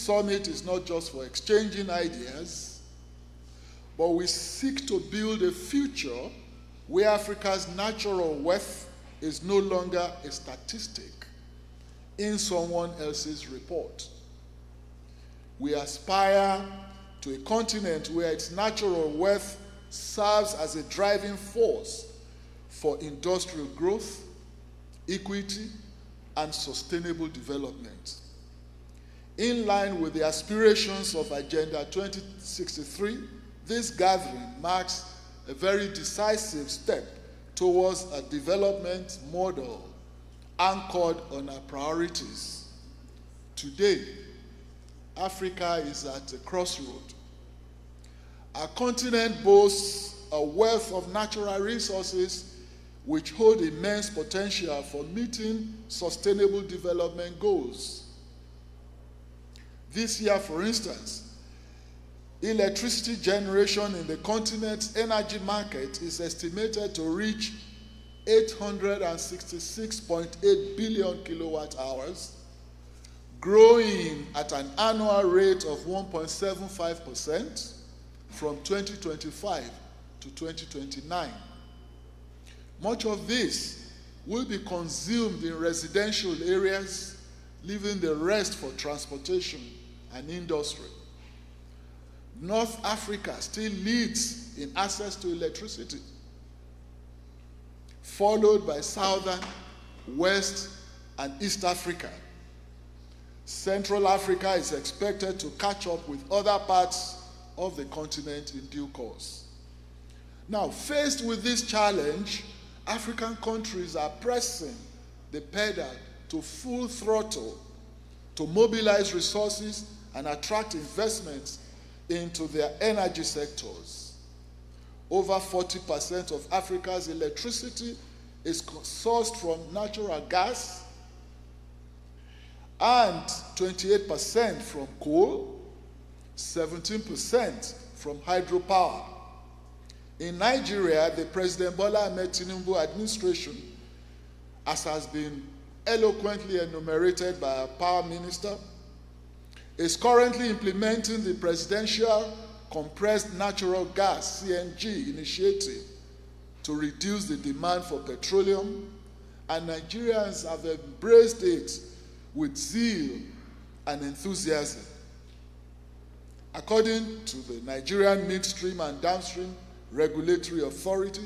summit is not just for exchanging ideas, but we seek to build a future where Africa's natural wealth is no longer a statistic in someone else's report. We aspire to a continent where its natural wealth serves as a driving force for industrial growth, equity, and sustainable development. In line with the aspirations of Agenda 2063, this gathering marks a very decisive step towards a development model anchored on our priorities. Today, Africa is at a crossroad. Our continent boasts a wealth of natural resources which hold immense potential for meeting sustainable development goals. This year, for instance, electricity generation in the continent's energy market is estimated to reach 866.8 billion kilowatt hours, growing at an annual rate of 1.75% from 2025 to 2029. Much of this will be consumed in residential areas, leaving the rest for transportation and industry. North Africa still leads in access to electricity, followed by Southern, West, and East Africa. Central Africa is expected to catch up with other parts of the continent in due course. Now, faced with this challenge, African countries are pressing the pedal to full throttle to mobilize resources and attract investments into their energy sectors. Over 40% of Africa's electricity is sourced from natural gas and 28% from coal, 17% from hydropower. In Nigeria, the President Bola Ahmed Tinubu administration, as has been eloquently enumerated by our power minister, is currently implementing the Presidential Compressed Natural Gas (CNG) initiative to reduce the demand for petroleum, and Nigerians have embraced it with zeal and enthusiasm. According to the Nigerian Midstream and Downstream Regulatory Authority,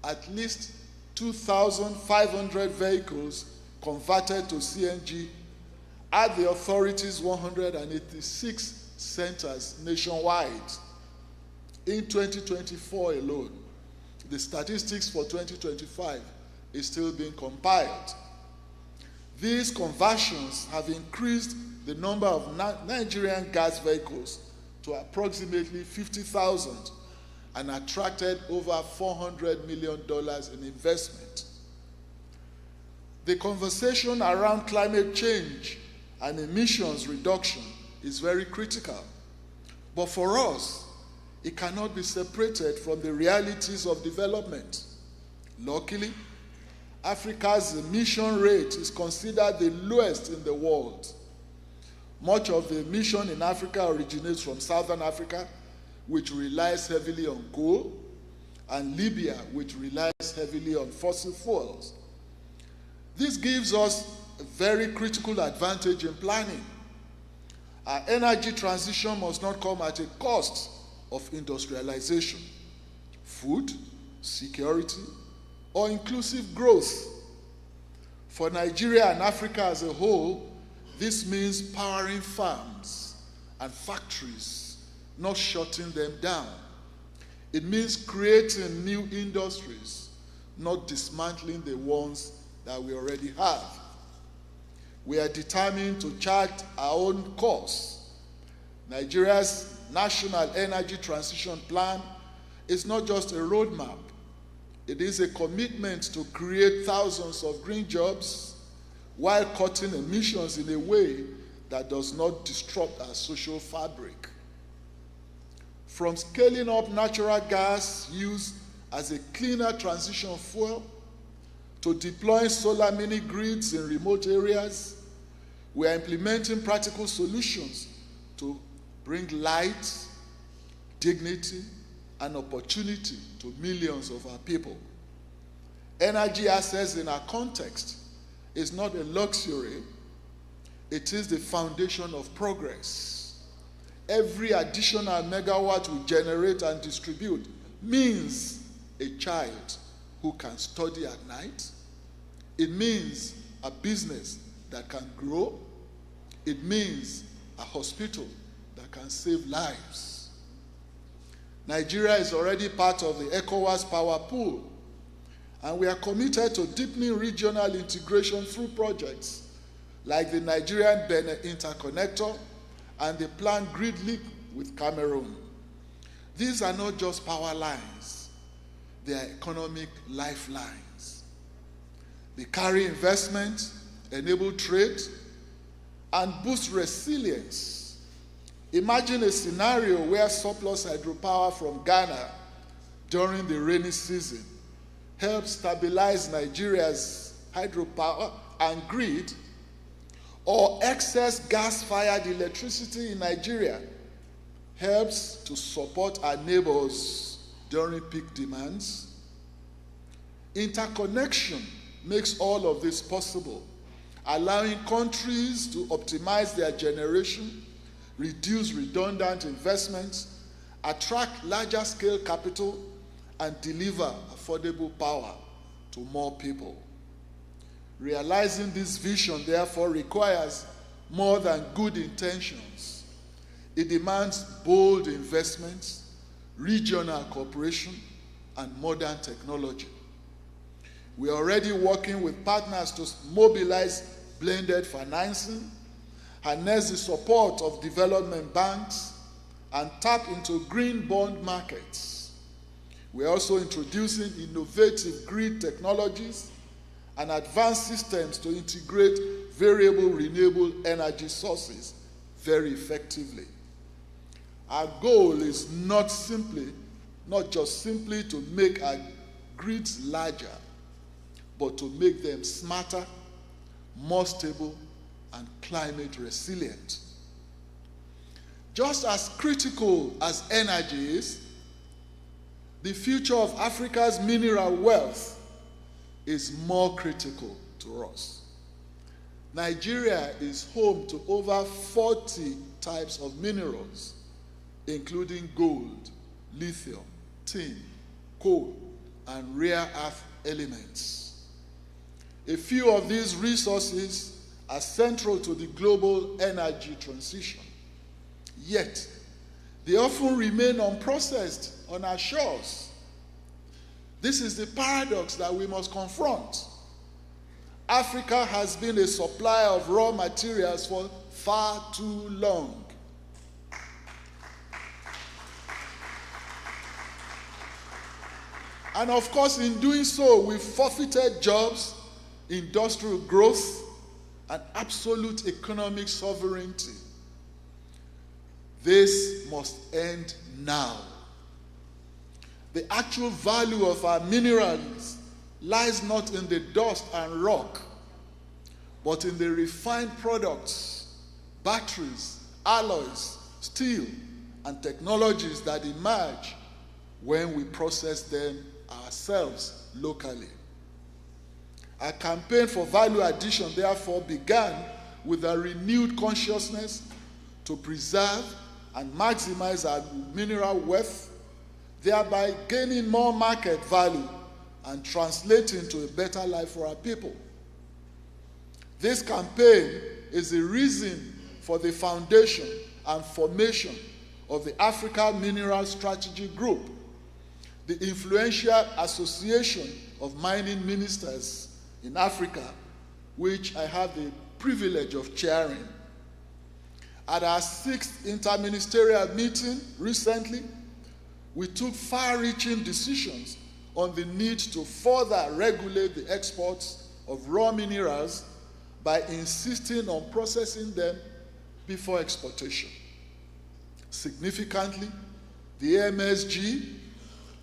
at least 2,500 vehicles converted to CNG at the authority's 186 centers nationwide. In 2024 alone, the statistics for 2025 is still being compiled. These conversions have increased the number of Nigerian gas vehicles to approximately 50,000 and attracted over $400 million in investment. The conversation around climate change and emissions reduction is very critical. But for us, it cannot be separated from the realities of development. Luckily, Africa's emission rate is considered the lowest in the world. Much of the emission in Africa originates from Southern Africa, which relies heavily on coal, and Libya, which relies heavily on fossil fuels. This gives us a very critical advantage in planning. Our energy transition must not come at a cost of industrialization, food, security, or inclusive growth. For Nigeria and Africa as a whole, this means powering farms and factories, not shutting them down. It means creating new industries, not dismantling the ones that we already have. We are determined to chart our own course. Nigeria's National Energy Transition Plan is not just a roadmap. It is a commitment to create thousands of green jobs while cutting emissions in a way that does not disrupt our social fabric. From scaling up natural gas use as a cleaner transition fuel to deploying solar mini-grids in remote areas, we are implementing practical solutions to bring light, dignity, and opportunity to millions of our people. Energy access in our context is not a luxury, it is the foundation of progress. Every additional megawatt we generate and distribute means a child who can study at night. It means a business that can grow. It means a hospital that can save lives. Nigeria is already part of the ECOWAS power pool, and we are committed to deepening regional integration through projects like the Nigerian-Benin Interconnector and the planned grid link with Cameroon. These are not just power lines, they are economic lifelines. They carry investment, enable trade, and boost resilience. Imagine a scenario where surplus hydropower from Ghana during the rainy season helps stabilize Nigeria's hydropower and grid, or excess gas-fired electricity in Nigeria helps to support our neighbors during peak demands. Interconnection makes all of this possible, allowing countries to optimize their generation, reduce redundant investments, attract larger-scale capital, and deliver affordable power to more people. Realizing this vision, therefore, requires more than good intentions. It demands bold investments, regional cooperation, and modern technology. We are already working with partners to mobilize blended financing, harness the support of development banks, and tap into green bond markets. We are also introducing innovative grid technologies and advanced systems to integrate variable renewable energy sources very effectively. Our goal is not just simply to make our grids larger, but to make them smarter, more stable, and climate resilient. Just as critical as energy is, the future of Africa's mineral wealth is more critical to us. Nigeria is home to over 40 types of minerals, including gold, lithium, tin, coal, and rare earth elements. A few of these resources are central to the global energy transition. Yet, they often remain unprocessed on our shores. This is the paradox that we must confront. Africa has been a supplier of raw materials for far too long. And of course, in doing so, we've forfeited jobs, industrial growth, and absolute economic sovereignty. This must end now. The actual value of our minerals lies not in the dust and rock, but in the refined products, batteries, alloys, steel, and technologies that emerge when we process them ourselves locally. Our campaign for value addition, therefore, began with a renewed consciousness to preserve and maximize our mineral wealth, thereby gaining more market value and translating to a better life for our people. This campaign is the reason for the foundation and formation of the Africa Mineral Strategy Group, the influential association of mining ministers in Africa, which I have the privilege of chairing. At our 6th interministerial meeting recently, we took far-reaching decisions on the need to further regulate the exports of raw minerals by insisting on processing them before exportation. Significantly, the MSG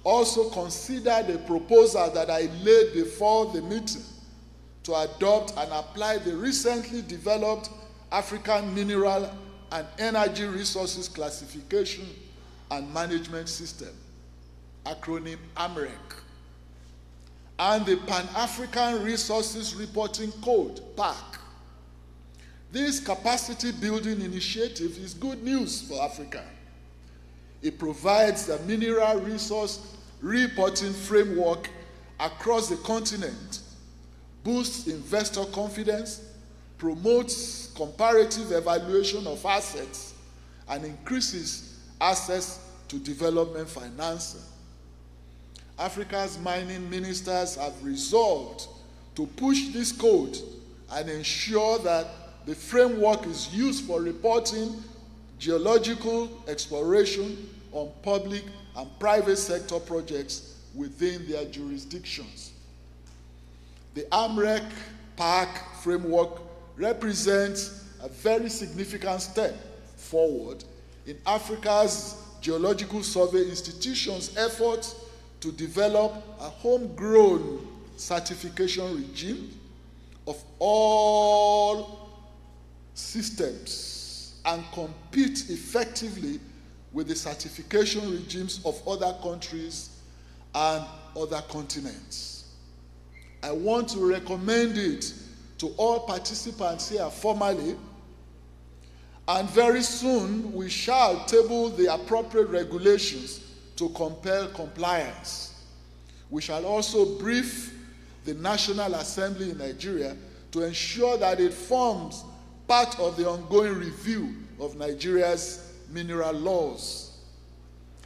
also considered a proposal that I laid before the meeting to adopt and apply the recently developed African Mineral an energy resources classification and management system, acronym AMREC, and the Pan-African Resources Reporting Code, PAC. This capacity building initiative is good news for Africa. It provides a mineral resource reporting framework across the continent, boosts investor confidence, promotes comparative evaluation of assets, and increases access to development financing. Africa's mining ministers have resolved to push this code and ensure that the framework is used for reporting geological exploration on public and private sector projects within their jurisdictions. The AMREC PAC framework represents a very significant step forward in Africa's Geological Survey Institution's efforts to develop a homegrown certification regime of all systems and compete effectively with the certification regimes of other countries and other continents. I want to recommend it to all participants here formally, and very soon we shall table the appropriate regulations to compel compliance. We shall also brief the National Assembly in Nigeria to ensure that it forms part of the ongoing review of Nigeria's mineral laws.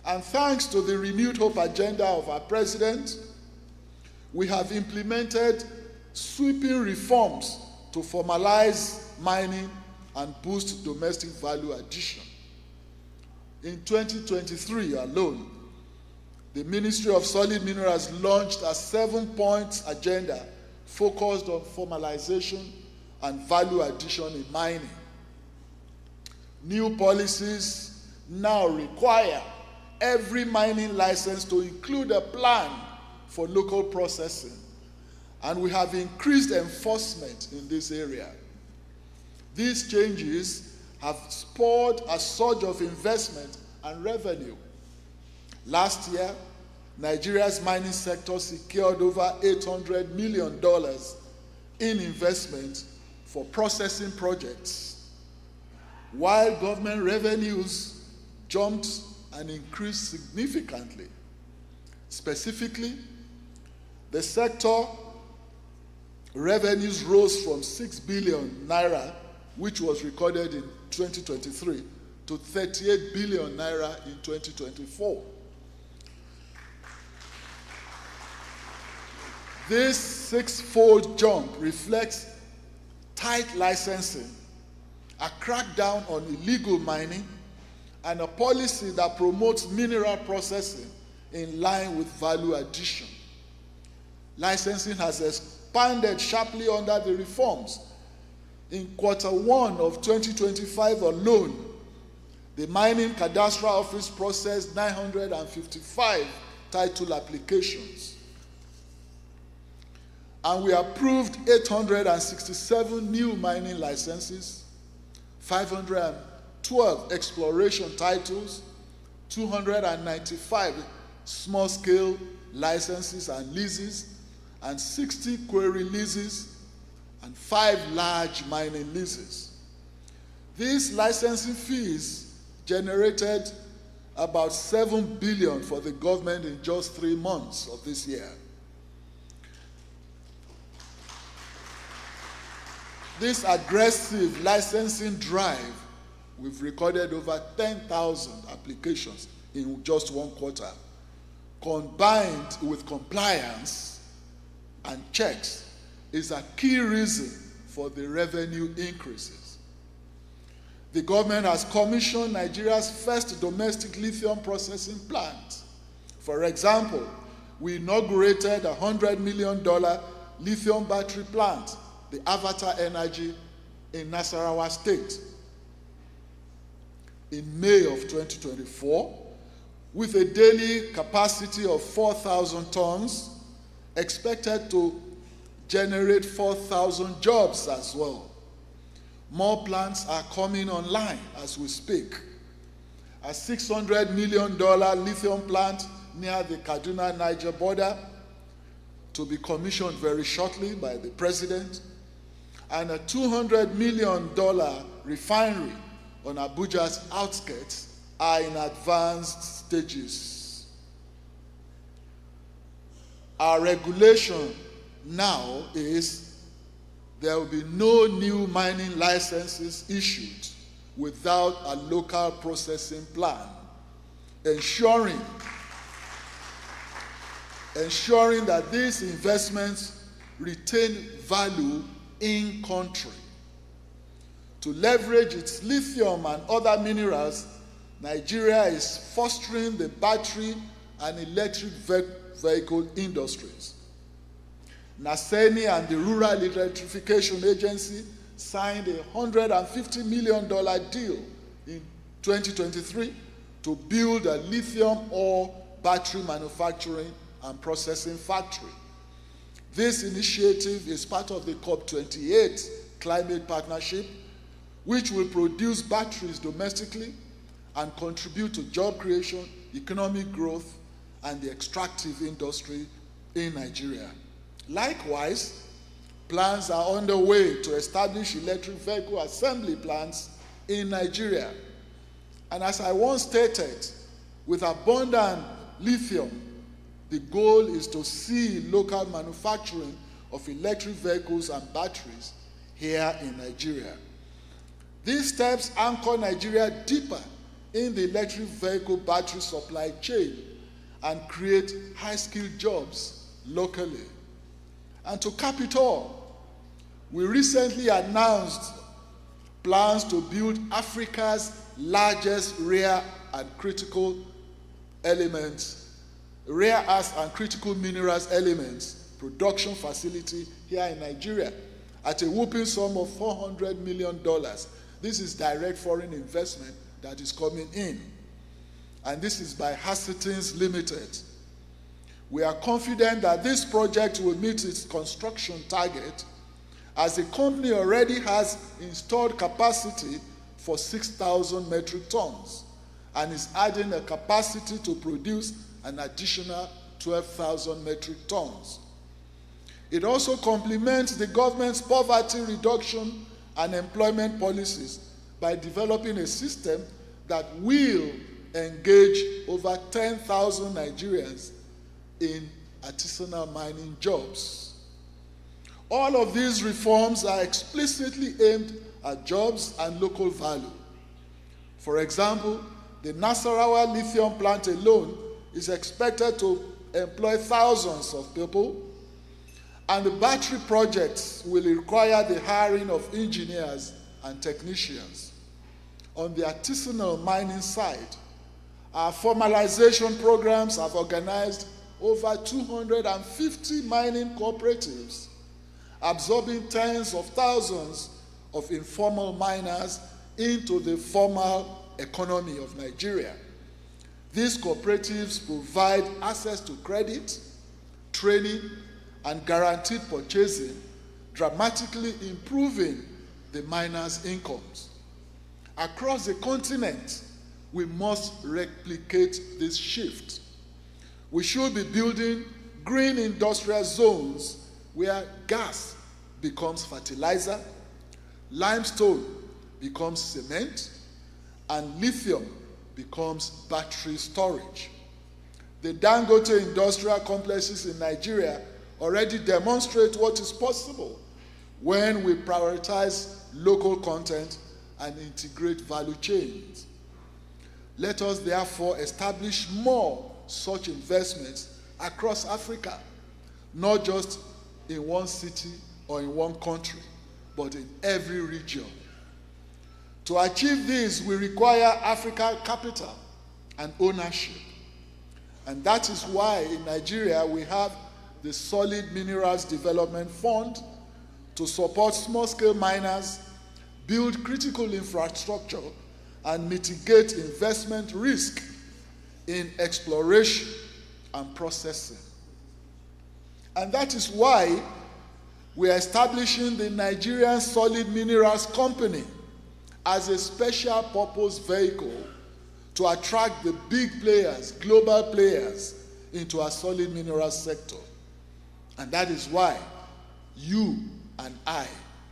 And thanks to the renewed hope agenda of our president, we have implemented sweeping reforms to formalize mining and boost domestic value addition. In 2023 alone, the Ministry of Solid Minerals launched a 7-point agenda focused on formalization and value addition in mining. New policies now require every mining license to include a plan for local processing, and we have increased enforcement in this area. These changes have spurred a surge of investment and revenue. Last year, Nigeria's mining sector secured over $800 million in investment for processing projects, while government revenues jumped and increased significantly. Specifically, the sector revenues rose from 6 billion naira, which was recorded in 2023, to 38 billion naira in 2024. This six-fold jump reflects tight licensing, a crackdown on illegal mining, and a policy that promotes mineral processing in line with value addition. Licensing has expanded sharply under the reforms. In Q1 of 2025 alone, the Mining Cadastral Office processed 955 title applications, and we approved 867 new mining licenses, 512 exploration titles, 295 small-scale licenses and leases, and 60 quarry leases, and 5 large mining leases. These licensing fees generated about $7 billion for the government in just 3 months of this year. This aggressive licensing drive, we've recorded over 10,000 applications in just 1 quarter, combined with compliance and checks, is a key reason for the revenue increases. The government has commissioned Nigeria's first domestic lithium processing plant. For example, we inaugurated a $100 million lithium battery plant, the Avatar Energy, in Nasarawa State in May of 2024, with a daily capacity of 4,000 tons, expected to generate 4,000 jobs as well. More plants are coming online as we speak. A $600 million lithium plant near the Kaduna-Niger border to be commissioned very shortly by the president, and a $200 million refinery on Abuja's outskirts are in advanced stages. Our regulation now is there will be no new mining licenses issued without a local processing plan, ensuring that these investments retain value in country. To leverage its lithium and other minerals, Nigeria is fostering the battery and electric vehicle industries. NASENI and the Rural Electrification Agency signed a $150 million deal in 2023 to build a lithium ore battery manufacturing and processing factory. This initiative is part of the COP28 climate partnership, which will produce batteries domestically and contribute to job creation, economic growth, and the extractive industry in Nigeria. Likewise, plans are underway to establish electric vehicle assembly plants in Nigeria. And as I once stated, with abundant lithium, the goal is to see local manufacturing of electric vehicles and batteries here in Nigeria. These steps anchor Nigeria deeper in the electric vehicle battery supply chain and create high-skilled jobs locally. And to cap it all, we recently announced plans to build Africa's largest rare earths and critical minerals elements production facility here in Nigeria at a whopping sum of $400 million. This is direct foreign investment that is coming in. And this is by Hastings Limited. We are confident that this project will meet its construction target, as the company already has installed capacity for 6,000 metric tons and is adding a capacity to produce an additional 12,000 metric tons. It also complements the government's poverty reduction and employment policies by developing a system that will engage over 10,000 Nigerians in artisanal mining jobs. All of these reforms are explicitly aimed at jobs and local value. For example, the Nasarawa lithium plant alone is expected to employ thousands of people, and the battery projects will require the hiring of engineers and technicians. On the artisanal mining side, our formalization programs have organized over 250 mining cooperatives, absorbing tens of thousands of informal miners into the formal economy of Nigeria. These cooperatives provide access to credit, training, and guaranteed purchasing, dramatically improving the miners' incomes. Across the continent, we must replicate this shift. We should be building green industrial zones where gas becomes fertilizer, limestone becomes cement, and lithium becomes battery storage. The Dangote industrial complexes in Nigeria already demonstrate what is possible when we prioritize local content and integrate value chains. Let us therefore establish more such investments across Africa, not just in one city or in one country, but in every region. To achieve this, we require African capital and ownership. And that is why in Nigeria we have the Solid Minerals Development Fund to support small-scale miners, build critical infrastructure, and mitigate investment risk in exploration and processing. And that is why we are establishing the Nigerian Solid Minerals Company as a special purpose vehicle to attract the big players, global players, into our solid minerals sector. And that is why you and I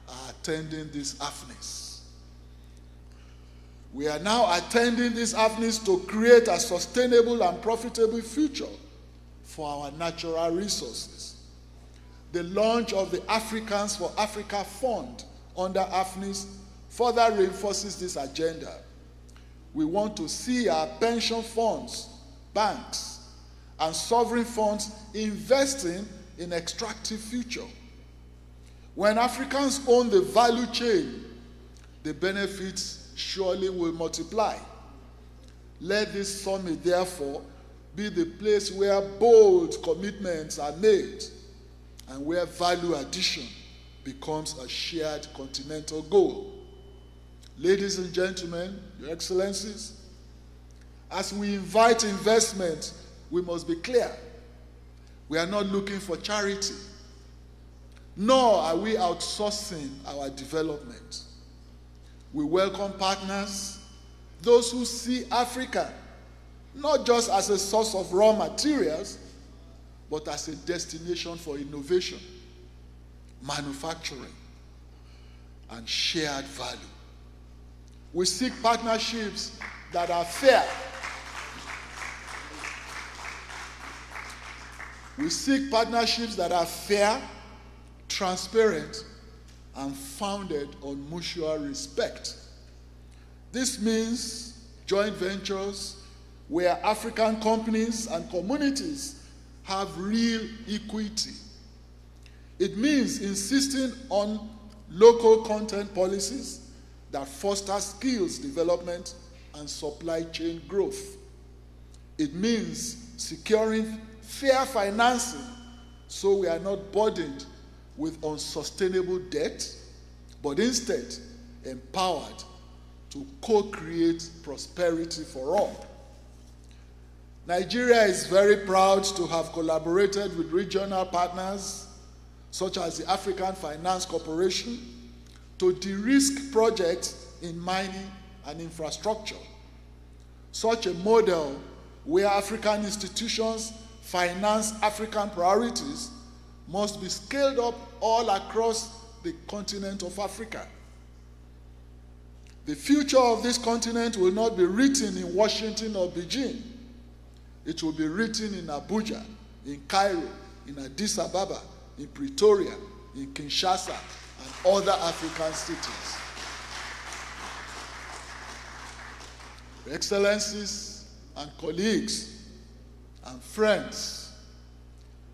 are attending this AFNIS. We are now attending this AFNIS to create a sustainable and profitable future for our natural resources. The launch of the Africans for Africa Fund under AFNIS further reinforces this agenda. We want to see our pension funds, banks, and sovereign funds investing in extractive future. When Africans own the value chain, the benefits surely will multiply. Let this summit, therefore, be the place where bold commitments are made and where value addition becomes a shared continental goal. Ladies and gentlemen, Your Excellencies, as we invite investment, we must be clear. We are not looking for charity, nor are we outsourcing our development. We welcome partners, those who see Africa not just as a source of raw materials, but as a destination for innovation, manufacturing, and shared value. We seek partnerships that are fair. We seek partnerships that are fair, transparent, and founded on mutual respect. This means joint ventures where African companies and communities have real equity. It means insisting on local content policies that foster skills development and supply chain growth. It means securing fair financing so we are not burdened with unsustainable debt, but instead empowered to co-create prosperity for all. Nigeria is very proud to have collaborated with regional partners such as the African Finance Corporation to de-risk projects in mining and infrastructure. Such a model where African institutions finance African priorities must be scaled up all across the continent of Africa. The future of this continent will not be written in Washington or Beijing. It will be written in Abuja, in Cairo, in Addis Ababa, in Pretoria, in Kinshasa, and other African cities. Your Excellencies and colleagues and friends,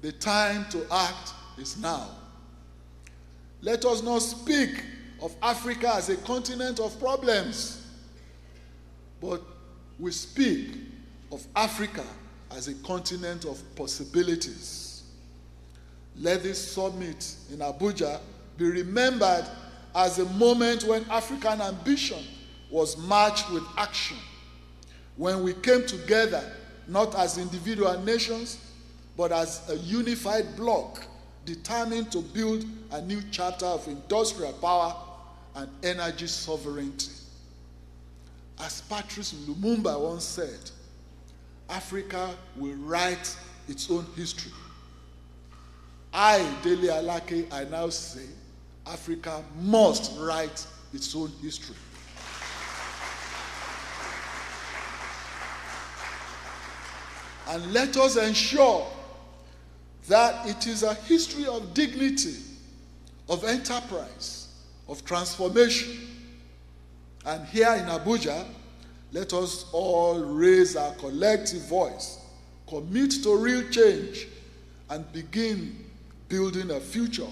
the time to act is now. Let us not speak of Africa as a continent of problems, but we speak of Africa as a continent of possibilities. Let this summit in Abuja be remembered as a moment when African ambition was matched with action, when we came together not as individual nations, but as a unified bloc determined to build a new chapter of industrial power and energy sovereignty. As Patrice Lumumba once said, Africa will write its own history. I, Dele Alake, I now say, Africa must write its own history. And let us ensure that it is a history of dignity, of enterprise, of transformation. And here in Abuja, let us all raise our collective voice, commit to real change, and begin building a future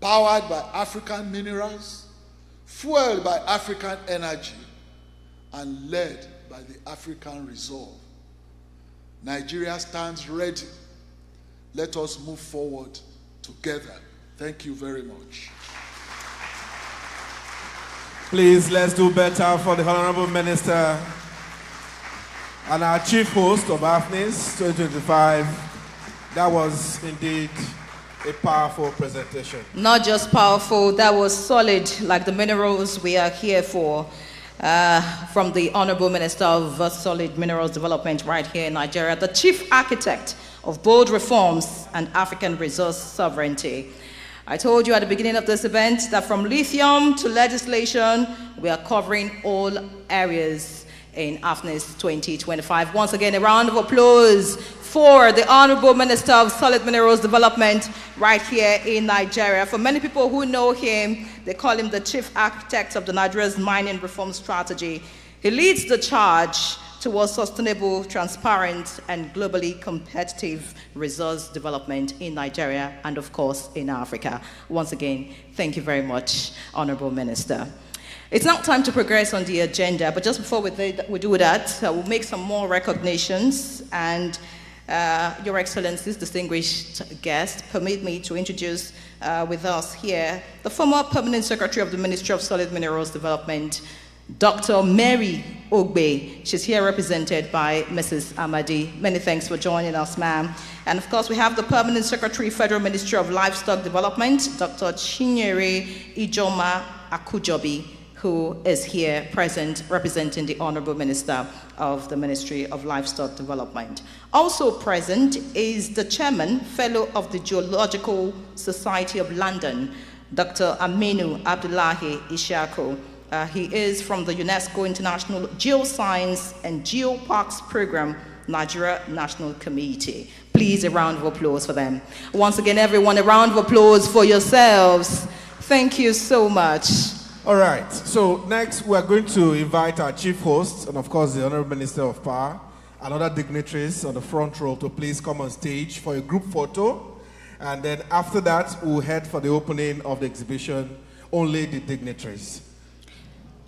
powered by African minerals, fueled by African energy, and led by the African resolve. Nigeria stands ready. Let us move forward together. Thank you very much. Please, let's do better for the Honorable Minister and our Chief Host of AFNIS 2025. That was indeed a powerful presentation. Not just powerful, that was solid, like the minerals we are here for. From the Honorable Minister of Solid Minerals Development right here in Nigeria, the chief architect of bold reforms and African resource sovereignty. I told you at the beginning of this event that from lithium to legislation, we are covering all areas in AFNIS 2025. Once again, a round of applause for the Honorable Minister of Solid Minerals Development right here in Nigeria. For many people who know him, they call him the chief architect of the Nigeria's mining reform strategy. He leads the charge towards sustainable, transparent, and globally competitive resource development in Nigeria and, of course, in Africa. Once again, thank you very much, Honorable Minister. It's now time to progress on the agenda, but just before we do that, we'll make some more recognitions. And Your Excellencies, distinguished guests, permit me to introduce with us here the former Permanent Secretary of the Ministry of Solid Minerals Development, Dr. Mary Ogbe. She's here represented by Mrs. Amadi. Many thanks for joining us, ma'am. And of course, we have the Permanent Secretary, Federal Ministry of Livestock Development, Dr. Chinyere Ijoma Akujobi, who is here present representing the Honorable Minister of the Ministry of Livestock Development. Also present is the Chairman, Fellow of the Geological Society of London, Dr. Aminu Abdullahi Ishaku. He is from the UNESCO International Geoscience and Geoparks Program, Nigeria National Committee. Please, a round of applause for them. Once again, everyone, a round of applause for yourselves. Thank you so much. All right, so next we're going to invite our chief host and of course the Honorable Minister of Power and other dignitaries on the front row to please come on stage for a group photo. And then after that, we'll head for the opening of the exhibition, only the dignitaries.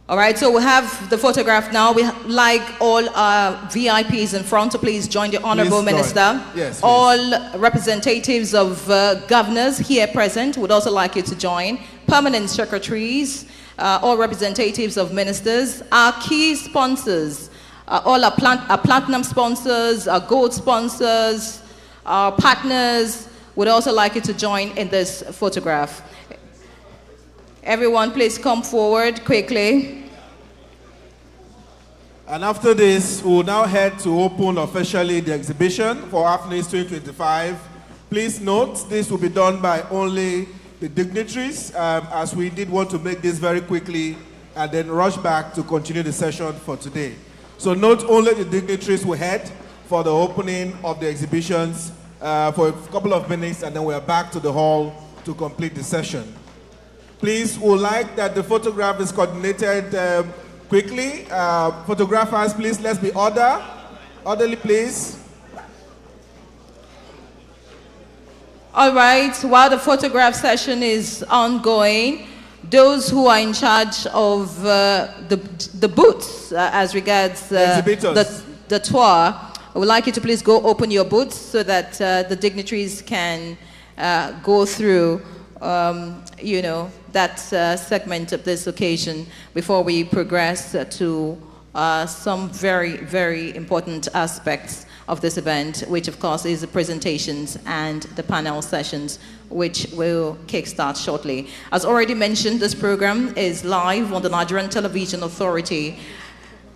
All right, so we have the photograph now. We like all VIPs in front to please join the Honorable Minister. Yes, please. All representatives of governors here present would also like you to join. Permanent secretaries, all representatives of ministers, our key sponsors, all our platinum sponsors, our gold sponsors, our partners would also like you to join in this photograph. Everyone, please come forward quickly. And after this, we'll now head to open officially the exhibition for AFNIS 2025. Please note, this will be done by only the dignitaries, as we did want to make this very quickly and then rush back to continue the session for today. So note only the dignitaries will head for the opening of the exhibitions for a couple of minutes, and then we are back to the hall to complete the session. Please, we would like that the photograph is coordinated quickly. Photographers, please, let's be orderly, please. All right, while the photograph session is ongoing, those who are in charge of the booths as regards the tour, I would like you to please go open your booths so that the dignitaries can go through you know, that segment of this occasion before we progress to some very, very important aspects of this event, which of course is the presentations and the panel sessions, which will kickstart shortly. As already mentioned, this program is live on the Nigerian Television Authority,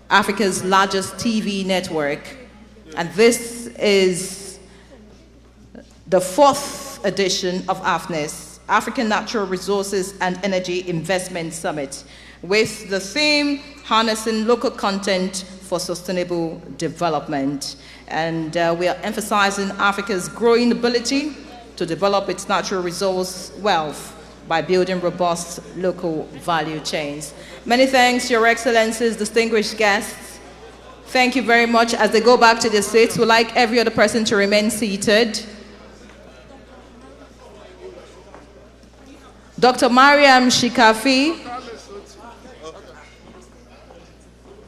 Africa's largest TV network. And this is the 4th edition of AFNIS, African Natural Resources and Energy Investment Summit, with the theme, Harnessing Local Content for Sustainable Development. And we are emphasizing Africa's growing ability to develop its natural resource wealth by building robust local value chains. Many thanks, Your Excellencies, distinguished guests. Thank you very much. As they go back to their seats, we'd like every other person to remain seated. Dr. Mariam Shikafi.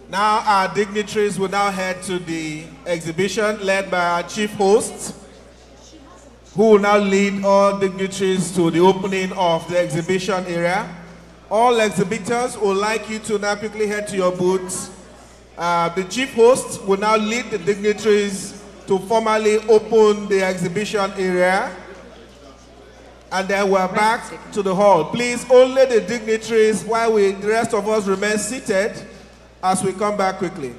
Now our dignitaries will now head to the exhibition led by our chief host, who will now lead all dignitaries to the opening of the exhibition area. All exhibitors would like you to now quickly head to your booths. The chief host will now lead the dignitaries to formally open the exhibition area. and then we're back to the hall. Please, only the dignitaries, while the rest of us remain seated as we come back quickly.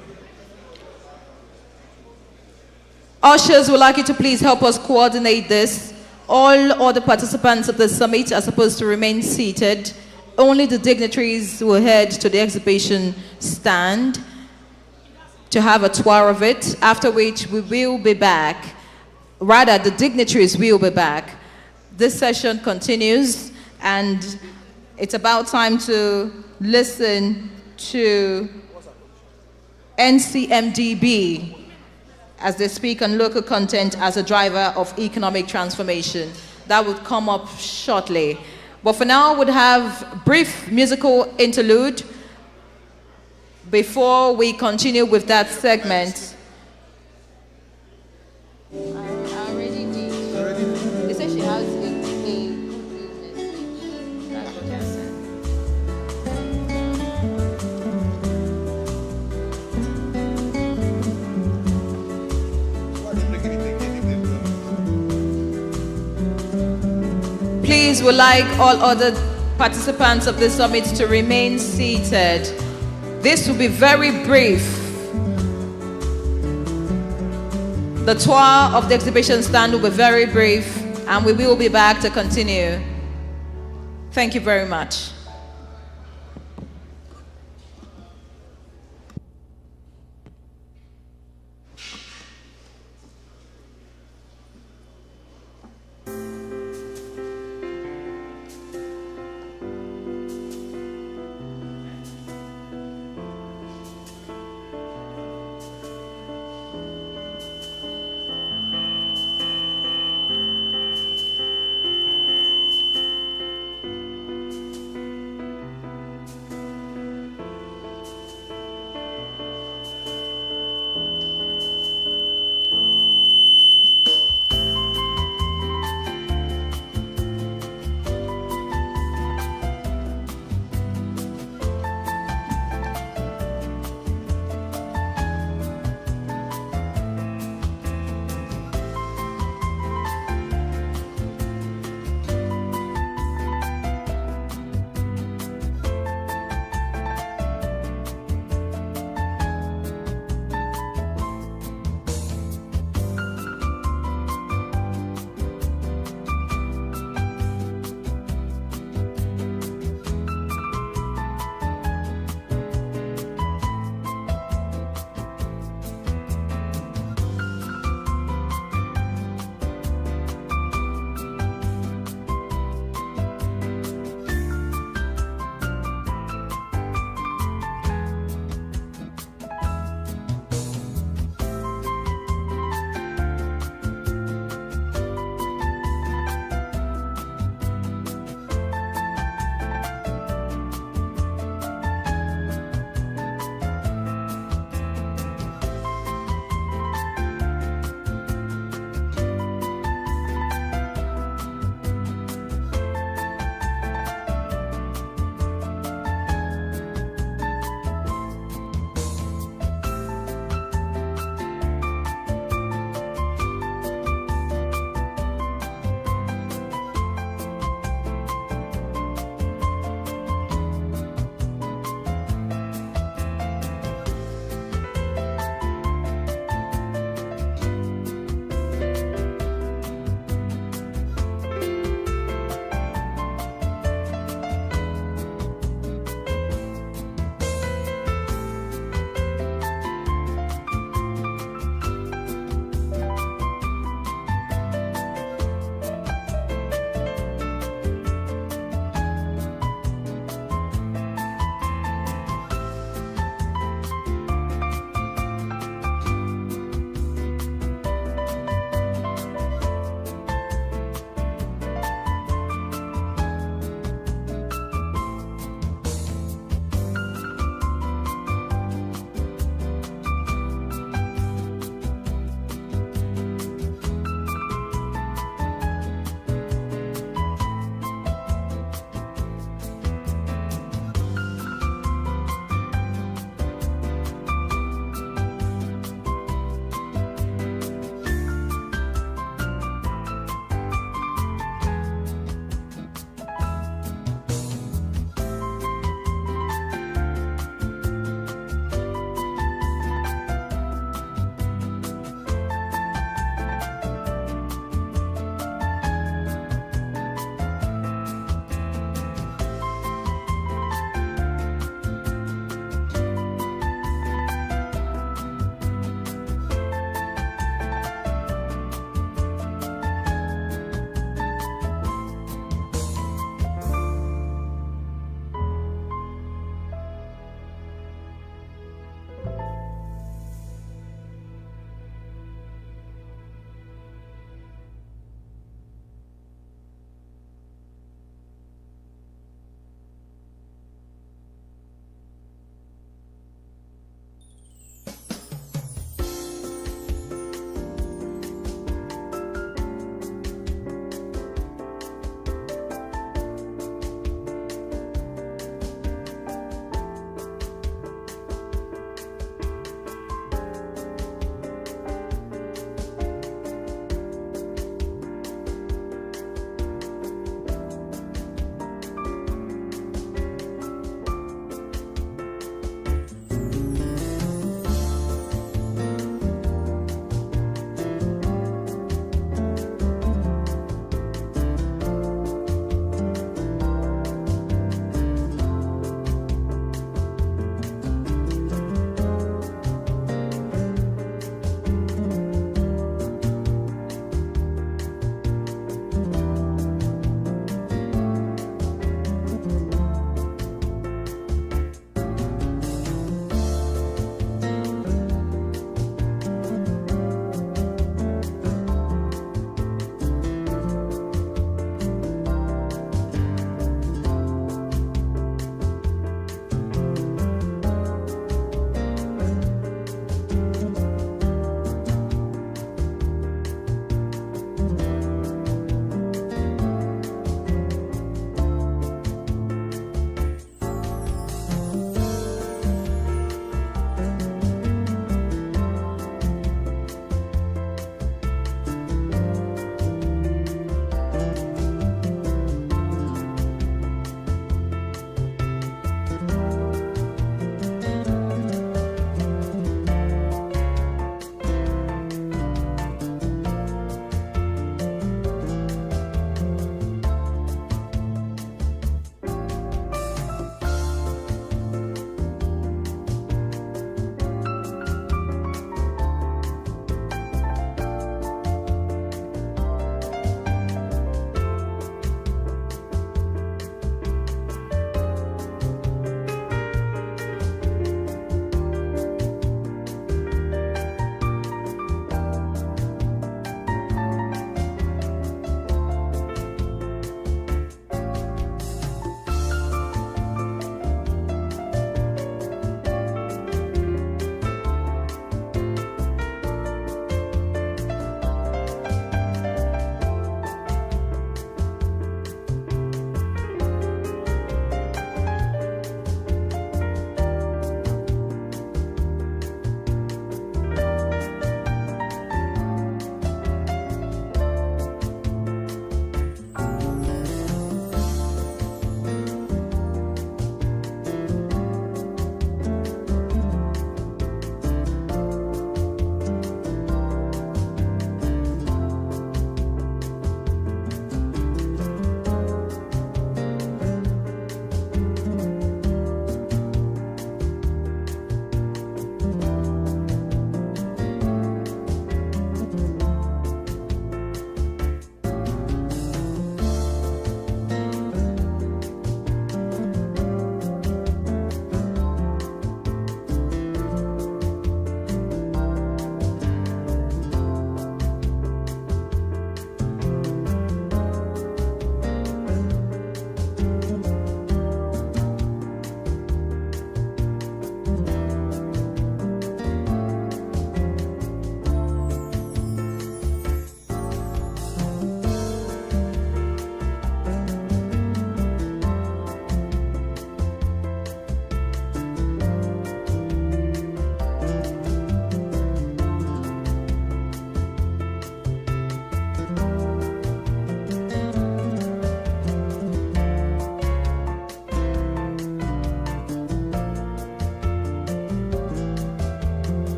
Ushers would like you to please help us coordinate this. All other participants of the summit are supposed to remain seated. Only the dignitaries will head to the exhibition stand to have a tour of it, after which we will be back. Rather, the dignitaries will be back. This session continues, and it's about time to listen to NCMDB as they speak on local content as a driver of economic transformation. That would come up shortly. But for now, we'll have brief musical interlude before we continue with that segment. I already did. They said she has a message. That's what I said. Please, would like all other participants of the summit to remain seated. This will be very brief. The tour of the exhibition stand will be very brief, and we will be back to continue. Thank you very much.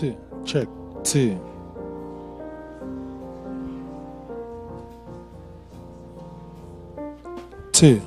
2. Check. 2. Two.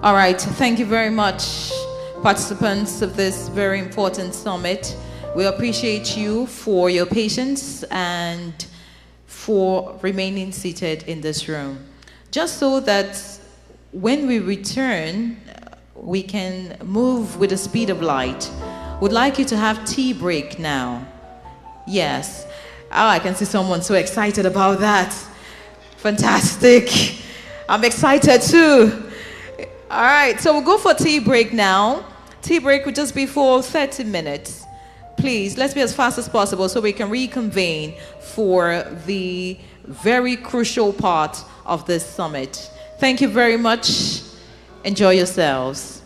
All right, thank you very much, participants of this very important summit. We appreciate you for your patience and for remaining seated in this room. Just so that when we return, we can move with the speed of light. would like you to have tea break now. Yes. Oh, I can see someone so excited about that. Fantastic. I'm excited too. All right, so we'll go for tea break now. Tea break will just be for 30 minutes. Please, let's be as fast as possible so we can reconvene for the very crucial part of this summit. Thank you very much. Enjoy yourselves.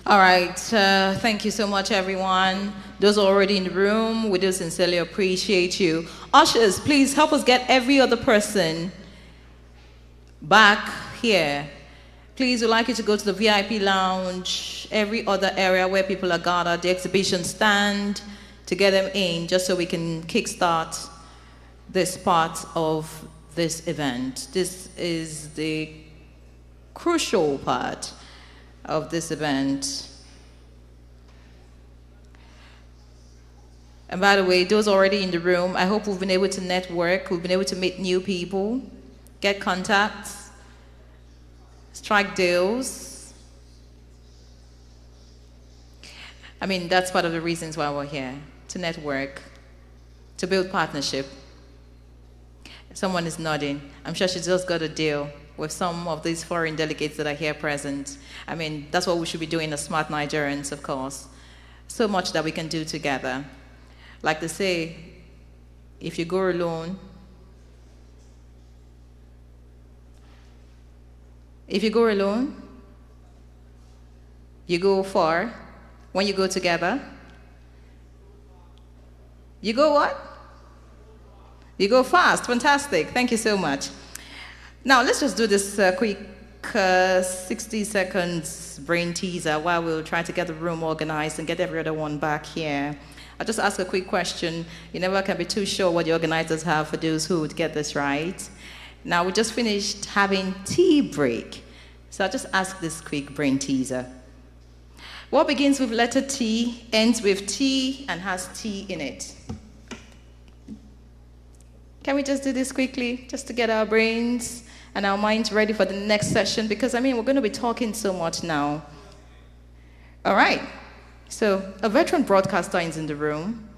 All right, thank you so much, everyone. Those already in the room, we do sincerely appreciate you. Ushers, please help us get every other person back here. Please, we'd like you to go to the VIP lounge, every other area where people are gathered, the exhibition stand, to get them in, just so we can kickstart this part of this event. This is the crucial part of this event. And by the way, those already in the room, I hope we've been able to network, we've been able to meet new people, get contacts, strike deals. I mean, that's part of the reasons why we're here, to network, to build partnership. Someone is nodding. I'm sure she just got a deal with some of these foreign delegates that are here present. I mean, that's what we should be doing as smart Nigerians, of course. So much that we can do together. Like they say, if you go alone, you go far. When you go together, you go what? You go fast. Fantastic. Thank you so much. Now, let's just do this quick 60 seconds brain teaser while we'll try to get the room organized and get every other one back here. I'll just ask a quick question. You never can be too sure what the organizers have for those who would get this right. Now, we just finished having tea break. So I'll just ask this quick brain teaser. What begins with letter T, ends with T, and has T in it? Can we just do this quickly, just to get our brains and our minds ready for the next session? Because, I mean, we're going to be talking so much now. All right. So a veteran broadcaster is in the room.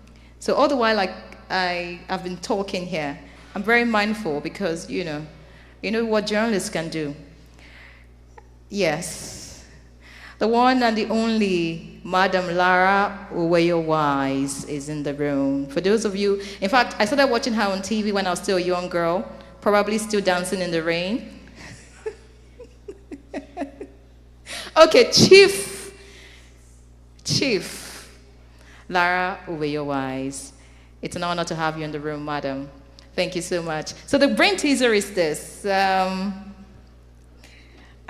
So all the while I've been talking here, I'm very mindful because, you know what journalists can do. Yes. The one and the only Madam Lara Uweyo-Wise is in the room. For those of you, in fact, I started watching her on TV when I was still a young girl, probably still dancing in the rain. Okay, Chief Lara Uweyo-Wise. It's an honor to have you in the room, madam. Thank you so much. So the brain teaser is this. I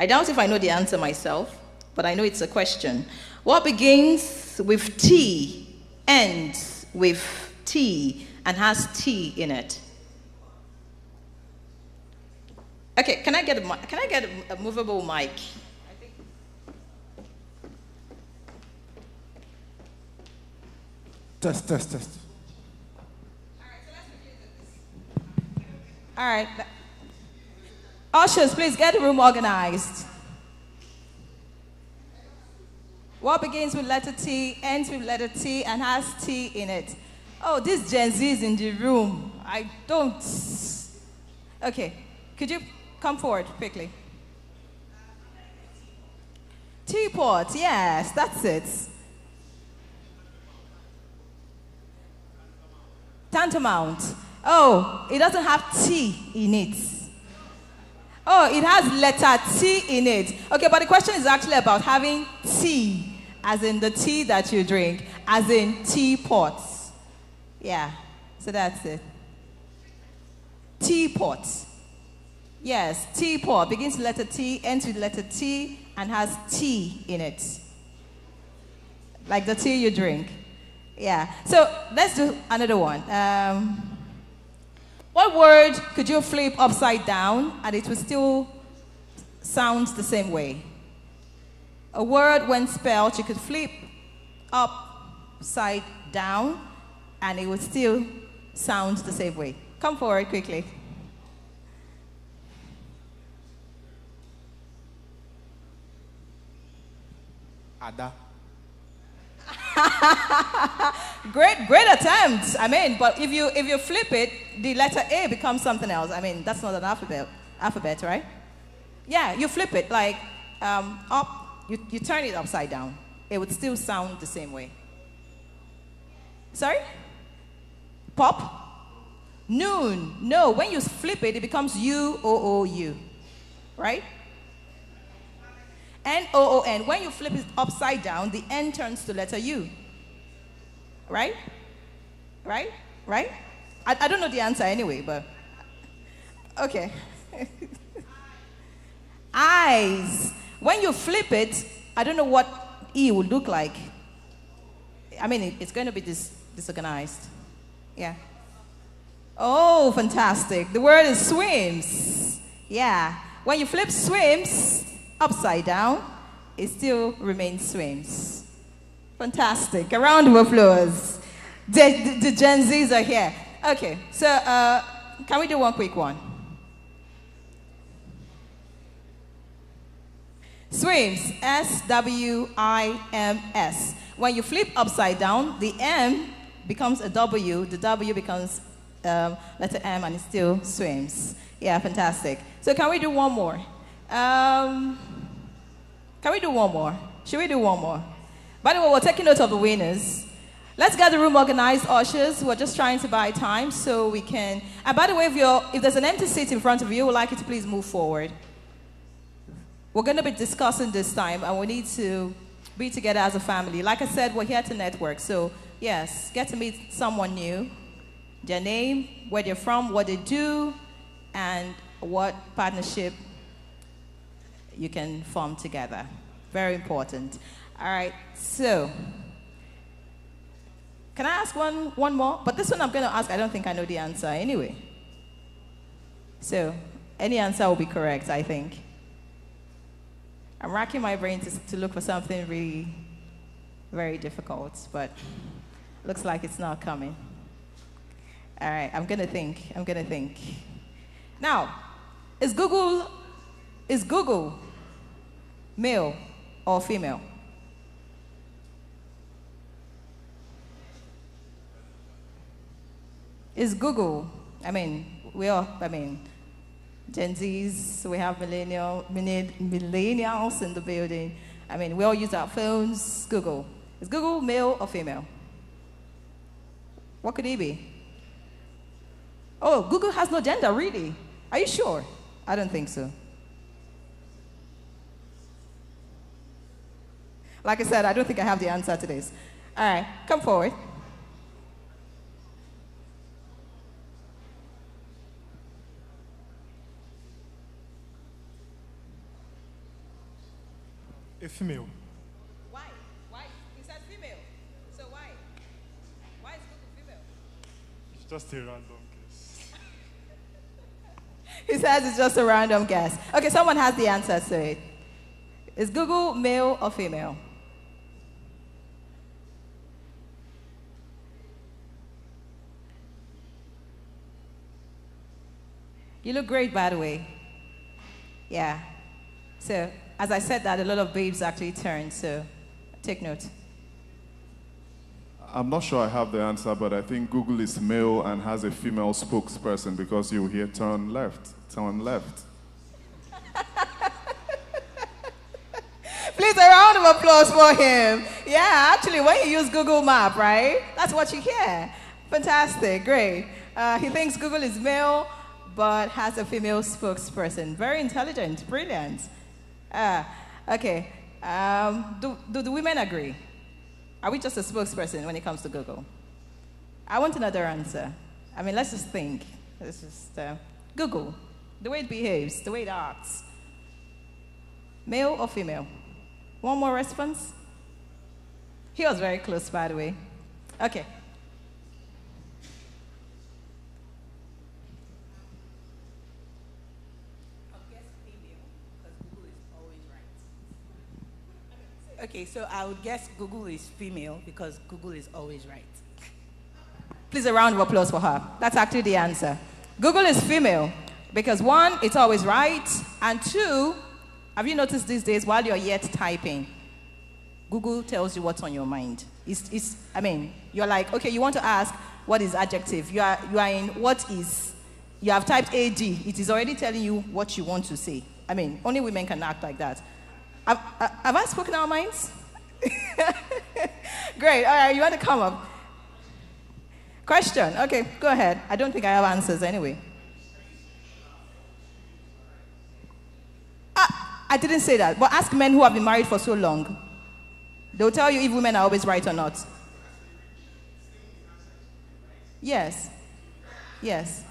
doubt if I know the answer myself, but I know it's a question. What begins with T, ends with T, and has T in it? Okay, can I get a movable mic? Test. All right, so let's begin with this. All right. Ushers, please get the room organized. What begins with letter T, ends with letter T, and has T in it? Oh, this Gen Z is in the room. I don't. Okay, could you come forward quickly? Teapot, yes, that's it. Tantamount. Oh, it doesn't have T in it. Oh, it has letter T in it. Okay, but the question is actually about having tea, as in the tea that you drink, as in teapots. Yeah, so that's it. Teapot. Yes, teapot. Begins with letter T, ends with letter T, and has tea in it. Like the tea you drink. Yeah, so let's do another one. What word could you flip upside down and it would still sound the same way? A word when spelled, you could flip upside down and it would still sound the same way. Come forward quickly. Ada. Great attempt. I mean, but if you flip it, the letter A becomes something else. I mean, that's not an alphabet, right? Yeah, you flip it like up. You turn it upside down. It would still sound the same way. Sorry? Pop? Noon. No, when you flip it, it becomes U-O-O-U. Right? N-O-O-N. When you flip it upside down, the N turns to letter U. Right? Right? Right? I don't know the answer anyway, but... Okay. Eyes. When you flip it, I don't know what E would look like. I mean, it's going to be disorganized. Yeah. Oh, fantastic. The word is swims. Yeah. When you flip swims upside down, it still remains swims. Fantastic. A round of applause. The Gen Zs are here. Okay. So, can we do one quick one? Swims. S-W-I-M-S. When you flip upside down, the M becomes a W. The W becomes letter M, and it still swims. Yeah, fantastic. So can we do one more? Can we do one more? Should we do one more? By the way, we're taking note of the winners. Let's get the room organized, ushers. We're just trying to buy time so we can... And by the way, if there's an empty seat in front of you, we'd like you to please move forward. We're going to be discussing this time, and we need to be together as a family. Like I said, we're here to network. So, yes, get to meet someone new, their name, where they're from, what they do, and what partnership you can form together. Very important. All right, so... Can I ask one more? But this one I'm going to ask, I don't think I know the answer anyway. So, any answer will be correct, I think. I'm racking my brain to look for something really very difficult, but looks like it's not coming. All right, I'm going to think. Now, is Google male or female? Is Google, Gen Zs, we have millennials in the building. We all use our phones. Google. Is Google male or female? What could he be? Oh, Google has no gender, really? Are you sure? I don't think so. Like I said, I don't think I have the answer to this. All right, come forward. A female. Why? Why? He said female. So why? Why is Google female? It's just a random guess. He says it's just a random guess. Okay, someone has the answer to it. Is Google male or female? You look great, by the way. Yeah. So, as I said that, a lot of babes actually turned, so take note. I'm not sure I have the answer, but I think Google is male and has a female spokesperson because you hear turn left, turn left. Please, a round of applause for him. Yeah, actually, when you use Google Map, right? That's what you hear. Fantastic, great. He thinks Google is male, but has a female spokesperson. Very intelligent, brilliant. Okay. Do the women agree? Are we just a spokesperson when it comes to Google? I want another answer. Let's just think. Let's just Google, the way it behaves, the way it acts. Male or female? One more response? He was very close, by the way. Okay. Okay, so I would guess Google is female because Google is always right. Please, a round of applause for her. That's actually the answer. Google is female because one, it's always right, and two, have you noticed these days while you're yet typing, Google tells you what's on your mind. You're like, okay, you want to ask what is adjective. You are in what is. You have typed AD. It is already telling you what you want to say. Only women can act like that. Have I spoken our minds? Great. All right, you want to come up? Question. Okay, go ahead. I don't think I have answers anyway. I didn't say that, but ask men who have been married for so long. They'll tell you if women are always right or not. Yes. Yes.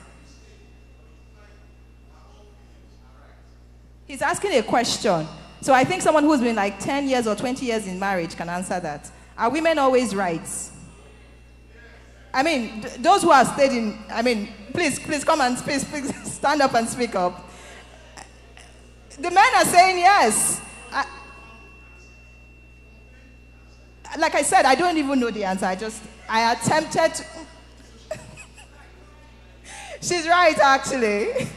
He's asking a question. So I think someone who's been like 10 years or 20 years in marriage can answer that. Are women always right? I mean, those who have stayed in, I mean, please come and please stand up and speak up. The men are saying yes. Like I said, I don't even know the answer. I attempted to. She's right, actually.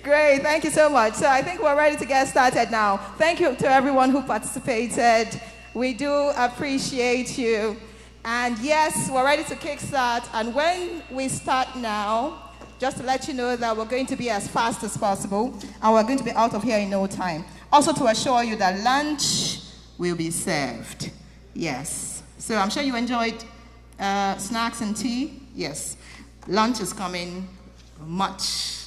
Great, thank you so much. So I think we're ready to get started now. Thank you to everyone who participated. We do appreciate you. And yes, we're ready to kickstart. And when we start now, just to let you know that we're going to be as fast as possible, and we're going to be out of here in no time. Also to assure you that lunch will be served. Yes. So I'm sure you enjoyed snacks and tea. Yes. Lunch is coming much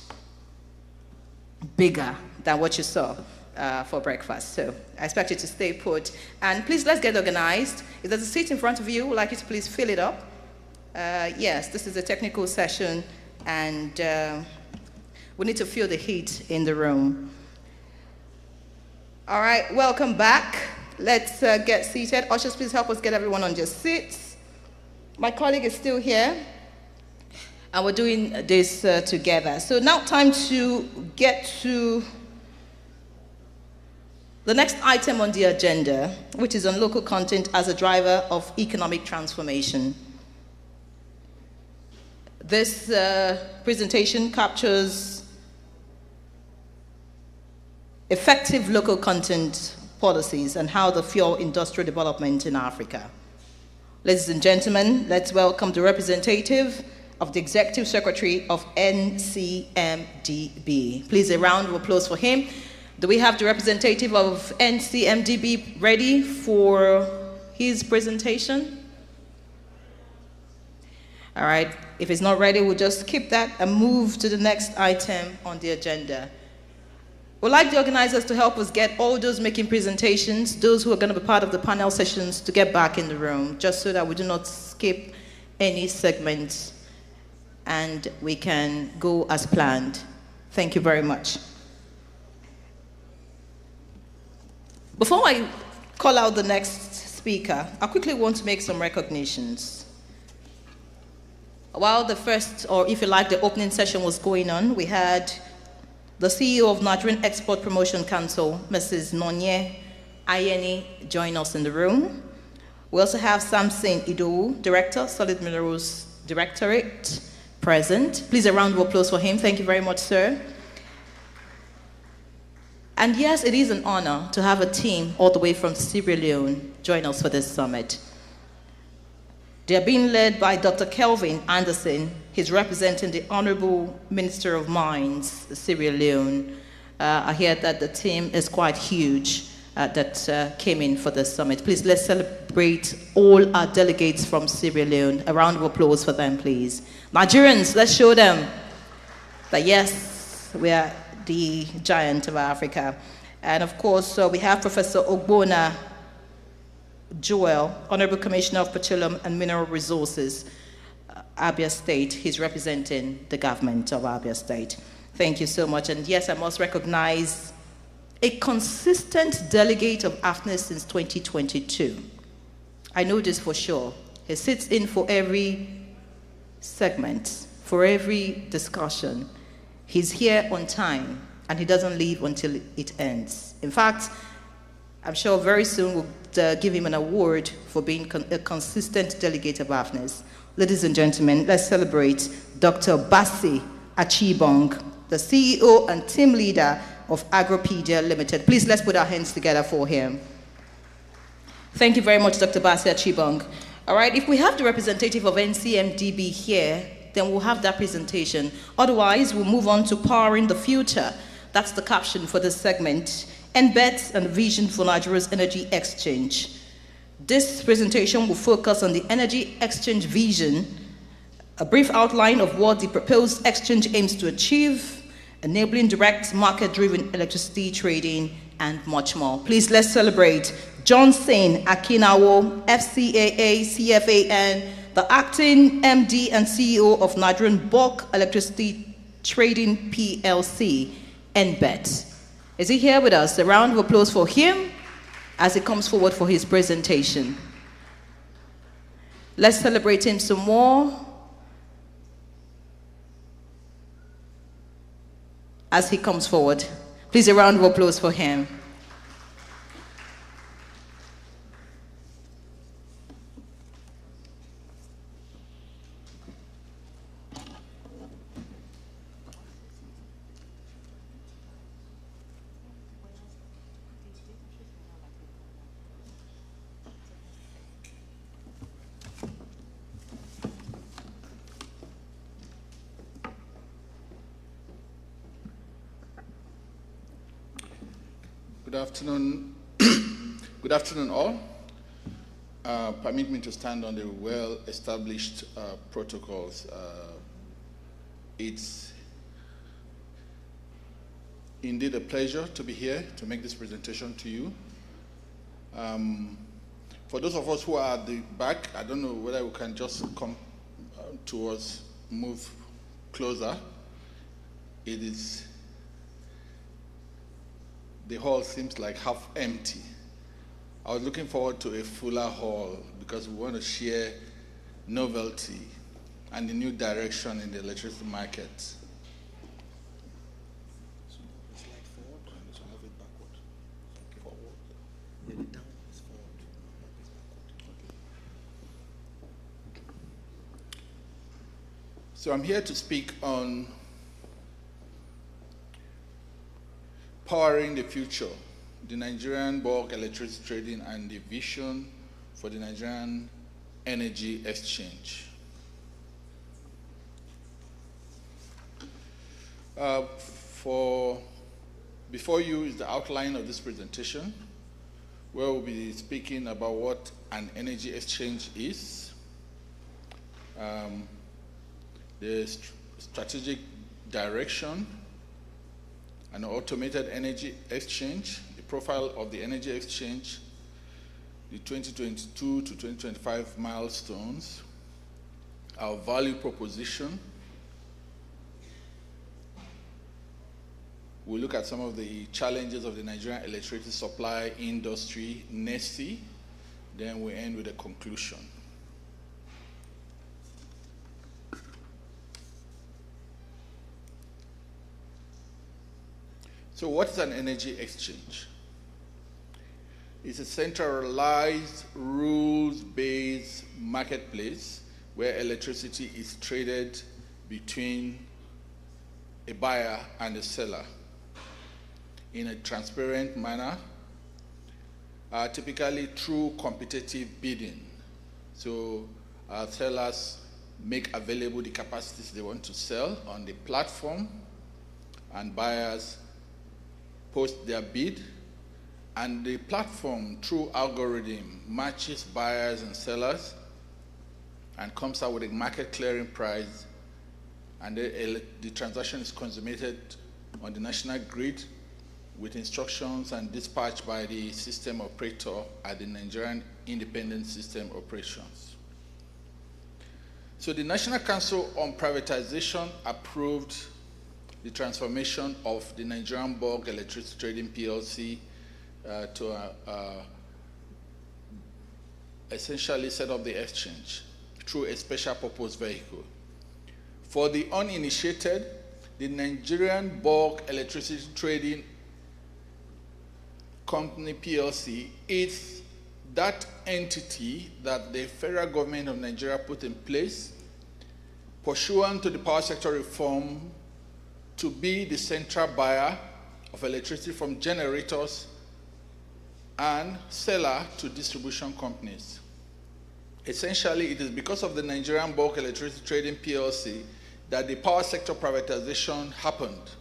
bigger than what you saw for breakfast. So I expect you to stay put. And please, let's get organized. If there's a seat in front of you, we'd like you to please fill it up. Yes, this is a technical session, and we need to feel the heat in the room. All right, welcome back. Let's get seated. Ushers, please help us get everyone on your seats. My colleague is still here, and we're doing this together. So now time to get to the next item on the agenda, which is on local content as a driver of economic transformation. This presentation captures effective local content policies and how they fuel industrial development in Africa. Ladies and gentlemen, let's welcome the representative of the Executive Secretary of NCMDB. Please, a round of applause for him. Do we have the representative of NCMDB ready for his presentation? All right, if it's not ready, we'll just skip that and move to the next item on the agenda. We'd like the organizers to help us get all those making presentations, those who are going to be part of the panel sessions, to get back in the room, just so that we do not skip any segments and we can go as planned. Thank you very much. Before I call out the next speaker, I quickly want to make some recognitions. While the first, or if you like, the opening session was going on, we had the CEO of Nigerian Export Promotion Council, Mrs. Nonye Ayeni, join us in the room. We also have Samson Idowu, Director, Solid Minerals Directorate, present. Please, a round of applause for him. Thank you very much, sir. And yes, it is an honor to have a team all the way from Sierra Leone join us for this summit. They are being led by Dr. Kelvin Anderson. He's representing the Honorable Minister of Mines, Sierra Leone. I hear that the team is quite huge that came in for this summit. Please, let's celebrate all our delegates from Sierra Leone. A round of applause for them, please. Nigerians, let's show them that yes, we are the giant of Africa. And of course, we have Professor Ogbona Joel, Honorable Commissioner of Petroleum and Mineral Resources, Abia State. He's representing the government of Abia State. Thank you so much. And yes, I must recognize a consistent delegate of AFNIS since 2022. I know this for sure. He sits in for every segment, for every discussion. He's here on time, and he doesn't leave until it ends. In fact, I'm sure very soon we'll give him an award for being a consistent delegate of AFNIS. Ladies and gentlemen, let's celebrate Dr. Basi Achibong, the CEO and team leader of Agropedia Limited. Please, let's put our hands together for him. Thank you very much, Dr. Basi Achibong. All right, if we have the representative of NCMDB here, then we'll have that presentation. Otherwise, we'll move on to Powering the Future. That's the caption for this segment. And bets and vision for Nigeria's energy exchange. This presentation will focus on the energy exchange vision, a brief outline of what the proposed exchange aims to achieve, enabling direct market-driven electricity trading, and much more. Please let's celebrate Johnson Akinawo, FCAA, CFAN, the acting MD and CEO of Nigerian Bulk Electricity Trading PLC, NBET. Is he here with us? A round of applause for him as he comes forward for his presentation. Let's celebrate him some more as he comes forward. Please, a round of applause for him. Good afternoon. Good afternoon, all. Permit me to stand on the well-established protocols. It's indeed a pleasure to be here to make this presentation to you. For those of us who are at the back, I don't know whether we can just come towards, move closer. The hall seems like half empty. I was looking forward to a fuller hall because we want to share novelty and a new direction in the electricity market. So I'm here to speak on powering the future, the Nigerian bulk electricity trading and the vision for the Nigerian energy exchange. Before you is the outline of this presentation, where we'll be speaking about what an energy exchange is, the strategic direction, an automated energy exchange, the profile of the energy exchange, the 2022 to 2025 milestones, our value proposition. We'll look at some of the challenges of the Nigerian electricity supply industry, NESI, then we end with a conclusion. So what is an energy exchange? It's a centralized, rules-based marketplace where electricity is traded between a buyer and a seller in a transparent manner, typically through competitive bidding. So sellers make available the capacities they want to sell on the platform, and buyers post their bid, and the platform, through algorithm, matches buyers and sellers and comes out with a market clearing price, and the transaction is consummated on the national grid with instructions and dispatched by the system operator at the Nigerian Independent System Operations. So the National Council on Privatization approved the transformation of the Nigerian Bulk Electricity Trading PLC to essentially set up the exchange through a special purpose vehicle. For the uninitiated, the Nigerian Bulk Electricity Trading Company PLC is that entity that the federal government of Nigeria put in place pursuant to the power sector reform to be the central buyer of electricity from generators and seller to distribution companies. Essentially, it is because of the Nigerian Bulk Electricity Trading PLC that the power sector privatization happened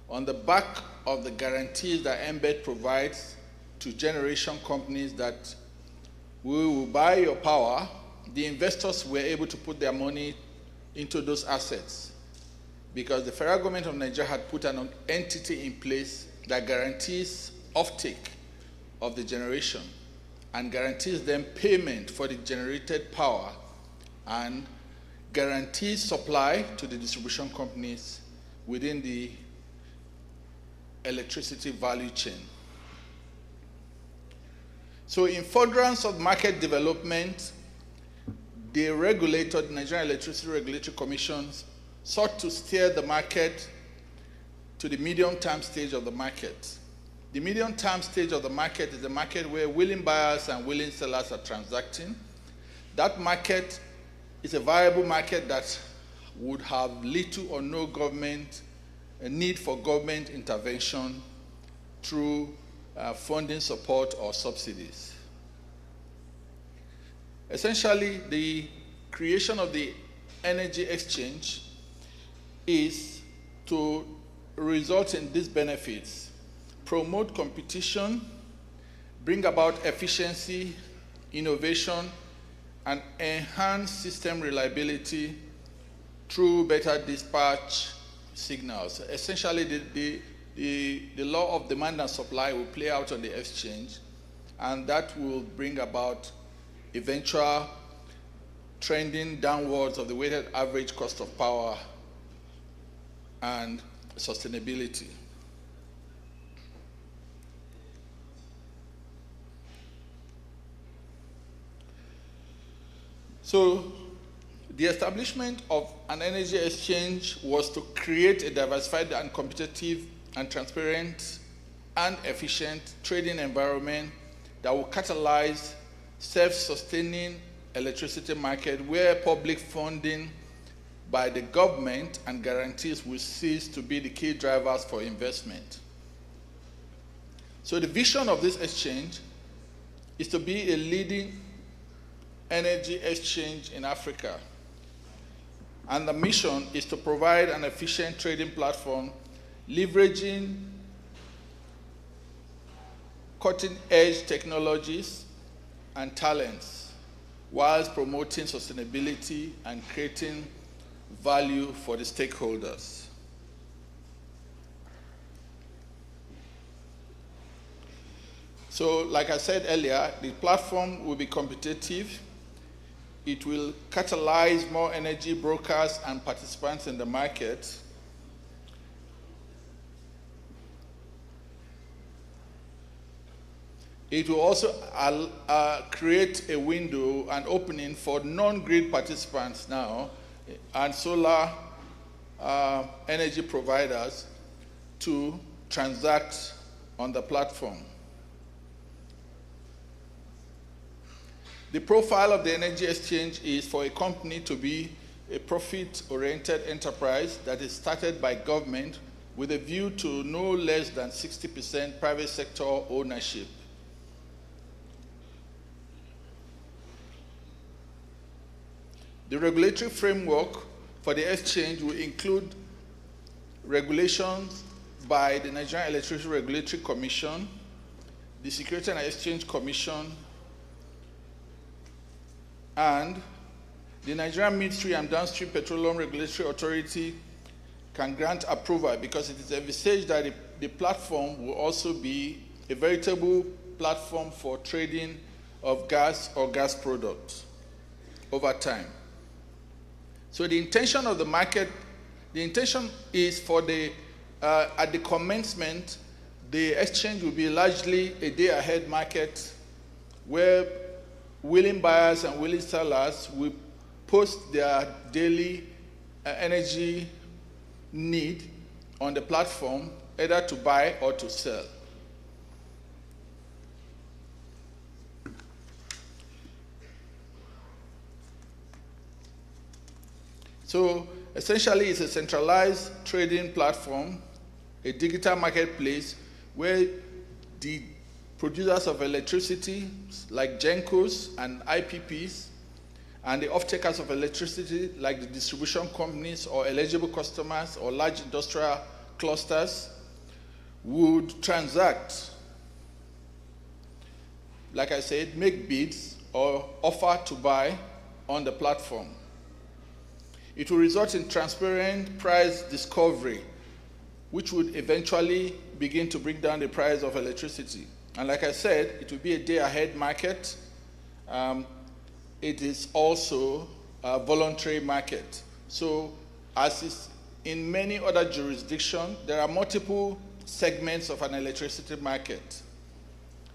on the back of the guarantees that NBET provides to generation companies that we will buy your power. The investors were able to put their money into those assets. because the federal government of Nigeria had put an entity in place that guarantees offtake of the generation and guarantees them payment for the generated power and guarantees supply to the distribution companies within the electricity value chain. So in furtherance of market development, the regulator, the Nigerian Electricity Regulatory Commission, sought to steer the market to the medium-term stage of the market. The medium-term stage of the market is a market where willing buyers and willing sellers are transacting. That market is a viable market that would have little or no government, a need for government intervention through funding support or subsidies. Essentially, the creation of the energy exchange is to result in these benefits: promote competition, bring about efficiency, innovation, and enhance system reliability through better dispatch signals. Essentially, the law of demand and supply will play out on the exchange, and that will bring about eventual trending downwards of the weighted average cost of power and sustainability. So the establishment of an energy exchange was to create a diversified and competitive and transparent and efficient trading environment that will catalyze self-sustaining electricity market where public funding by the government and guarantees will cease to be the key drivers for investment. So the vision of this exchange is to be a leading energy exchange in Africa. And the mission is to provide an efficient trading platform leveraging cutting-edge technologies and talents whilst promoting sustainability and creating value for the stakeholders. So, like I said earlier, the platform will be competitive. It will catalyze more energy brokers and participants in the market. It will also create a window, an opening for non-grid participants now and solar energy providers to transact on the platform. The profile of the energy exchange is for a company to be a profit-oriented enterprise that is started by government with a view to no less than 60% private sector ownership. The regulatory framework for the exchange will include regulations by the Nigerian Electricity Regulatory Commission, the Security and Exchange Commission, and the Nigerian Midstream and Downstream Petroleum Regulatory Authority can grant approval because it is envisaged that the platform will also be a veritable platform for trading of gas or gas products over time. So the intention of the market, the intention is for at the commencement, the exchange will be largely a day-ahead market where willing buyers and willing sellers will post their daily energy need on the platform, either to buy or to sell. So essentially, it's a centralized trading platform, a digital marketplace where the producers of electricity, like GENCOs and IPPs, and the off-takers of electricity, like the distribution companies or eligible customers or large industrial clusters, would transact, like I said, make bids or offer to buy on the platform. It will result in transparent price discovery, which would eventually begin to bring down the price of electricity. And like I said, it will be a day-ahead market. It is also a voluntary market. So as is in many other jurisdictions, there are multiple segments of an electricity market,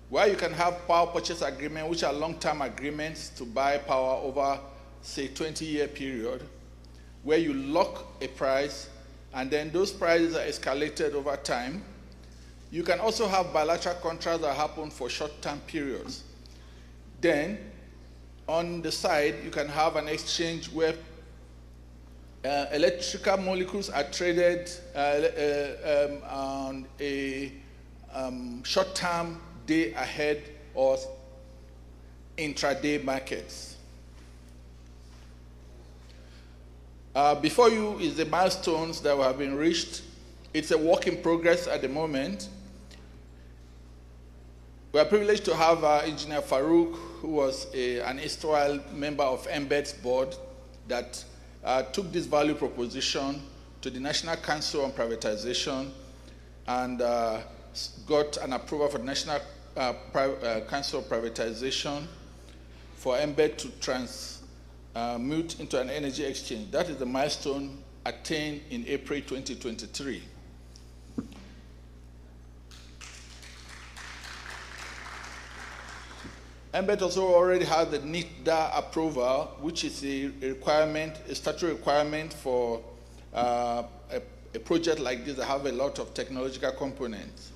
where you can have power purchase agreements, which are long-term agreements to buy power over, say, 20-year period, where you lock a price, and then those prices are escalated over time. You can also have bilateral contracts that happen for short-term periods. Then, on the side, you can have an exchange where electrical molecules are traded on a short-term, day-ahead, or intraday markets. Before you is the milestones that have been reached. It's a work in progress at the moment. We are privileged to have Engineer Farouk, who was an erstwhile member of MBED's board, that took this value proposition to the National Council on Privatization and got an approval for the National Council of Privatization for MBED to transmute into an energy exchange. That is the milestone attained in April 2023. MBED also already has the NITDA approval, which is a requirement, a statutory requirement for a project like this that have a lot of technological components.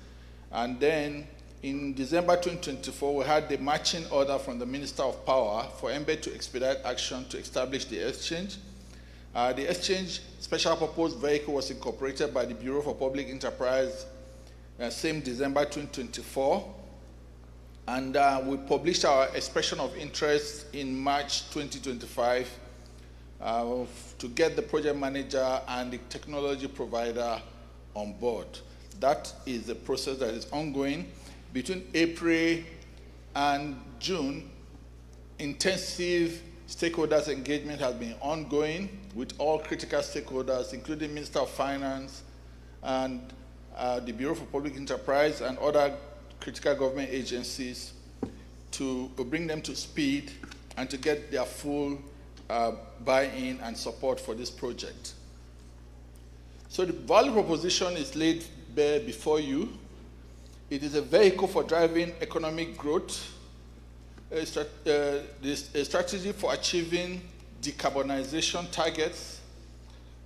And then in December 2024, we had the matching order from the Minister of Power for MBED to expedite action to establish the exchange. The exchange special purpose vehicle was incorporated by the Bureau for Public Enterprise same December 2024. And we published our expression of interest in March 2025 to get the project manager and the technology provider on board. That is a process that is ongoing. Between April and June, intensive stakeholders engagement has been ongoing with all critical stakeholders, including Minister of Finance and the Bureau for Public Enterprise and other critical government agencies, to bring them to speed and to get their full buy-in and support for this project. So the value proposition is laid bare before you. It is a vehicle for driving economic growth, a strategy for achieving decarbonization targets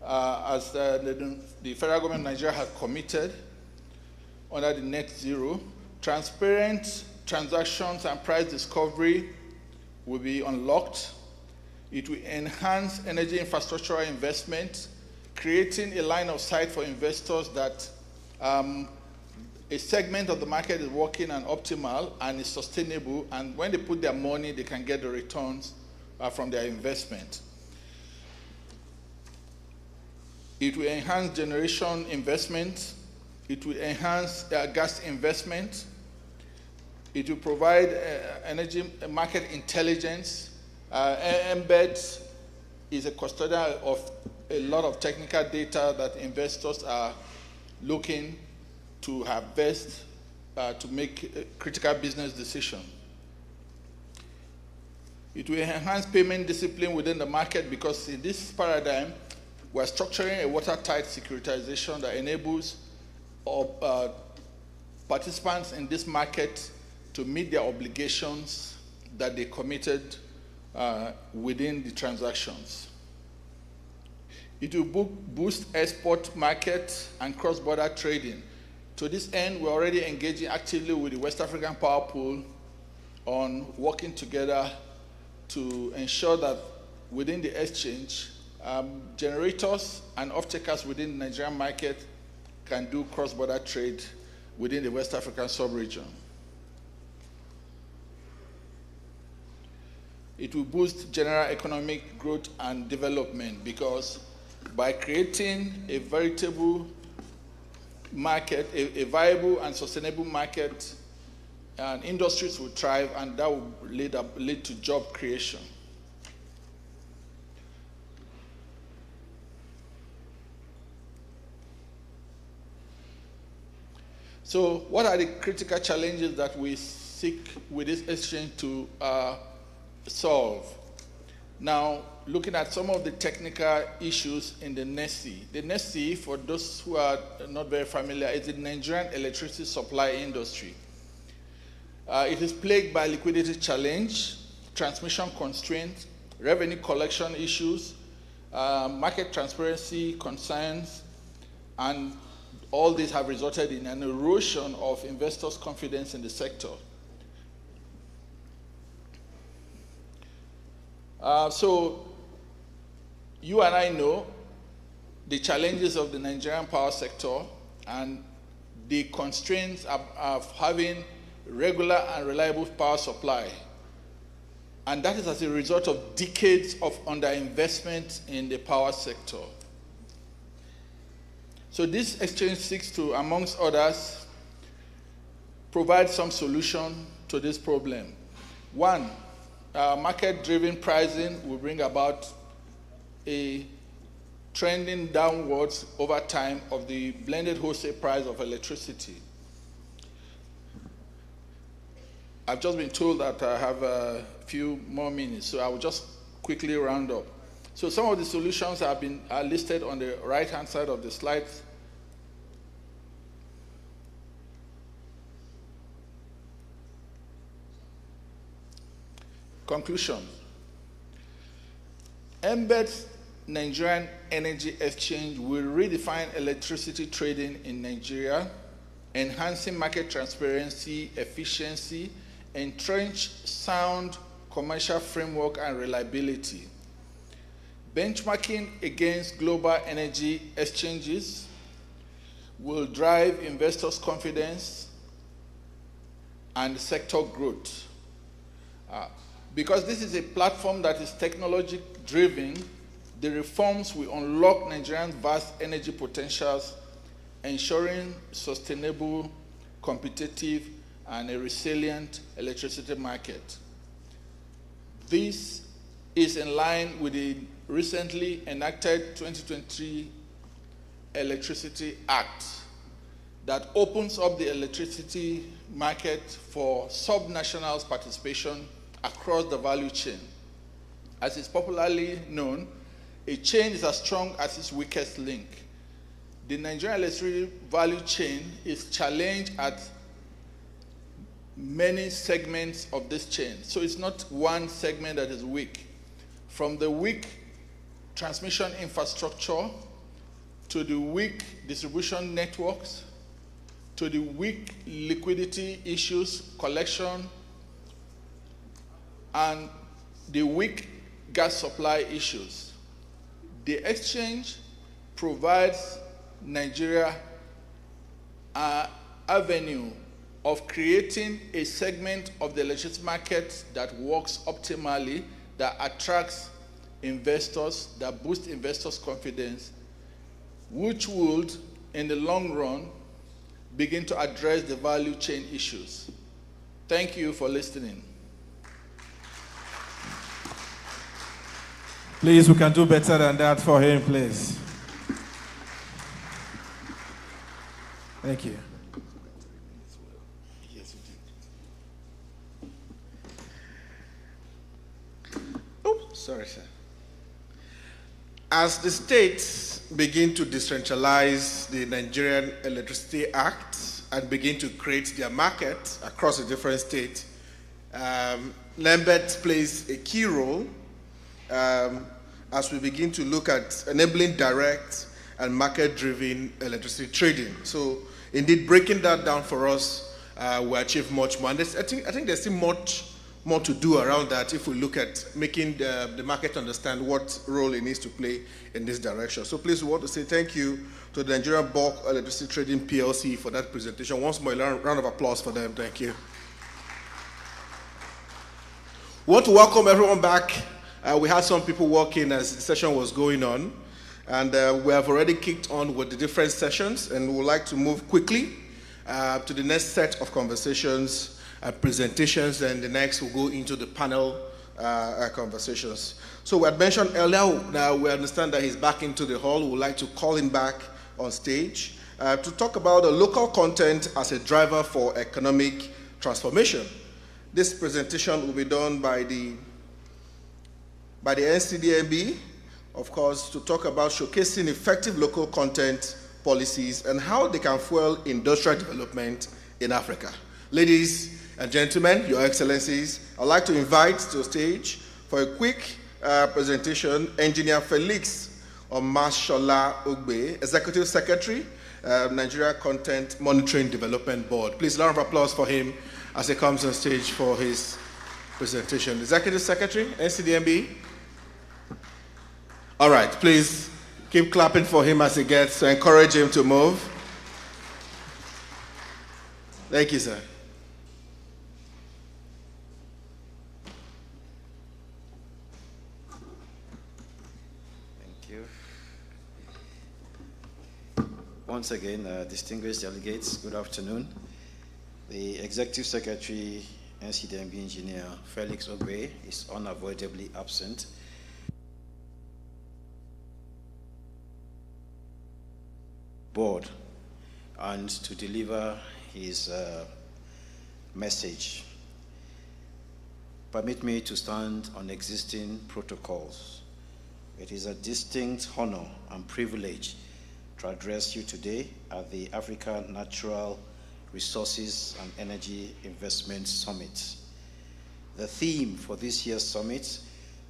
as the federal government of Nigeria has committed under the net zero. Transparent transactions and price discovery will be unlocked. It will enhance energy infrastructure investment, creating a line of sight for investors that a segment of the market is working and optimal and is sustainable, and when they put their money, they can get the returns from their investment. It will enhance generation investment. It will enhance gas investment. It will provide energy market intelligence. MBED is a custodian of a lot of technical data that investors are looking to harvest to make critical business decisions. It will enhance payment discipline within the market, because in this paradigm, we're structuring a watertight securitization that enables participants in this market to meet their obligations that they committed within the transactions. It will boost export market and cross-border trading. To this end, we're already engaging actively with the West African Power Pool on working together to ensure that within the exchange, generators and off-takers within the Nigerian market can do cross-border trade within the West African sub-region. It will boost general economic growth and development, because by creating a veritable market, a viable and sustainable market, and industries will thrive, and that will lead to job creation. So what are the critical challenges that we seek with this exchange to solve? Now, looking at some of the technical issues in the NESI. The NESI, for those who are not very familiar, is the Nigerian electricity supply industry. It is plagued by liquidity challenge, transmission constraints, revenue collection issues, market transparency concerns, and all these have resulted in an erosion of investors' confidence in the sector. So you and I know the challenges of the Nigerian power sector and the constraints of having regular and reliable power supply. And that is as a result of decades of underinvestment in the power sector. So this exchange seeks to, amongst others, provide some solution to this problem. One, market-driven pricing will bring about a trending downwards over time of the blended wholesale price of electricity. I've just been told that I have a few more minutes, so I will just quickly round up. So some of the solutions are listed on the right-hand side of the slides. Conclusion. Embed's Nigerian Energy Exchange will redefine electricity trading in Nigeria, enhancing market transparency, efficiency, entrench sound commercial framework and reliability. Benchmarking against global energy exchanges will drive investors' confidence and sector growth. Because this is a platform that is technology-driven, the reforms will unlock Nigeria's vast energy potentials, ensuring sustainable, competitive, and a resilient electricity market. This is in line with the recently enacted 2023 Electricity Act that opens up the electricity market for subnationals' participation across the value chain. As is popularly known, a chain is as strong as its weakest link. The Nigerian electricity value chain is challenged at many segments of this chain. So it's not one segment that is weak. From the weak transmission infrastructure to the weak distribution networks to the weak liquidity issues, collection, and the weak gas supply issues. The exchange provides Nigeria an avenue of creating a segment of the electricity market that works optimally, that attracts investors, that boosts investors' confidence, which would, in the long run, begin to address the value chain issues. Thank you for listening. Please, we can do better than that for him, please. Thank you. Oops, sorry, sir. As the states begin to decentralize the Nigerian Electricity Act and begin to create their market across the different states, NEMBET plays a key role as we begin to look at enabling direct and market-driven electricity trading. So, indeed, breaking that down for us will achieve much more. And I think there's still much more to do around that if we look at making the market understand what role it needs to play in this direction. So please, we want to say thank you to the Nigerian Bulk Electricity Trading PLC for that presentation. Once more, a round of applause for them. Thank you. We want to welcome everyone back. We had some people walking as the session was going on, and we have already kicked on with the different sessions, and we would like to move quickly to the next set of conversations, presentations, and the next we'll go into the panel conversations. So we had mentioned earlier, now we understand that he's back into the hall. We would like to call him back on stage to talk about the local content as a driver for economic transformation. This presentation will be done by the NCDMB, of course, to talk about showcasing effective local content policies and how they can fuel industrial development in Africa. Ladies and gentlemen, Your Excellencies, I'd like to invite to the stage for a quick presentation, Engineer Felix Omashola Ogbe, Executive Secretary, Nigeria Content Monitoring Development Board. Please, a round of applause for him as he comes on stage for his presentation. Executive Secretary, NCDMB. All right, please keep clapping for him as he gets to encourage him to move. Thank you, sir. Thank you. Once again, distinguished delegates, good afternoon. The Executive Secretary, NCDMB Engineer Felix Ogbe, is unavoidably absent. Board and to deliver his message. Permit me to stand on existing protocols. It is a distinct honor and privilege to address you today at the Africa Natural Resources and Energy Investment Summit. The theme for this year's summit,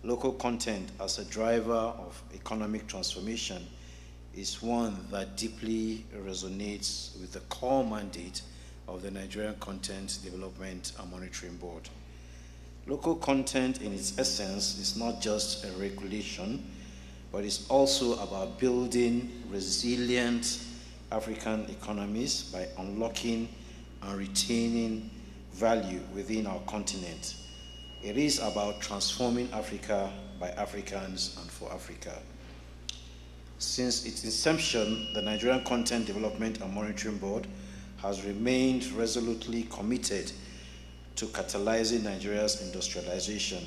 local content as a driver of economic transformation, is one that deeply resonates with the core mandate of the Nigerian Content Development and Monitoring Board. Local content in its essence is not just a regulation, but it's also about building resilient African economies by unlocking and retaining value within our continent. It is about transforming Africa by Africans and for Africa. Since its inception, the Nigerian Content Development and Monitoring Board has remained resolutely committed to catalyzing Nigeria's industrialization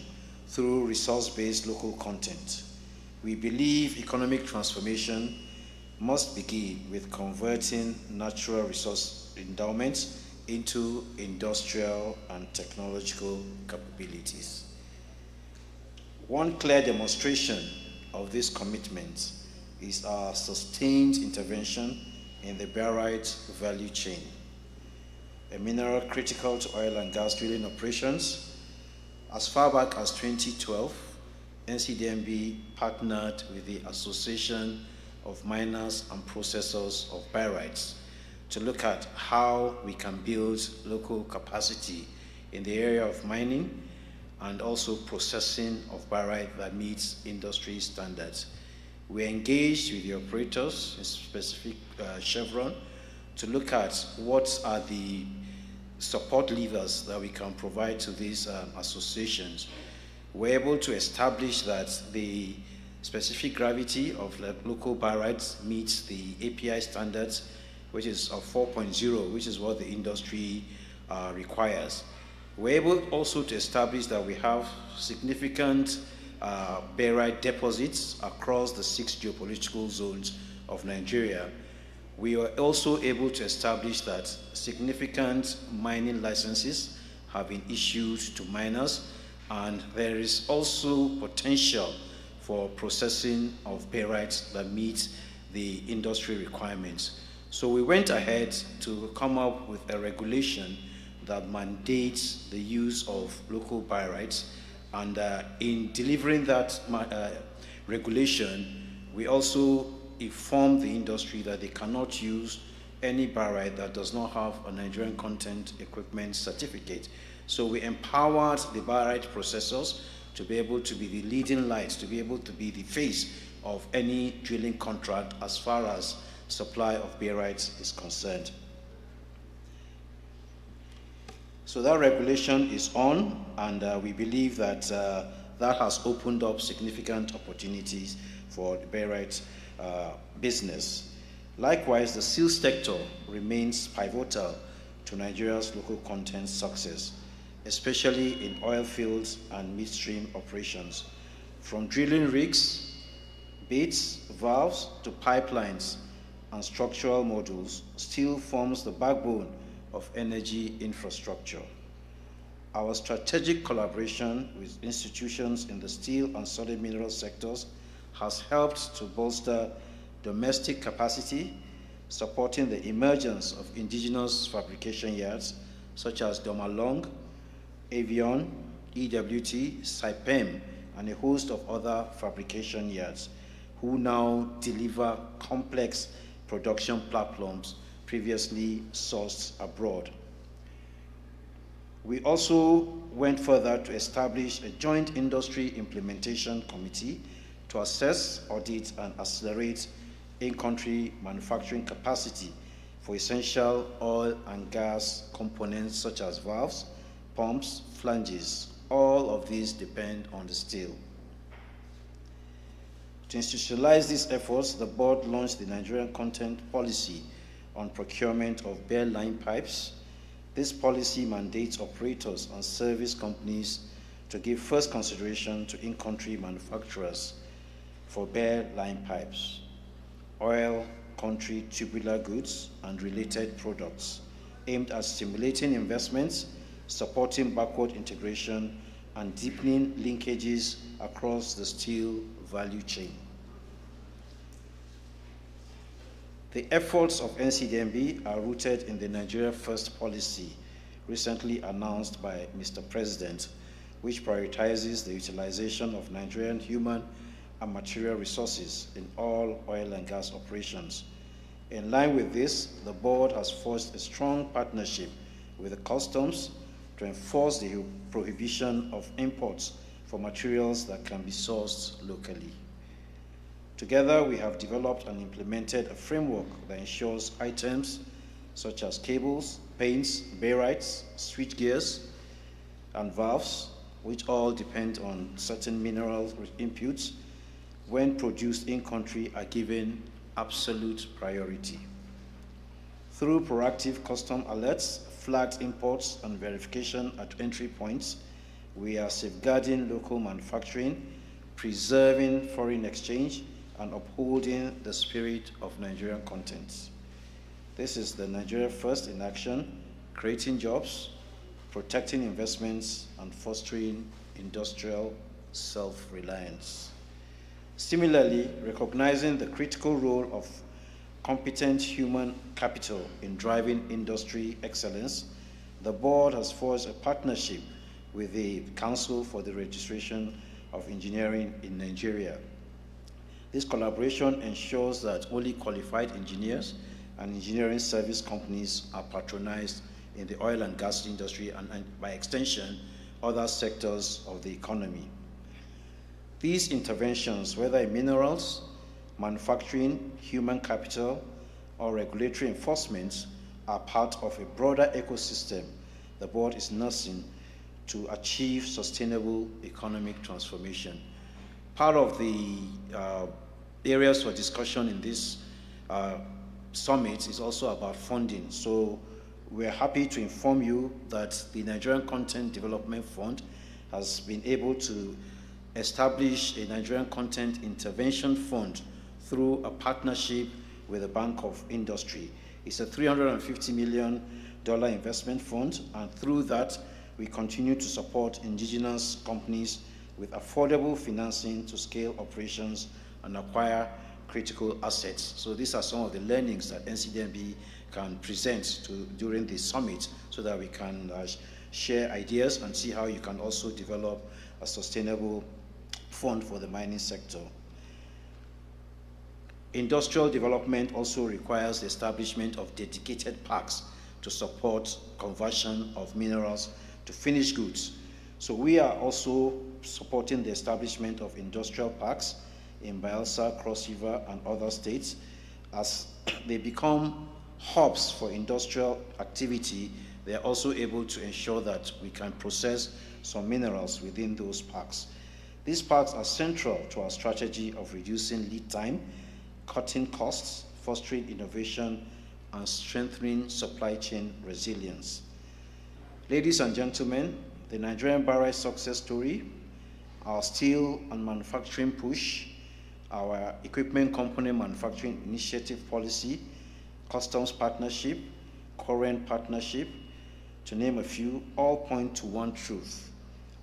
through resource-based local content. We believe economic transformation must begin with converting natural resource endowments into industrial and technological capabilities. One clear demonstration of this commitment is our sustained intervention in the barite value chain, a mineral critical to oil and gas drilling operations. As far back as 2012, NCDMB partnered with the Association of Miners and Processors of Barytes to look at how we can build local capacity in the area of mining and also processing of barite that meets industry standards. We engaged with the operators, in specific Chevron, to look at what are the support levers that we can provide to these associations. We're able to establish that the specific gravity of local barytes meets the API standards, which is of 4.0, which is what the industry requires. We're able also to establish that we have significant barite deposits across the 6 geopolitical zones of Nigeria. We are also able to establish that significant mining licenses have been issued to miners, and there is also potential for processing of barites that meet the industry requirements. So we went ahead to come up with a regulation that mandates the use of local barites. And in delivering that regulation, we also informed the industry that they cannot use any barite that does not have a Nigerian Content Equipment Certificate. So we empowered the barite processors to be able to be the leading lights, to be able to be the face of any drilling contract as far as supply of barites is concerned. So that regulation is on, and we believe that that has opened up significant opportunities for the barite business. Likewise, the steel sector remains pivotal to Nigeria's local content success, especially in oil fields and midstream operations. From drilling rigs, bits, valves, to pipelines, and structural modules, steel forms the backbone of energy infrastructure. Our strategic collaboration with institutions in the steel and solid mineral sectors has helped to bolster domestic capacity, supporting the emergence of indigenous fabrication yards such as Domalong, Avion, EWT, Saipem, and a host of other fabrication yards who now deliver complex production platforms previously sourced abroad. We also went further to establish a joint industry implementation committee to assess, audit, and accelerate in-country manufacturing capacity for essential oil and gas components such as valves, pumps, flanges. All of these depend on the steel. To institutionalize these efforts, the board launched the Nigerian Content Policy on procurement of bare line pipes. This policy mandates operators and service companies to give first consideration to in-country manufacturers for bare line pipes, oil, country tubular goods, and related products, aimed at stimulating investments, supporting backward integration, and deepening linkages across the steel value chain. The efforts of NCDMB are rooted in the Nigeria First policy recently announced by Mr. President, which prioritizes the utilization of Nigerian human and material resources in all oil and gas operations. In line with this, the board has forged a strong partnership with the customs to enforce the prohibition of imports for materials that can be sourced locally. Together, we have developed and implemented a framework that ensures items such as cables, paints, barytes, switch gears, and valves, which all depend on certain mineral inputs, when produced in-country, are given absolute priority. Through proactive custom alerts, flagged imports, and verification at entry points, we are safeguarding local manufacturing, preserving foreign exchange, and upholding the spirit of Nigerian content. This is the Nigeria First in action, creating jobs, protecting investments, and fostering industrial self-reliance. Similarly, recognizing the critical role of competent human capital in driving industry excellence, the board has forged a partnership with the Council for the Registration of Engineering in Nigeria. This collaboration ensures that only qualified engineers and engineering service companies are patronized in the oil and gas industry and by extension, other sectors of the economy. These interventions, whether in minerals, manufacturing, human capital, or regulatory enforcement, are part of a broader ecosystem the board is nursing to achieve sustainable economic transformation. Part of the areas for discussion in this summit is also about funding. So we're happy to inform you that the Nigerian Content Development Fund has been able to establish a Nigerian Content Intervention Fund through a partnership with the Bank of Industry. It's a $350 million investment fund, and through that, we continue to support indigenous companies with affordable financing to scale operations and acquire critical assets. So these are some of the learnings that NCDMB can present during the summit so that we can share ideas and see how you can also develop a sustainable fund for the mining sector. Industrial development also requires the establishment of dedicated parks to support conversion of minerals to finished goods. So we are also supporting the establishment of industrial parks in Bayelsa, Cross River, and other states. As they become hubs for industrial activity, they are also able to ensure that we can process some minerals within those parks. These parks are central to our strategy of reducing lead time, cutting costs, fostering innovation, and strengthening supply chain resilience. Ladies and gentlemen, the Nigerian barrage success story, our steel and manufacturing push, our equipment component manufacturing initiative policy, customs partnership, current partnership, to name a few, all point to one truth.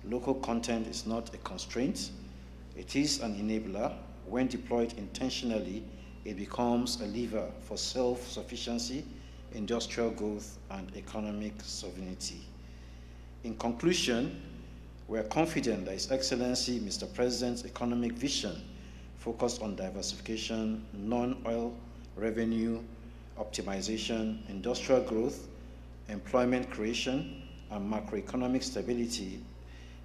Local content is not a constraint. It is an enabler. When deployed intentionally, it becomes a lever for self-sufficiency, industrial growth, and economic sovereignty. In conclusion, we are confident that His Excellency, Mr. President's economic vision focused on diversification, non-oil revenue optimization, industrial growth, employment creation, and macroeconomic stability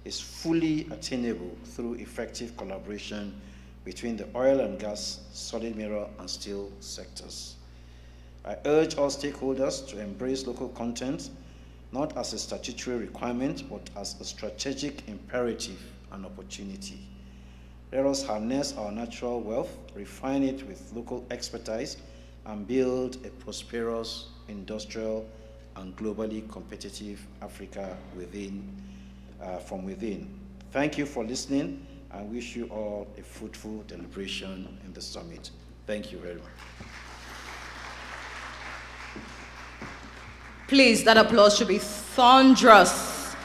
is fully attainable through effective collaboration between the oil and gas, solid mineral, and steel sectors. I urge all stakeholders to embrace local content, not as a statutory requirement, but as a strategic imperative and opportunity. Let us harness our natural wealth, refine it with local expertise, and build a prosperous, industrial, and globally competitive Africa from within. Thank you for listening. I wish you all a fruitful deliberation in the summit. Thank you very much. Please, that applause should be thunderous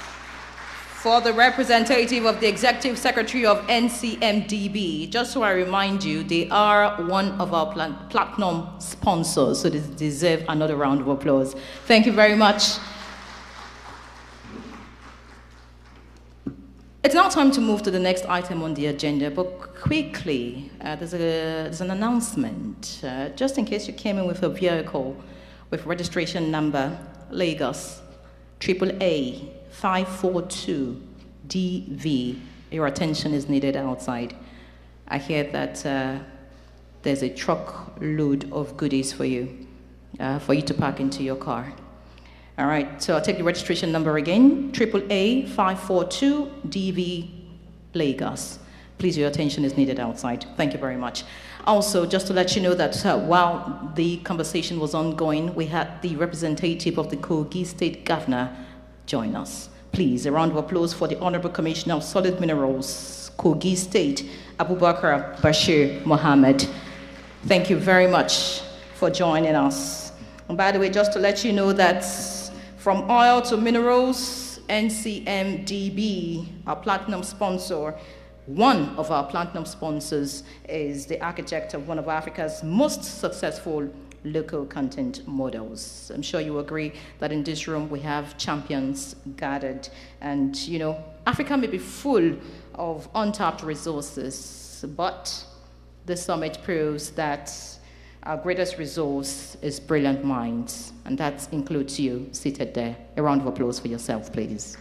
for the representative of the Executive Secretary of NCMDB. Just so I remind you, they are one of our platinum sponsors, so they deserve another round of applause. Thank you very much. It's now time to move to the next item on the agenda, but quickly, there's an announcement. Just in case you came in with a vehicle with registration number Lagos AAA 542 DV, your attention is needed outside. I hear that there's a truckload of goodies for you to pack into your car. All right, so I'll take the registration number again, AAA 542 DV Lagos. Please, your attention is needed outside. Thank you very much. Also, just to let you know that while the conversation was ongoing, we had the representative of the Kogi State Governor join us. Please, a round of applause for the Honorable Commissioner of Solid Minerals, Kogi State, Abubakar Bashir Mohammed. Thank you very much for joining us. And by the way, just to let you know that from oil to minerals, NCMDB, our platinum sponsor, one of our platinum sponsors is the architect of one of Africa's most successful local content models. I'm sure you agree that in this room we have champions gathered, and you know, Africa may be full of untapped resources, but the summit proves that our greatest resource is brilliant minds, and that includes you seated there. A round of applause for yourself, please.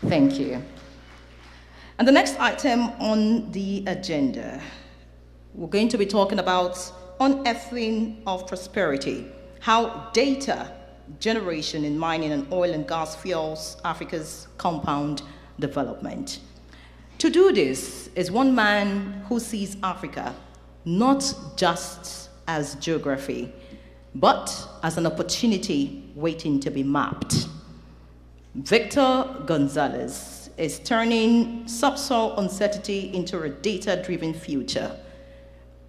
Thank you. And the next item on the agenda, we're going to be talking about unearthing of prosperity, how data generation in mining and oil and gas fuels Africa's compound development. To do this is one man who sees Africa not just as geography, but as an opportunity waiting to be mapped. Victor Gonzalez is turning subsoil uncertainty into a data-driven future.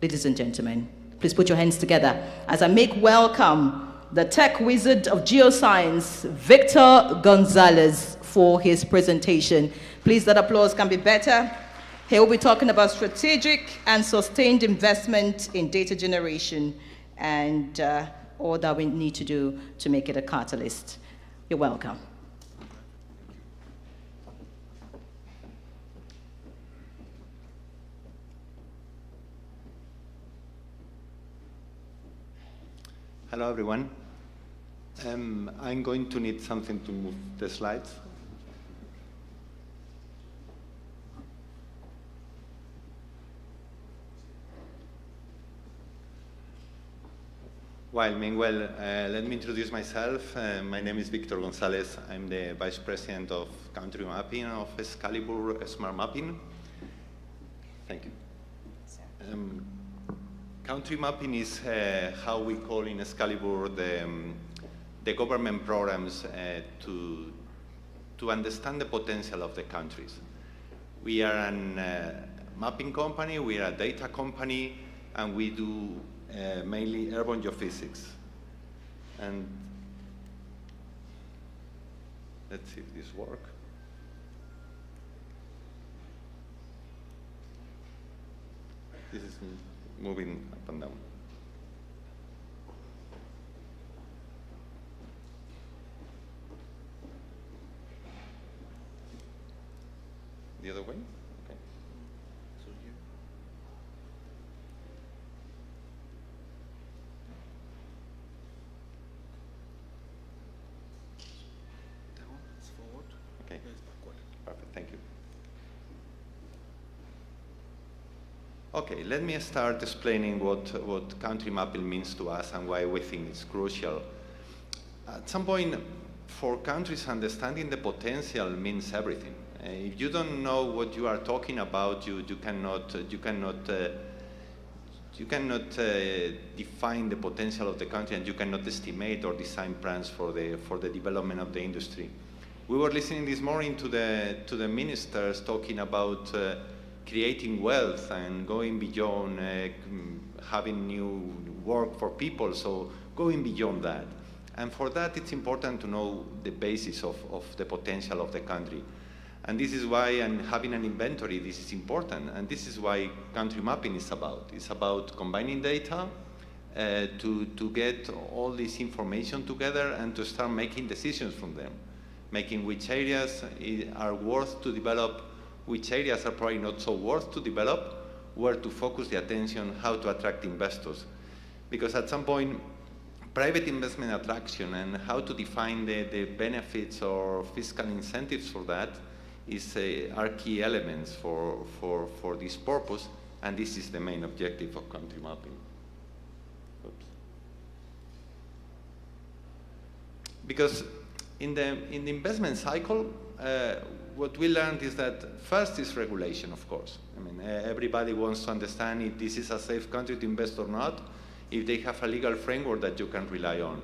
Ladies and gentlemen, please put your hands together as I make welcome the tech wizard of geoscience, Victor Gonzalez, for his presentation. Please, that applause can be better. He will be talking about strategic and sustained investment in data generation and all that we need to do to make it a catalyst. You're welcome. Hello, everyone. I'm going to need something to move the slides. Meanwhile, let me introduce myself. My name is Victor Gonzalez. I'm the Vice President of Country Mapping of Excalibur Smart Mapping. Thank you. Country mapping is how we call in Excalibur the government programs to understand the potential of the countries. We are mapping company, we are a data company, and we do mainly airborne geophysics. And let's see if this works. This is moving up and down. The other way? Okay. So here. That one is forward. Okay. That is backward. Perfect, thank you. Okay, let me start explaining what country mapping means to us and why we think it's crucial. At some point, for countries, understanding the potential means everything. If you don't know what you are talking about, you cannot define the potential of the country, and you cannot estimate or design plans for the development of the industry. We were listening this morning to the ministers talking about creating wealth and going beyond having new work for people, so going beyond that. And for that, it's important to know the basis of the potential of the country. And this is why, and having an inventory, this is important. And this is why country mapping is about. It's about combining data to get all this information together and to start making decisions from them, making which areas are worth to develop, which areas are probably not so worth to develop, where to focus the attention, how to attract investors. Because at some point, private investment attraction and how to define the benefits or fiscal incentives for that are key elements for this purpose, and this is the main objective of country mapping. Oops. Because in the investment cycle, what we learned is that first is regulation, of course. I mean, everybody wants to understand if this is a safe country to invest or not, if they have a legal framework that you can rely on.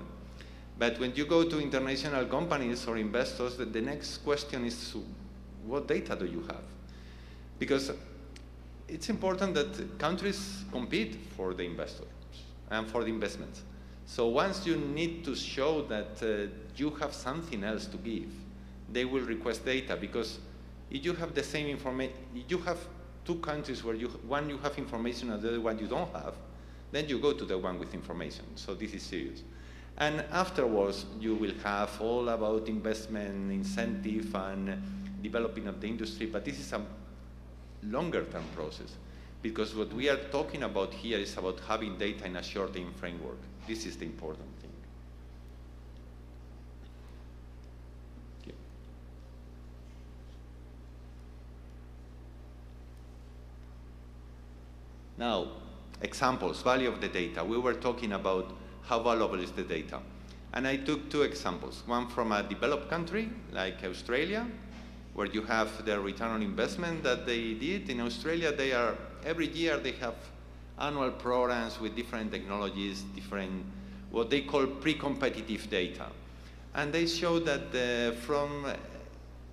But when you go to international companies or investors, the next question is, what data do you have? Because it's important that countries compete for the investors and for the investments. So once you need to show that you have something else to give, they will request data, because if you have the same information, you have two countries where one you have information and the other one you don't have, then you go to the one with information. So this is serious. And afterwards, you will have all about investment incentive and developing of the industry, but this is a longer term process, because what we are talking about here is about having data in a short-term framework. This is the important thing. Okay. Now, examples, value of the data. We were talking about how valuable is the data. And I took two examples, one from a developed country like Australia, where you have the return on investment that they did. In Australia, every year they have annual programs with different technologies, what they call pre-competitive data. And they show that from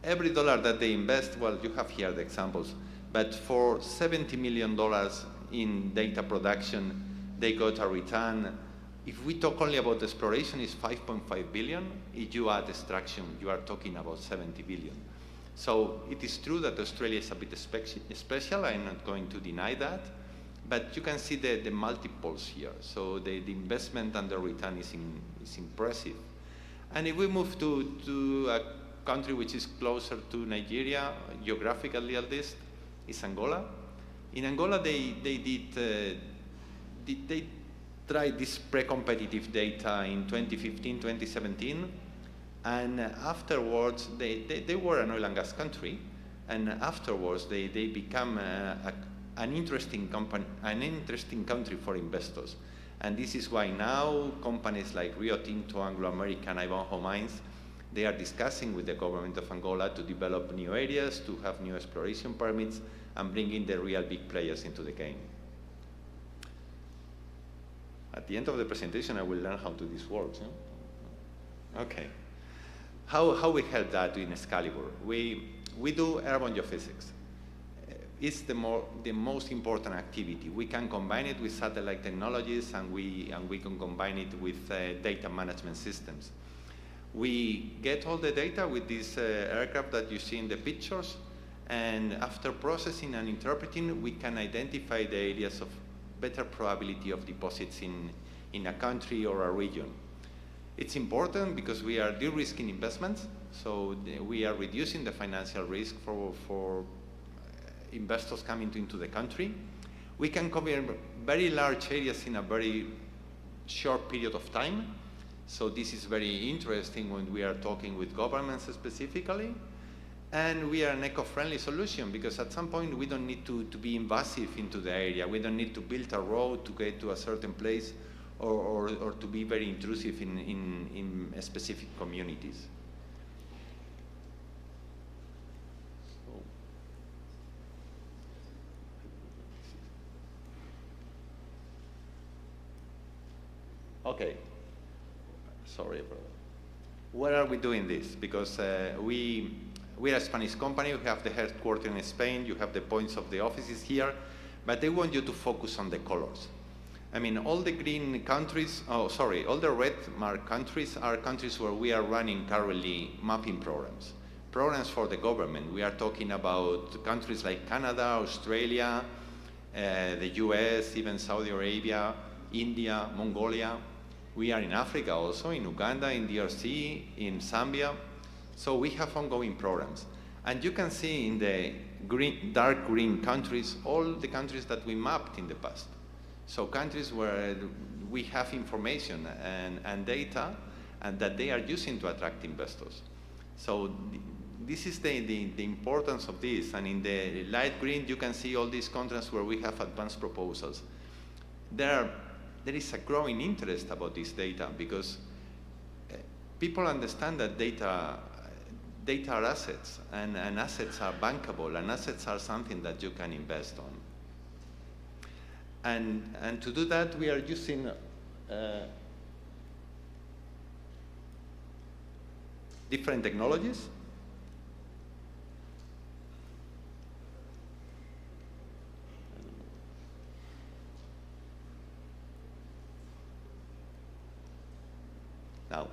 every dollar that they invest, well, you have here the examples, but for $70 million in data production, they got a return. If we talk only about exploration, it's 5.5 billion. If you add extraction, you are talking about 70 billion. So it is true that Australia is a bit special. I'm not going to deny that. But you can see the multiples here. So the investment and the return is impressive. And if we move to a country which is closer to Nigeria, geographically at least, is Angola. In Angola, they tried this pre-competitive data in 2015, 2017. And afterwards, they were an oil and gas country, and afterwards they become an interesting country for investors. And this is why now companies like Rio Tinto, Anglo American, Ivanhoe Mines, they are discussing with the government of Angola to develop new areas, to have new exploration permits, and bring in the real big players into the game. At the end of the presentation, I will learn how this works. Yeah? Okay. How we help that in Excalibur? We do airborne geophysics. is the most important activity. We can combine it with satellite technologies, and we can combine it with data management systems. We get all the data with this aircraft that you see in the pictures, and after processing and interpreting, we can identify the areas of better probability of deposits in a country or a region. It's important because we are de-risking investments, so we are reducing the financial risk for investors coming into the country. We can cover very large areas in a very short period of time. So this is very interesting when we are talking with governments specifically. And we are an eco-friendly solution because at some point we don't need to be invasive into the area. We don't need to build a road to get to a certain place or to be very intrusive in specific communities. Okay. Sorry, brother. Where are we doing this? Because we are a Spanish company. We have the headquarters in Spain. You have the points of the offices here. But I want you to focus on the colors. I mean, all the green countries, all the red marked countries are countries where we are running currently mapping programs. Programs for the government. We are talking about countries like Canada, Australia, the US, even Saudi Arabia, India, Mongolia. We are in Africa also, in Uganda, in DRC, in Zambia. So we have ongoing programs. And you can see in the dark green countries, all the countries that we mapped in the past. So countries where we have information and data and that they are using to attract investors. So this is the importance of this. And in the light green, you can see all these countries where we have advanced proposals. There is a growing interest about this data because people understand that data are assets, and assets are bankable, and assets are something that you can invest on. And to do that, we are using different technologies. Now,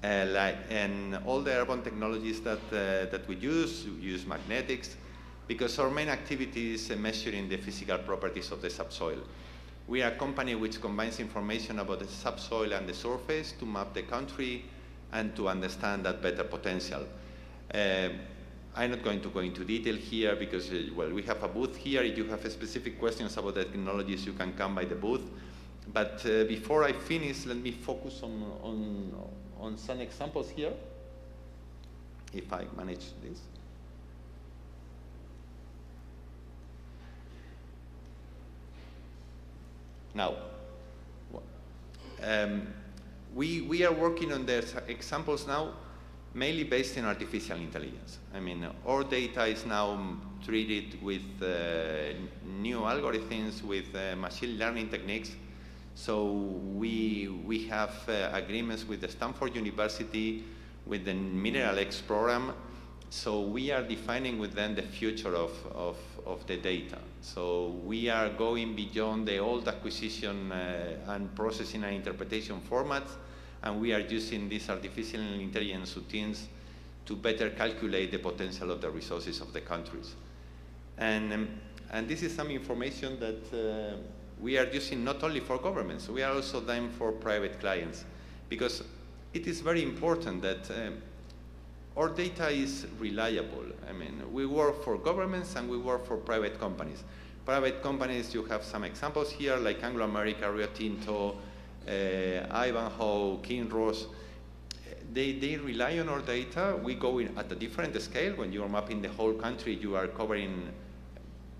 and all the urban technologies that we use magnetics, because our main activity is measuring the physical properties of the subsoil. We are a company which combines information about the subsoil and the surface to map the country and to understand that better potential. I'm not going to go into detail here because, well, we have a booth here. If you have specific questions about the technologies, you can come by the booth. But before I finish, let me focus on some examples here, if I manage this. Now, we are working on the examples now, mainly based in artificial intelligence. I mean, our data is now treated with new algorithms, with machine learning techniques. So we have agreements with the Stanford University, with the Mineral X program. So we are defining with them the future of the data. So we are going beyond the old acquisition and processing and interpretation formats, and we are using these artificial intelligence routines to better calculate the potential of the resources of the countries. And this is some information that we are using not only for governments, we are also doing for private clients, because it is very important that our data is reliable. I mean, we work for governments and we work for private companies. Private companies, you have some examples here, like Anglo American, Rio Tinto, Ivanhoe, Kinross. They rely on our data. We go in at a different scale. When you are mapping the whole country, you are covering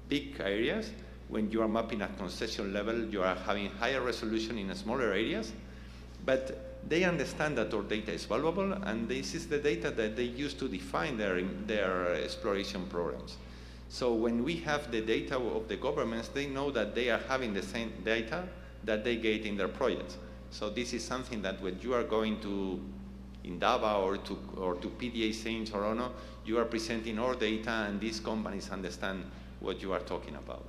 big areas. When you are mapping at concession level, you are having higher resolution in smaller areas. But they understand that our data is valuable, and this is the data that they use to define their exploration programs. So when we have the data of the governments, they know that they are having the same data that they get in their projects. So this is something that when you are going to Indaba or to PDAC in Toronto, you are presenting our data, and these companies understand what you are talking about.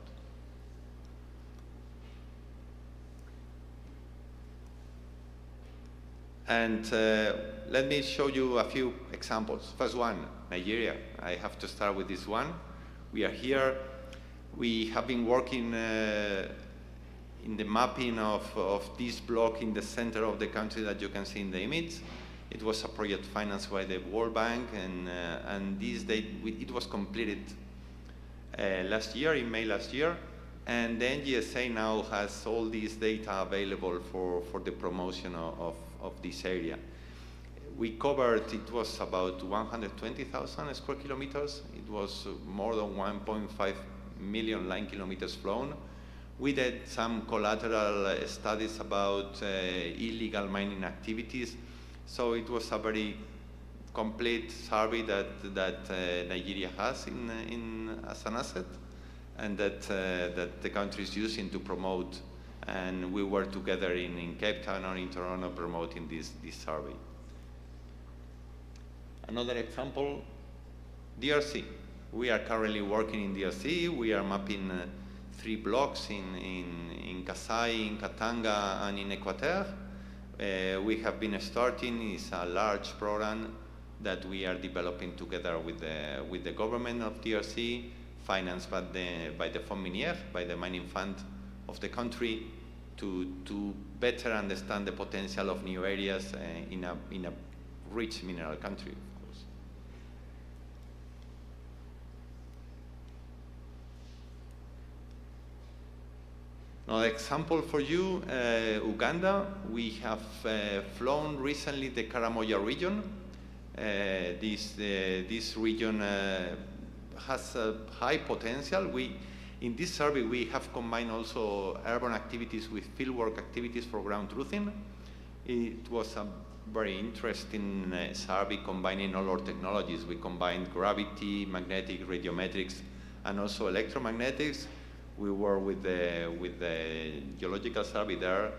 And let me show you a few examples. First one, Nigeria. I have to start with this one. We are here. We have been working in the mapping of this block in the center of the country that you can see in the image. It was a project financed by the World Bank, and this date, it was completed last year, in May last year. And the NGSA now has all this data available for the promotion of this area. We covered, it was about 120,000 square kilometers. It was more than 1.5 million line kilometers flown. We did some collateral studies about illegal mining activities. So it was a very complete survey that Nigeria has as an asset, and that the country is using to promote. And we were together in Cape Town or in Toronto promoting this survey. Another example, DRC. We are currently working in DRC. We are mapping 3 blocks in Kasai, in Katanga, and in Equateur. We have been starting, it's a large program that we are developing together with the government of DRC, financed by the Fonds Minier, by the mining fund of the country, to better understand the potential of new areas in a rich mineral country, of course. Another example for you, Uganda. We have flown recently the Karamoja region. This region has a high potential. In this survey, we have combined also urban activities with fieldwork activities for ground truthing. It was a very interesting survey combining all our technologies. We combined gravity, magnetic, radiometrics, and also electromagnetics. We were with the geological survey there.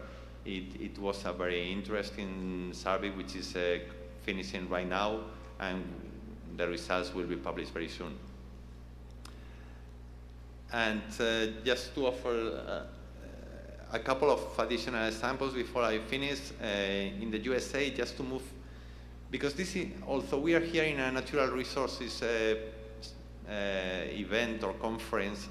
It was a very interesting survey, which is finishing right now, and the results will be published very soon. And just to offer a couple of additional examples before I finish, in the USA, just to move, because this is, although we are here in a natural resources event or conference,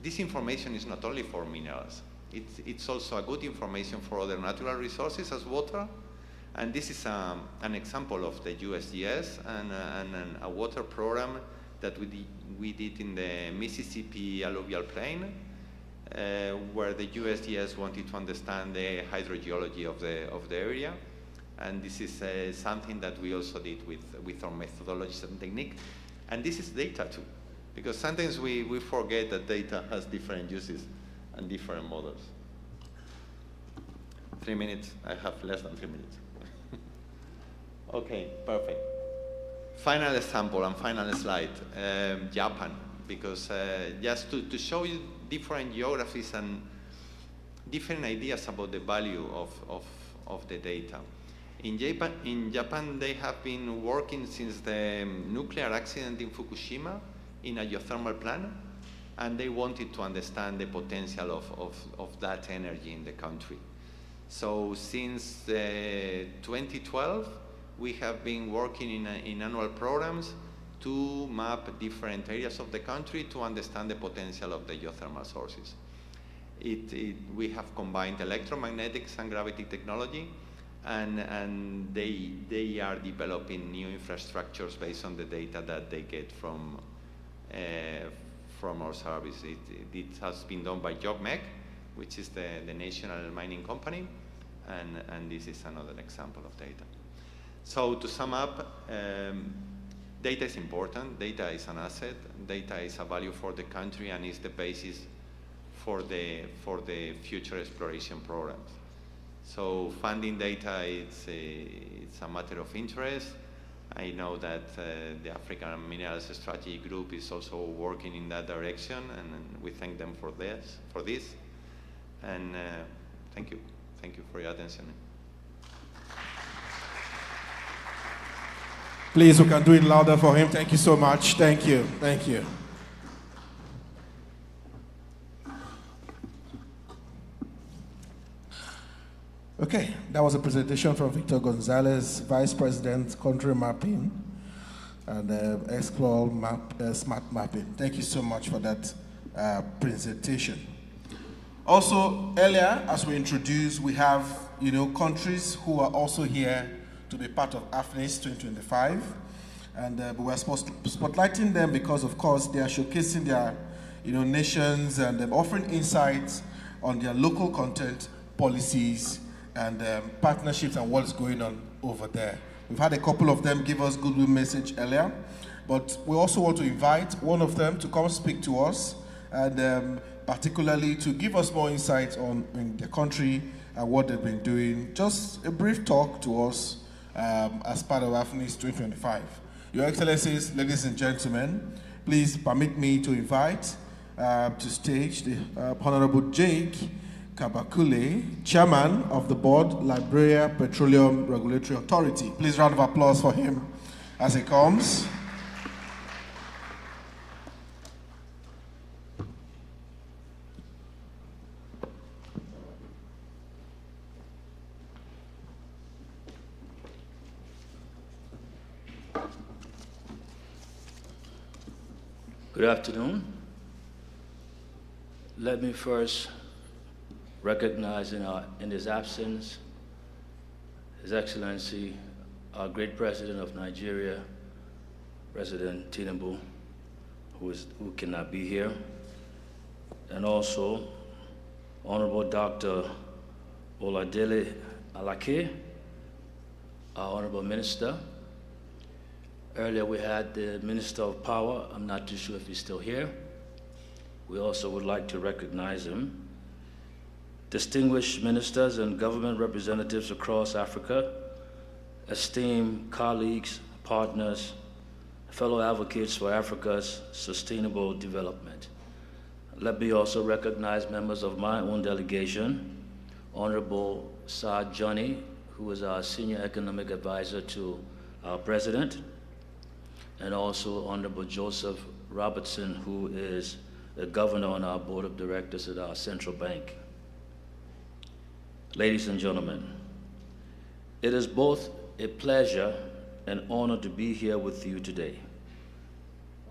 this information is not only for minerals. It's also a good information for other natural resources as water. And this is an example of the USGS and a water program that we did in the Mississippi alluvial plain, where the USGS wanted to understand the hydrogeology of the area. And this is something that we also did with our methodologies and technique. And this is data too, because sometimes we forget that data has different uses and different models. 3 minutes, I have less than 3 minutes. Okay, perfect. Final example and final slide, Japan, because just to show you different geographies and different ideas about the value of the data. In Japan, they have been working since the nuclear accident in Fukushima in a geothermal plant, and they wanted to understand the potential of that energy in the country. So since 2012, we have been working in annual programs to map different areas of the country to understand the potential of the geothermal sources. We have combined electromagnetics and gravity technology, and they are developing new infrastructures based on the data that they get from our service. It has been done by JobMec, which is the national mining company, and this is another example of data. So to sum up, data is important, data is an asset, data is a value for the country, and is the basis for the future exploration programs. So funding data, it's a matter of interest. I know that the African Minerals Strategy Group is also working in that direction, and we thank them for this. And thank you for your attention. Please, we can do it louder for him. Thank you so much. Thank you. Thank you. Okay, that was a presentation from Victor Gonzalez, Vice President, Country Mapping and Explore Smart Mapping. Thank you so much for that presentation. Also, earlier, as we introduced, we have countries who are also here to be part of AFNIS 2025, and we're spotlighting them because, of course, they are showcasing their nations and offering insights on their local content, policies, and partnerships and what's going on over there. We've had a couple of them give us goodwill message earlier, but we also want to invite one of them to come speak to us, and particularly to give us more insights on in the country and what they've been doing. Just a brief talk to us as part of AFNIS 2025. Your Excellencies, ladies and gentlemen, please permit me to invite to stage the Honorable Jake Kabakule, Chairman of the Board, Liberia Petroleum Regulatory Authority. Please round of applause for him as he comes. Good afternoon. Let me first recognize in his absence, His Excellency, our great President of Nigeria, President Tinubu, who cannot be here, and also Honorable Dr. Oladele Alake, our Honorable Minister. Earlier we had the Minister of Power. I'm not too sure if he's still here. We also would like to recognize him. Distinguished ministers and government representatives across Africa, esteemed colleagues, partners, fellow advocates for Africa's sustainable development. Let me also recognize members of my own delegation, Honorable Saad Johnny, who is our Senior Economic Advisor to our President, and also Honorable Joseph Robertson, who is the Governor on our Board of Directors at our Central Bank. Ladies and gentlemen, it is both a pleasure and honor to be here with you today.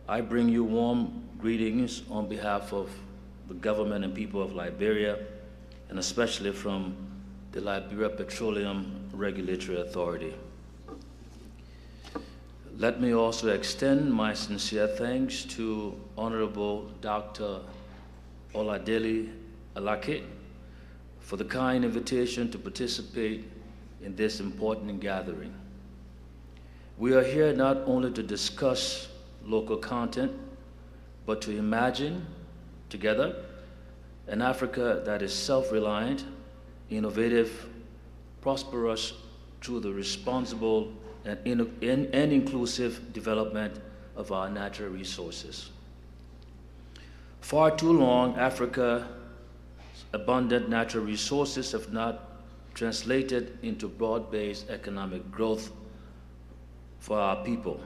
I bring you warm greetings on behalf of the government and people of Liberia, and especially from the Liberia Petroleum Regulatory Authority. Let me also extend my sincere thanks to Honorable Dr. Oladele Alake for the kind invitation to participate in this important gathering. We are here not only to discuss local content, but to imagine together an Africa that is self-reliant, innovative, prosperous through the responsible and inclusive development of our natural resources. Far too long, Africa's abundant natural resources have not translated into broad-based economic growth for our people.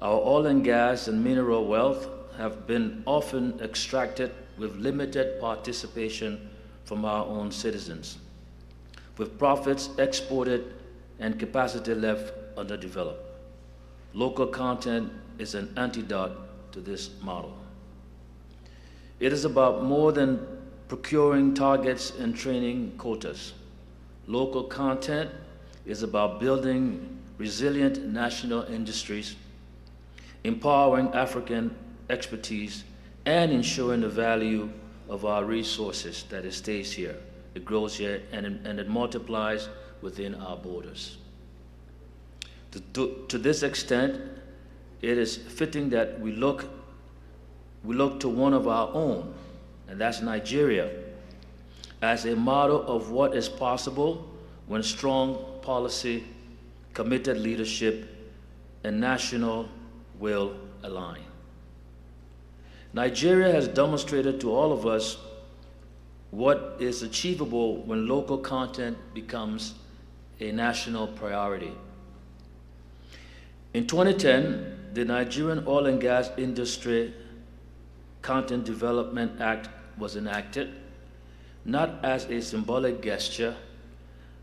Our oil and gas and mineral wealth have been often extracted with limited participation from our own citizens, with profits exported and capacity left underdeveloped. Local content is an antidote to this model. It is about more than procuring targets and training quotas. Local content is about building resilient national industries, empowering African expertise, and ensuring the value of our resources, that it stays here, it grows here, and it multiplies within our borders. To this extent, it is fitting that we look to one of our own, and that's Nigeria, as a model of what is possible when strong policy, committed leadership, and national will align. Nigeria has demonstrated to all of us what is achievable when local content becomes a national priority. In 2010, the Nigerian Oil and Gas Industry Content Development Act was enacted, not as a symbolic gesture,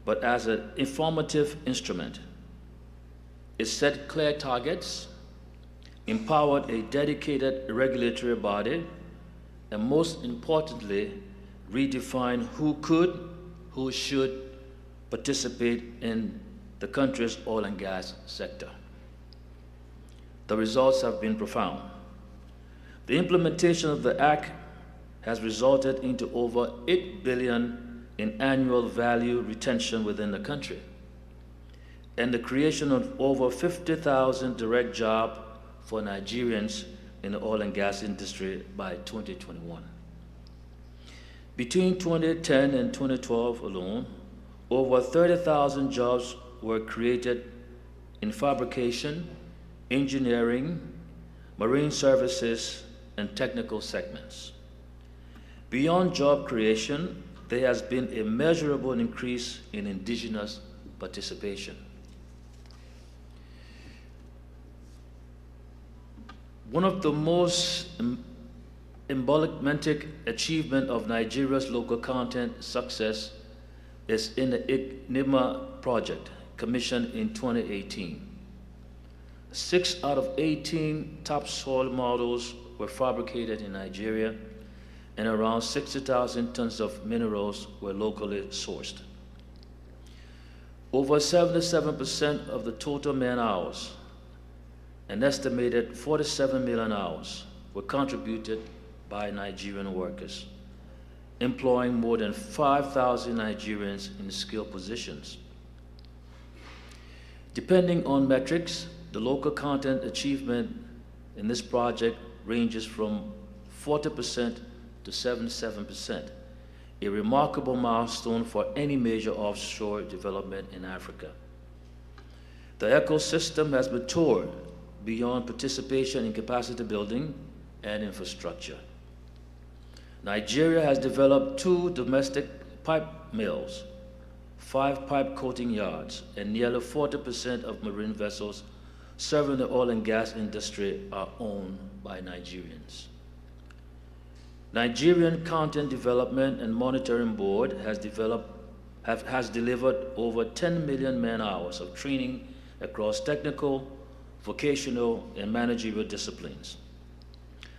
but as an informative instrument. It set clear targets, empowered a dedicated regulatory body, and most importantly, redefined who could, who should participate in the country's oil and gas sector. The results have been profound. The implementation of the Act has resulted into over $8 billion in annual value retention within the country, and the creation of over 50,000 direct jobs for Nigerians in the oil and gas industry by 2021. Between 2010 and 2012 alone, over 30,000 jobs were created in fabrication, engineering, marine services, and technical segments. Beyond job creation, there has been a measurable increase in indigenous participation. One of the most emblematic achievements of Nigeria's local content success is in the IGNIMA project, commissioned in 2018. 6 out of 18 topsoil models were fabricated in Nigeria, and around 60,000 tons of minerals were locally sourced. Over 77% of the total man-hours, an estimated 47 million hours, were contributed by Nigerian workers, employing more than 5,000 Nigerians in skilled positions. Depending on metrics, the local content achievement in this project ranges from 40% to 77%, a remarkable milestone for any major offshore development in Africa. The ecosystem has matured beyond participation in capacity building and infrastructure. Nigeria has developed 2 domestic pipe mills, 5 pipe coating yards, and nearly 40% of marine vessels serving the oil and gas industry are owned by Nigerians. Nigerian Content Development and Monitoring Board has delivered over 10 million man-hours of training across technical, vocational, and managerial disciplines,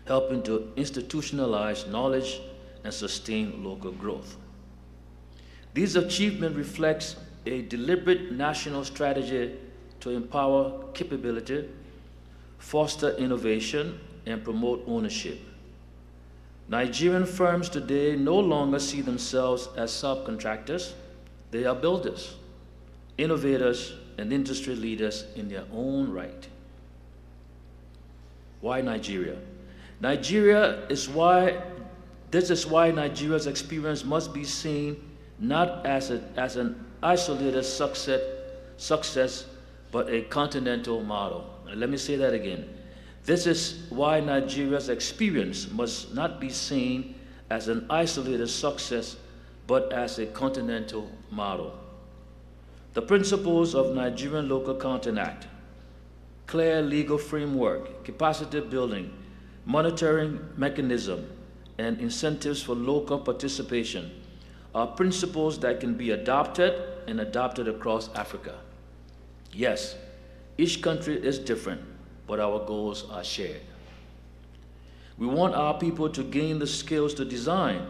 helping to institutionalize knowledge and sustain local growth. These achievements reflect a deliberate national strategy to empower capability, foster innovation, and promote ownership. Nigerian firms today no longer see themselves as subcontractors. They are builders, innovators, and industry leaders in their own right. Why Nigeria? This is why Nigeria's experience must be seen not as an isolated success, but a continental model. Now, let me say that again. This is why Nigeria's experience must not be seen as an isolated success, but as a continental model. The principles of Nigerian Local Content Act, clear legal framework, capacity building, monitoring mechanism, and incentives for local participation are principles that can be adopted and adopted across Africa. Yes, each country is different, but our goals are shared. We want our people to gain the skills to design,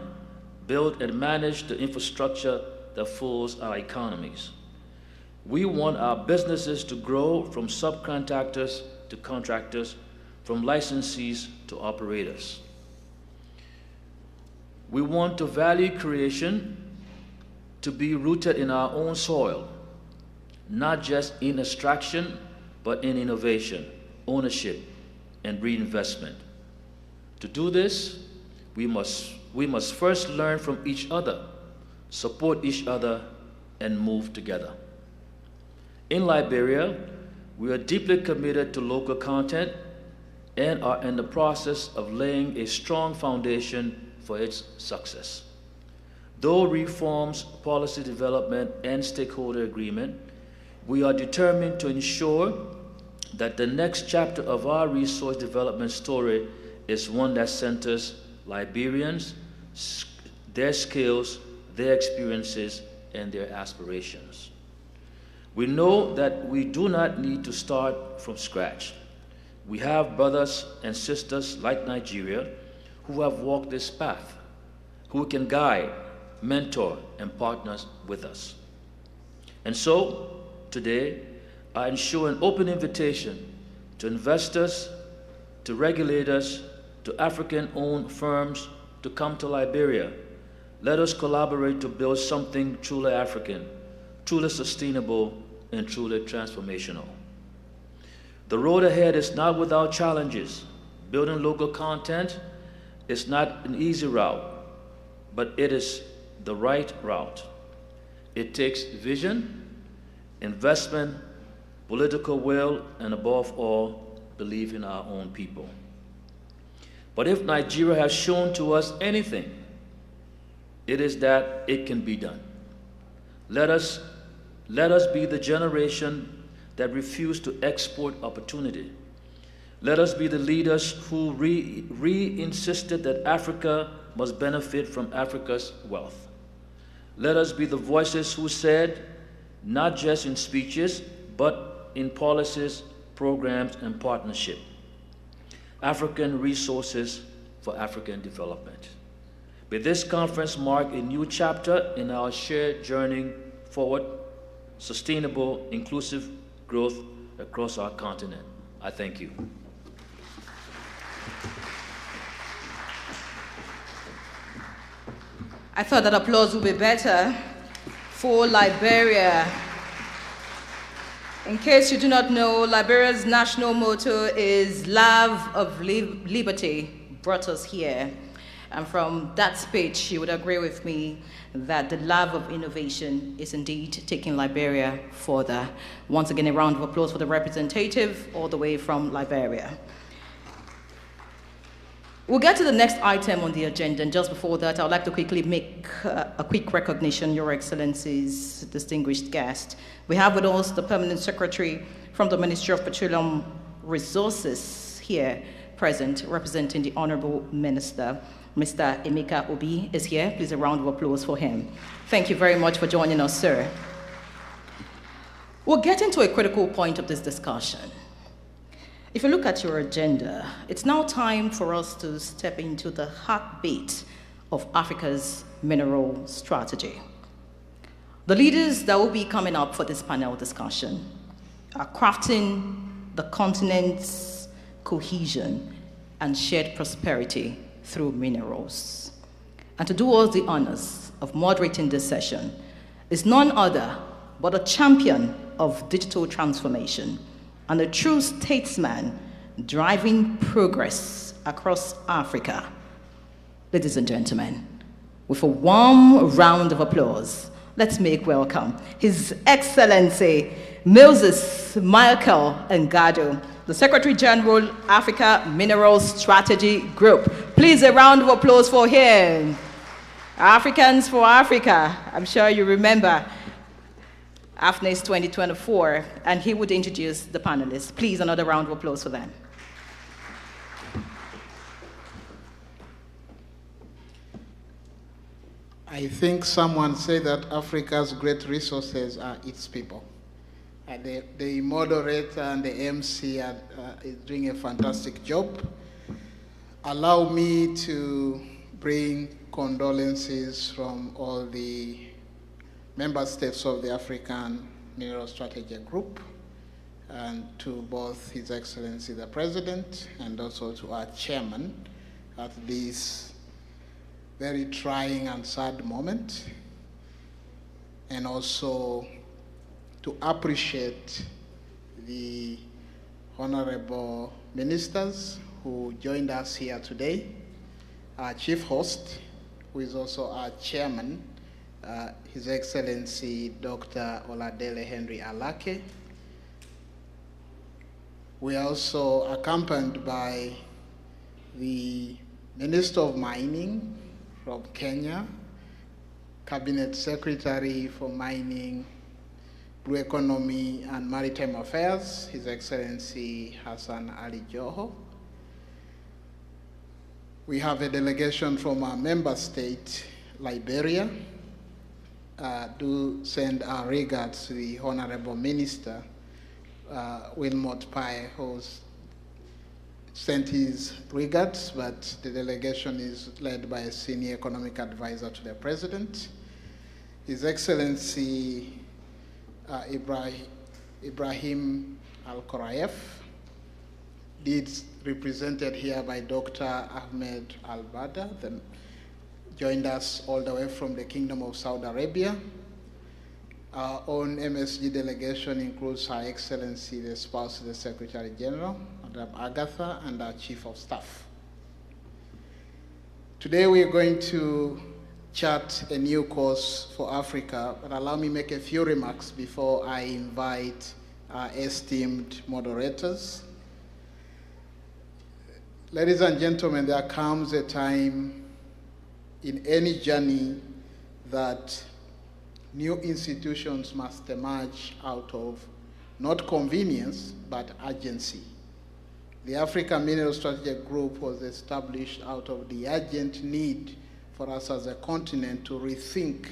build, and manage the infrastructure that fuels our economies. We want our businesses to grow from subcontractors to contractors, from licensees to operators. We want the value creation to be rooted in our own soil, not just in extraction, but in innovation, ownership, and reinvestment. To do this, we must first learn from each other, support each other, and move together. In Liberia, we are deeply committed to local content and are in the process of laying a strong foundation for its success. Though reforms, policy development, and stakeholder agreement, we are determined to ensure that the next chapter of our resource development story is one that centers Liberians, their skills, their experiences, and their aspirations. We know that we do not need to start from scratch. We have brothers and sisters like Nigeria who have walked this path, who can guide, mentor, and partner with us. And so, today, I ensure an open invitation to investors, to regulators, to African-owned firms to come to Liberia. Let us collaborate to build something truly African, truly sustainable, and truly transformational. The road ahead is not without challenges. Building local content is not an easy route, but it is the right route. It takes vision, investment, political will, and above all, belief in our own people. But if Nigeria has shown to us anything, it is that it can be done. Let us be the generation that refuse to export opportunity. Let us be the leaders who re-insisted that Africa must benefit from Africa's wealth. Let us be the voices who said, not just in speeches, but in policies, programs, and partnership, African resources for African development. May this conference mark a new chapter in our shared journey forward, sustainable, inclusive growth across our continent. I thank you. I thought that applause would be better for Liberia. In case you do not know, Liberia's national motto is "Love of Liberty brought us here." And from that speech, you would agree with me that the love of innovation is indeed taking Liberia further. Once again, a round of applause for the representative all the way from Liberia. We'll get to the next item on the agenda, and just before that, I would like to quickly make a quick recognition, Your Excellencies, distinguished guest. We have with us the Permanent Secretary from the Ministry of Petroleum Resources here present, representing the Honorable Minister. Mr. Emeka Obi is here. Please, a round of applause for him. Thank you very much for joining us, sir. We'll get into a critical point of this discussion. If you look at your agenda, it's now time for us to step into the heartbeat of Africa's mineral strategy. The leaders that will be coming up for this panel discussion are crafting the continent's cohesion and shared prosperity through minerals. And to do us the honors of moderating this session is none other but a champion of digital transformation and a true statesman driving progress across Africa. Ladies and gentlemen, with a warm round of applause, let's make welcome His Excellency Moses Michael Ngado, the Secretary General, Africa Minerals Strategy Group. Please, a round of applause for him. Africans for Africa. I'm sure you remember AFNIS 2024, and he would introduce the panelists. Please, another round of applause for them. I think someone said that Africa's great resources are its people. The moderator and the MC is doing a fantastic job. Allow me to bring condolences from all the member states of the African Mineral Strategy Group, and to both His Excellency the President and also to our chairman at this very trying and sad moment, and also to appreciate the honorable ministers who joined us here today, our chief host, who is also our chairman, His Excellency Dr. Oladele Henry Alake. We are also accompanied by the Minister of Mining from Kenya, Cabinet Secretary for Mining, Blue Economy and Maritime Affairs, His Excellency Hassan Ali Joho. We have a delegation from our member state, Liberia, do send our regards to the Honorable Minister, Wilmot Pye, who's sent his regards, but the delegation is led by a senior economic advisor to the President. His Excellency Ibrahim Al-Korayev, represented here by Dr. Ahmed Al-Bada, joined us all the way from the Kingdom of Saudi Arabia. Our own MSG delegation includes Her Excellency, the spouse of the Secretary General, Madam Agatha, and our Chief of Staff. Today we are going to chart a new course for Africa, but allow me make a few remarks before I invite our esteemed moderators. Ladies and gentlemen, there comes a time in any journey that new institutions must emerge out of not convenience, but urgency. The African Mineral Strategic Group was established out of the urgent need for us as a continent to rethink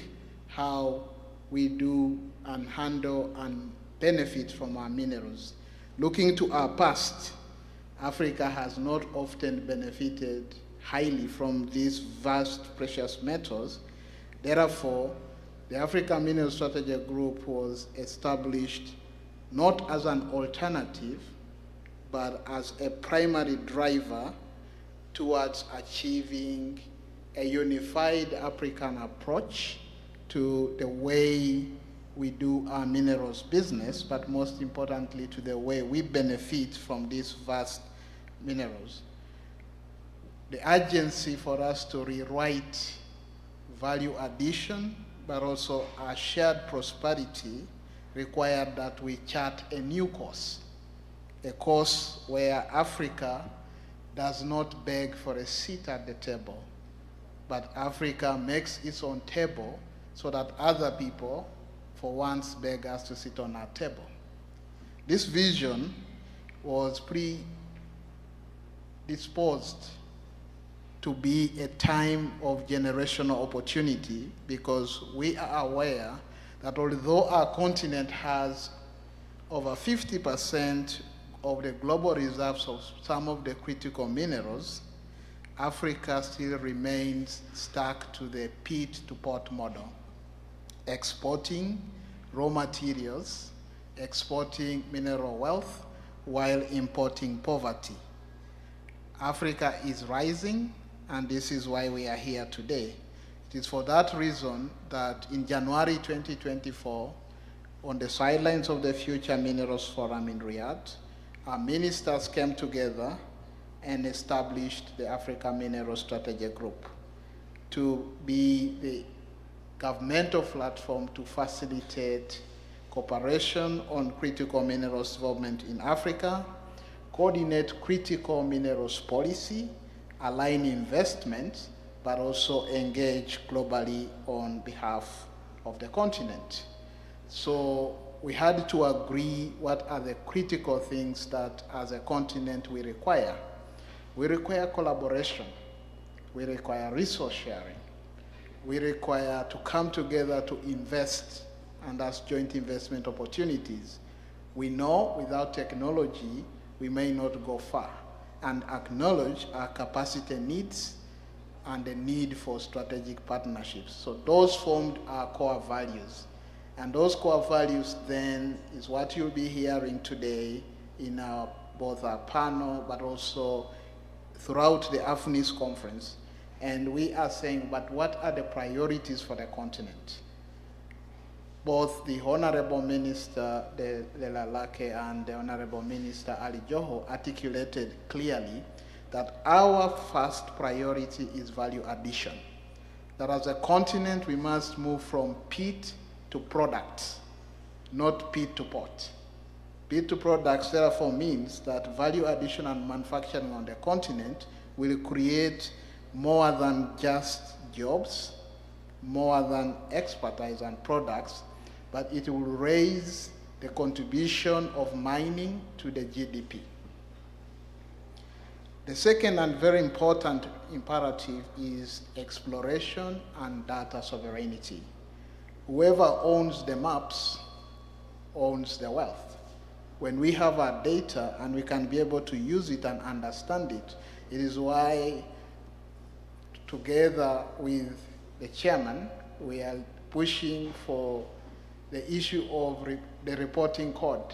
how we do and handle and benefit from our minerals. Looking to our past, Africa has not often benefited highly from these vast precious metals. Therefore, the African Mineral Strategic Group was established not as an alternative, but as a primary driver towards achieving a unified African approach to the way we do our minerals business, but most importantly to the way we benefit from these vast minerals. The urgency for us to rewrite value addition, but also our shared prosperity, required that we chart a new course, a course where Africa does not beg for a seat at the table, but Africa makes its own table so that other people, for once, beg us to sit on our table. This vision was predisposed to be a time of generational opportunity, because we are aware that although our continent has over 50% of the global reserves of some of the critical minerals, Africa still remains stuck to the pit-to-port model, exporting raw materials, exporting mineral wealth, while importing poverty. Africa is rising, and this is why we are here today. It is for that reason that in January 2024, on the sidelines of the Future Minerals Forum in Riyadh, our ministers came together and established the African Mineral Strategy Group to be the governmental platform to facilitate cooperation on critical minerals development in Africa, coordinate critical minerals policy, align investments, but also engage globally on behalf of the continent. So we had to agree what are the critical things that as a continent we require. We require collaboration. We require resource sharing. We require to come together to invest, and that's joint investment opportunities. We know without technology, we may not go far, and acknowledge our capacity needs and the need for strategic partnerships. So those formed our core values. And those core values then is what you'll be hearing today in both our panel, but also throughout the AFNIS conference. And we are saying, but what are the priorities for the continent? Both the Honorable Minister Lelalake and the Honorable Minister Ali Joho articulated clearly that our first priority is value addition. That as a continent, we must move from pit to products, not pit to port. Pit to products therefore means that value addition and manufacturing on the continent will create more than just jobs, more than expertise and products, but it will raise the contribution of mining to the GDP. The second and very important imperative is exploration and data sovereignty. whoever owns the maps owns the wealth. When we have our data and we can be able to use it and understand it, it is why, together with the chairman, we are pushing for the issue of the reporting code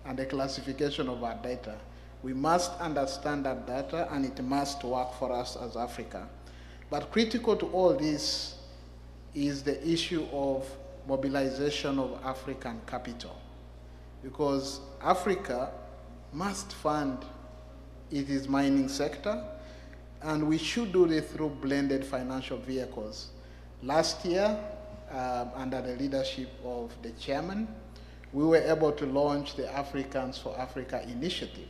and the classification of our data. We must understand that data and it must work for us as Africa. But critical to all this is the issue of mobilization of African capital. Because Africa must fund its mining sector, and we should do it through blended financial vehicles. Last year, under the leadership of the chairman, we were able to launch the Africans for Africa initiative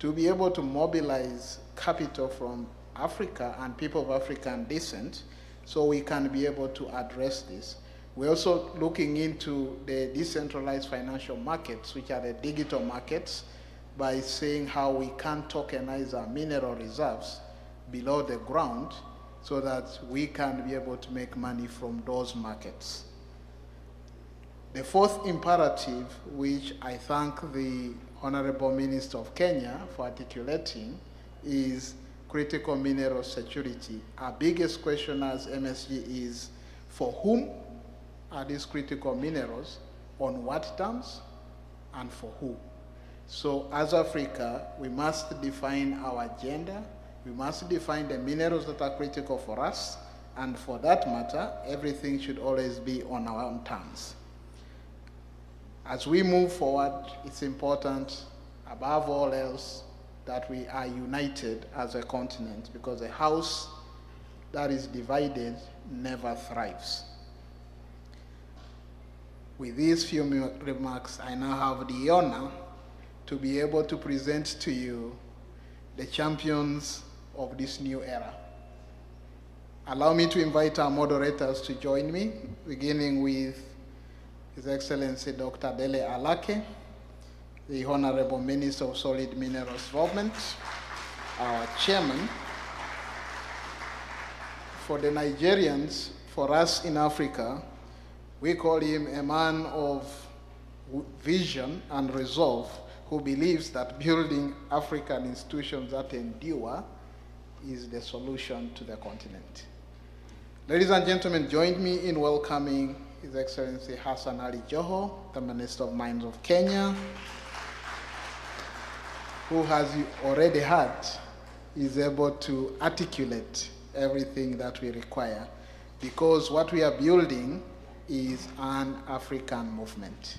to be able to mobilize capital from Africa and people of African descent so we can be able to address this. We're also looking into the decentralized financial markets, which are the digital markets, by saying how we can tokenize our mineral reserves below the ground so that we can be able to make money from those markets. The fourth imperative, which I thank the Honorable Minister of Kenya for articulating, is critical mineral security. Our biggest question as MSG is, for whom are these critical minerals, on what terms, and for who? So as Africa, we must define our agenda, we must define the minerals that are critical for us, and for that matter, everything should always be on our own terms. As we move forward, it's important, above all else, that we are united as a continent, because a house that is divided never thrives. With these few remarks, I now have the honor to be able to present to you the champions of this new era. Allow me to invite our moderators to join me, beginning with His Excellency Dr. Dele Alake, the Honorable Minister of Solid Minerals Development, our chairman. For the Nigerians, for us in Africa, we call him a man of vision and resolve, who believes that building African institutions that endure is the solution to the continent. Ladies and gentlemen, join me in welcoming His Excellency Hassan Ali Joho, the Minister of Mines of Kenya, who, as you already heard, is able to articulate everything that we require, because what we are building is an African movement.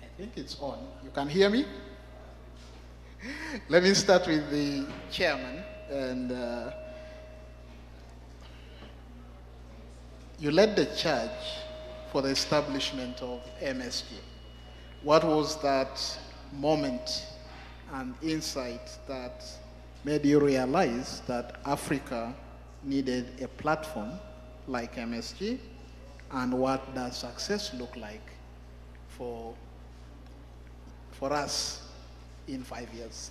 I think it's on. You can hear me? Let me start with the chairman. And you led the charge for the establishment of MSG. What was that moment and insight that made you realize that Africa needed a platform like MSG, and what does success look like for us in 5 years?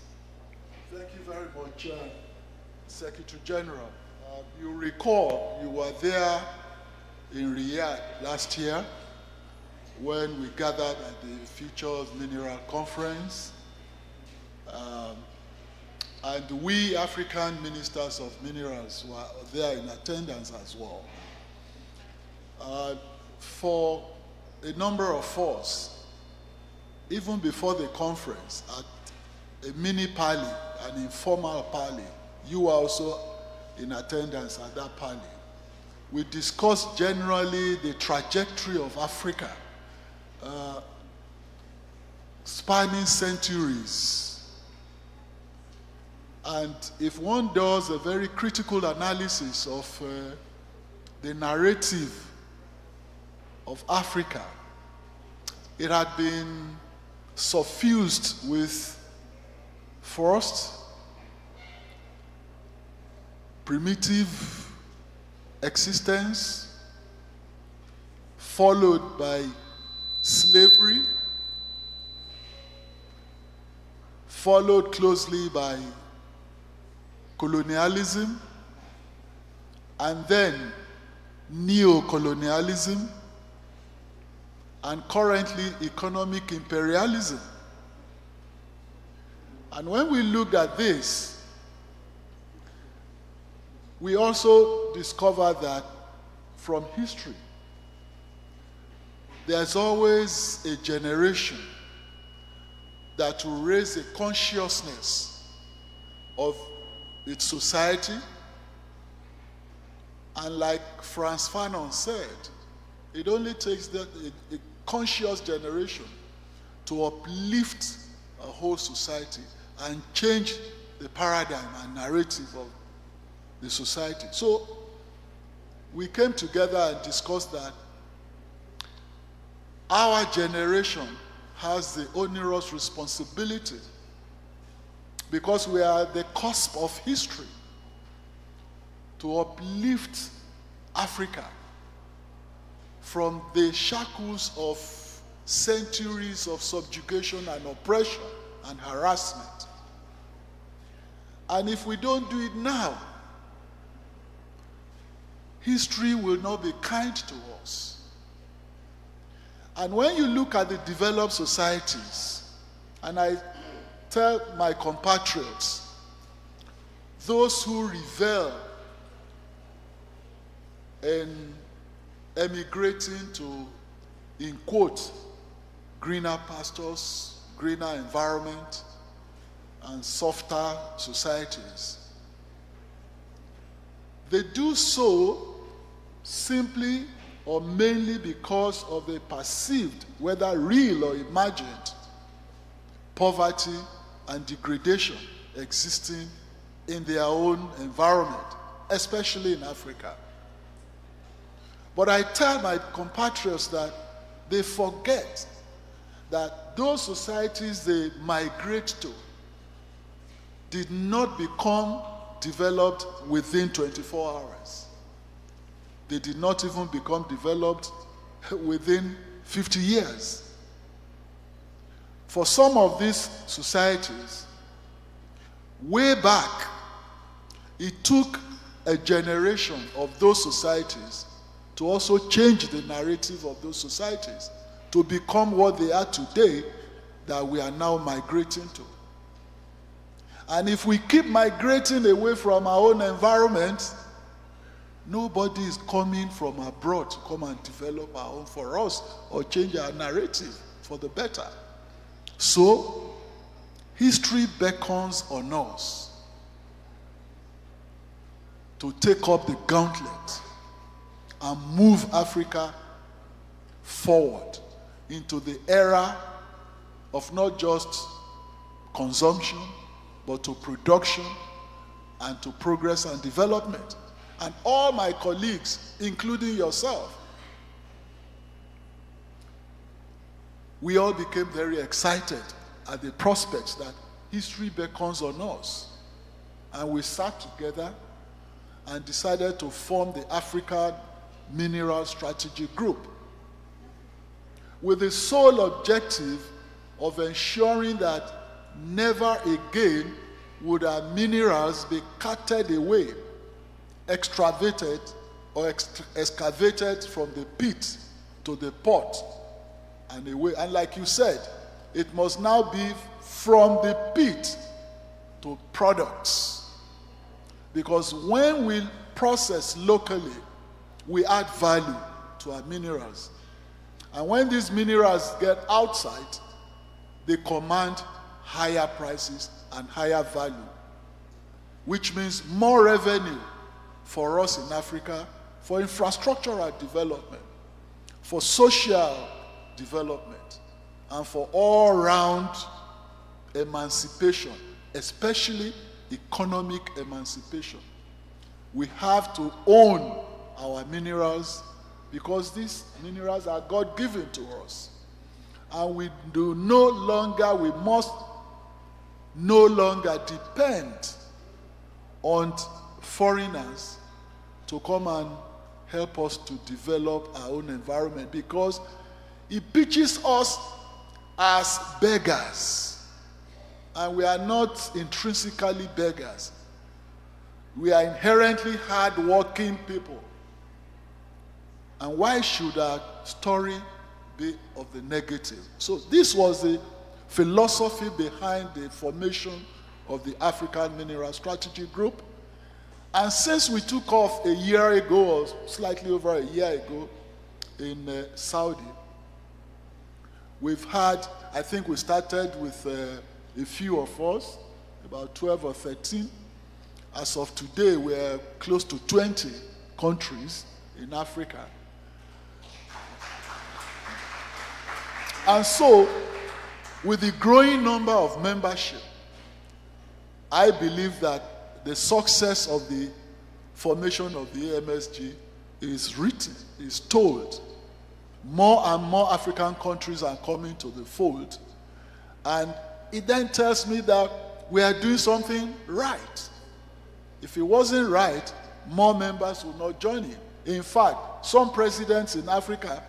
Thank you very much, Secretary General. You recall you were there in Riyadh last year when we gathered at the Futures Mineral Conference. And we African ministers of minerals were there in attendance as well. For a number of us, even before the conference, at a mini parley, an informal parley, you were also in attendance at that parley. We discussed generally the trajectory of Africa, spanning centuries. And if one does a very critical analysis of the narrative of Africa, it had been suffused with first, primitive existence, followed by slavery, followed closely by colonialism, and then neo-colonialism, and currently economic imperialism. And when we looked at this, we also discovered that from history, there's always a generation that will raise a consciousness of its society. And like Frantz Fanon said, it only takes a conscious generation to uplift a whole society and change the paradigm and narrative of the society. So we came together and discussed that our generation has the onerous responsibility, because we are at the cusp of history, to uplift Africa from the shackles of centuries of subjugation and oppression and harassment. And if we don't do it now, history will not be kind to us. And when you look at the developed societies, and I tell my compatriots, those who revel in emigrating to, in quote, greener pastures, greener environment, and softer societies, they do so simply or mainly because of the perceived, whether real or imagined, poverty and degradation existing in their own environment, especially in Africa. But I tell my compatriots that they forget that those societies they migrate to did not become developed within 24 hours. They did not even become developed within 50 years. For some of these societies, way back, it took a generation of those societies to also change the narrative of those societies to become what they are today, that we are now migrating to. And if we keep migrating away from our own environment, nobody is coming from abroad to come and develop our own for us or change our narrative for the better. So, history beckons on us to take up the gauntlet and move Africa forward into the era of not just consumption, but to production and to progress and development. And all my colleagues, including yourself, we all became very excited at the prospects that history beckons on us. And we sat together and decided to form the African Mineral Strategy Group with the sole objective of ensuring that never again would our minerals be carted away, extravated or excavated from the pit to the port and away. And like you said, it must now be from the pit to products. Because when we process locally, we add value to our minerals. And when these minerals get outside, they command higher prices and higher value, which means more revenue for us in Africa, for infrastructural development, for social development, and for all-round emancipation, especially economic emancipation. We have to own our minerals because these minerals are God-given to us. And we must no longer depend on foreigners to come and help us to develop our own environment, because it pitches us as beggars and we are not intrinsically beggars. We are inherently hard-working people. And why should our story be of the negative? So this was the philosophy behind the formation of the African Mineral Strategy Group. And since we took off a year ago, or slightly over a year ago, in Saudi, we've had, I think we started with a few of us, about 12 or 13. As of today, we're close to 20 countries in Africa. And so, with the growing number of membership, I believe that the success of the formation of the AMSG is written, is told. More and more African countries are coming to the fold. And it then tells me that we are doing something right. If it wasn't right, more members would not join in. In fact, some presidents in Africa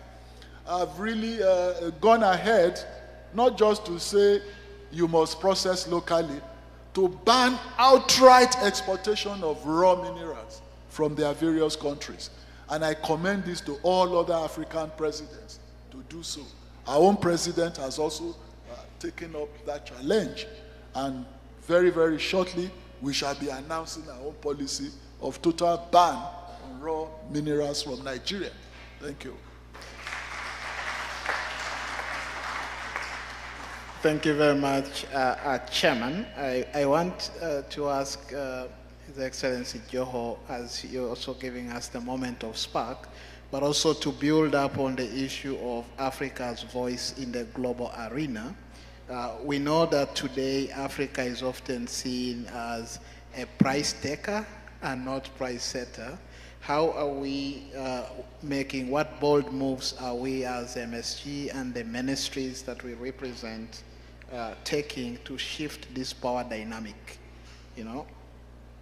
have really gone ahead, not just to say you must process locally, to ban outright exportation of raw minerals from their various countries. And I commend this to all other African presidents to do so. Our own president has also taken up that challenge. And very, very shortly, we shall be announcing our own policy of total ban on raw minerals from Nigeria. Thank you. Thank you very much, Chairman. I want to ask His Excellency Joho, as you're also giving us the moment of spark, but also to build up on the issue of Africa's voice in the global arena. We know that today Africa is often seen as a price taker and not price setter. How are we making, what bold moves are we as MSG and the ministries that we represent taking to shift this power dynamic, you know,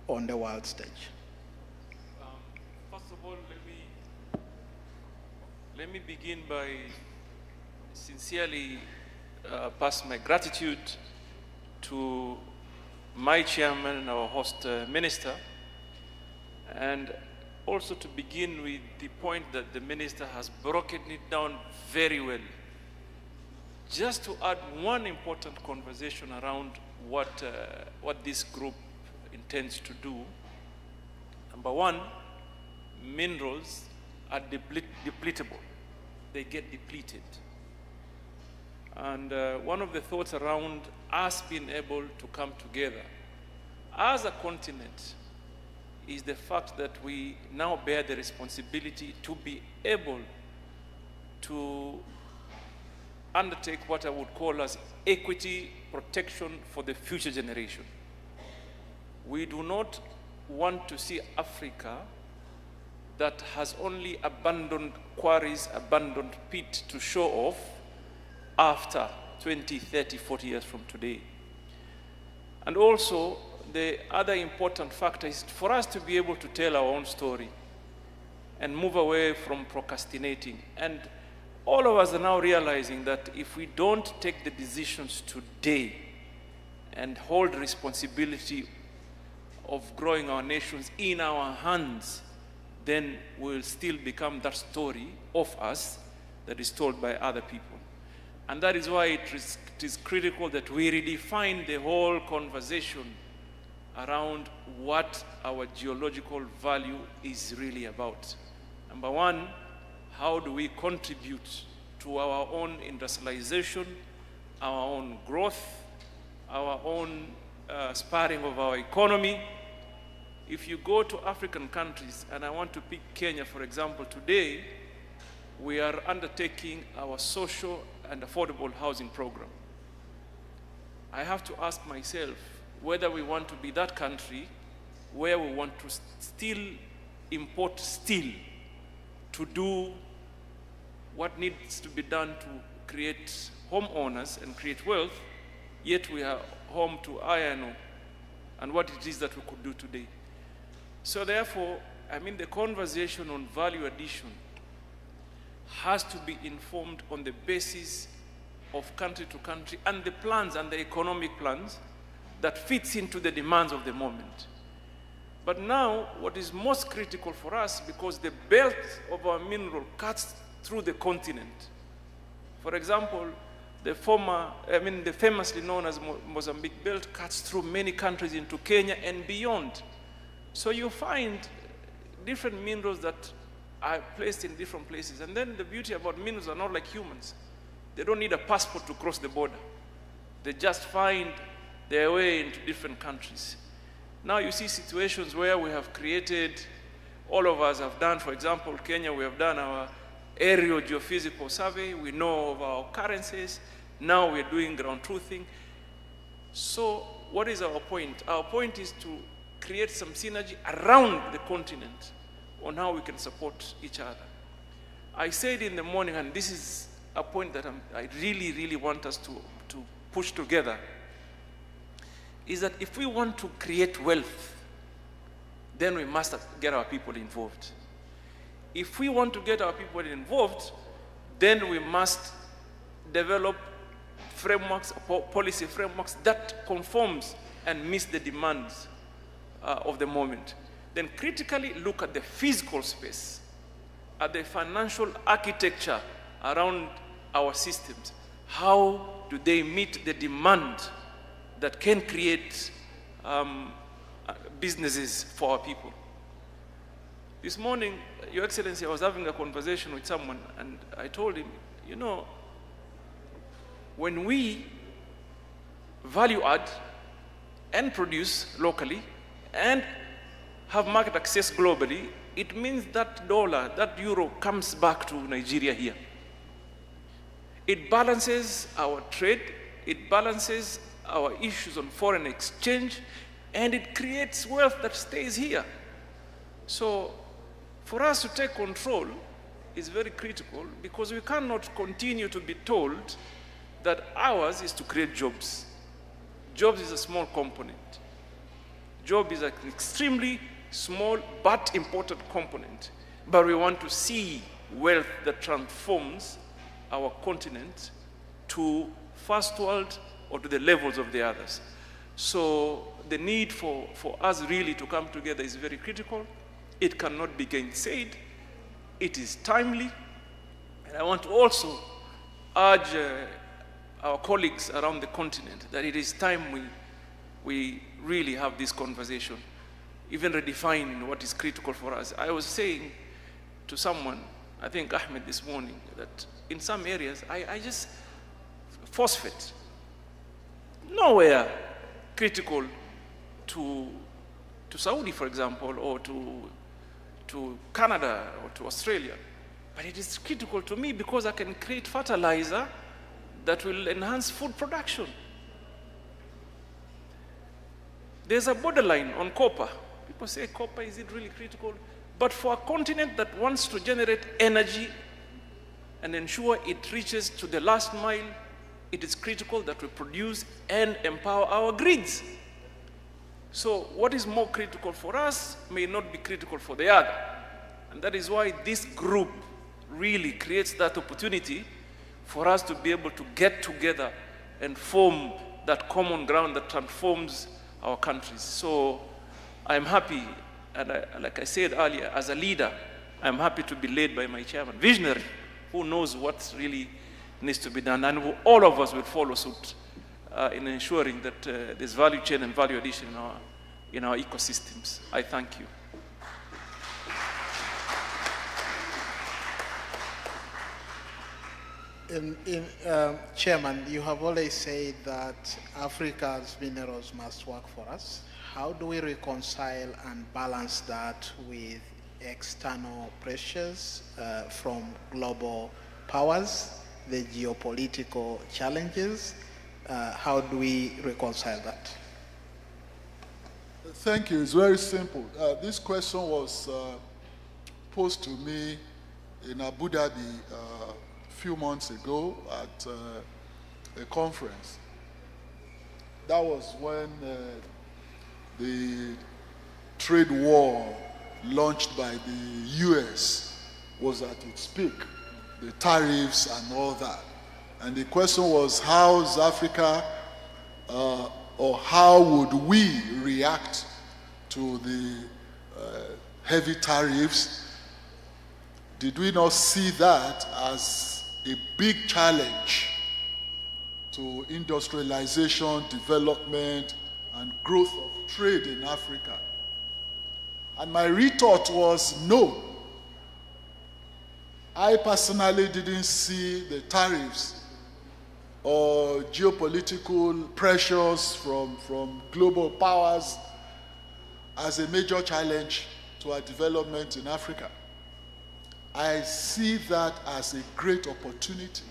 on the world stage? First of all, let me begin by sincerely pass my gratitude to my chairman, our host minister, and also to begin with the point that the minister has broken it down very well. Just to add one important conversation around what this group intends to do. Number one, minerals are depletable. They get depleted. And one of the thoughts around us being able to come together as a continent is the fact that we now bear the responsibility to be able to undertake what I would call as equity protection for the future generation. We do not want to see Africa that has only abandoned quarries, abandoned pit to show off after 20, 30, 40 years from today. And also, the other important factor is for us to be able to tell our own story and move away from procrastinating. And all of us are now realizing that if we don't take the decisions today and hold responsibility of growing our nations in our hands, then we'll still become that story of us that is told by other people. And that is why it is critical that we redefine the whole conversation around what our geological value is really about. Number one, how do we contribute to our own industrialization, our own growth, our own sparring of our economy? If you go to African countries, and I want to pick Kenya, for example, today, we are undertaking our social and affordable housing program. I have to ask myself whether we want to be that country where we want to still import steel to do what needs to be done to create homeowners and create wealth, yet we are home to iron ore and what it is that we could do today. So therefore, I mean, the conversation on value addition has to be informed on the basis of country to country and the plans and the economic plans that fits into the demands of the moment. But now, what is most critical for us, because the belt of our mineral cuts through the continent. For example, the famously known as Mozambique belt cuts through many countries into Kenya and beyond. So you find different minerals that are placed in different places. And then the beauty about minerals are not like humans. They don't need a passport to cross the border. They just find their way into different countries. Now you see situations where we have created, all of us have done, for example, Kenya, we have done our aerial geophysical survey. We know of our occurrences. Now we're doing ground truthing. So what is our point? Our point is to create some synergy around the continent on how we can support each other. I said in the morning, and this is a point that I really, really want us to push together, is that if we want to create wealth, then we must get our people involved. If we want to get our people involved, then we must develop frameworks, policy frameworks that conforms and meets the demands of the moment. Then critically look at the physical space, at the financial architecture around our systems. How do they meet the demand that can create businesses for our people? This morning, Your Excellency, I was having a conversation with someone, and I told him, you know, when we value add and produce locally and have market access globally, it means that dollar, that euro comes back to Nigeria here. It balances our trade, it balances our issues on foreign exchange, and it creates wealth that stays here. So for us to take control is very critical, because we cannot continue to be told that ours is to create jobs. Jobs is a small component. Job is an extremely small but important component. But we want to see wealth that transforms our continent to first world or to the levels of the others. So the need for us really to come together is very critical. It cannot be gainsaid. It is timely. And I want to also urge our colleagues around the continent that it is time we really have this conversation, even redefining what is critical for us. I was saying to someone, I think Ahmed this morning, that in some areas, I just phosphate. Nowhere critical to Saudi, for example, or to Canada or to Australia. But it is critical to me because I can create fertilizer that will enhance food production. There's a borderline on copper. People say copper, is it really critical? But for a continent that wants to generate energy and ensure it reaches to the last mile, it is critical that we produce and empower our grids. So what is more critical for us may not be critical for the other. And that is why this group really creates that opportunity for us to be able to get together and form that common ground that transforms our countries. So I'm happy, and like I said earlier, as a leader, I'm happy to be led by my chairman, visionary, who knows what really needs to be done, and all of us will follow suit in ensuring that there's value chain and value addition in our ecosystems. I thank you. Chairman, you have always said that Africa's minerals must work for us. How do we reconcile and balance that with external pressures from global powers, the geopolitical challenges? How do we reconcile that? Thank you. It's very simple. This question was posed to me in Abu Dhabi a few months ago at a conference. That was when the trade war launched by the US was at its peak, the tariffs and all that. And the question was, how is Africa or how would we react to the heavy tariffs, did we not see that as a big challenge to industrialization, development, and growth of trade in Africa? And my retort was no. I personally didn't see the tariffs or geopolitical pressures from global powers as a major challenge to our development in Africa. I see that as a great opportunity,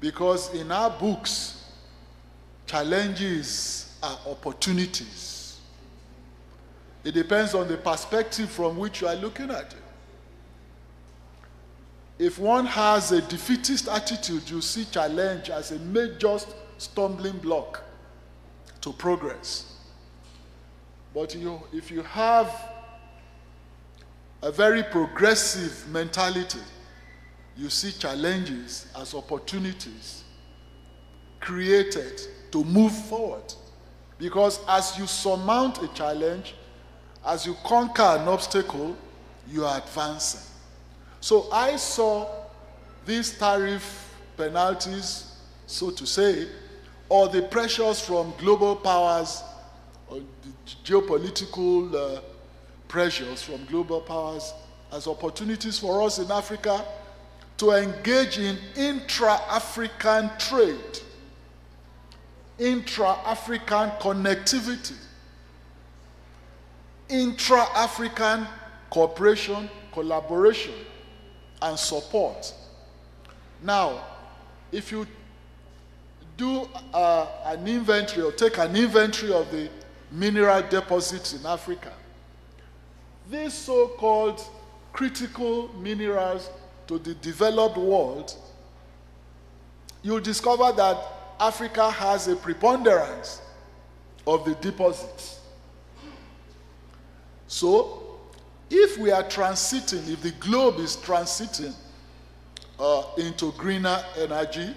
because in our books, challenges are opportunities. It depends on the perspective from which you are looking at it. If one has a defeatist attitude, you see challenge as a major stumbling block to progress. But if you have a very progressive mentality, you see challenges as opportunities created to move forward. Because as you surmount a challenge, as you conquer an obstacle, you are advancing. So I saw these tariff penalties, so to say, or the pressures from global powers, or the geopolitical pressures from global powers, as opportunities for us in Africa to engage in intra-African trade, intra-African connectivity, intra-African cooperation, collaboration, and support. Now, if you do an inventory or take an inventory of the mineral deposits in Africa, these so-called critical minerals to the developed world, you'll discover that Africa has a preponderance of the deposits. So, if we are transiting, if the globe is transiting into greener energy,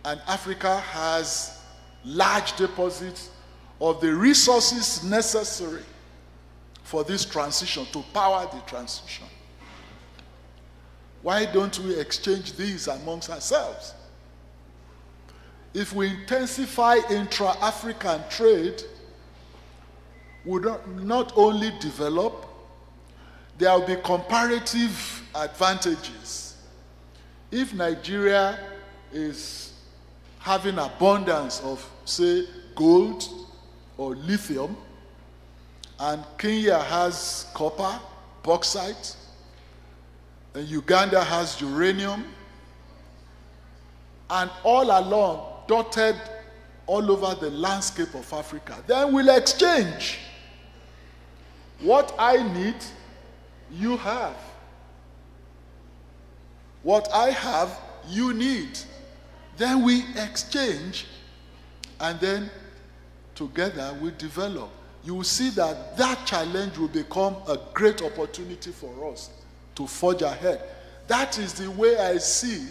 and Africa has large deposits of the resources necessary for this transition, to power the transition, why don't we exchange these amongst ourselves? If we intensify intra-African trade, we not only develop, there will be comparative advantages. If Nigeria is having abundance of, say, gold or lithium, and Kenya has copper, bauxite, and Uganda has uranium, and all along, dotted all over the landscape of Africa, then we'll exchange. What I need, you have. What I have, you need. Then we exchange, and then together we develop. You will see that that challenge will become a great opportunity for us to forge ahead. That is the way I see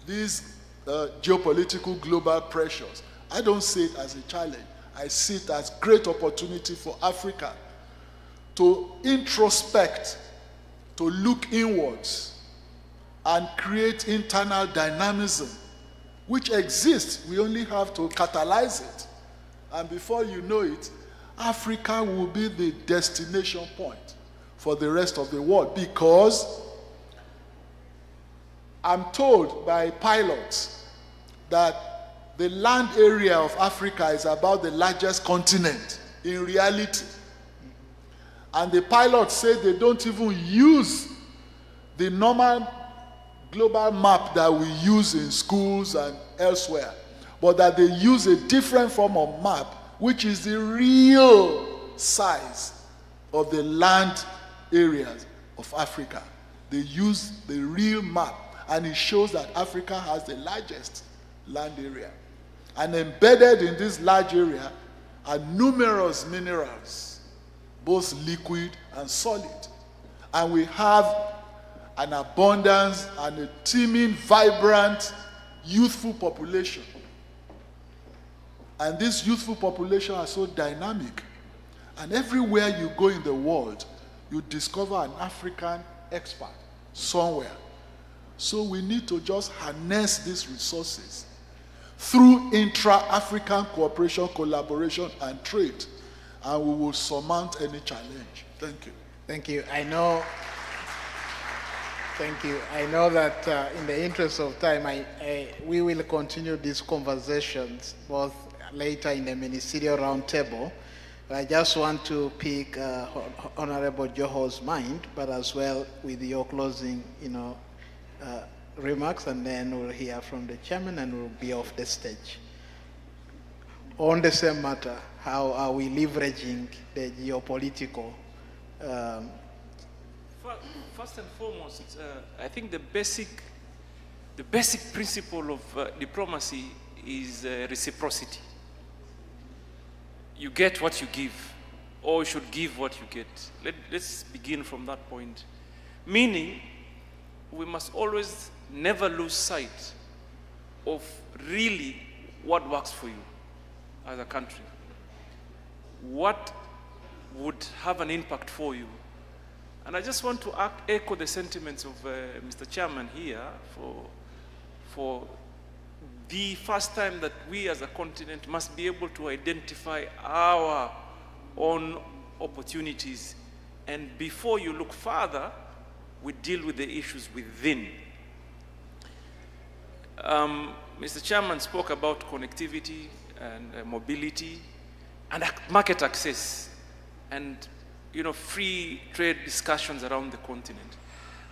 these geopolitical global pressures. I don't see it as a challenge. I see it as great opportunity for Africa to introspect, to look inwards, and create internal dynamism, which exists. We only have to catalyze it. And before you know it, Africa will be the destination point for the rest of the world, because I'm told by pilots that the land area of Africa is about the largest continent in reality. And the pilots say they don't even use the normal global map that we use in schools and elsewhere, but that they use a different form of map, which is the real size of the land areas of Africa. They use the real map, and it shows that Africa has the largest land area. And embedded in this large area are numerous minerals, both liquid and solid. And we have an abundance and a teeming, vibrant, youthful population. And this youthful population are so dynamic. And everywhere you go in the world, you discover an African expert somewhere. So we need to just harness these resources through intra-African cooperation, collaboration, and trade, and we will surmount any challenge. Thank you. Thank you. Thank you. I know that in the interest of time, we will continue these conversations both later in the ministerial roundtable. I just want to pick Honorable Joho's mind, but as well with your closing, remarks, and then we'll hear from the chairman and we'll be off the stage. On the same matter, how are we leveraging the geopolitical? First and foremost, I think the basic principle of diplomacy is reciprocity. You get what you give, or you should give what you get. Let's begin from that point. Meaning, we must always never lose sight of really what works for you as a country. What would have an impact for you? And I just want to echo the sentiments of Mr. Chairman here for the first time that we as a continent must be able to identify our own opportunities. And before you look further, we deal with the issues within. Mr. Chairman spoke about connectivity and mobility and market access and free trade discussions around the continent,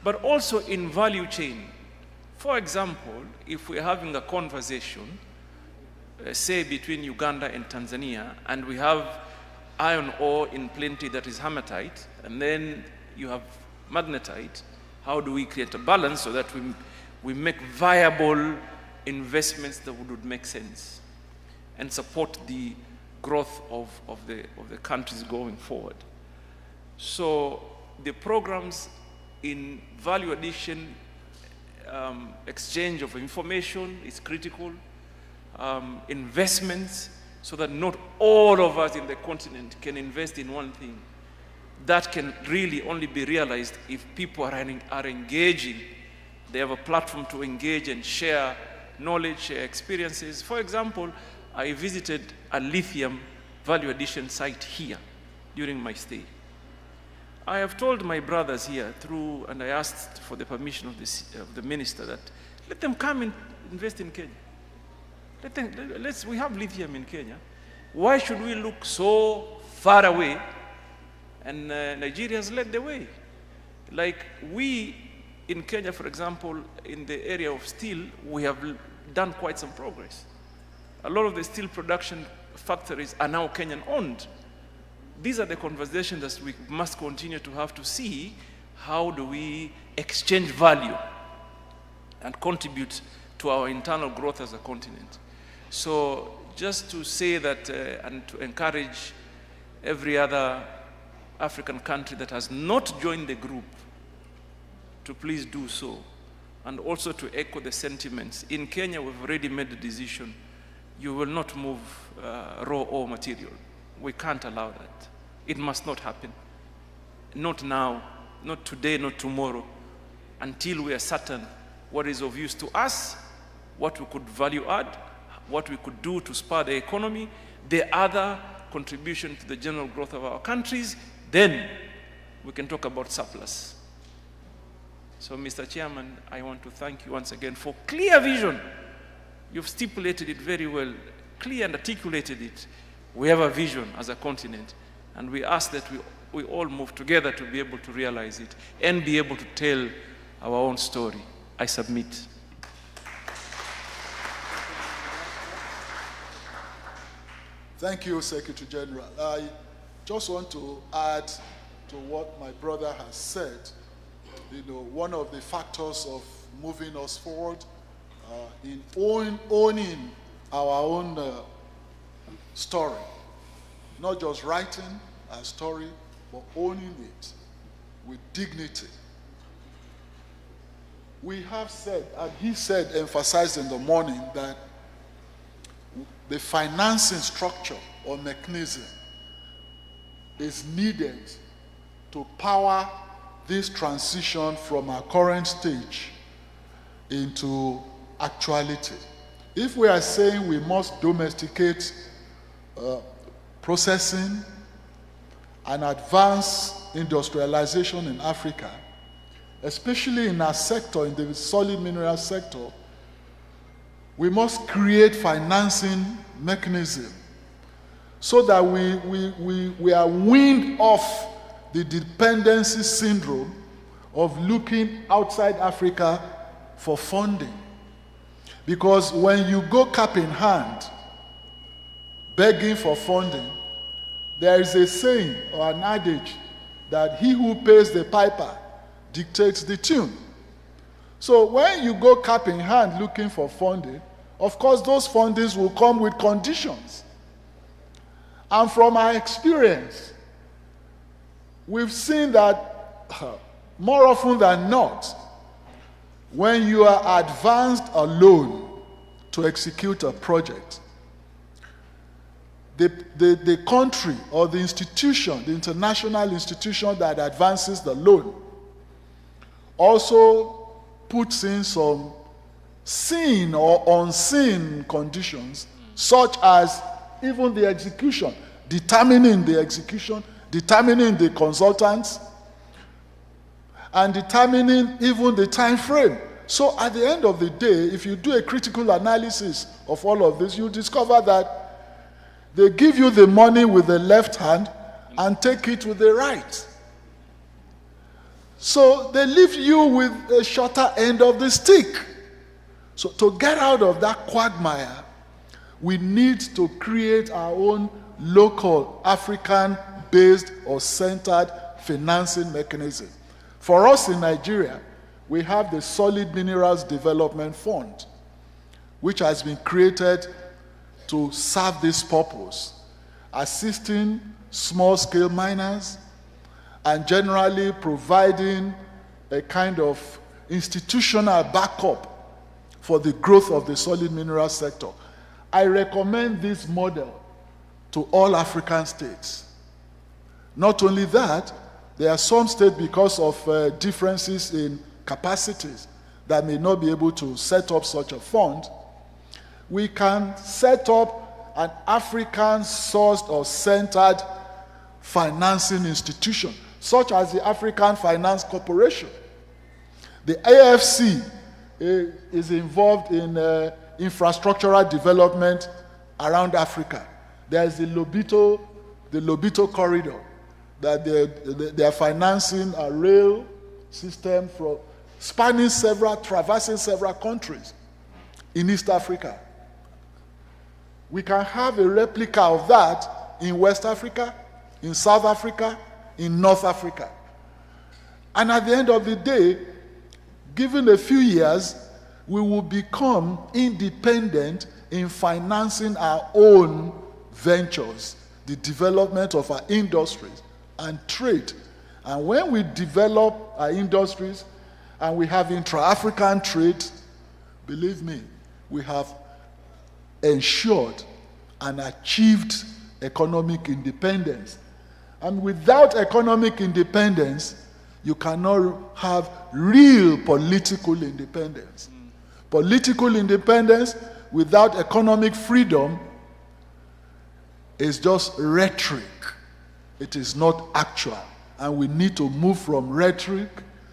but also in value chain. For example, if we're having a conversation, say between Uganda and Tanzania, and we have iron ore in plenty that is hematite, and then you have magnetite, how do we create a balance so that we make viable investments that would make sense and support the growth of the countries going forward? So the programs in value addition, exchange of information is critical, investments, so that not all of us in the continent can invest in one thing. That can really only be realized if people are engaging. They have a platform to engage and share knowledge, share experiences. For example, I visited a lithium value addition site here during my stay. I have told my brothers here and I asked for the permission of the minister that let them come and invest in Kenya. We have lithium in Kenya. Why should we look so far away? And Nigeria has led the way. Like we in Kenya, for example, in the area of steel, we have done quite some progress. A lot of the steel production factories are now Kenyan owned. These are the conversations that we must continue to have to see how do we exchange value and contribute to our internal growth as a continent. So just to say that and to encourage every other African country that has not joined the group to please do so, and also to echo the sentiments. In Kenya, we've already made the decision. You will not move raw ore material. We can't allow that. It must not happen. Not now, not today, not tomorrow, until we are certain what is of use to us, what we could value add, what we could do to spur the economy, the other contribution to the general growth of our countries, then we can talk about surplus. So, Mr. Chairman, I want to thank you once again for clear vision. You've stipulated it very well, clear and articulated it. We have a vision as a continent, and we ask that we all move together to be able to realize it and be able to tell our own story. I submit. Thank you, Secretary General. I just want to add to what my brother has said. One of the factors of moving us forward in owning our own story, not just writing a story, but owning it with dignity. We have said, and he said, emphasized in the morning, that the financing structure or mechanism is needed to power this transition from our current stage into actuality. If we are saying we must domesticate processing and advance industrialization in Africa, especially in our sector, in the solid mineral sector, we must create financing mechanism so that we are weaned off the dependency syndrome of looking outside Africa for funding. Because when you go cap in hand, begging for funding, there is a saying or an adage that he who pays the piper dictates the tune. So when you go cap in hand looking for funding, of course those fundings will come with conditions. And from our experience, we've seen that more often than not, when you are advanced a loan to execute a project, the country or the institution, the international institution that advances the loan, also puts in some seen or unseen conditions, such as even the execution, determining the consultants, and determining even the time frame. So at the end of the day, if you do a critical analysis of all of this, you discover that they give you the money with the left hand and take it with the right. So they leave you with a shorter end of the stick. So to get out of that quagmire, we need to create our own local African-based or centered financing mechanism. For us in Nigeria, we have the Solid Minerals Development Fund, which has been created to serve this purpose, assisting small-scale miners and generally providing a kind of institutional backup for the growth of the solid mineral sector. I recommend this model to all African states. Not only that, there are some states, because of differences in capacities, that may not be able to set up such a fund. We can set up an African-sourced or centered financing institution, such as the African Finance Corporation. The AFC is involved in infrastructural development around Africa. There is the Lobito corridor, that they are financing a rail system from traversing several countries in East Africa. We can have a replica of that in West Africa, in South Africa, in North Africa. And at the end of the day, given a few years, we will become independent in financing our own ventures, the development of our industries and trade. And when we develop our industries and we have intra-African trade, believe me, we have ensured and achieved economic independence. And without economic independence, you cannot have real political independence. Political independence without economic freedom is just rhetoric. It is not actual. And we need to move from rhetoric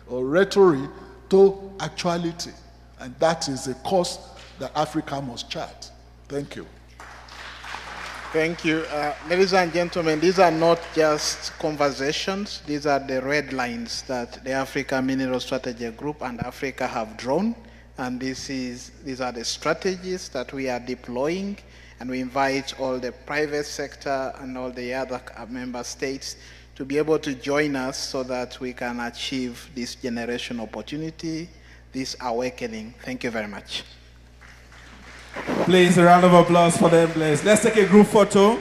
or rhetoric to actuality. And that is the course that Africa must chart. Thank you. Thank you. Ladies and gentlemen, these are not just conversations. These are the red lines that the Africa Mineral Strategy Group and Africa have drawn. And these are the strategies that we are deploying. And we invite all the private sector and all the other member states to be able to join us so that we can achieve this generation opportunity, this awakening. Thank you very much. Please, a round of applause for them, please. Let's take a group photo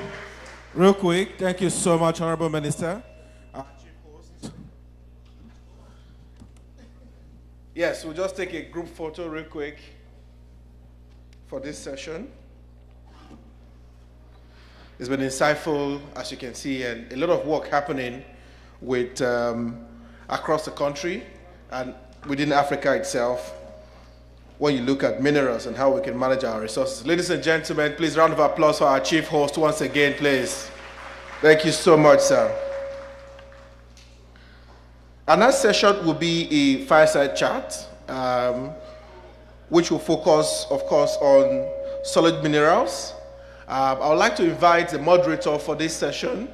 real quick. Thank you so much, Honorable Minister. Yes, we'll just take a group photo real quick for this session. It's been insightful, as you can see, and a lot of work happening with across the country and within Africa itself when you look at minerals and how we can manage our resources. Ladies and gentlemen, please round of applause for our chief host once again, please. Thank you so much, sir. Our next session will be a fireside chat, which will focus, of course, on solid minerals. I would like to invite the moderator for this session,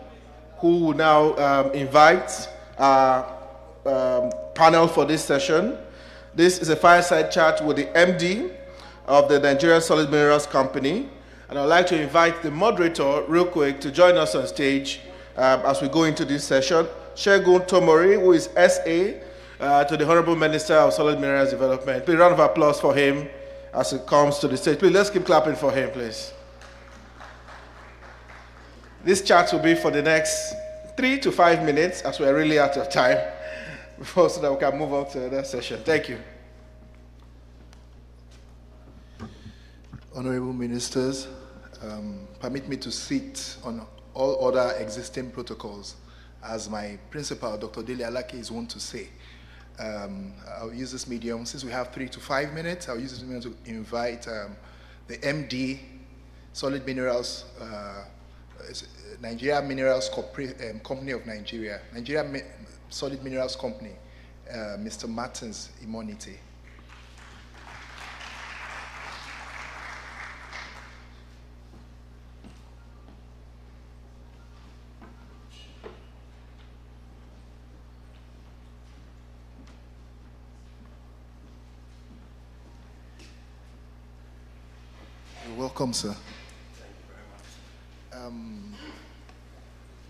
who will now invite our panel for this session. This is a fireside chat with the MD of the Nigerian Solid Minerals Company. And I'd like to invite the moderator real quick to join us on stage as we go into this session. Segun Tomori, who is SA to the Honorable Minister of Solid Minerals Development. Please, round of applause for him as he comes to the stage. Please, let's keep clapping for him, please. This chat will be for the next 3 to 5 minutes, as we're really out of time, so that we can move on to the next session. Thank you. Honorable Ministers, permit me to sit on all other existing protocols, as my principal, Dr. Dele Alake, is wont to say. I'll use this medium, since we have 3 to 5 minutes, I'll use this medium to invite the MD, Solid Minerals, Nigeria Minerals Company of Nigeria, Solid Minerals Company, Mr. Martins Imonite. You're welcome, sir.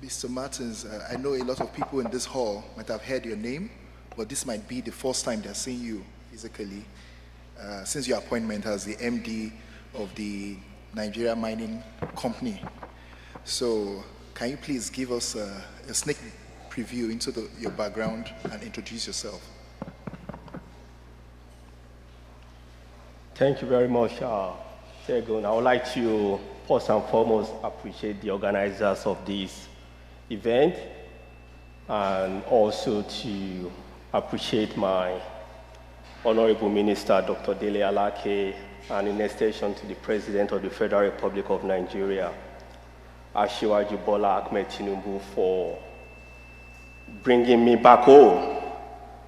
Mr. Martins, I know a lot of people in this hall might have heard your name, but this might be the first time they're seeing you physically since your appointment as the MD of the Nigeria Mining Company. So can you please give us a sneak preview into your background and introduce yourself? Thank you very much, Segun. I would like to first and foremost appreciate the organizers of this event, and also to appreciate my Honorable Minister, Dr. Dele Alake, and in extension to the President of the Federal Republic of Nigeria, Asiwaju Bola Ahmed Tinubu, for bringing me back home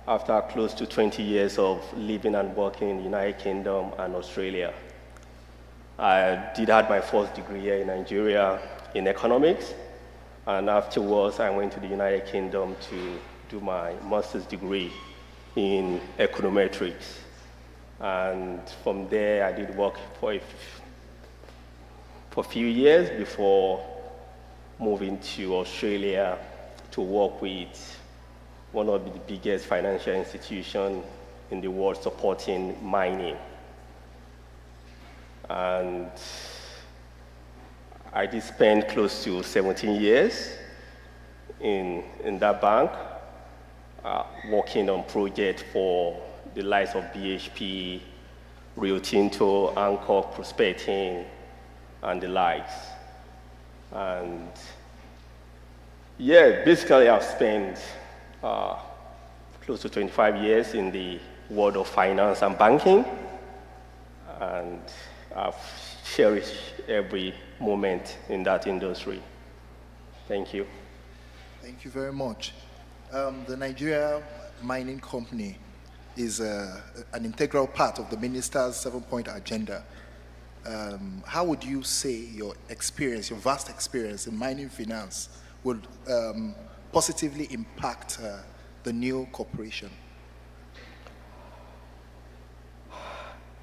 after close to 20 years of living and working in the United Kingdom and Australia. I did have my first degree here in Nigeria in economics, and afterwards I went to the United Kingdom to do my master's degree in econometrics. And from there I did work for a few years before moving to Australia to work with one of the biggest financial institutions in the world supporting mining. And I did spend close to 17 years in that bank, working on projects for the likes of BHP, Rio Tinto, Anchor, Prospecting, and the likes. And yeah, basically I've spent close to 25 years in the world of finance and banking, and I've cherished every moment in that industry. Thank you. Thank you very much. The Nigeria Mining Company is an integral part of the Minister's 7-point agenda. How would you say your experience, your vast experience in mining finance would positively impact the new corporation?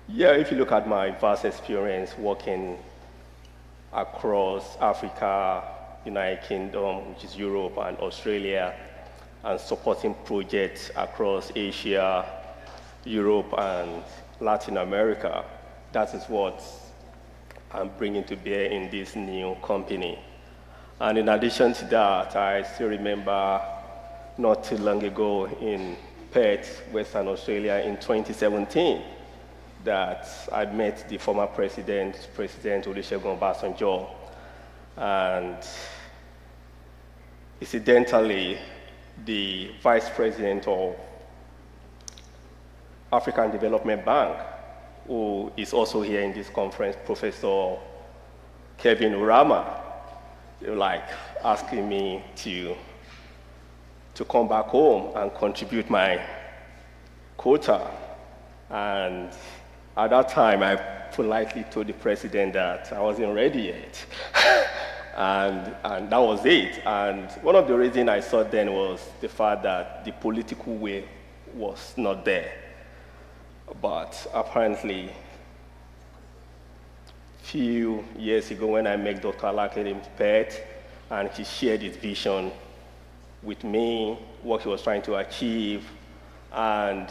Yeah, if you look at my vast experience working across Africa, United Kingdom, which is Europe, and Australia, and supporting projects across Asia, Europe, and Latin America, that is what I'm bringing to bear in this new company. And in addition to that, I still remember not too long ago in Perth, Western Australia in 2017, that I met the former President Olusegun Obasanjo, And incidentally, the Vice President of African Development Bank, who is also here in this conference, Professor Kevin Urama, like asking me to come back home and contribute my quota. And at that time, I politely told the president that I wasn't ready yet. and that was it. And one of the reasons I saw then was the fact that the political will was not there. But apparently, few years ago when I met Dr. Alake pet, and he shared his vision with me, what he was trying to achieve, and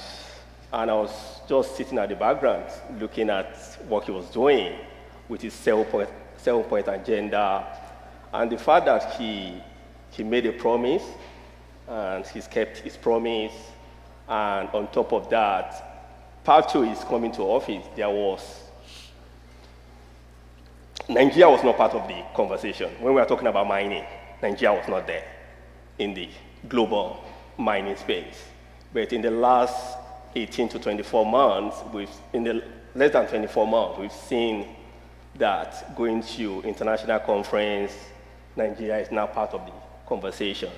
I was just sitting at the background looking at what he was doing with his 7-point agenda, and the fact that he made a promise and he's kept his promise, and on top of that, part 2 is coming to office. Nigeria was not part of the conversation. When we were talking about mining, Nigeria was not there in the global mining space. But in the last 18 to 24 months, less than 24 months, we've seen that going to international conference, Nigeria is now part of the conversation.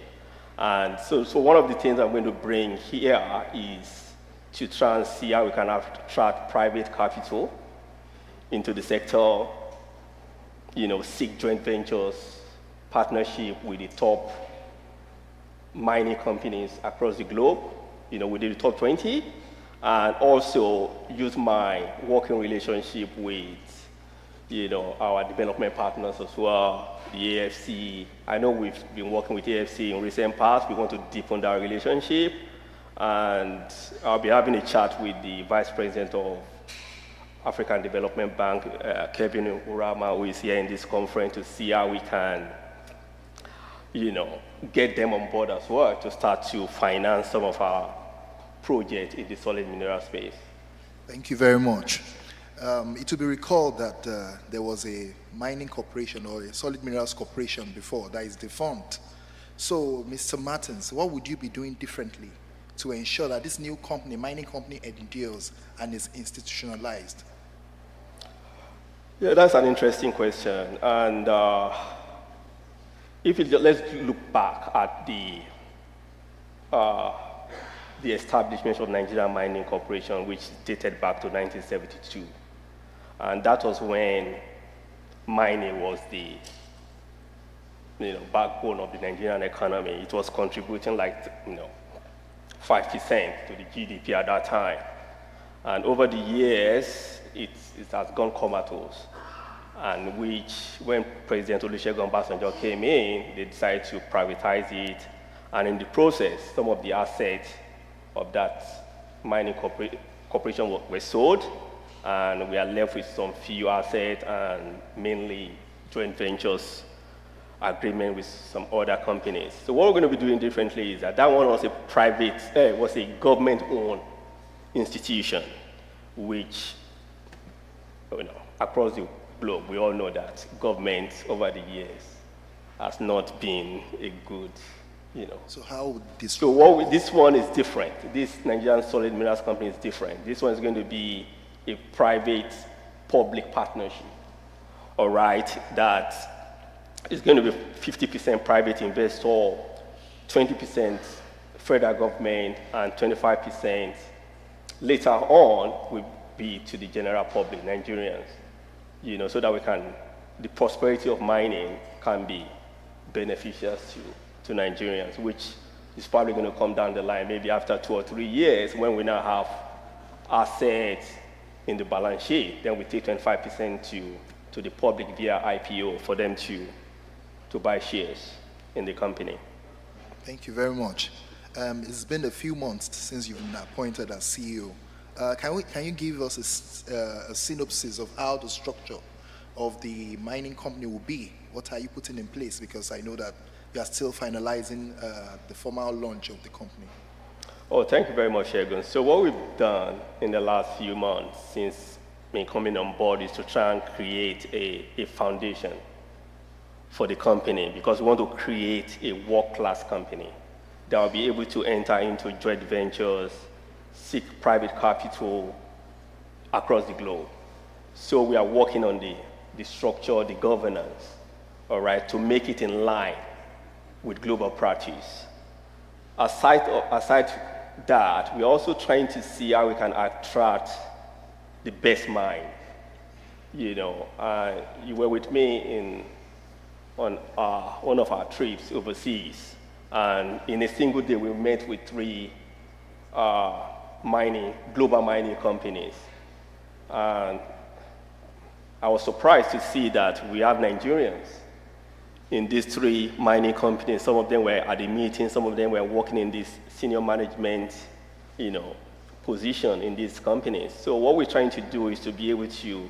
And so one of the things I'm going to bring here is to try and see how we can attract private capital into the sector, seek joint ventures, partnership with the top mining companies across the globe, within the top 20, and also use my working relationship with, our development partners as well, the AFC. I know we've been working with AFC in recent past. We want to deepen that relationship. And I'll be having a chat with the Vice President of African Development Bank, Kevin Urama, who is here in this conference, to see how we can, get them on board as well to start to finance some of our projects in the solid mineral space. Thank you very much. It will be recalled that there was a mining corporation or a solid minerals corporation before that is defunct. So, Mr. Martins, what would you be doing differently to ensure that this new company, mining company, endures and is institutionalized? Yeah, that's an interesting question. And let's look back at the establishment of Nigerian Mining Corporation, which dated back to 1972. And that was when mining was the backbone of the Nigerian economy. It was contributing 5% to the GDP at that time. And over the years, it has gone comatose. And when President Olusegun Obasanjo came in, they decided to privatize it. And in the process, some of the assets of that mining corporation were sold, and we are left with some few assets and mainly joint ventures agreement with some other companies. So what we're going to be doing differently is that one was was a government-owned institution, which, across the globe, we all know that government over the years has not been a good, So how would this? So this one is different. This Nigerian Solid Minerals Company is different. This one is going to be a private-public partnership, all right, that is going to be 50% private investor, 20% federal government, and 25% later on will be to the general public, Nigerians, so that the prosperity of mining can be beneficial to Nigerians, which is probably going to come down the line maybe after 2 or 3 years when we now have assets in the balance sheet. Then we take 25% to the public via IPO for them to buy shares in the company. Thank you very much. It's been a few months since you've been appointed as CEO. Can you give us a synopsis of how the structure of the mining company will be? What are you putting in place? Because I know that you are still finalizing the formal launch of the company. Oh, thank you very much, Shegun. So what we've done in the last few months since me coming on board is to try and create a foundation for the company because we want to create a world-class company that will be able to enter into joint ventures, seek private capital across the globe. So we are working on the structure, the governance, all right, to make it in line with global practice. Aside that, we're also trying to see how we can attract the best mind. You know, you were with me on one of our trips overseas, and in a single day we met with 3 global mining companies. And I was surprised to see that we have Nigerians in these 3 mining companies. Some of them were at the meeting, some of them were working in this senior management, you know, position in these companies. So what we're trying to do is to be able to,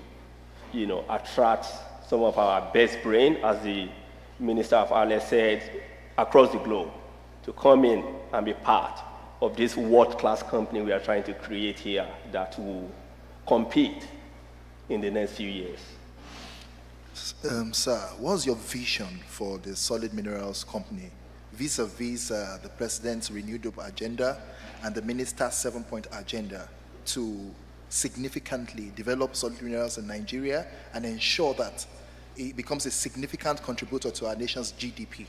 you know, attract some of our best brain, as the Minister of AFNIS said, across the globe, to come in and be part of this world-class company we are trying to create here that will compete in the next few years. Sir, what's your vision for the Solid Minerals Company vis-a-vis the President's Renewed Hope agenda and the Minister's 7-point agenda to significantly develop solid minerals in Nigeria and ensure that it becomes a significant contributor to our nation's GDP?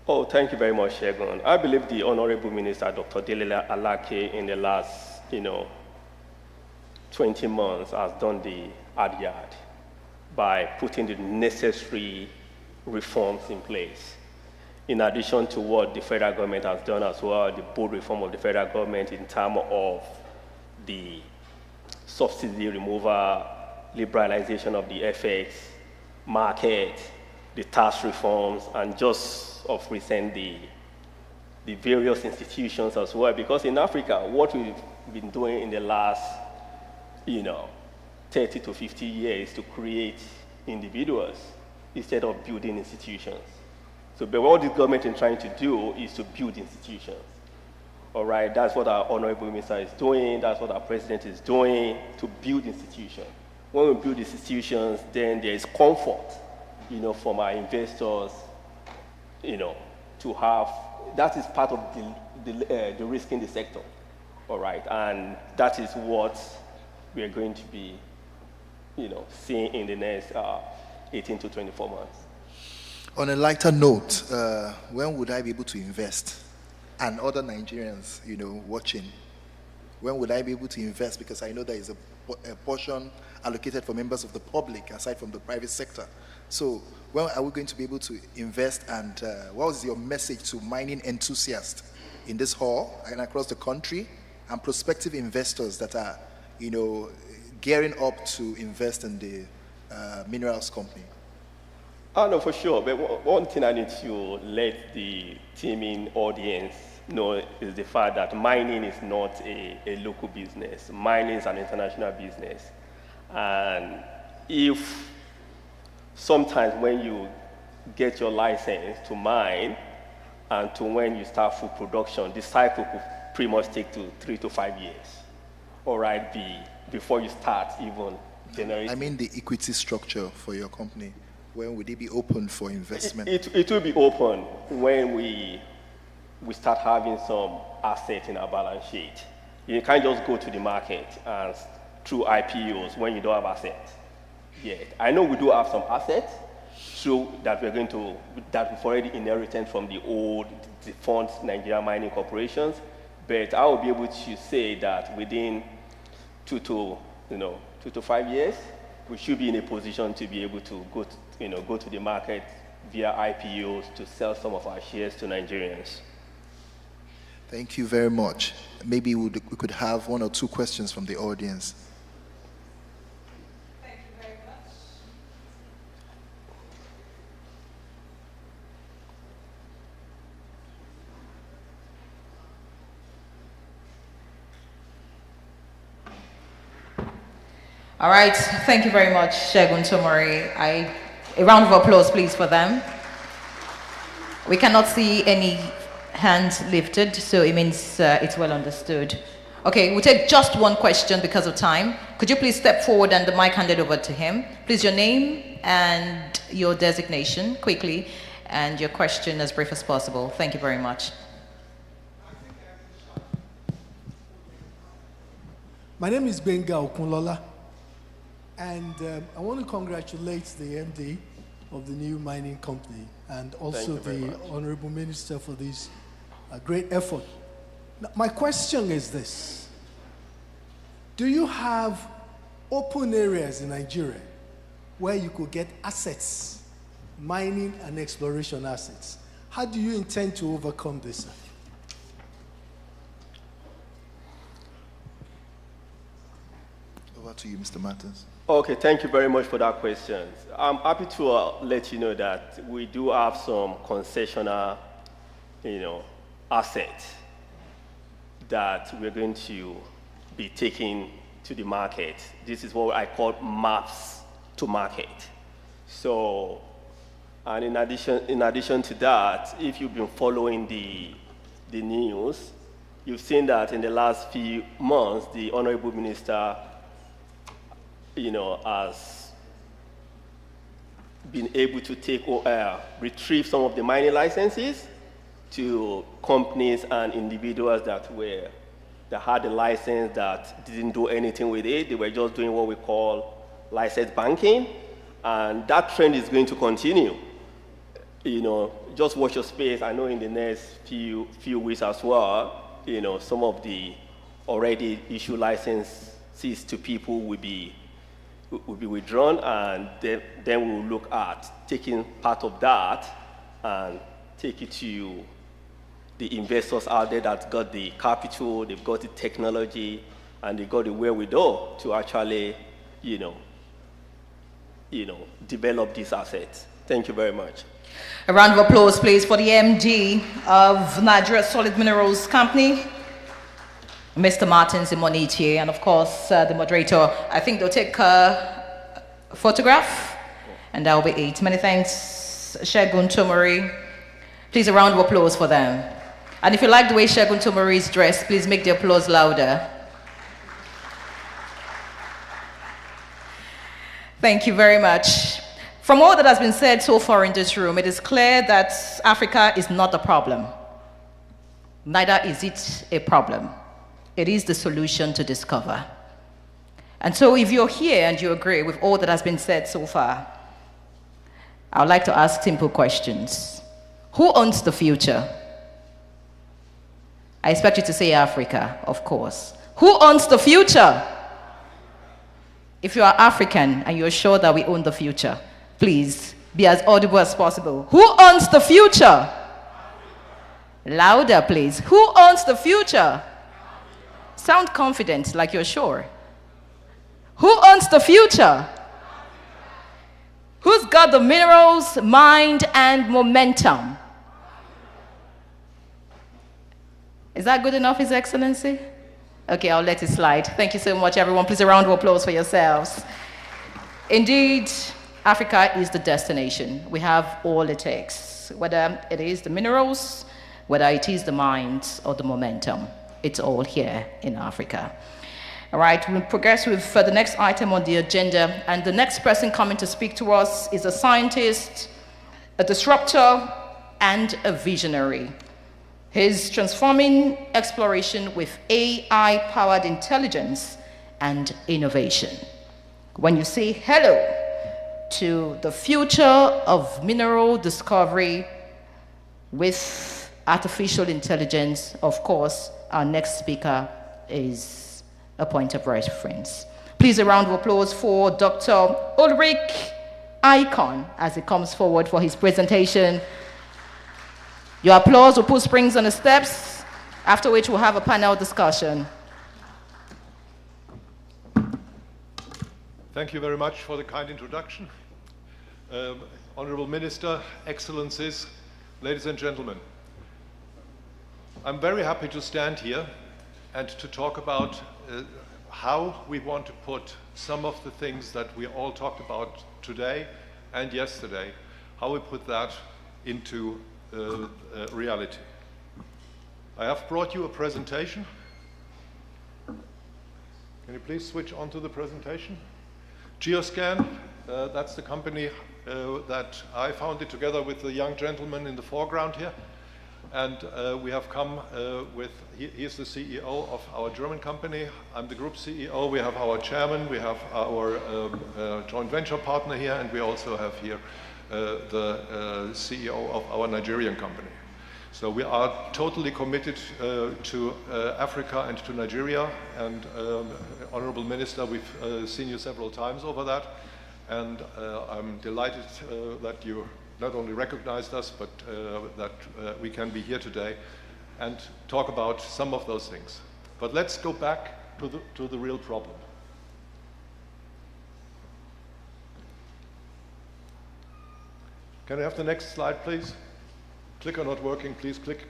Oh, thank you very much, Shegun. I believe the Honorable Minister, Dr. Delila Alake, in the last, 20 months has done the hard yard by putting the necessary reforms in place. In addition to what the federal government has done as well, the bold reform of the federal government in terms of the subsidy removal, liberalization of the FX market, the tax reforms, and just of recent the various institutions as well. Because in Africa, what we've been doing in the last 30 to 50 years to create individuals instead of building institutions. So but what the government is trying to do is to build institutions. All right, that's what our Honorable Minister is doing, that's what our President is doing, to build institutions. When we build institutions, then there is comfort, from our investors, to have, that is part of the risk in the sector. All right, and that is what we are going to be, seeing in the next 18 to 24 months. On a lighter note, when would I be able to invest? And other Nigerians, watching, when would I be able to invest? Because I know there is a portion allocated for members of the public aside from the private sector. So when are we going to be able to invest, and what is your message to mining enthusiasts in this hall and across the country and prospective investors that are, gearing up to invest in the minerals company? Oh, no, for sure. But one thing I need to let the teaming audience know is the fact that mining is not a local business. Mining is an international business. And if sometimes when you get your license to mine and to when you start full production, the cycle could pretty much take to 3 to 5 years. All right, before you start even generating. I mean the equity structure for your company. When would it be open for investment? It will be open when we start having some assets in our balance sheet. You can't just go to the market and through IPOs when you don't have assets yet. I know we do have some assets so that that we've already inherited from the old defunct Nigerian mining corporations, but I will be able to say that within 2 to 5 years, we should be in a position to be able to go to the market via IPOs to sell some of our shares to Nigerians. Thank you very much. Maybe we could have 1 or 2 questions from the audience. Thank you very much. All right, thank you very much, Shegun Tomori. A round of applause, please, for them. We cannot see any hands lifted, so it means it's well understood. Okay, we'll take just one question because of time. Could you please step forward and the mic handed over to him? Please, your name and your designation quickly, and your question as brief as possible. Thank you very much. My name is Benga Okunlola, and I want to congratulate the MD of the new mining company and also the Honorable Minister for this great effort. Now, my question is this. Do you have open areas in Nigeria where you could get assets, mining and exploration assets? How do you intend to overcome this? Over to you, Mr. Martins. Okay, thank you very much for that question. I'm happy to let you know that we do have some concessional, assets that we're going to be taking to the market. This is what I call maps to market. So, and in addition to that, if you've been following the news, you've seen that in the last few months, the Honorable Minister has been able to retrieve some of the mining licenses to companies and individuals that had a license that didn't do anything with it. They were just doing what we call license banking, and that trend is going to continue. Just watch your space. I know in the next few weeks as well, some of the already issued licenses to people will be withdrawn, and then we'll look at taking part of that and take it to the investors out there that got the capital, they've got the technology, and they got the wherewithal to actually, develop these assets. Thank you very much. A round of applause, please, for the MD of Nigeria Solid Minerals Company, Mr. Martins Imonitie, and of course, the moderator. I think they'll take a photograph, and that'll be it. Many thanks, Segun Tomori. Please, a round of applause for them. And if you like the way Segun Tomori is dressed, please make the applause louder. Thank you very much. From all that has been said so far in this room, it is clear that Africa is not a problem. Neither is it a problem. It is the solution to discover. And so if you're here and you agree with all that has been said so far, I would like to ask simple questions. Who owns the future? I expect you to say Africa, of course. Who owns the future? If you are African and you're sure that we own the future, please be as audible as possible. Who owns the future? Louder, please. Who owns the future? Sound confident, like you're sure. Who owns the future? Who's got the minerals, mind, and momentum? Is that good enough, His Excellency? Okay, I'll let it slide. Thank you so much, everyone. Please, a round of applause for yourselves. Indeed, Africa is the destination. We have all it takes, whether it is the minerals, whether it is the mind or the momentum. It's all here in Africa. All right, we'll progress with the next item on the agenda, and the next person coming to speak to us is a scientist, a disruptor, and a visionary. He's transforming exploration with AI-powered intelligence and innovation. When you say hello to the future of mineral discovery with artificial intelligence, of course, our next speaker is a point of reference. Please, a round of applause for Dr. Ulrich Icon as he comes forward for his presentation. Your applause will put springs on the steps, after which we'll have a panel discussion. Thank you very much for the kind introduction. Honorable Minister, Excellencies, ladies and gentlemen. I'm very happy to stand here and to talk about how we want to put some of the things that we all talked about today and yesterday, how we put that into reality. I have brought you a presentation. Can Can you please switch on to the presentation? Geoscan, that's the company that I founded together with the young gentleman in the foreground here. And we have come with, he's the CEO of our German company. I'm the group CEO. We have our chairman, we have our joint venture partner here, and we also have here the CEO of our Nigerian company. So we are totally committed to Africa and to Nigeria. And Honorable Minister, we've seen you several times over that. And I'm delighted that you not only recognized us, but that we can be here today and talk about some of those things. But let's go back to the real problem. Can I have the next slide, please? Clicker not working, please click.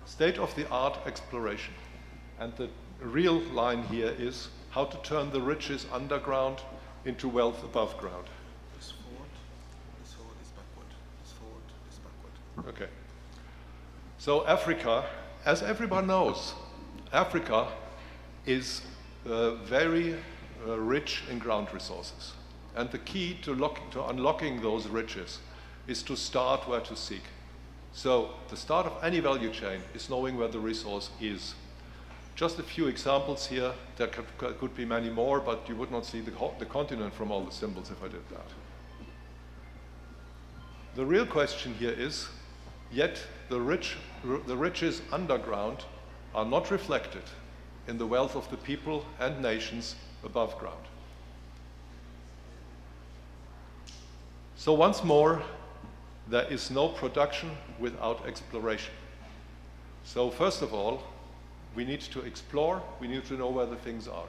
State-of-the-art exploration. And the real line here is how to turn the riches underground into wealth above ground. This forward, this backward, this forward, this backward. Okay. So Africa, as everyone knows, Africa is very rich in ground resources. And the key to unlocking those riches is to start where to seek. So the start of any value chain is knowing where the resource is. Just a few examples here. There could be many more, but you would not see the continent from all the symbols if I did that. The real question here is, yet the riches underground are not reflected in the wealth of the people and nations above ground. So once more, there is no production without exploration. So first of all, we need to explore, we need to know where the things are.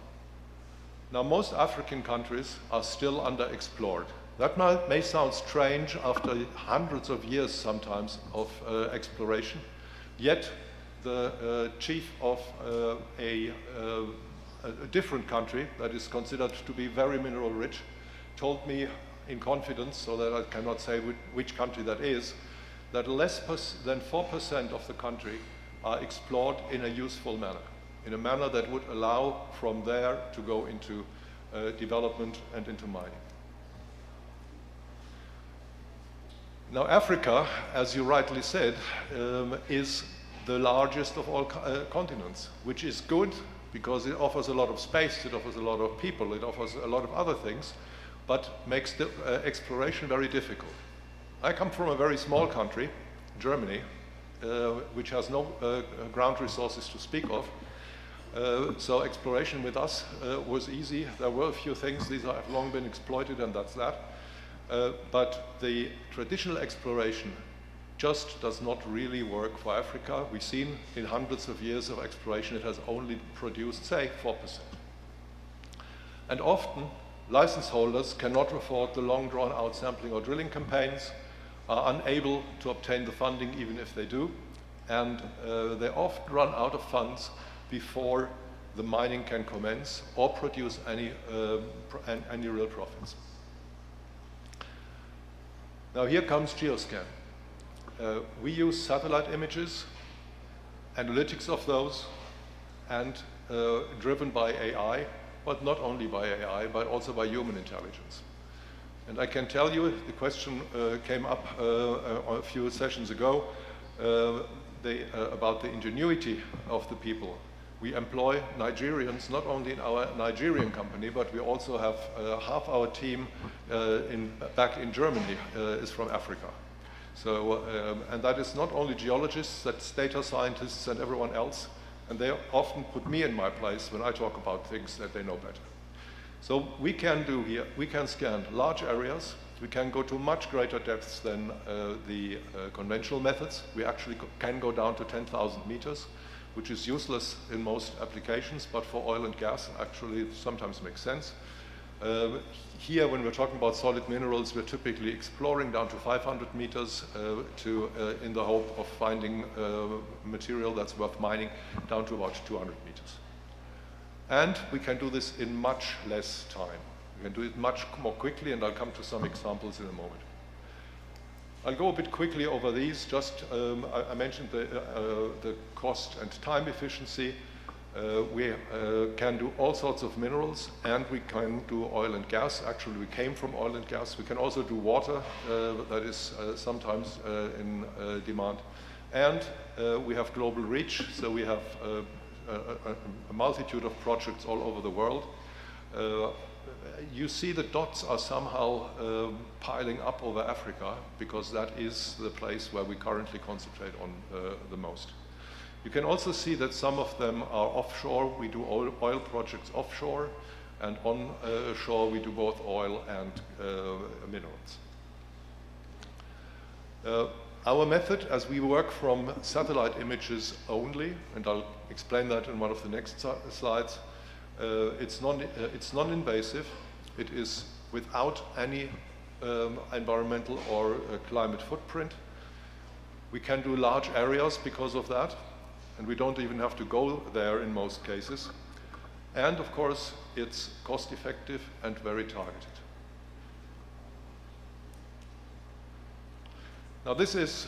Now, most African countries are still underexplored. That may sound strange after hundreds of years sometimes of exploration, yet the chief of a different country that is considered to be very mineral rich told me in confidence, so that I cannot say which country that is, that less than 4% of the country are explored in a useful manner, in a manner that would allow from there to go into development and into mining. Now Africa, as you rightly said, is the largest of all continents, which is good because it offers a lot of space, it offers a lot of people, it offers a lot of other things, but makes the exploration very difficult. I come from a very small country, Germany, which has no ground resources to speak of. So exploration with us was easy. There were a few things, these have long been exploited, and that's that. But the traditional exploration just does not really work for Africa. We've seen in hundreds of years of exploration, it has only produced, say, 4%. And often, license holders cannot afford the long drawn-out sampling or drilling campaigns, are unable to obtain the funding even if they do, and they often run out of funds before the mining can commence or produce any real profits. Now here comes Geoscan. We use satellite images, analytics of those, and driven by AI, but not only by AI, but also by human intelligence. And I can tell you, the question came up a few sessions ago about the ingenuity of the people. We employ Nigerians, not only in our Nigerian company, but we also have half our team back in Germany is from Africa. So, and that is not only geologists, that's data scientists and everyone else. And they often put me in my place when I talk about things that they know better. So we can do here, we can scan large areas, we can go to much greater depths than the conventional methods. We actually can go down to 10,000 meters, which is useless in most applications, but for oil and gas actually it sometimes makes sense. Here, when we're talking about solid minerals, we're typically exploring down to 500 meters in the hope of finding material that's worth mining down to about 200 meters. And we can do this in much less time. We can do it much more quickly, and I'll come to some examples in a moment. I'll go a bit quickly over these. Just I mentioned the cost and time efficiency. We can do all sorts of minerals, and we can do oil and gas. Actually, we came from oil and gas. We can also do water, that is sometimes in demand. And we have global reach, so we have a multitude of projects all over the world. You see the dots are somehow piling up over Africa, because that is the place where we currently concentrate on the most. You can also see that some of them are offshore. We do oil projects offshore, and onshore we do both oil and minerals. Our method, as we work from satellite images only, and I'll explain that in one of the next slides, it's non-invasive. It is without any environmental or climate footprint. We can do large areas because of that, and we don't even have to go there in most cases. And of course, it's cost-effective and very targeted. Now this is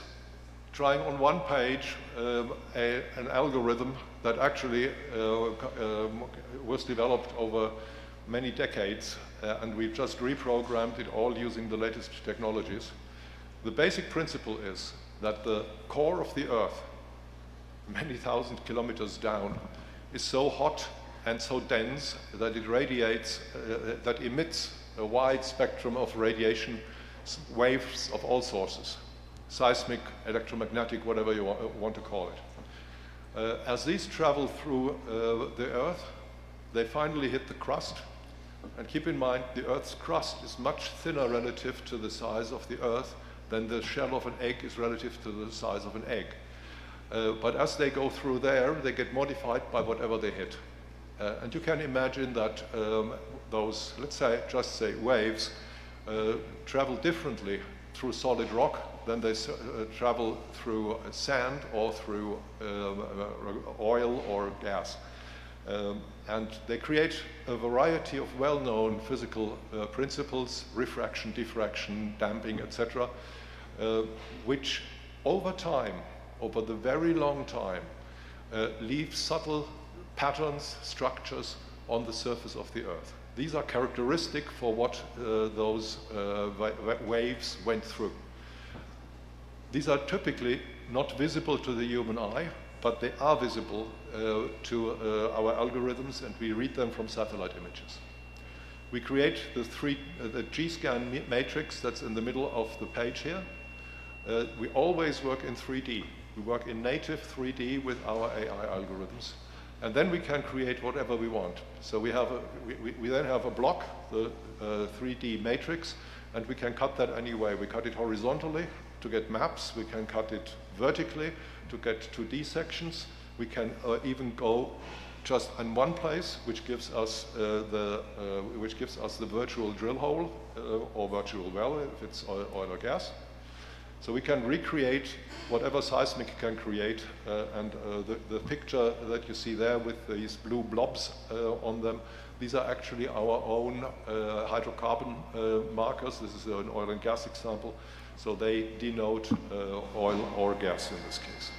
trying on one page an algorithm that actually was developed over many decades, and we've just reprogrammed it all using the latest technologies. The basic principle is that the core of the Earth, many thousand kilometers down, is so hot and so dense that it radiates, that emits a wide spectrum of radiation waves of all sources, seismic, electromagnetic, whatever you want to call it. As these travel through the Earth, they finally hit the crust. And keep in mind, the Earth's crust is much thinner relative to the size of the Earth than the shell of an egg is relative to the size of an egg. But as they go through there, they get modified by whatever they hit. And you can imagine that those, let's say, just say waves, travel differently through solid rock than they travel through sand or through oil or gas. And they create a variety of well-known physical principles, refraction, diffraction, damping, etc., which over time, over the very long time, leave subtle patterns, structures on the surface of the Earth. These are characteristic for what those waves went through. These are typically not visible to the human eye, but they are visible to our algorithms, and we read them from satellite images. We create the G-scan matrix that's in the middle of the page here. We always work in 3D. We work in native 3D with our AI algorithms, and then we can create whatever we want. So we then have a block, the 3D matrix, and we can cut that any way. We cut it horizontally to get maps. We can cut it vertically to get 2D sections. We can even go just in one place, which gives us the virtual drill hole or virtual well if it's oil or gas. So we can recreate whatever seismic can create, and the picture that you see there with these blue blobs on them, these are actually our own hydrocarbon markers. This is an oil and gas example. So they denote oil or gas in this case.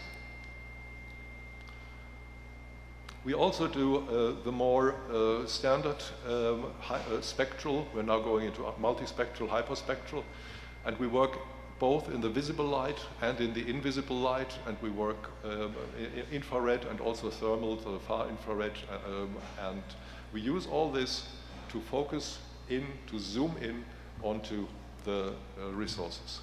We also do the more standard spectral. We're now going into multispectral, hyperspectral, and we work both in the visible light and in the invisible light, and we work infrared and also thermal, so the far infrared, and we use all this to focus in, to zoom in onto the resources.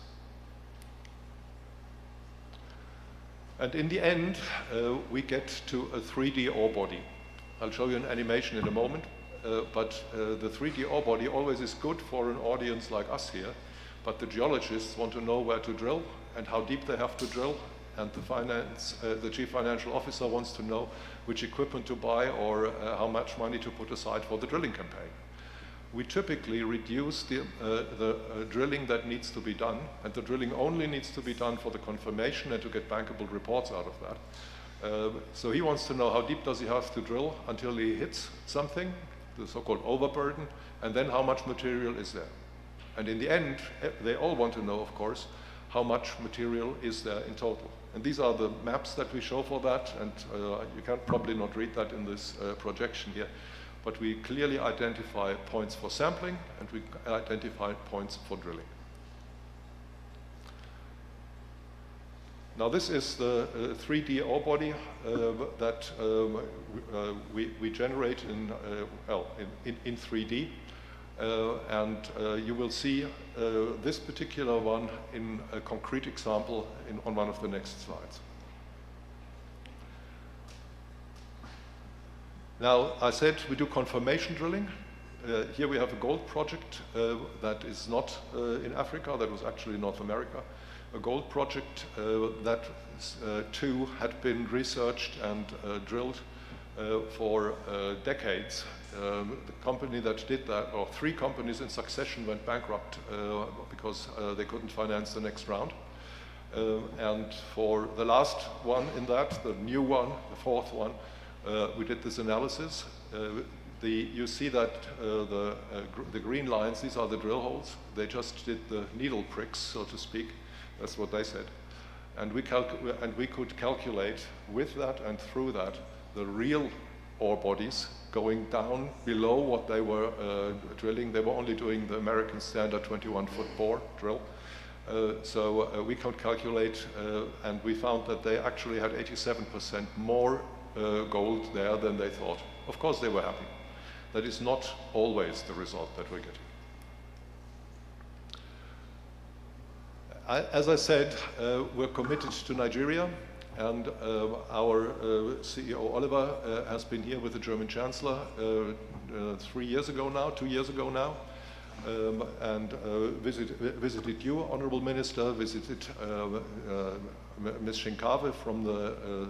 And in the end, we get to a 3D ore body. I'll show you an animation in a moment, but the 3D ore body always is good for an audience like us here, but the geologists want to know where to drill and how deep they have to drill, and the chief financial officer wants to know which equipment to buy or how much money to put aside for the drilling campaign. We typically reduce the drilling that needs to be done, and the drilling only needs to be done for the confirmation and to get bankable reports out of that. So he wants to know how deep does he have to drill until he hits something, the so-called overburden, and then how much material is there. And in the end, they all want to know, of course, how much material is there in total. And these are the maps that we show for that, and you can probably not read that in this projection here, but we clearly identify points for sampling, and we identify points for drilling. Now this is the 3D ore body that we generate in 3D. And you will see this particular one in a concrete example on one of the next slides. Now, I said we do confirmation drilling. Here we have a gold project that is not in Africa, that was actually North America. A gold project that too had been researched and drilled for decades. The company that did that, or 3 companies in succession, went bankrupt because they couldn't finance the next round. And for the last one in that, the new one, the 4th one, we did this analysis. You see that the green lines, these are the drill holes. They just did the needle pricks, so to speak. That's what they said. And we could calculate with that and through that the real ore bodies going down below what they were drilling. They were only doing the American standard 21-foot bore drill. So we could calculate, and we found that they actually had 87% more gold there than they thought. Of course they were happy. That is not always the result that we're getting. As I said, we're committed to Nigeria, and our CEO Oliver has been here with the German Chancellor 2 years ago now, and visited you, Honorable Minister, visited Ms. Shinkave from the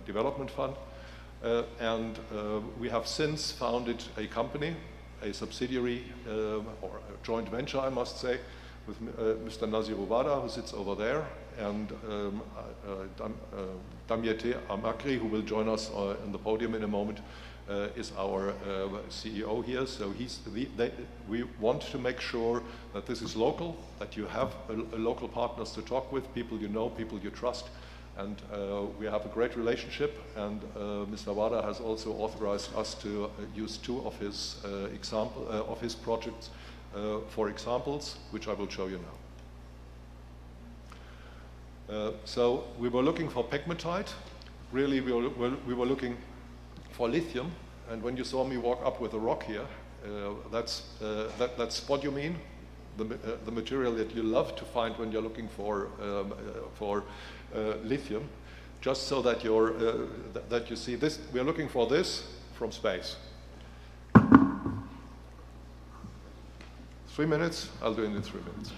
Development Fund, and we have since founded a company, a subsidiary, or a joint venture, I must say, with Mr. Nazir Ubada, who sits over there, and Damiete Amakri, who will join us on the podium in a moment, is our CEO here. So we want to make sure that this is local, that you have local partners to talk with, people you know, people you trust, and we have a great relationship, and Mr. Wada has also authorized us to use 2 of his projects for examples, which I will show you now. So we were looking for pegmatite. Really, we were looking for lithium. And when you saw me walk up with a rock here, that's spodumene, the material that you love to find when you're looking for lithium. Just so that you see this, we're looking for this from space. 3 minutes, I'll do it in 3 minutes.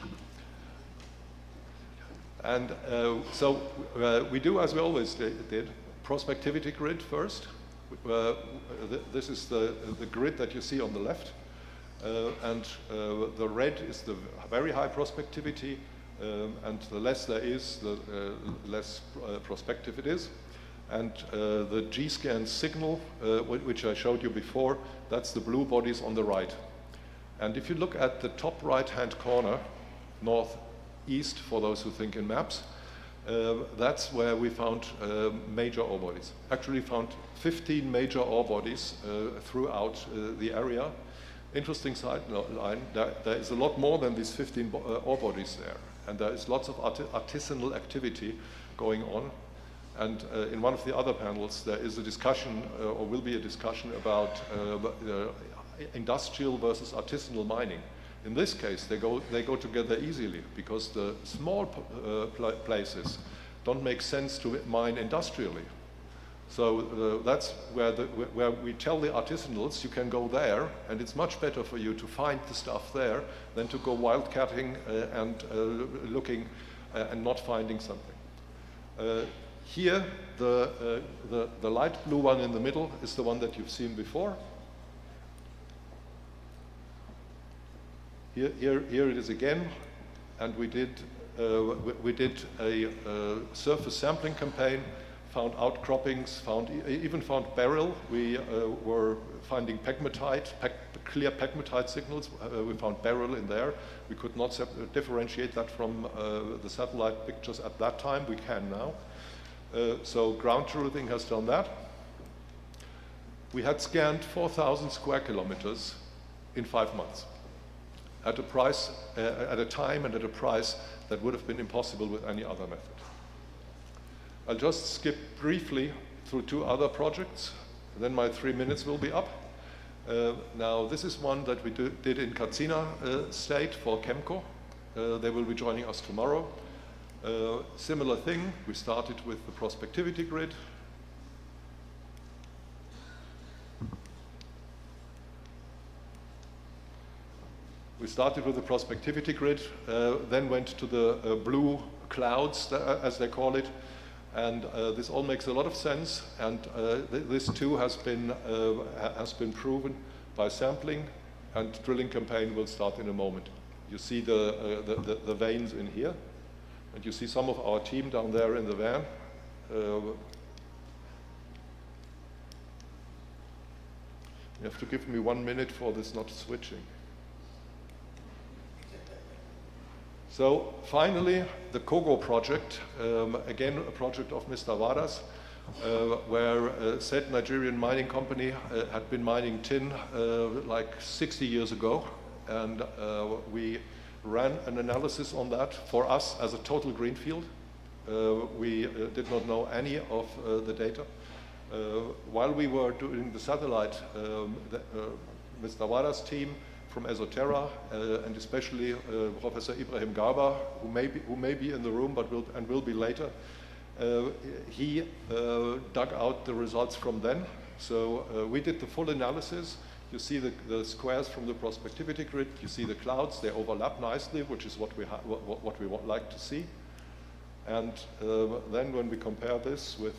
And so we do as we always did, prospectivity grid first. This is the grid that you see on the left. And the red is the very high prospectivity, and the less there is, the less prospective it is. And the G-scan signal, which I showed you before, that's the blue bodies on the right. And if you look at the top right-hand corner, northeast for those who think in maps, that's where we found major ore bodies. Actually found 15 major ore bodies throughout the area. Interesting sideline, there is a lot more than these 15 ore bodies there. And there is lots of artisanal activity going on. And in one of the other panels, there is a discussion, or will be a discussion about industrial versus artisanal mining. In this case, they go together easily because the small places don't make sense to mine industrially. So that's where we tell the artisanals, you can go there, and it's much better for you to find the stuff there than to go wildcatting and looking and not finding something. Here, the light blue one in the middle is the one that you've seen before. Here it is again, and we did a surface sampling campaign, found outcroppings, even found beryl. We were finding pegmatite, clear pegmatite signals. We found beryl in there. We could not differentiate that from the satellite pictures at that time. We can now. So ground truthing has done that. We had scanned 4,000 square kilometers in 5 months at a price, at a time and at a price that would have been impossible with any other method. I'll just skip briefly through 2 other projects, then my 3 minutes will be up. Now, this is one that we did in Katsina State for Chemco. They will be joining us tomorrow. Similar thing, we started with the prospectivity grid. We started with the prospectivity grid, then went to the blue clouds, as they call it, and this all makes a lot of sense. And this too has been proven by sampling, and drilling campaign will start in a moment. You see the veins in here, and you see some of our team down there in the van. You have to give me 1 minute for this not switching. So finally, the COGO project, again a project of Mr. Varas, where said Nigerian mining company had been mining tin like 60 years ago, and we ran an analysis on that for us as a total greenfield. We did not know any of the data. While we were doing the satellite, Mr. Varas' team from Esoterra, and especially Professor Ibrahim Garba, who may be in the room but will be later, he dug out the results from then. So we did the full analysis. You see the squares from the prospectivity grid. You see the clouds. They overlap nicely, which is what we would like to see. And then when we compare this with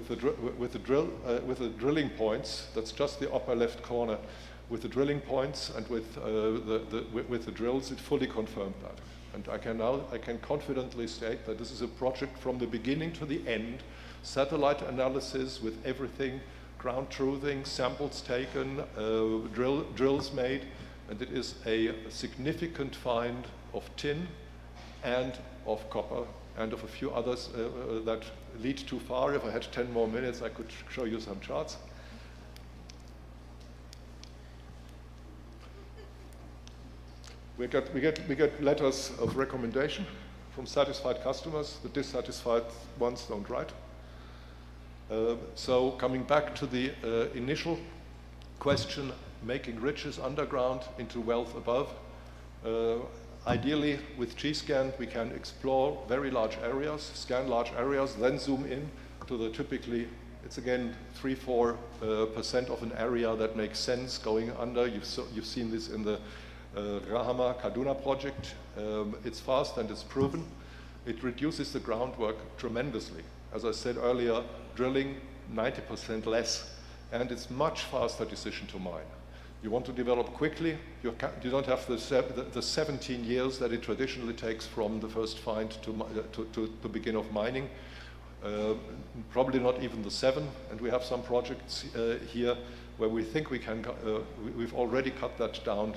the drilling points, that's just the upper left corner, with the drilling points and with the drills, it fully confirmed that. And I can confidently state that this is a project from the beginning to the end, satellite analysis with everything, ground truthing, samples taken, drills made, and it is a significant find of tin and of copper and of a few others that lead too far. If I had 10 more minutes, I could show you some charts. We get letters of recommendation from satisfied customers. The dissatisfied ones don't write. So coming back to the initial question, making riches underground into wealth above. Ideally, with G-scan, we can explore very large areas, scan large areas, then zoom in to the typically, it's again 3–4% of an area that makes sense going under. You've seen this in the Rahama Kaduna project. It's fast and it's proven. It reduces the groundwork tremendously. As I said earlier, drilling 90% less, and it's much faster decision to mine. You want to develop quickly, you don't have the 17 years that it traditionally takes from the first find to begin of mining. Probably not even the 7, and we have some projects here where we think we can, we've already cut that down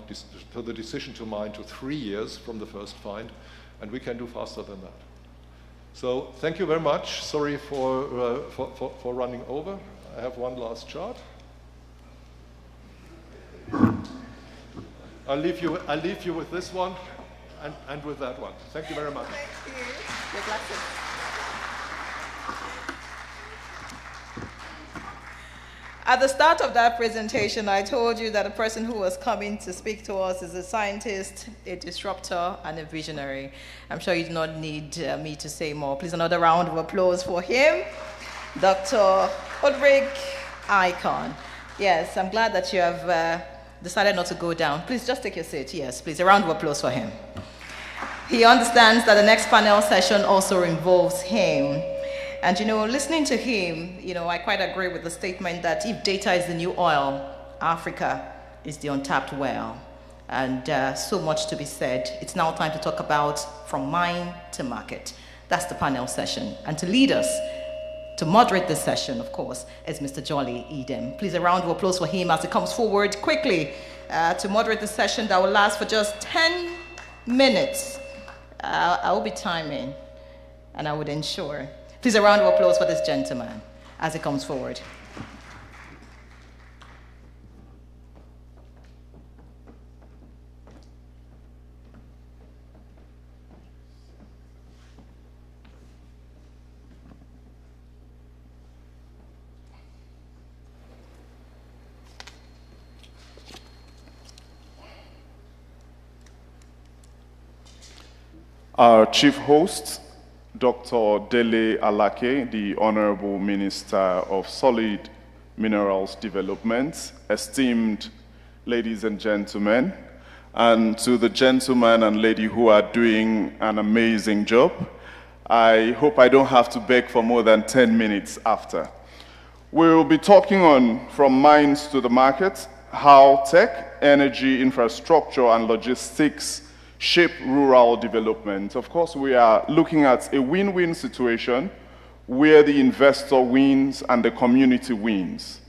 to the decision to mine to 3 years from the first find, and we can do faster than that. So thank you very much. Sorry for running over. I have one last chart. I'll leave you with this one and with that one. Thank you very much. Thank you. Your glasses. At the start of that presentation, I told you that the person who was coming to speak to us is a scientist, a disruptor, and a visionary. I'm sure you do not need me to say more. Please, another round of applause for him, Dr. Ulrich Icon. Yes, I'm glad that you have decided not to go down. Please just take your seat. Yes, please, a round of applause for him. He understands that the next panel session also involves him. And listening to him, I quite agree with the statement that if data is the new oil, Africa is the untapped well. And so much to be said. It's now time to talk about from mine to market. That's the panel session. And to lead us To moderate this session, of course, is Mr. Jolly Edem. Please, a round of applause for him as he comes forward quickly to moderate the session that will last for just 10 minutes. I will be timing, and I would ensure. Please, a round of applause for this gentleman as he comes forward. Our chief host, Dr. Dele Alake, the Honorable Minister of Solid Minerals Development, esteemed ladies and gentlemen, and to the gentleman and lady who are doing an amazing job. I hope I don't have to beg for more than 10 minutes after. We'll be talking on from mines to the market, how tech, energy, infrastructure, and logistics shape rural development. Of course, we are looking at a win-win situation where the investor wins and the community wins.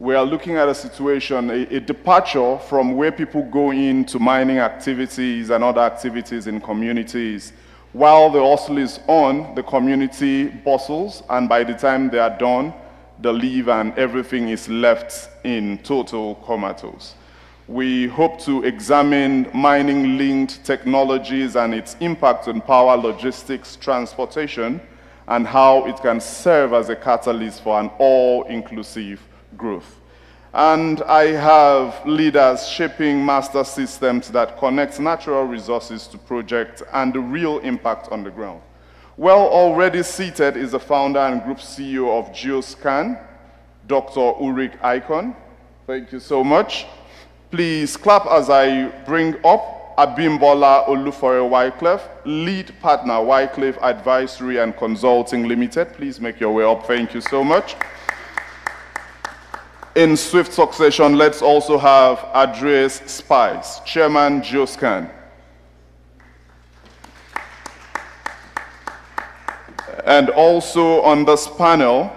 We are looking at a situation, a departure from where people go into mining activities and other activities in communities. While the hustle is on, the community bustles, and by the time they are done, the leave and everything is left in total comatose. We hope to examine mining-linked technologies and its impact on power, logistics, transportation, and how it can serve as a catalyst for an all-inclusive growth. And I have leaders shaping master systems that connect natural resources to projects and the real impact on the ground. Well, already seated is the founder and group CEO of Geoscan, Dr. Ulrich Icon. Thank you so much. Please clap as I bring up Abimbola Olufore Wycliffe, lead partner, Wycliffe Advisory and Consulting Limited. Please make your way up. Thank you so much. In swift succession, let's also have Andreas Spice, Chairman, Geoscan. And also on this panel,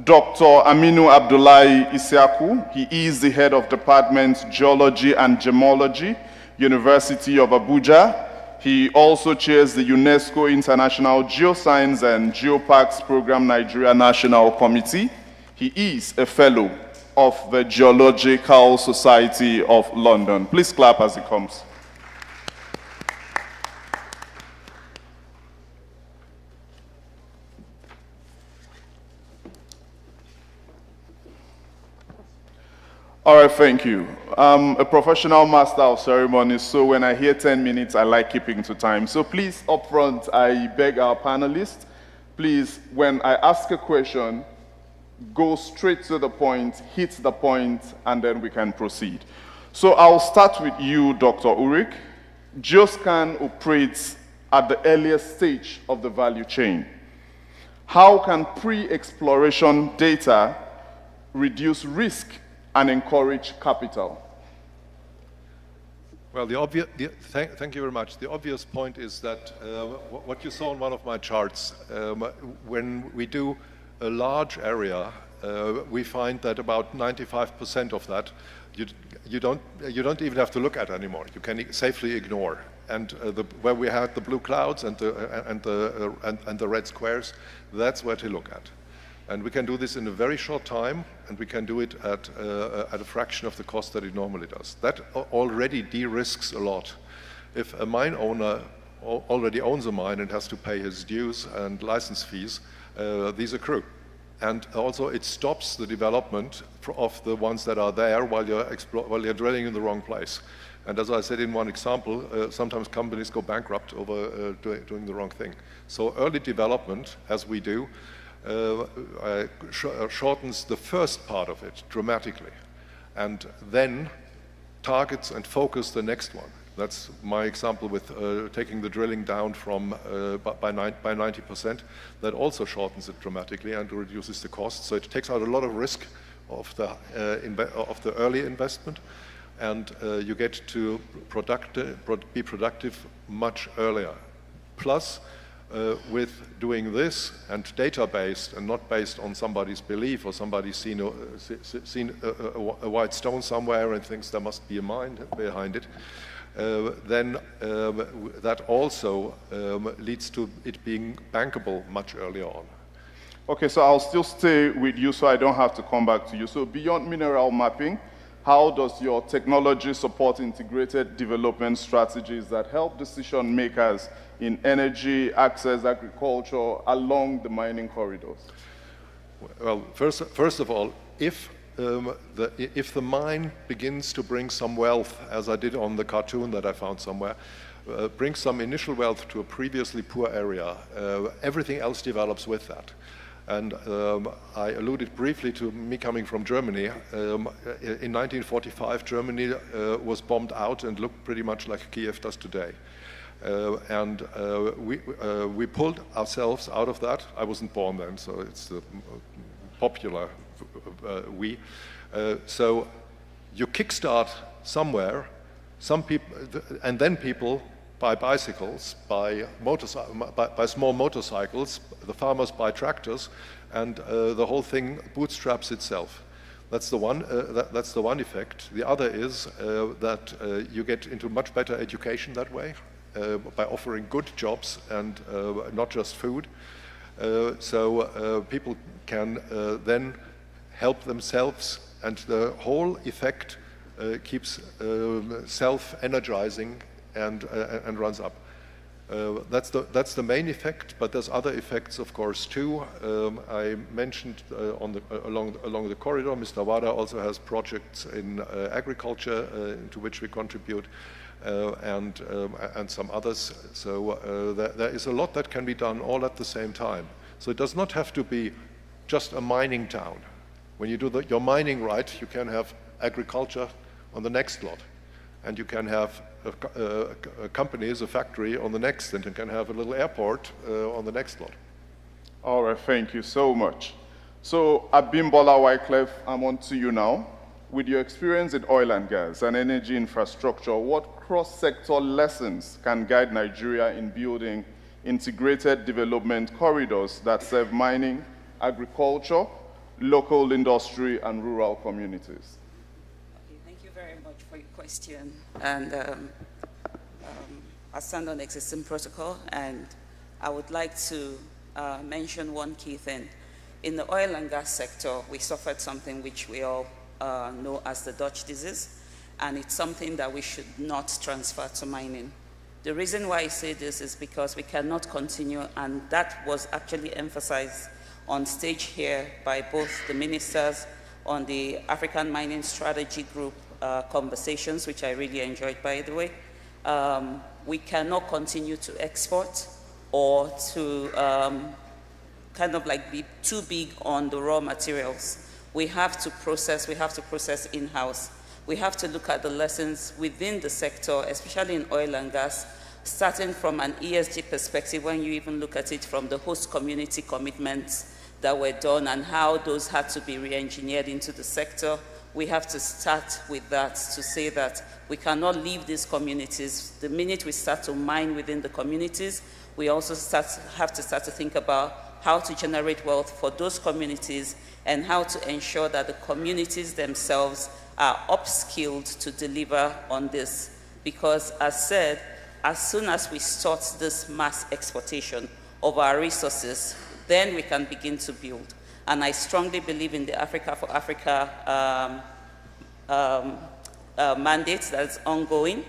Dr. Aminu Abdullahi Isiaku. He is the head of Department Geology and Gemology, University of Abuja. He also chairs the UNESCO International Geoscience and Geoparks Program Nigeria National Committee. He is a fellow of the Geological Society of London. Please clap as he comes. All right, thank you. I'm a professional master of ceremonies, so when I hear 10 minutes, I like keeping to time. So please, up front, I beg our panelists, please, when I ask a question, go straight to the point, hit the point, and then we can proceed. So I'll start with you, Dr. Ulrich. Geoscan operates at the earliest stage of the value chain. How can pre-exploration data reduce risk and encourage capital? Well, thank you very much. The obvious point is that what you saw on one of my charts, when we do a large area, we find that about 95% of that you don't even have to look at anymore. You can safely ignore. And where we had the blue clouds and the red squares, that's where to look at. And we can do this in a very short time, and we can do it at a fraction of the cost that it normally does. That already de-risks a lot. If a mine owner already owns a mine and has to pay his dues and license fees, these accrue. And also it stops the development of the ones that are there while you're drilling in the wrong place. And as I said in one example, sometimes companies go bankrupt over doing the wrong thing. So early development, as we do, shortens the first part of it dramatically, and then targets and focus the next one. That's my example with taking the drilling down from by 90%. That also shortens it dramatically and reduces the cost. So it takes out a lot of risk of the early investment, and you get to be productive much earlier. Plus, with doing this and data-based and not based on somebody's belief or somebody's seen a white stone somewhere and thinks there must be a mine behind it, then that also leads to it being bankable much earlier on. Okay, so I'll still stay with you so I don't have to come back to you. So beyond mineral mapping, how does your technology support integrated development strategies that help decision makers in energy, access, agriculture, along the mining corridors? Well, first of all, if the mine begins to bring some wealth, as I did on the cartoon that I found somewhere, brings some initial wealth to a previously poor area, everything else develops with that. And I alluded briefly to me coming from Germany. In 1945, Germany was bombed out and looked pretty much like Kiev does today. We pulled ourselves out of that. I wasn't born then, so it's the popular we. So you kickstart somewhere, some people, and then people buy bicycles, buy small motorcycles, the farmers buy tractors, and the whole thing bootstraps itself. That's the one effect. The other is that you get into much better education that way by offering good jobs and not just food. So people can then help themselves, and the whole effect keeps self-energizing and runs up. That's the main effect, but there's other effects, of course, too. I mentioned along the corridor, Mr. Wada also has projects in agriculture to which we contribute, and some others. So there is a lot that can be done all at the same time. So it does not have to be just a mining town. When you do your mining right, you can have agriculture on the next lot, and you can have a company, a factory on the next, and you can have a little airport on the next lot. All right, thank you so much. So Abimbola Wycliffe, I'm on to you now. With your experience in oil and gas and energy infrastructure, what cross-sector lessons can guide Nigeria in building integrated development corridors that serve mining, agriculture, local industry, and rural communities? Thank you very much for your question. And I stand on existing protocol, and I would like to mention one key thing. In the oil and gas sector, we suffered something which we all know as the Dutch disease, and it's something that we should not transfer to mining. The reason why I say this is because we cannot continue, and that was actually emphasized on stage here by both the ministers on the African Mining Strategy Group conversations, which I really enjoyed, by the way. We cannot continue to export or to kind of like be too big on the raw materials. We have to process in-house. We have to look at the lessons within the sector, especially in oil and gas, starting from an ESG perspective, when you even look at it from the host community commitments that were done and how those had to be re-engineered into the sector. We have to start with that to say that we cannot leave these communities. The minute we start to mine within the communities, we also have to start to think about how to generate wealth for those communities and how to ensure that the communities themselves are upskilled to deliver on this. Because as said, as soon as we start this mass exportation of our resources, then we can begin to build. And I strongly believe in the Africa for Africa mandate that's ongoing.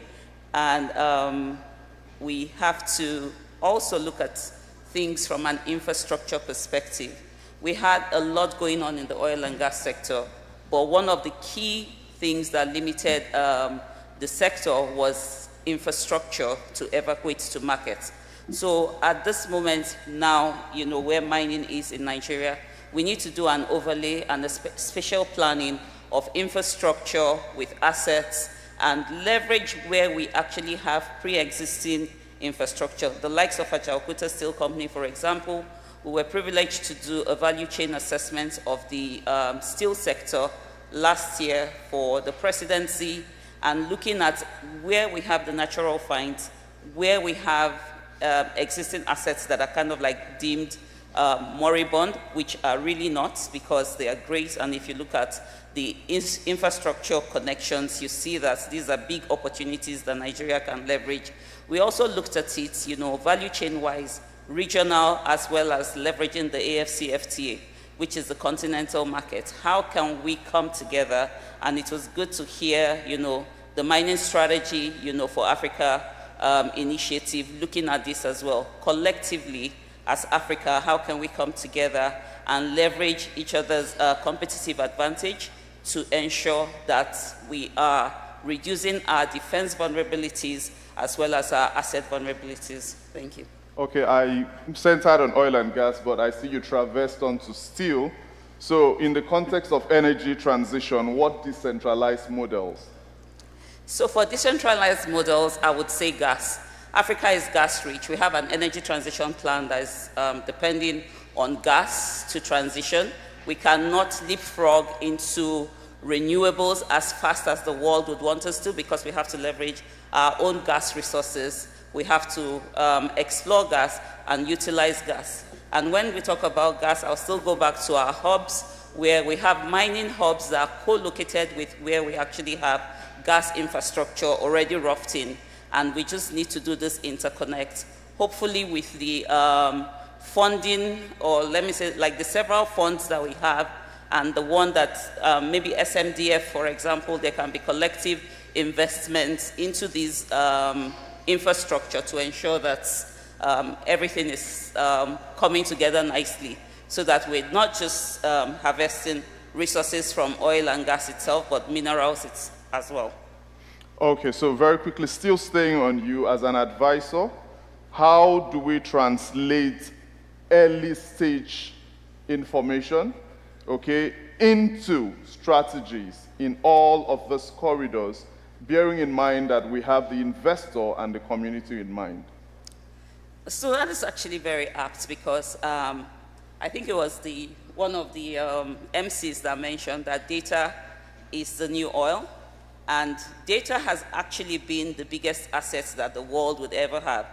And we have to also look at things from an infrastructure perspective. We had a lot going on in the oil and gas sector, but one of the key things that limited the sector was infrastructure to evacuate to markets. So at this moment now, you know, where mining is in Nigeria, we need to do an overlay and a special planning of infrastructure with assets and leverage where we actually have pre-existing infrastructure. The likes of Ajaokuta Steel Company, for example, we were privileged to do a value chain assessment of the steel sector last year for the presidency, and looking at where we have the natural finds, where we have existing assets that are kind of like deemed moribund, which are really not, because they are great. And if you look at the infrastructure connections, you see that these are big opportunities that Nigeria can leverage. We also looked at it, value chain-wise, regional, as well as leveraging the AFCFTA, which is the continental market. How can we come together? And it was good to hear, the mining strategy, for Africa initiative, looking at this as well. Collectively, as Africa, how can we come together and leverage each other's competitive advantage to ensure that we are reducing our defense vulnerabilities as well as our asset vulnerabilities? Thank you. Okay, I centered on oil and gas, but I see you traversed onto steel. So in the context of energy transition, what decentralized models? So for decentralized models, I would say gas. Africa is gas rich. We have an energy transition plan that is depending on gas to transition. We cannot leapfrog into renewables as fast as the world would want us to, because we have to leverage our own gas resources. We have to explore gas and utilize gas. And when we talk about gas, I'll still go back to our hubs, where we have mining hubs that are co-located with where we actually have gas infrastructure already roughed in. And we just need to do this interconnect. Hopefully with the funding, or let me say, like the several funds that we have, and the one that maybe SMDF, for example, there can be collective investments into these infrastructure to ensure that everything is coming together nicely, so that we're not just harvesting resources from oil and gas itself, but minerals as well. Okay, so very quickly, still staying on you as an advisor, how do we translate early stage information, okay, into strategies in all of these corridors, bearing in mind that we have the investor and the community in mind? So that is actually very apt, because I think it was one of the MCs that mentioned that data is the new oil. And data has actually been the biggest assets that the world would ever have.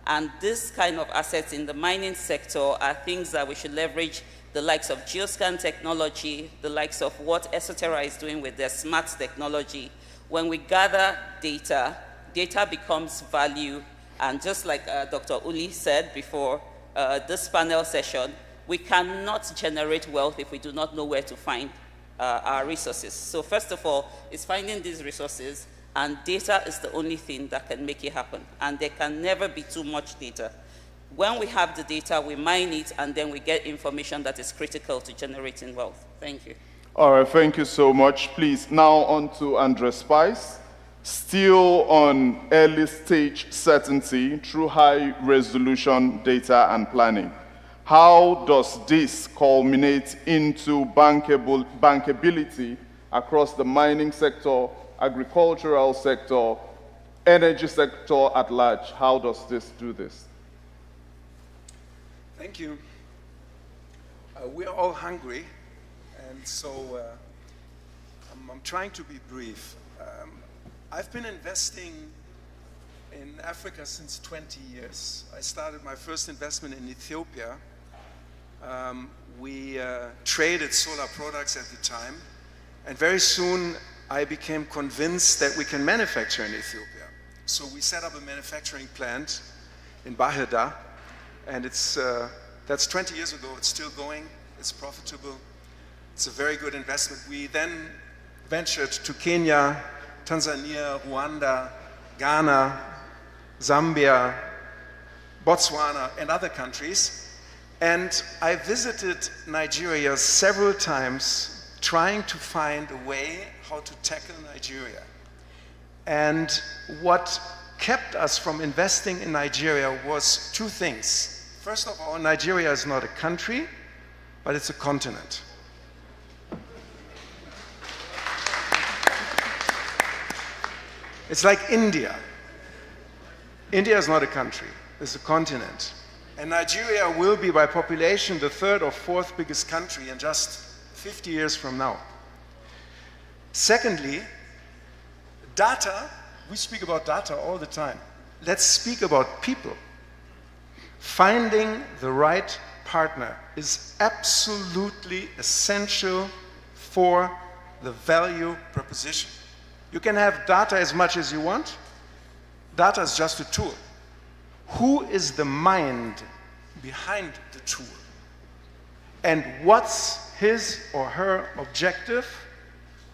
And this kind of assets in the mining sector are things that we should leverage, the likes of geoscan technology, the likes of what Esoterra is doing with their smart technology. When we gather data, data becomes value. And just like Dr. Uli said before this panel session, we cannot generate wealth if we do not know where to find our resources. So first of all, it's finding these resources, and data is the only thing that can make it happen. And there can never be too much data. When we have the data, we mine it, and then we get information that is critical to generating wealth. Thank you. All right, thank you so much. Please, now on to Andre Spice. Still on early stage certainty through high resolution data and planning. How does this culminate into bankability across the mining sector, agricultural sector, energy sector at large? How does this do this? Thank you. We're all hungry, and so I'm trying to be brief. I've been investing in Africa since 20 years. I started my first investment in Ethiopia. We traded solar products at the time, and very soon I became convinced that we can manufacture in Ethiopia. So we set up a manufacturing plant in Bahida, and that's 20 years ago. It's still going, it's profitable, it's a very good investment. We then ventured to Kenya, Tanzania, Rwanda, Ghana, Zambia, Botswana, and other countries. And I visited Nigeria several times trying to find a way how to tackle Nigeria. And what kept us from investing in Nigeria was two things. First of all, Nigeria is not a country, but it's a continent. It's like India. India is not a country, it's a continent. And Nigeria will be by population the third or fourth biggest country in just 50 years from now. Secondly, data, we speak about data all the time. Let's speak about people. Finding the right partner is absolutely essential for the value proposition. You can have data as much as you want. Data is just a tool. Who is the mind behind the tool? And what's his or her objective?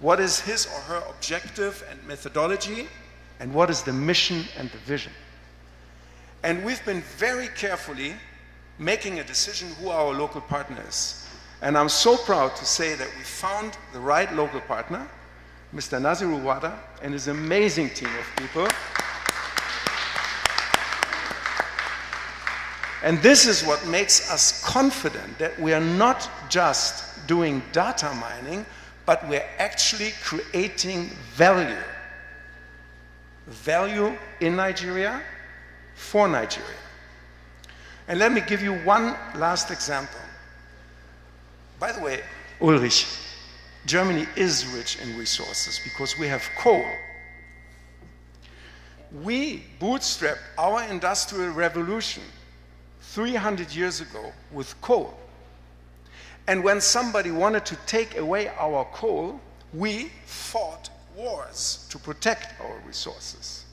What is his or her objective and methodology? And what is the mission and the vision? And we've been very carefully making a decision who our local partner is. And I'm so proud to say that we found the right local partner, Mr. Naziru Wada, and his amazing team of people. And this is what makes us confident that we are not just doing data mining, but we're actually creating value. Value in Nigeria, for Nigeria. And let me give you one last example. By the way, Ulrich, Germany is rich in resources because we have coal. We bootstrapped our industrial revolution 300 years ago with coal. And when somebody wanted to take away our coal, we fought wars to protect our resources.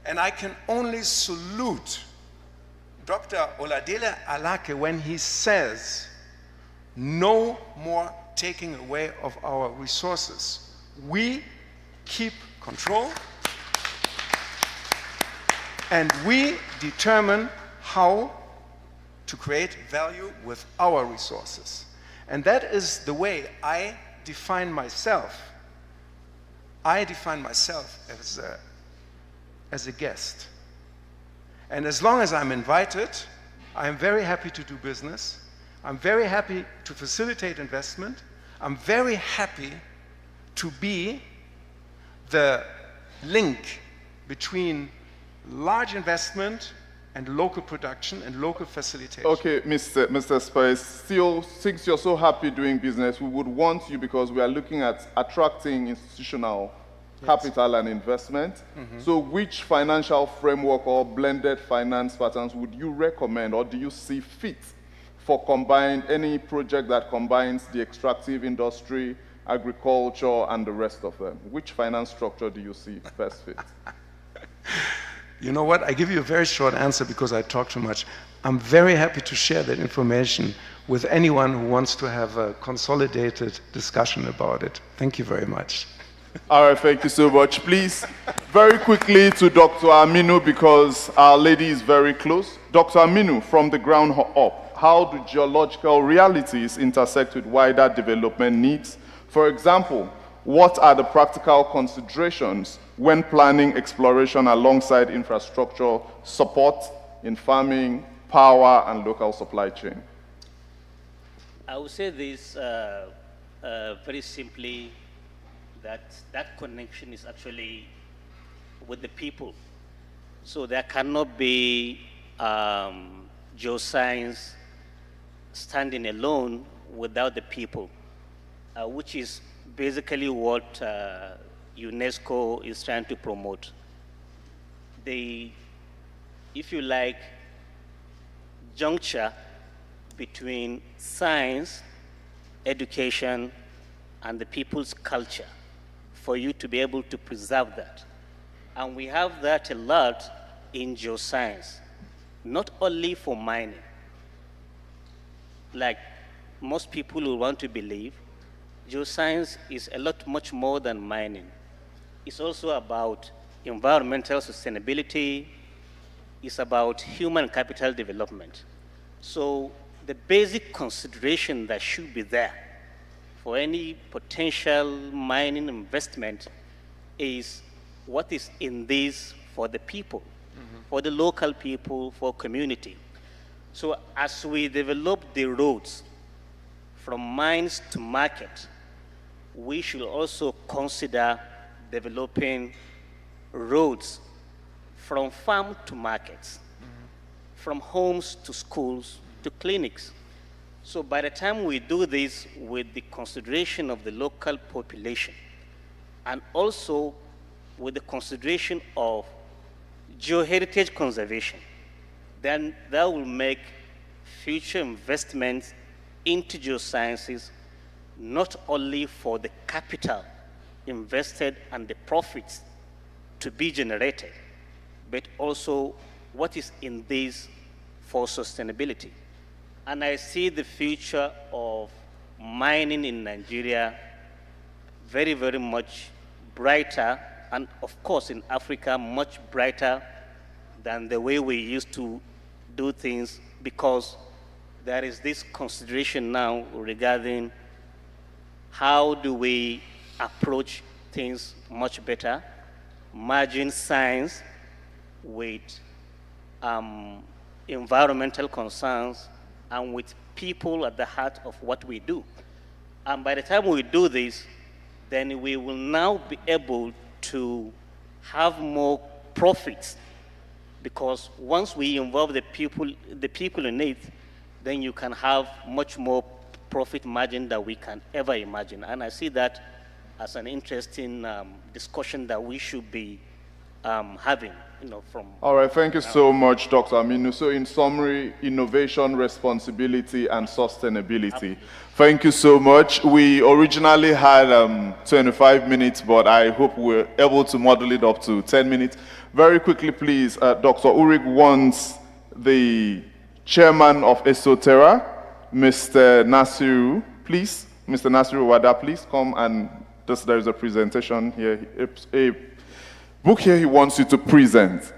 And I can only salute Dr. Oladele Alake when he says, no more taking away of our resources. We keep control, and we determine how to create value with our resources. And that is the way I define myself. I define myself as a guest. And as long as I'm invited, I'm very happy to do business. I'm very happy to facilitate investment. I'm very happy to be the link between large investment and local production and local facilitation. Okay, Mr. Spice, still, since you're so happy doing business, we would want you, because we are looking at attracting institutional capital and investment. Mm-hmm. So which financial framework or blended finance patterns would you recommend, or do you see fit for any project that combines the extractive industry, agriculture, and the rest of them? Which finance structure do you see best fit? You know what? I give you a very short answer because I talk too much. I'm very happy to share that information with anyone who wants to have a consolidated discussion about it. Thank you very much. All right, thank you so much. Please, very quickly to Dr. Aminu, because our lady is very close. Dr. Aminu, from the ground up, how do geological realities intersect with wider development needs? For example, what are the practical considerations when planning exploration alongside infrastructure support in farming, power, and local supply chain? I would say this very simply, that connection is actually with the people. So there cannot be geoscience standing alone without the people, which is basically what UNESCO is trying to promote. The, if you like, juncture between science, education, and the people's culture for you to be able to preserve that. And we have that a lot in geoscience, not only for mining. Like most people will want to believe, geoscience is a lot much more than mining. It's also about environmental sustainability. It's about human capital development. So the basic consideration that should be there for any potential mining investment is what is in this for the people, for the local people, for community. So as we develop the roads from mines to market, we should also consider developing roads from farm to markets, from homes to schools to clinics. So by the time we do this with the consideration of the local population, and also with the consideration of geoheritage conservation, then that will make future investments into geosciences not only for the capital invested and the profits to be generated, but also what is in this for sustainability. And I see the future of mining in Nigeria very, very much brighter, and of course in Africa, much brighter than the way we used to do things, because there is this consideration now regarding how do we approach things much better, merging science with environmental concerns and with people at the heart of what we do. And by the time we do this, then we will now be able to have more profits, because once we involve the people in it, then you can have much more profit margin than we can ever imagine. And I see that as an interesting discussion that we should be having, from... All right, thank you so much, Dr. Aminu. So in summary, innovation, responsibility, and sustainability. Thank you so much. We originally had 25 minutes, but I hope we're able to model it up to 10 minutes. Very quickly, please, Dr. Urig wants the chairman of Esotera, Mr. Nasiru, please. Mr. Nasiru Wada, please come, and there is a presentation here, a book here he wants you to present.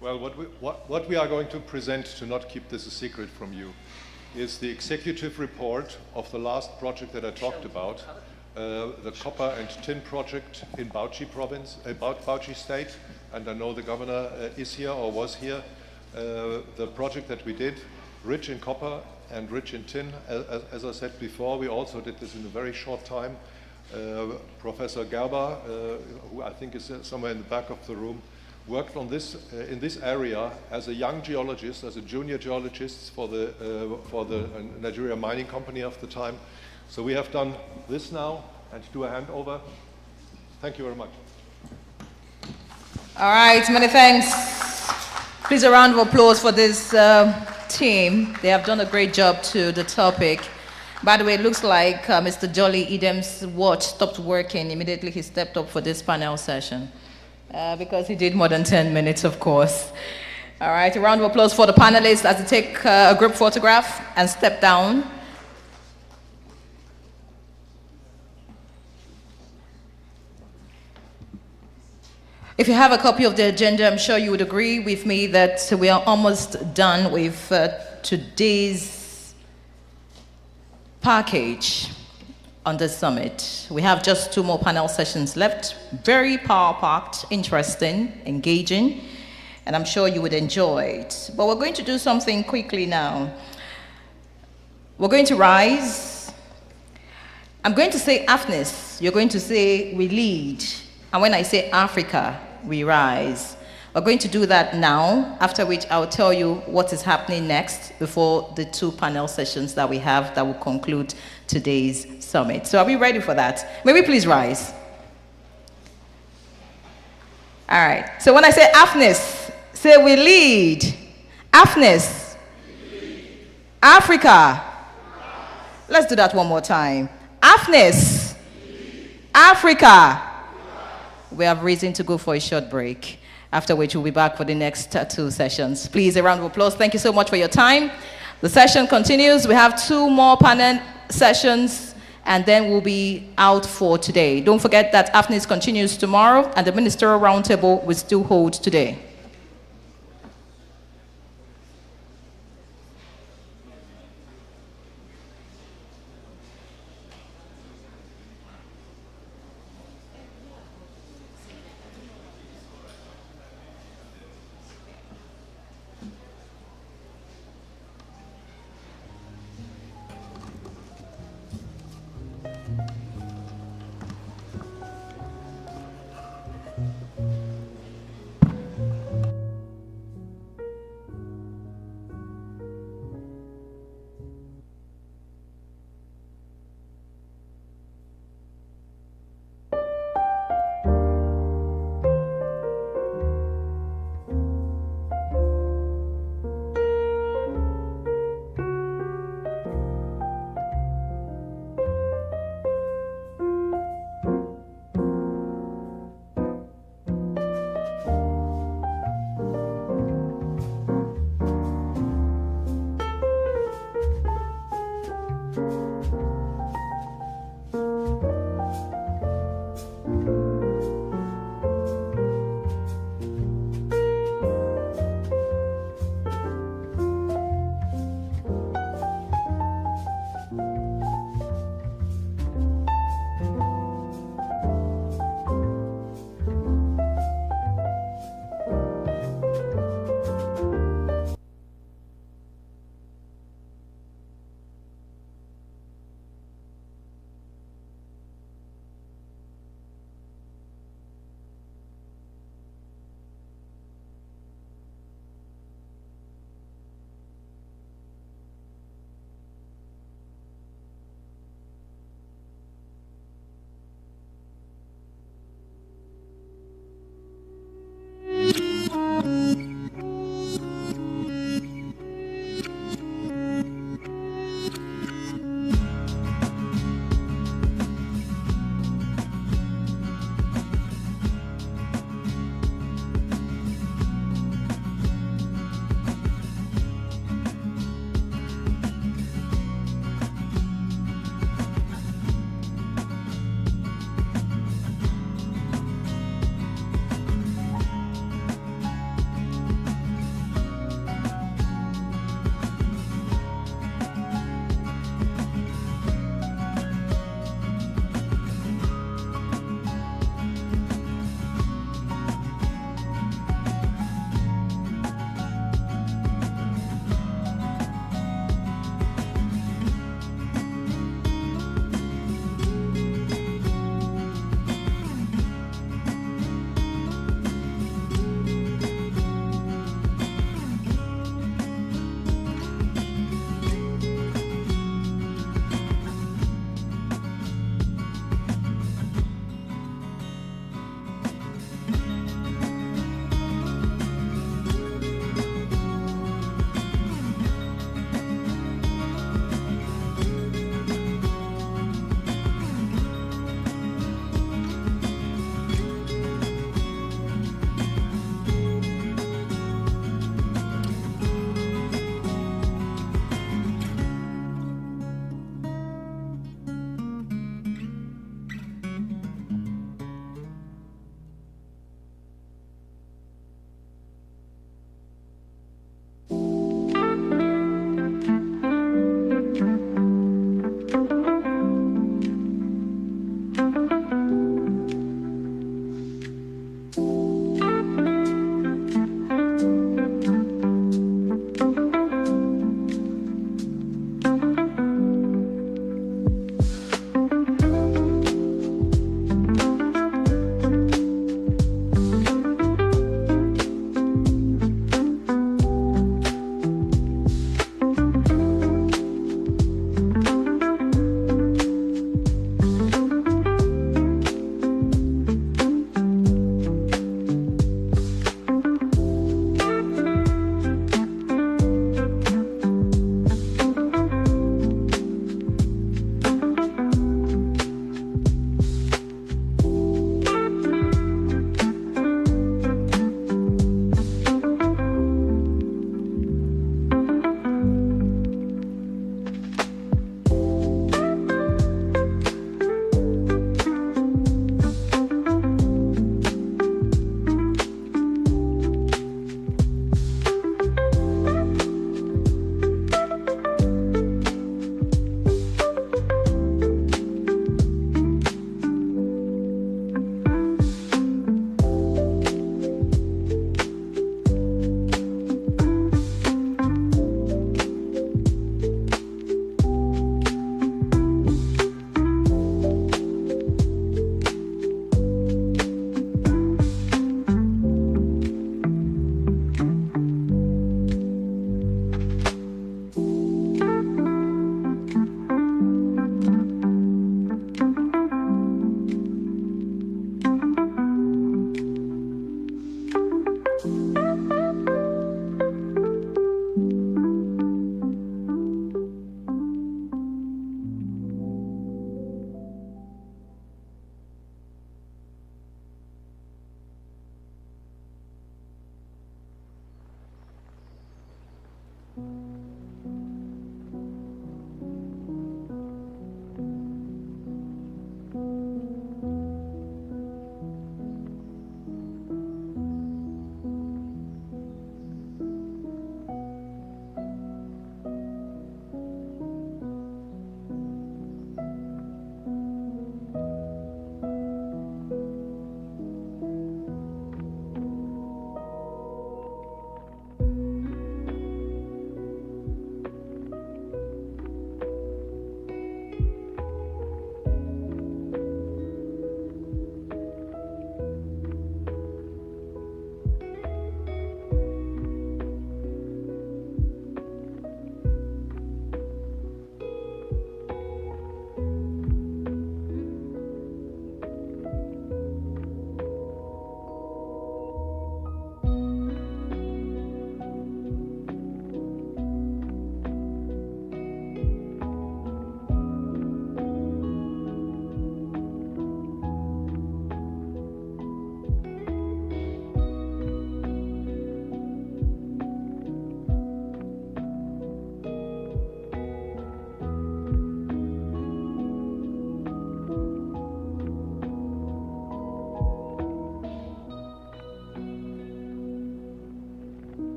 Well, what we are going to present, to not keep this a secret from you, is the executive report of the last project that I talked about, the copper and tin project in Bauchi province, Bauchi state, and I know the governor is here or was here. The project that we did, rich in copper and rich in tin, as I said before, we also did this in a very short time. Professor Gerber, who I think is somewhere in the back of the room, worked on this in this area as a young geologist, as a junior geologist for the Nigeria Mining Company of the time. So we have done this now, and do a handover. Thank you very much. All right, many thanks. Please a round of applause for this team. They have done a great job to the topic. By the way, it looks like Mr. Jolly Edem's watch stopped working immediately he stepped up for this panel session. Because he did more than 10 minutes, of course. All right, a round of applause for the panelists as they take a group photograph and step down. If you have a copy of the agenda, I'm sure you would agree with me that we are almost done with today's package on the summit. We have just 2 more panel sessions left. Very power-packed, interesting, engaging, and I'm sure you would enjoy it. But we're going to do something quickly now. We're going to rise. I'm going to say AFNIS. You're going to say we lead. And when I say Africa, we rise. We're going to do that now, after which I'll tell you what is happening next before the 2 panel sessions that we have that will conclude today's summit. So are we ready for that? May we please rise? All right. So when I say AFNIS, say we lead. AFNIS. Africa. Let's do that one more time. AFNIS. Africa. We have reason to go for a short break, after which we'll be back for the next 2 sessions. Please, a round of applause. Thank you so much for your time. The session continues. We have 2 more panel sessions, and then we'll be out for today. Don't forget that AFNIS continues tomorrow, and the ministerial roundtable will still hold today.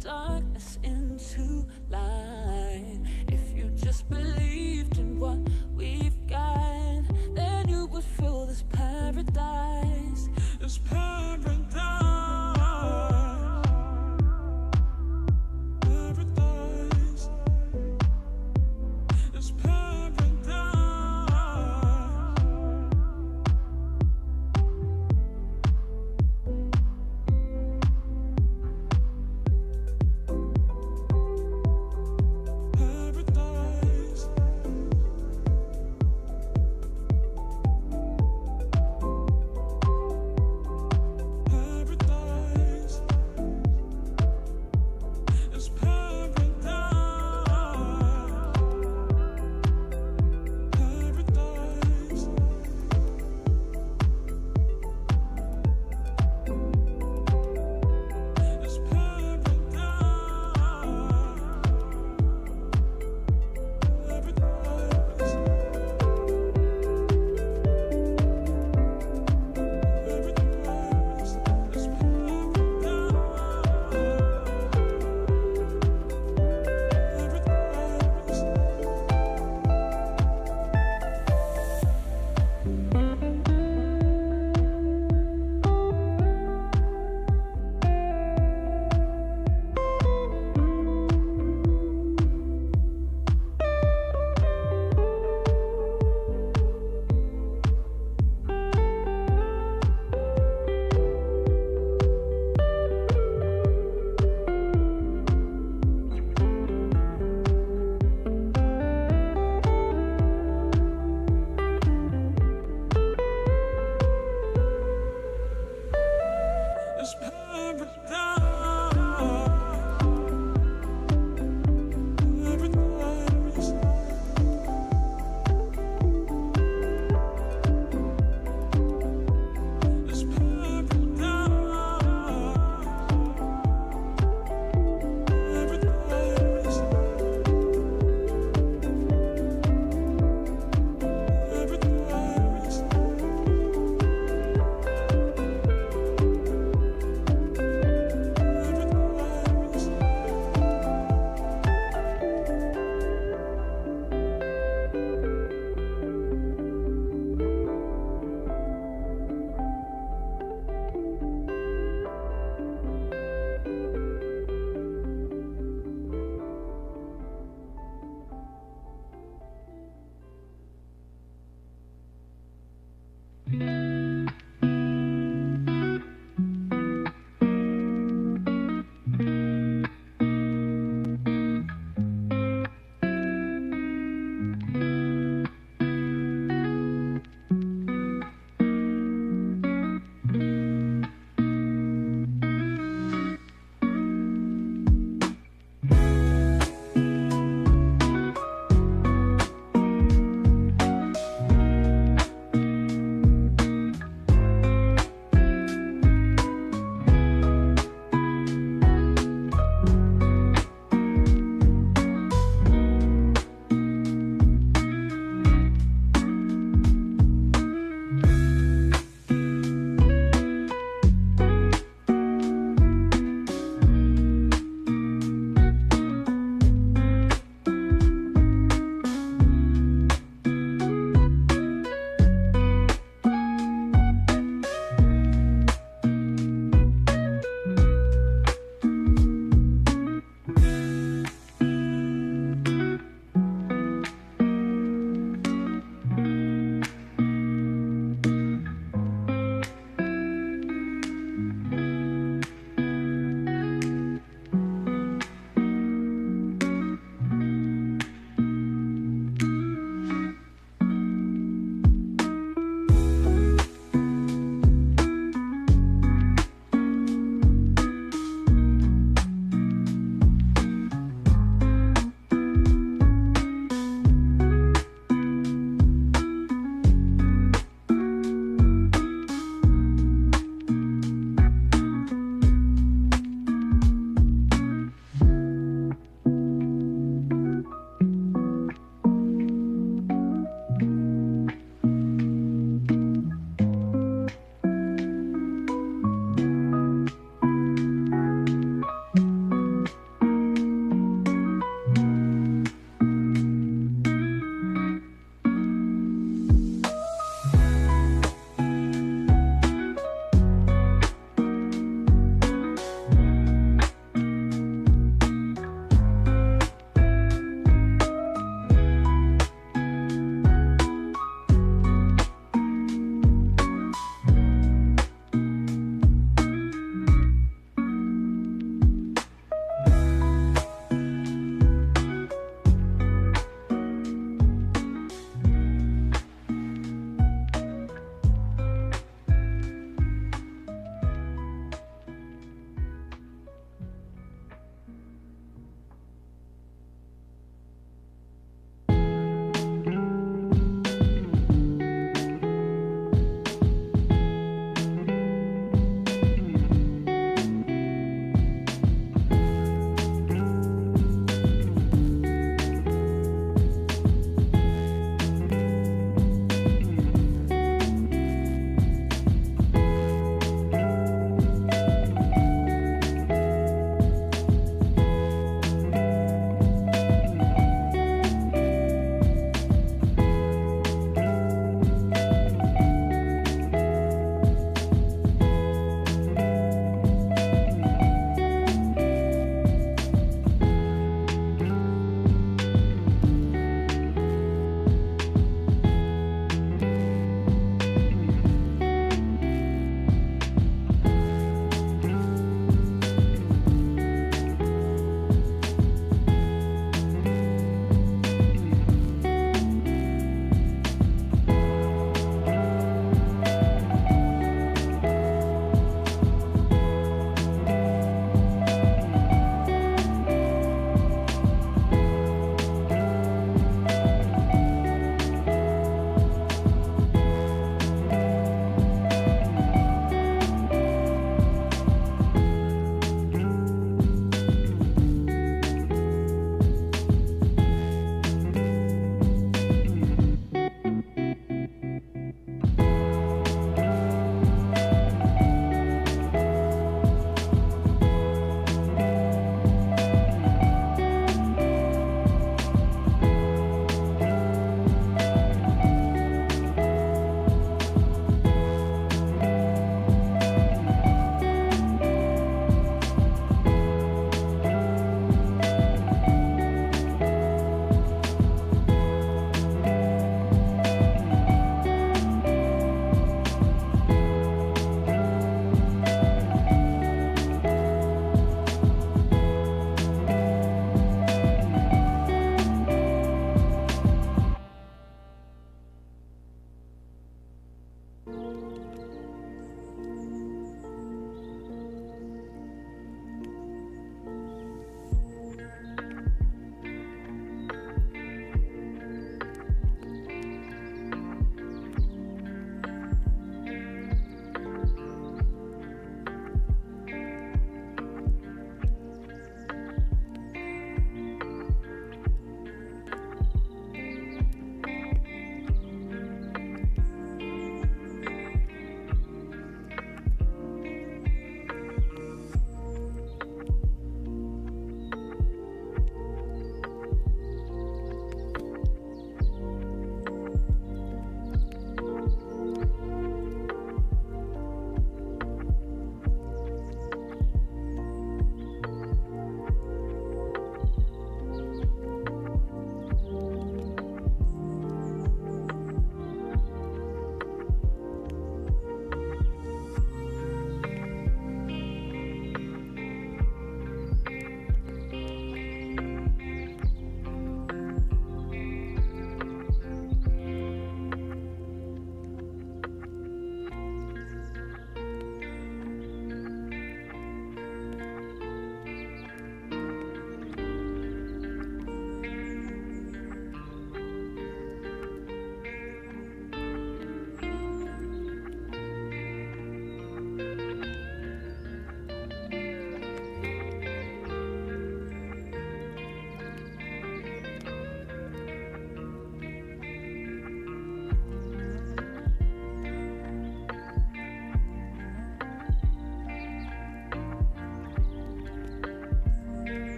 darkness into light. If you just believed in what we've got, then you would feel this paradise. This paradise. Paradise. This paradise.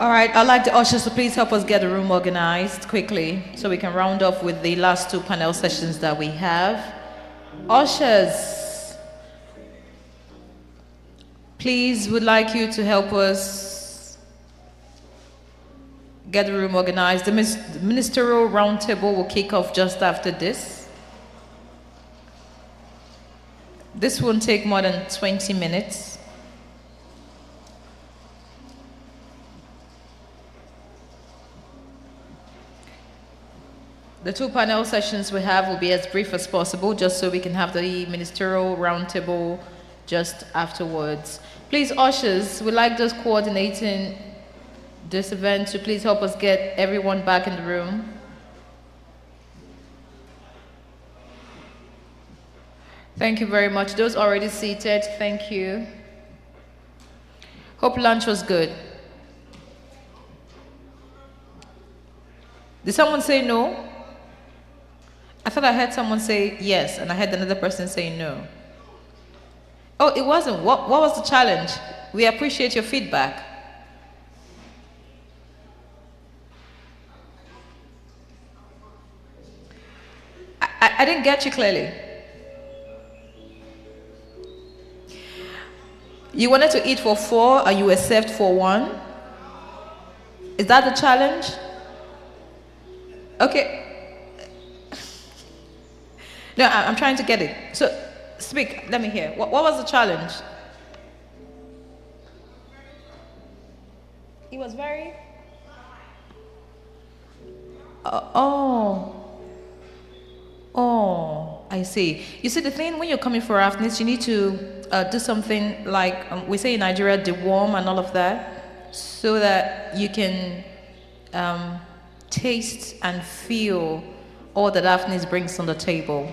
All right, I'd like the ushers to please help us get the room organized quickly so we can round off with the last two panel sessions that we have. Ushers, please, would like you to help us get the room organized. The ministerial roundtable will kick off just after this. This won't take more than 20 minutes. The two panel sessions we have will be as brief as possible, just so we can have the ministerial roundtable just afterwards. Please, ushers, we'd like those coordinating this event to please help us get everyone back in the room. Thank you very much. Those already seated, thank you. Hope lunch was good. Did someone say no? I thought I heard someone say yes, and I heard another person say no. Oh, it wasn't. What was the challenge? We appreciate your feedback. I didn't get you clearly. You wanted to eat for 4 and you were served for 1? Is that the challenge? Okay. No, I'm trying to get it. So, speak. Let me hear. What was the challenge? It was very... Oh, I see. You see, the thing, when you're coming for AFNIS, you need to do something like, we say in Nigeria, deworm and all of that, so that you can taste and feel all that AFNIS brings on the table.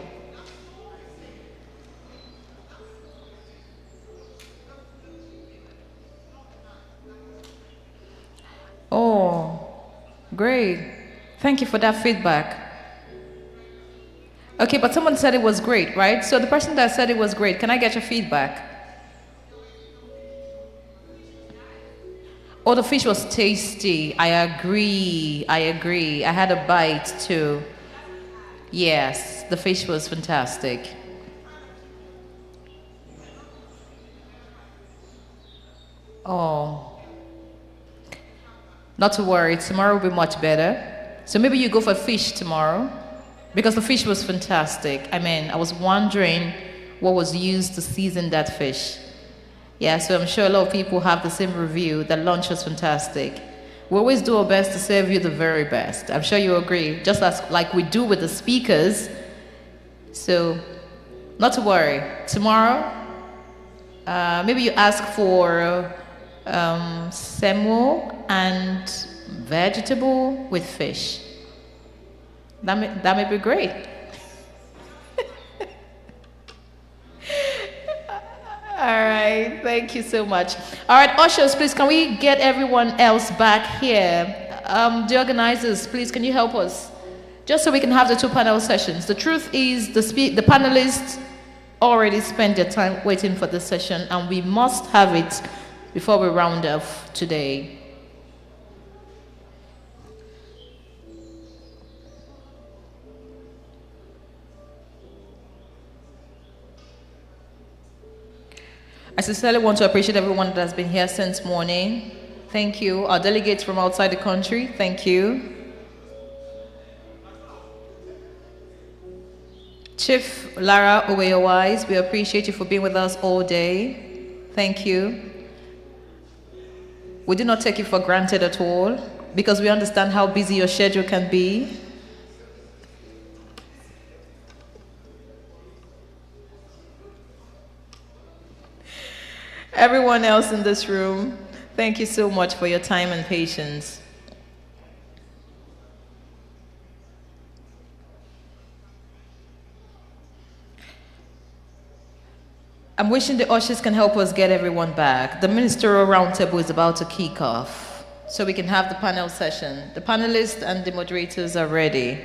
Oh, great. Thank you for that feedback. Okay, but someone said it was great, right? So the person that said it was great, can I get your feedback? Oh, the fish was tasty. I agree. I had a bite too. Yes, the fish was fantastic. Oh. Not to worry, tomorrow will be much better. So maybe you go for fish tomorrow, because the fish was fantastic. I mean, I was wondering what was used to season that fish. Yeah, so I'm sure a lot of people have the same review, that lunch was fantastic. We always do our best to serve you the very best. I'm sure you agree, just as like we do with the speakers. So, not to worry. Tomorrow, maybe you ask for semo and vegetable with fish. That may be great. All right, thank you so much. All right, ushers, please, can we get everyone else back here? The organizers, please, can you help us? Just so we can have the two panel sessions. The truth is, the panelists already spent their time waiting for this session, and we must have it before we round off today. I sincerely want to appreciate everyone that has been here since morning. Thank you. Our delegates from outside the country, thank you. Chief Lara Oweyowise, we appreciate you for being with us all day. Thank you. We do not take you for granted at all, because we understand how busy your schedule can be. Everyone else in this room, thank you so much for your time and patience. I'm wishing the ushers can help us get everyone back. The ministerial roundtable is about to kick off, so we can have the panel session. The panelists and the moderators are ready.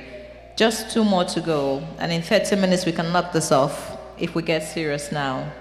Just 2 more to go, and in 30 minutes we can knock this off if we get serious now.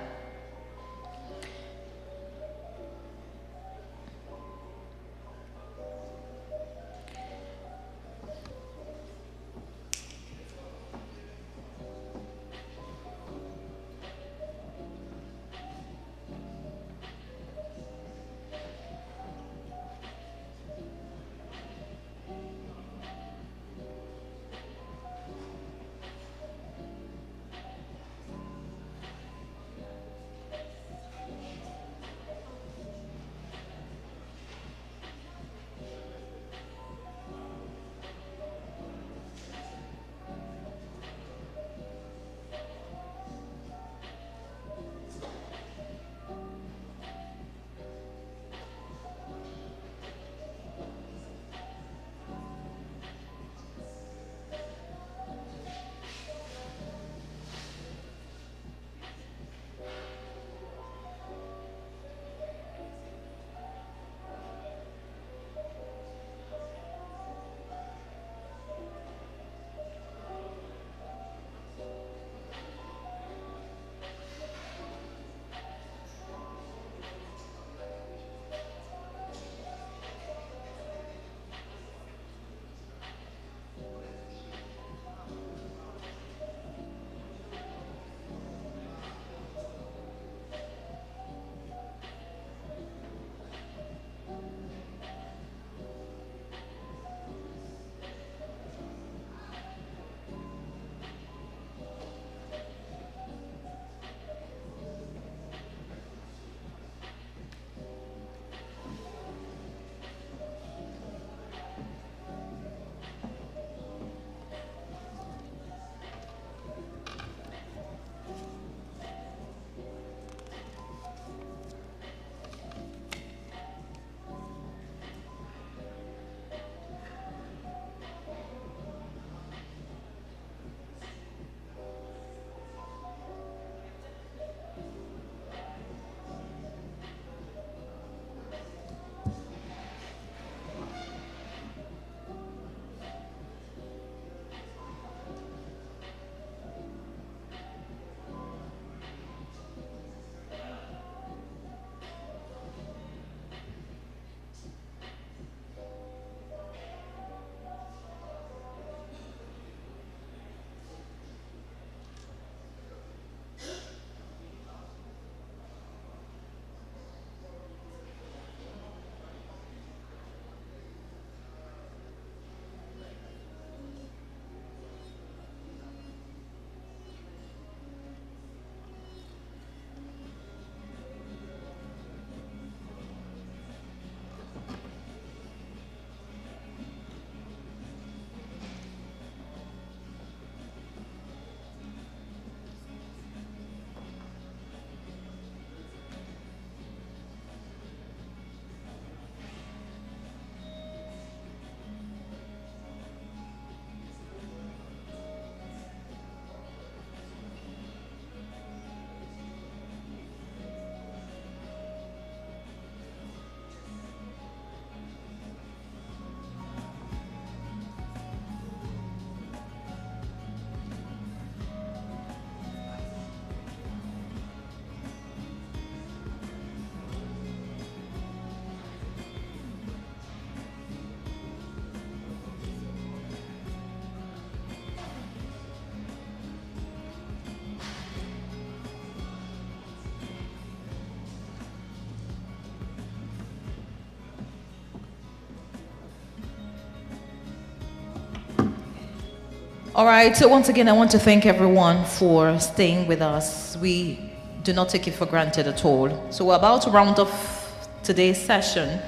All right, so once again, I want to thank everyone for staying with us. We do not take it for granted at all. So we're about to round off today's session,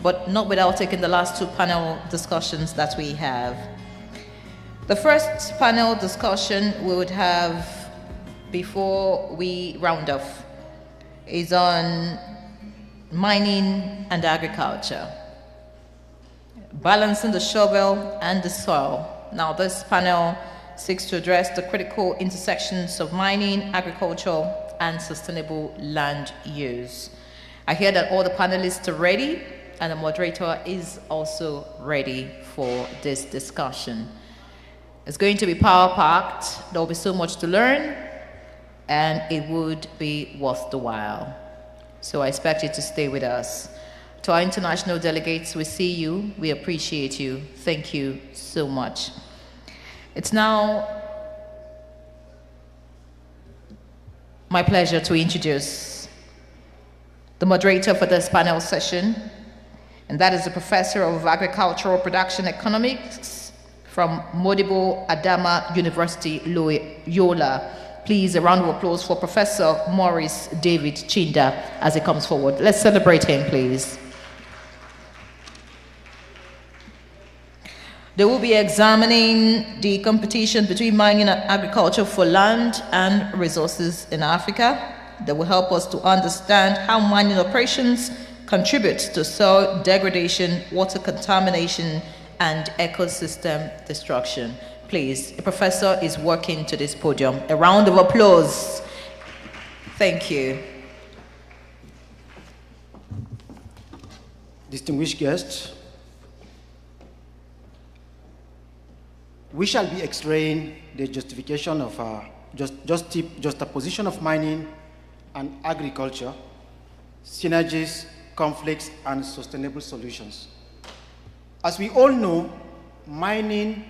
but not without taking the last two panel discussions that we have. The first panel discussion we would have before we round off is on mining and agriculture, balancing the shovel and the soil. Now, this panel seeks to address the critical intersections of mining, agriculture, and sustainable land use. I hear that all the panelists are ready, and the moderator is also ready for this discussion. It's going to be power-packed. There will be so much to learn, and it would be worth the while. So I expect you to stay with us. To our international delegates, we see you, we appreciate you. Thank you so much. It's now my pleasure to introduce the moderator for this panel session, and that is the Professor of Agricultural Production Economics from Modibo Adama University, Loyola. Please, a round of applause for Professor Maurice David Chinda as he comes forward. Let's celebrate him, please. They will be examining the competition between mining and agriculture for land and resources in Africa. They will help us to understand how mining operations contribute to soil degradation, water contamination, and ecosystem destruction. Please, a professor is working to this podium. A round of applause. Thank you. Distinguished guests, we shall be extraying the justification of juxtaposition of mining and agriculture, synergies, conflicts, and sustainable solutions. As we all know, mining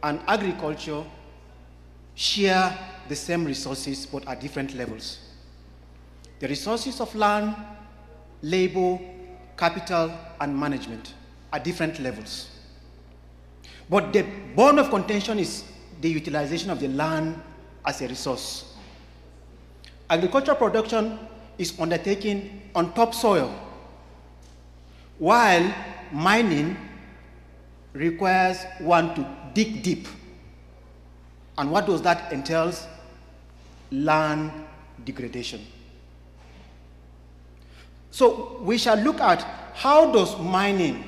and agriculture share the same resources but at different levels. The resources of land, labor, capital, and management at different levels. But the bone of contention is the utilization of the land as a resource. Agricultural production is undertaken on topsoil, while mining requires one to dig deep. And what does that entail? Land degradation. So we shall look at how does mining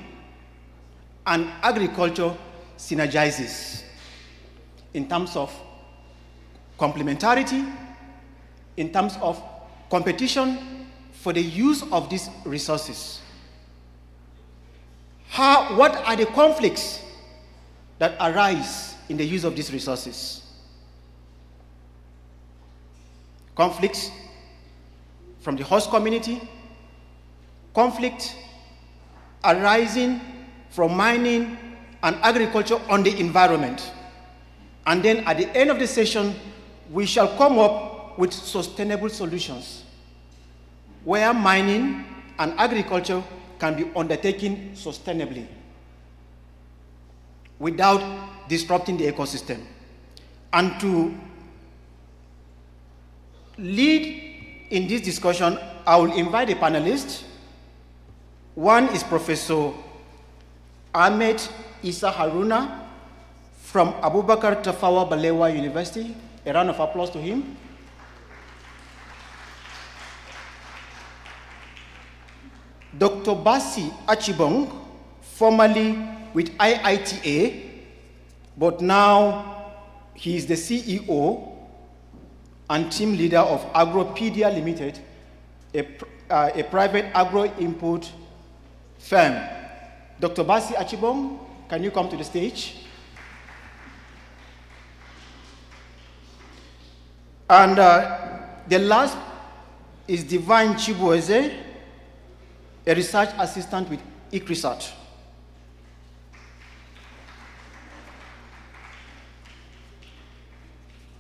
and agriculture synergizes in terms of complementarity, in terms of competition for the use of these resources. What are the conflicts that arise in the use of these resources? Conflicts from the host community, conflict arising from mining and agriculture on the environment. And then at the end of the session, we shall come up with sustainable solutions where mining and agriculture can be undertaken sustainably without disrupting the ecosystem. And to lead in this discussion, I will invite a panelist. One is Professor Ahmed Isa Haruna from Abubakar Tafawa Balewa University. A round of applause to him. Dr. Basi Achibong, formerly with IITA, but now he is the CEO and team leader of Agropedia Limited, a private agro-input firm. Dr. Basi Achibong, can you come to the stage? And the last is Divine Chibueze, a research assistant with ICResearch.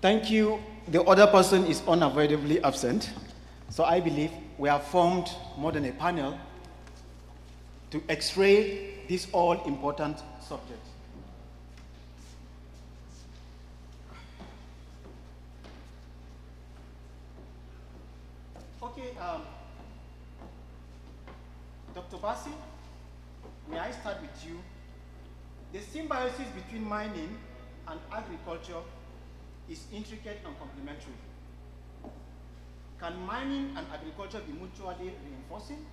Thank you. The other person is unavoidably absent. So I believe we have formed more than a panel to x-ray this all-important subject. Okay, Dr. Bassi, may I start with you? The symbiosis between mining and agriculture is intricate and complementary. Can mining and agriculture be mutually reinforcing?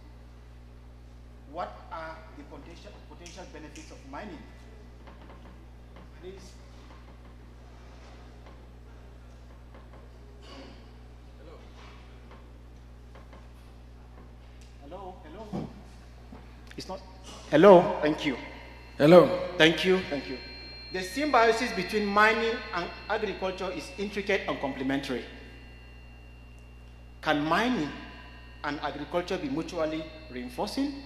What are the potential benefits of mining? Please. Hello, hello. It's not. Hello, thank you. Hello. Thank you, thank you. The symbiosis between mining and agriculture is intricate and complementary. Can mining and agriculture be mutually reinforcing?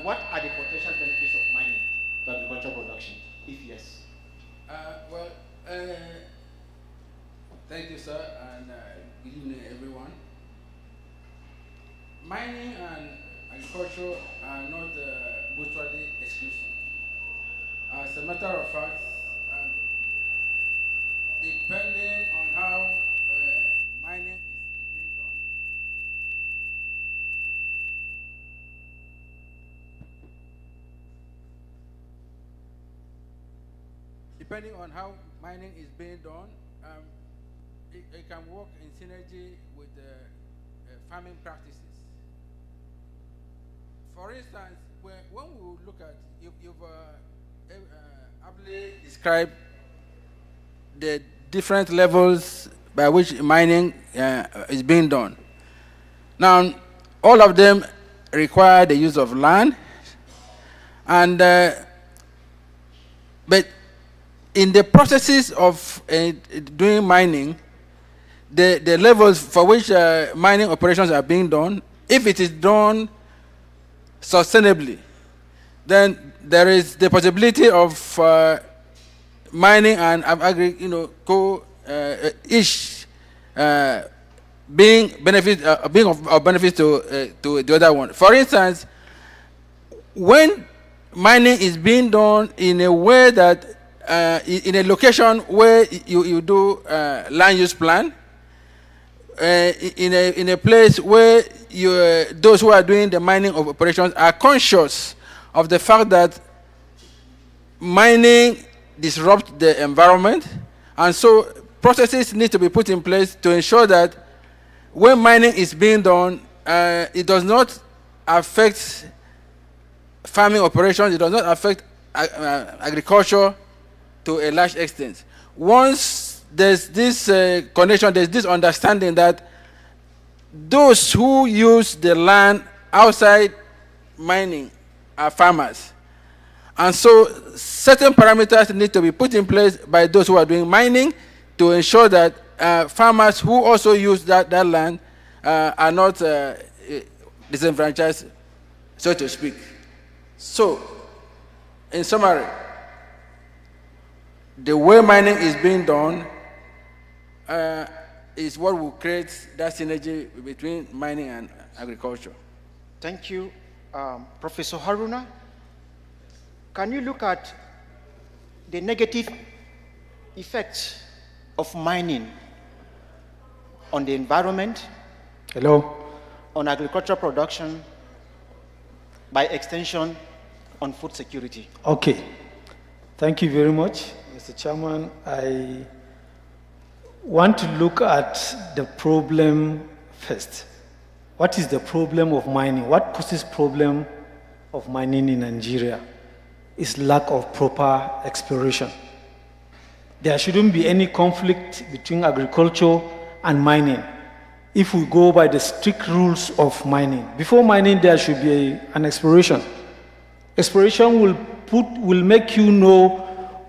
What are the potential benefits of mining to agricultural production, if yes? Thank you, sir, and good evening, everyone. Mining and agriculture are not mutually exclusive. As a matter of fact, depending on how mining is being done, it can work in synergy with farming practices. For instance, when we look at, you've aptly described the different levels by which mining is being done. Now, all of them require the use of land, and but in the processes of doing mining, the levels for which mining operations are being done, if it is done sustainably, then there is the possibility of mining and each being of benefit to the other one. For instance, when mining is being done in a way that in a location where you do land use plan, in a place where those who are doing the mining of operations are conscious of the fact that mining disrupts the environment, and so processes need to be put in place to ensure that when mining is being done, it does not affect farming operations, it does not affect agriculture to a large extent. Once there's this connection, there's this understanding that those who use the land outside mining are farmers. And so certain parameters need to be put in place by those who are doing mining to ensure that farmers who also use that land are not disenfranchised, so to speak. So, in summary, the way mining is being done is what will create that synergy between mining and agriculture. Thank you. Professor Haruna, can you look at the negative effects of mining on the environment? Hello. On agricultural production, by extension, on food security? Okay. Thank you very much, Mr. Chairman. I want to look at the problem first. What is the problem of mining? What causes problem of mining in Nigeria? Is lack of proper exploration. There shouldn't be any conflict between agriculture and mining if we go by the strict rules of mining. Before mining, there should be an exploration. Exploration will make you know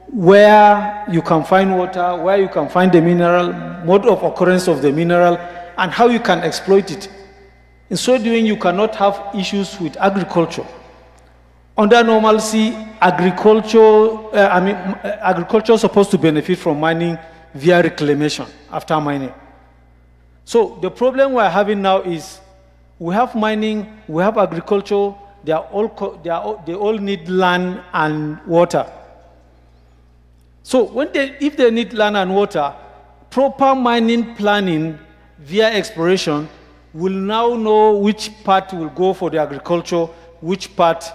where you can find water, where you can find the mineral, mode of occurrence of the mineral, and how you can exploit it. In so doing, you cannot have issues with agriculture. Under normalcy, agriculture is supposed to benefit from mining via reclamation after mining. So the problem we're having now is we have mining, we have agriculture, they all need land and water. So if they need land and water, proper mining planning via exploration will now know which part will go for the agriculture, which part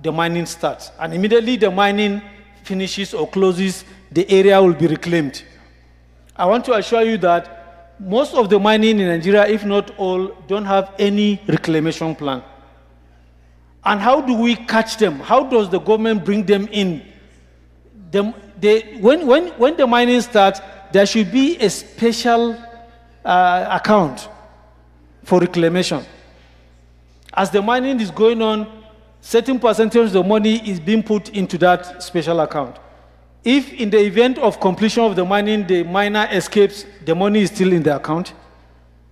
the mining starts. And immediately the mining finishes or closes, the area will be reclaimed. I want to assure you that most of the mining in Nigeria, if not all, don't have any reclamation plan. And how do we catch them? How does the government bring them in? When the mining starts, there should be a special account for reclamation. As the mining is going on, certain percentage of the money is being put into that special account. If in the event of completion of the mining, the miner escapes, the money is still in the account,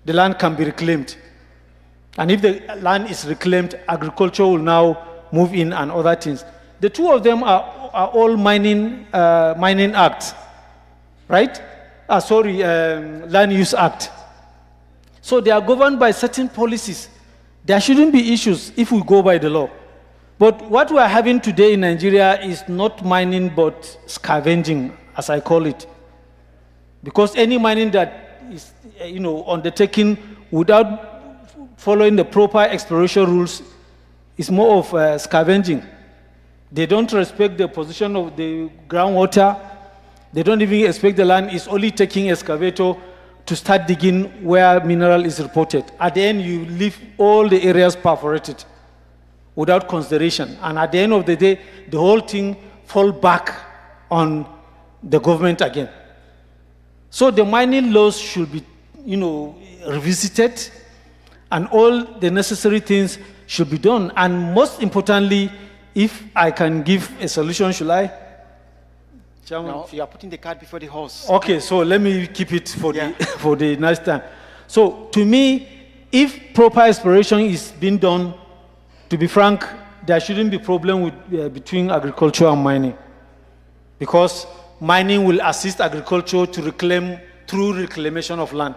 the land can be reclaimed. And if the land is reclaimed, agriculture will now move in and other things. The two of them are all mining acts, right? Land Use Act. So they are governed by certain policies. There shouldn't be issues if we go by the law. But what we are having today in Nigeria is not mining but scavenging, as I call it. Because any mining that is undertaken without following the proper exploration rules is more of scavenging. They don't respect the position of the groundwater. They don't even respect the land. It's only taking excavator to start digging where mineral is reported. At the end, you leave all the areas perforated without consideration. And at the end of the day, the whole thing falls back on the government again. So the mining laws should be, revisited, and all the necessary things should be done. And most importantly, if I can give a solution, should I? No, you are putting the cart before the horse. Okay, so let me keep it for the next time. So to me, if proper exploration is being done, to be frank, there shouldn't be problem with, between agriculture and mining, because mining will assist agriculture to reclaim through reclamation of land.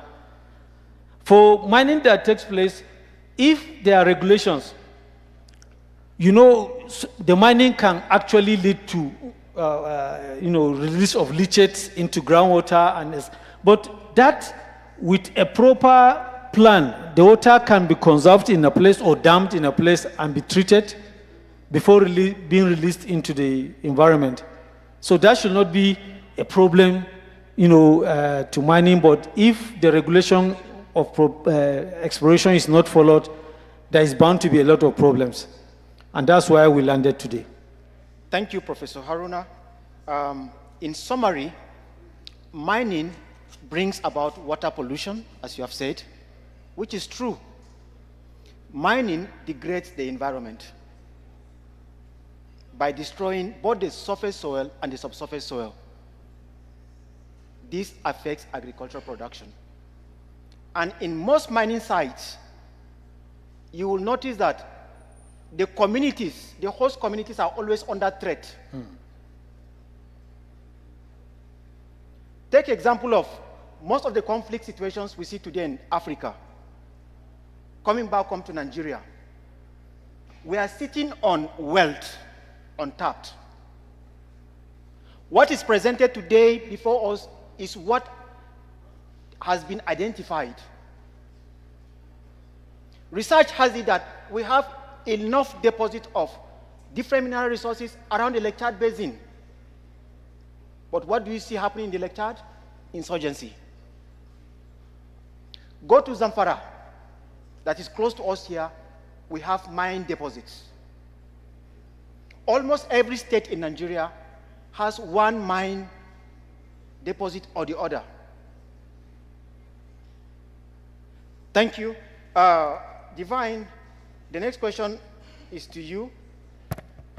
For mining that takes place, if there are regulations, the mining can actually lead to release of leachates into groundwater, but that with a proper plan, the water can be conserved in a place or damped in a place and be treated before being released into the environment. So that should not be a problem, to mining. But if the regulation of exploration is not followed, there is bound to be a lot of problems, and that's why we landed today. Thank you, Professor Haruna. In summary, mining brings about water pollution, as you have said, which is true. Mining degrades the environment by destroying both the surface soil and the subsurface soil. This affects agricultural production. And in most mining sites, you will notice that the communities, the host communities, are always under threat. Take example of most of the conflict situations we see today in Africa. Coming back home to Nigeria, we are sitting on wealth, untapped. What is presented today before us is what has been identified. Research has it that we have enough deposit of different mineral resources around the Lake Chad Basin. But what do you see happening in the Lake Chad? Insurgency. Go to Zamfara, that is close to us here, we have mine deposits. Almost every state in Nigeria has one mine deposit or the other. Thank you. Divine, the next question is to you.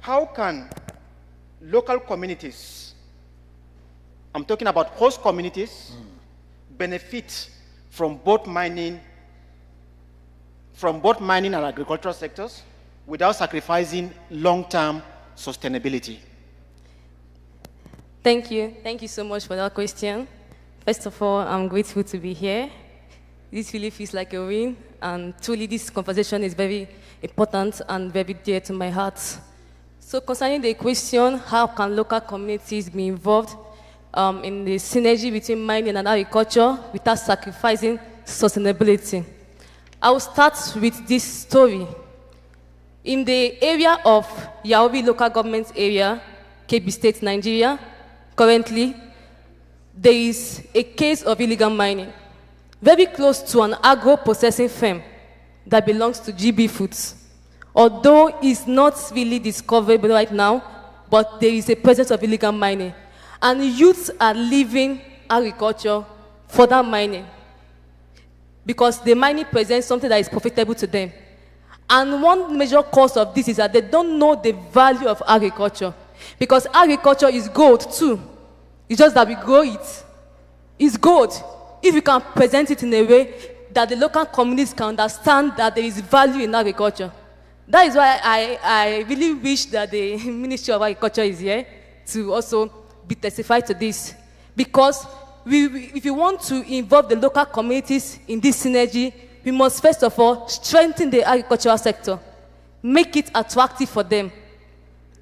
How can local communities, I'm talking about host communities, benefit from both mining and agricultural sectors without sacrificing long-term sustainability? Thank you. Thank you so much for that question. First of all, I'm grateful to be here. This really feels like a win, and truly this conversation is very important and very dear to my heart. So concerning the question, how can local communities be involved in the synergy between mining and agriculture without sacrificing sustainability. I will start with this story. In the area of Yaobi local government area, Kebbi State, Nigeria, currently, there is a case of illegal mining, very close to an agro-processing firm that belongs to GB Foods. Although it's not really discoverable right now, but there is a presence of illegal mining. And youths are leaving agriculture for that mining because the mining presents something that is profitable to them. And one major cause of this is that they don't know the value of agriculture, because agriculture is gold too. It's just that we grow it. It's gold if you can present it in a way that the local communities can understand that there is value in agriculture. That is why I really wish that the Ministry of Agriculture is here to also be testified to this. Because if you want to involve the local communities in this synergy, we must first of all strengthen the agricultural sector, make it attractive for them.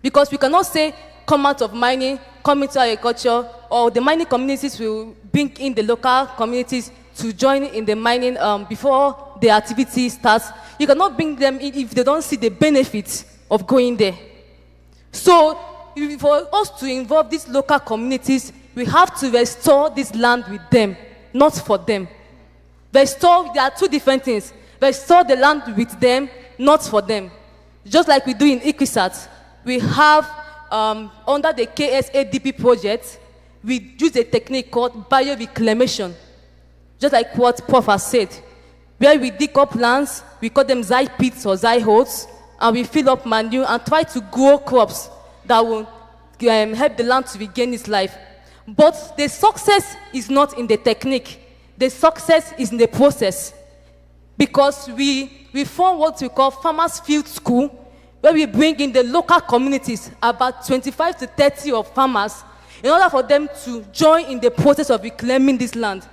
Because we cannot say, come out of mining, come into agriculture, or the mining communities will bring in the local communities to join in the mining before the activity starts. You cannot bring them in if they don't see the benefits of going there. So, for us to involve these local communities, we have to restore this land with them, not for them. Restore, there are two different things. Restore the land with them, not for them. Just like we do in Equisat, we have, under the KSADP project, we use a technique called bioreclamation. Just like what Prof has said, where we dig up lands, we call them zai pits or zai holes, and we fill up manure and try to grow crops that will help the land to regain its life. But the success is not in the technique. The success is in the process. Because we form what we call Farmers Field School, where we bring in the local communities, about 25 to 30 of farmers, in order for them to join in the process of reclaiming this land.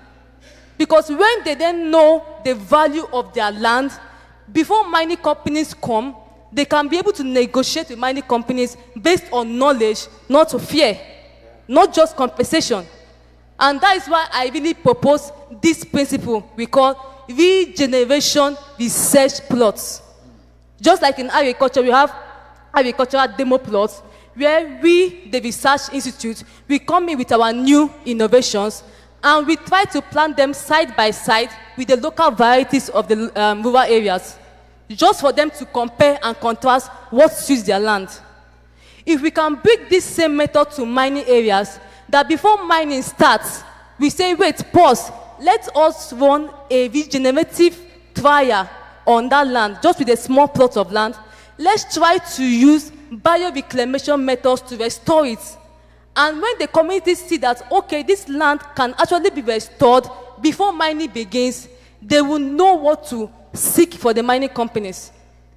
Because when they then know the value of their land, before mining companies come, they can be able to negotiate with mining companies based on knowledge, not fear, not just compensation. And that is why I really propose this principle we call regeneration research plots. Just like in agriculture, we have agricultural demo plots, where we, the Research Institute, we come in with our new innovations, and we try to plant them side by side with the local varieties of the rural areas, just for them to compare and contrast what suits their land. If we can bring this same method to mining areas, that before mining starts, we say, wait, pause, let us run a regenerative trial on that land, just with a small plot of land. Let's try to use bioreclamation methods to restore it. And when the community see that, okay, this land can actually be restored before mining begins, they will know what to seek for the mining companies.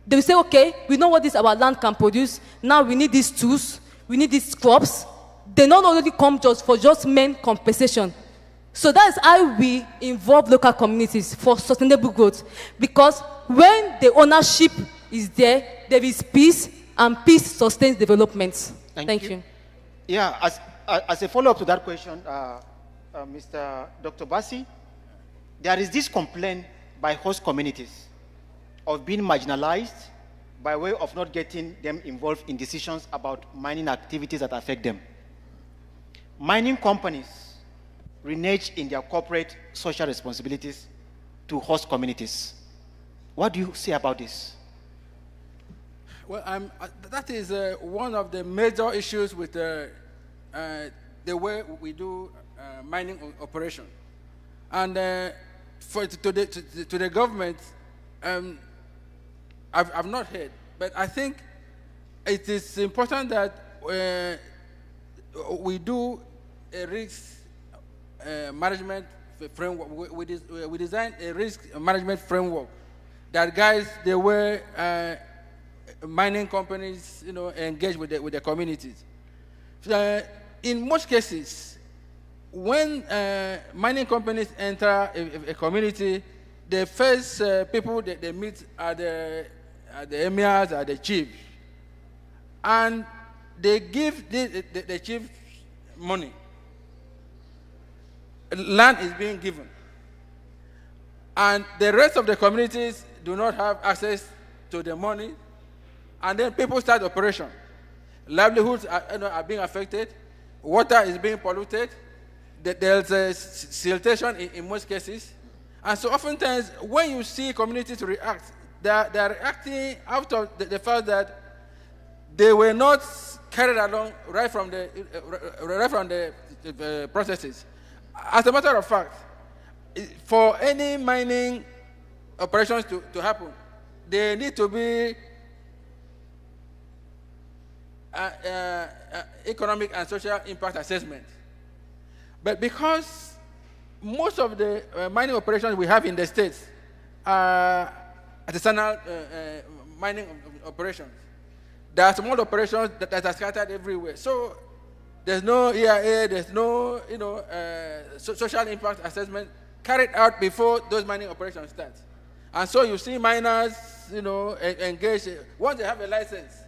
They will say, okay, we know what this our land can produce. Now we need these tools, we need these crops. They not only come just for main compensation. So that's how we involve local communities for sustainable growth. Because when the ownership is there, there is peace, and peace sustains development. Thank you. Yeah, as a follow-up to that question, Mr. Dr. Bassi, there is this complaint by host communities of being marginalized by way of not getting them involved in decisions about mining activities that affect them. Mining companies renege in their corporate social responsibilities to host communities. What do you say about this? Well, that is one of the major issues with the way we do mining operation. And to the government, I've not heard, but I think it is important that we do a risk management framework. We design a risk management framework that guides the way mining companies, engage with the communities. In most cases, when mining companies enter a community, the first people that they meet are the emirs, are the chiefs, and they give the chief money. Land is being given. And the rest of the communities do not have access to the money. And then people start operation. Livelihoods are being affected. Water is being polluted. There's a siltation in most cases. And so oftentimes, when you see communities react, they're reacting out of the fact that they were not carried along right from the processes. As a matter of fact, for any mining operations to happen, they need to be economic and social impact assessment. But because most of the mining operations we have in the States are artisanal mining operations, there are small operations that are scattered everywhere. So there's no EIA, there's no social impact assessment carried out before those mining operations start. And so you see miners engage. Once they have a license,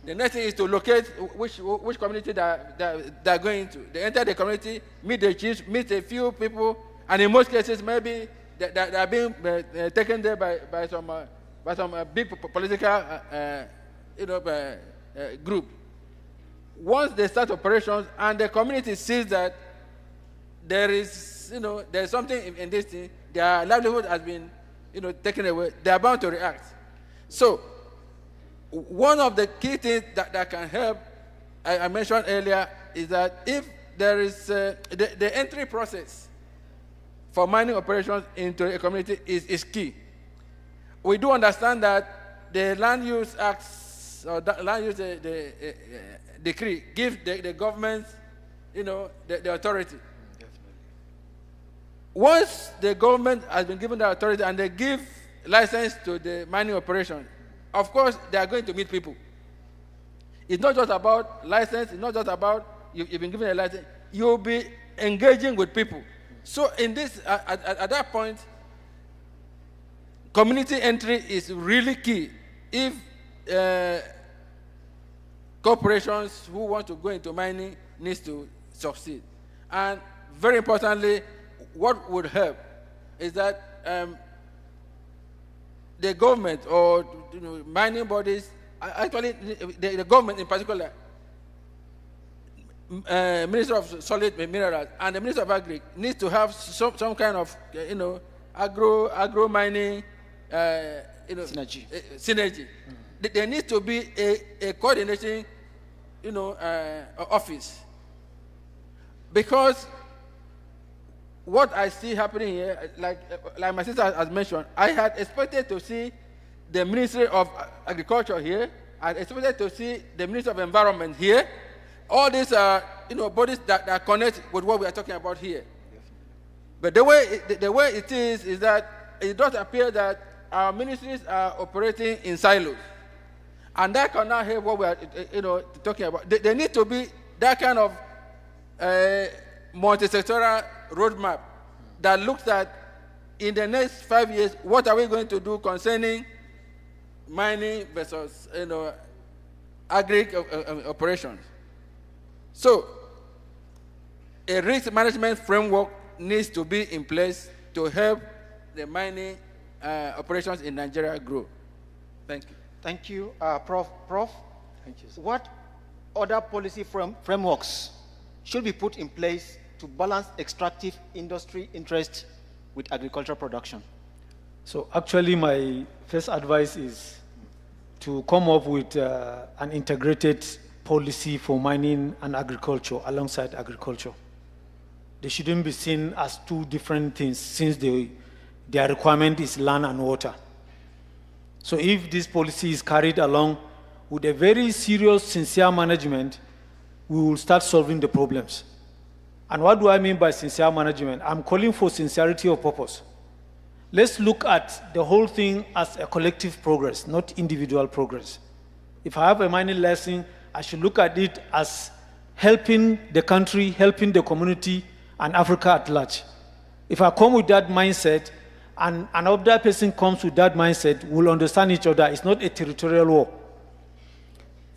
the next thing is to locate which community they're going to. They enter the community, meet the chiefs, meet a few people, and in most cases maybe they're being taken there by some big political group. Once they start operations and the community sees that there's something in this thing, their livelihood has been taken away, they are bound to react. So one of the key things that can help, I mentioned earlier, is that if there is the entry process for mining operations into a community is key. We do understand that the Land Use Acts or the Land Use Decree gives the government, the authority. Once the government has been given the authority and they give license to the mining operation, of course, they are going to meet people. It's not just about license. It's not just about you've been given a license. You'll be engaging with people. So in this, at that point, community entry is really key if corporations who want to go into mining needs to succeed. And very importantly, what would help is that the government or mining bodies, actually the government in particular, Minister of Solid Minerals and the Minister of Agri needs to have some kind of agro mining synergy. There needs to be a coordinating office, because what I see happening here, like my sister has mentioned, I had expected to see the Ministry of Agriculture here. I expected to see the Ministry of Environment here. All these are bodies that connect with what we are talking about here. But the way it is that it does appear that our ministries are operating in silos, and that cannot help what we are talking about. There need to be that kind of multi-sectoral roadmap that looks at, in the next 5 years, what are we going to do concerning mining versus agri operations. So a risk management framework needs to be in place to help the mining operations in Nigeria grow. Thank you. Thank you, Prof. Thank you. What other policy frameworks should be put in place to balance extractive industry interest with agricultural production? So actually my first advice is to come up with an integrated policy for mining and agriculture alongside agriculture. They shouldn't be seen as two different things, since their requirement is land and water. So if this policy is carried along with a very serious, sincere management, we will start solving the problems. And what do I mean by sincere management? I'm calling for sincerity of purpose. Let's look at the whole thing as a collective progress, not individual progress. If I have a mining license, I should look at it as helping the country, helping the community, and Africa at large. If I come with that mindset, and another person comes with that mindset, we'll understand each other. It's not a territorial war.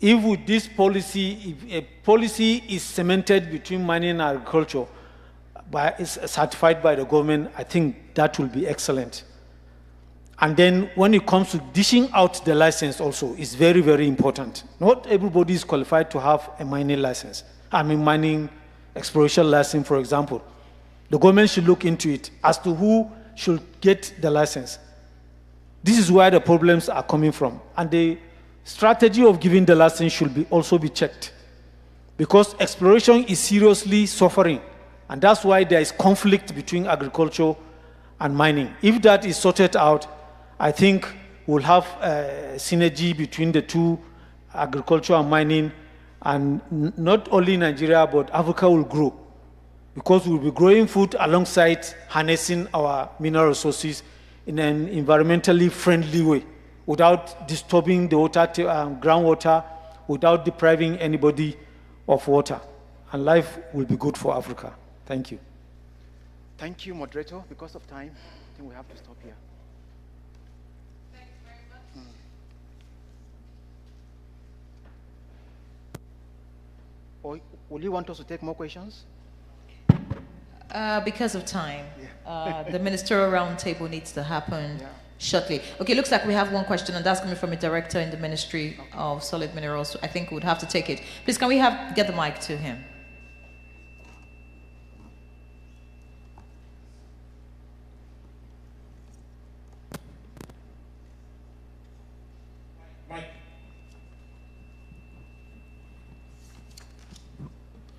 If with this policy, if a policy is cemented between mining and agriculture, is certified by the government, I think that will be excellent. And then when it comes to dishing out the license also, it's very, very important. Not everybody is qualified to have a mining license. I mean, mining exploration license, for example. The government should look into it as to who should get the license. This is where the problems are coming from. And the strategy of giving the license should also be checked. Because exploration is seriously suffering. And that's why there is conflict between agriculture and mining. If that is sorted out, I think we'll have a synergy between the two, agriculture and mining, and not only Nigeria, but Africa will grow. Because we'll be growing food alongside harnessing our mineral resources in an environmentally friendly way, without disturbing the water, groundwater, without depriving anybody of water. And life will be good for Africa. Thank you. Thank you, moderator. Because of time, I think we have to stop here. Thanks very much. Or will you want us to take more questions? Because of time, the ministerial roundtable needs to happen shortly. Okay, looks like we have one question, and that's coming from a director in the Ministry of Solid Minerals. I think we would have to take it. Please, can we get the mic to him?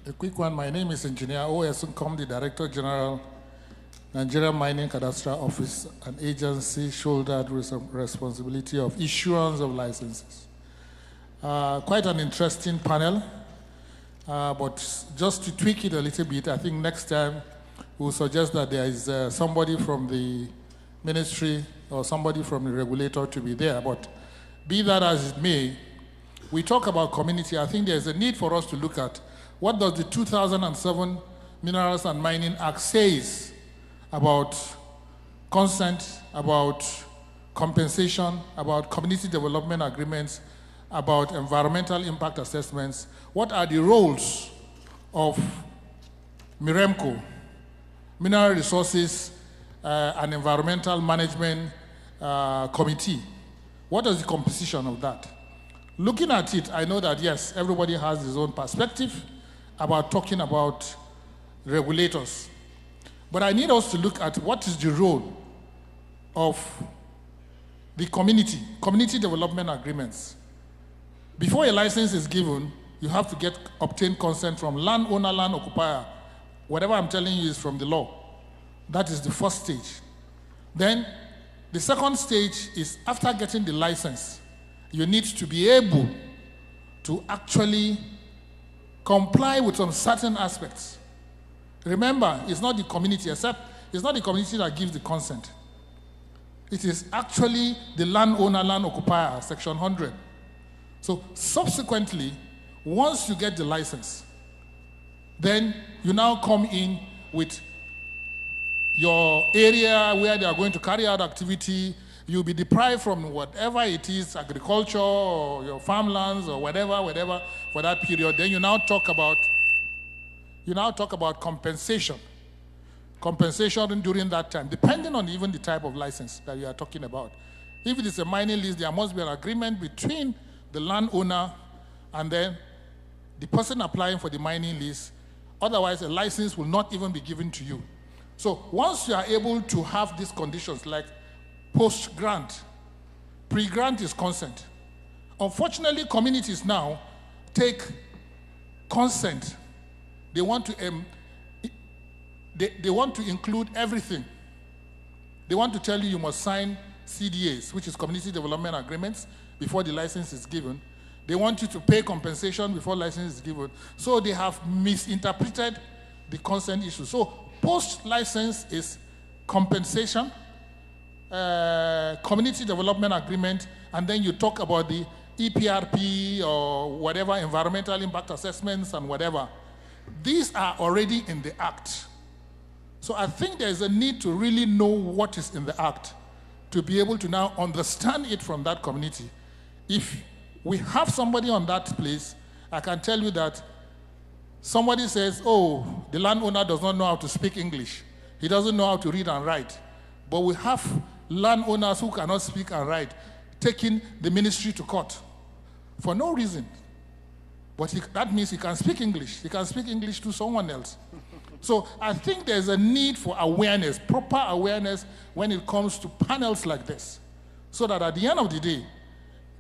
A quick one. My name is Engineer Oyesunkom, the Director General, Nigerian Mining Cadastral Office, an agency shouldered with some responsibility of issuance of licenses. Quite an interesting panel, but just to tweak it a little bit, I think next time we'll suggest that there is somebody from the ministry or somebody from the regulator to be there. But be that as it may, we talk about community. I think there's a need for us to look at what does the 2007 Minerals and Mining Act says about consent, about compensation, about community development agreements, about environmental impact assessments. What are the roles of MIREMCO, Mineral Resources and Environmental Management Committee? What is the composition of that? Looking at it, I know that yes, everybody has his own perspective about talking about regulators. But I need us to look at what is the role of the community development agreements. Before a license is given, you have to obtain consent from landowner, land occupier. Whatever I'm telling you is from the law. That is the first stage. Then the second stage is after getting the license, you need to be able to actually comply with some certain aspects. Remember, it's not the community, it's not the community that gives the consent. It is actually the landowner, land occupier, Section 100. So subsequently, once you get the license, then you now come in with your area where they are going to carry out activity. You'll be deprived from whatever it is, agriculture or your farmlands or whatever for that period. Then you now talk about compensation. Compensation during that time, depending on even the type of license that you are talking about. If it is a mining lease, there must be an agreement between the landowner and then the person applying for the mining lease. Otherwise, a license will not even be given to you. So once you are able to have these conditions like post-grant, pre-grant is consent. Unfortunately, communities now take consent. They want to include everything. They want to tell you must sign CDAs, which is community development agreements, before the license is given. They want you to pay compensation before license is given. So they have misinterpreted the consent issue. So post-license is compensation, community development agreement, and then you talk about the EPRP or whatever, environmental impact assessments and whatever. These are already in the Act. So I think there's a need to really know what is in the Act to be able to now understand it from that community. If we have somebody on that place, I can tell you that Somebody says, oh, the landowner does not know how to speak English. He doesn't know how to read and write. But we have landowners who cannot speak and write taking the ministry to court for no reason. But that means he can speak English. He can speak English to someone else. So I think there's a need for awareness, proper awareness when it comes to panels like this, so that at the end of the day,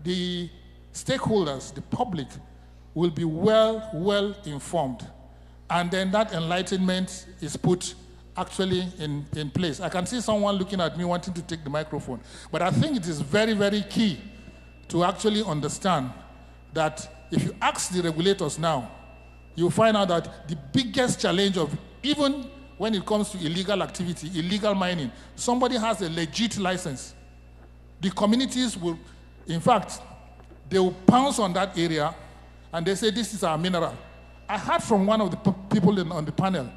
the stakeholders, the public, will be well informed. And then that enlightenment is put actually in place. I can see someone looking at me wanting to take the microphone. But I think it is very, very key to actually understand that if you ask the regulators now, you'll find out that the biggest challenge of, even when it comes to illegal activity, illegal mining, somebody has a legit license. The communities will, in fact, they will pounce on that area and they say, this is our mineral. I heard from one of the people on the panel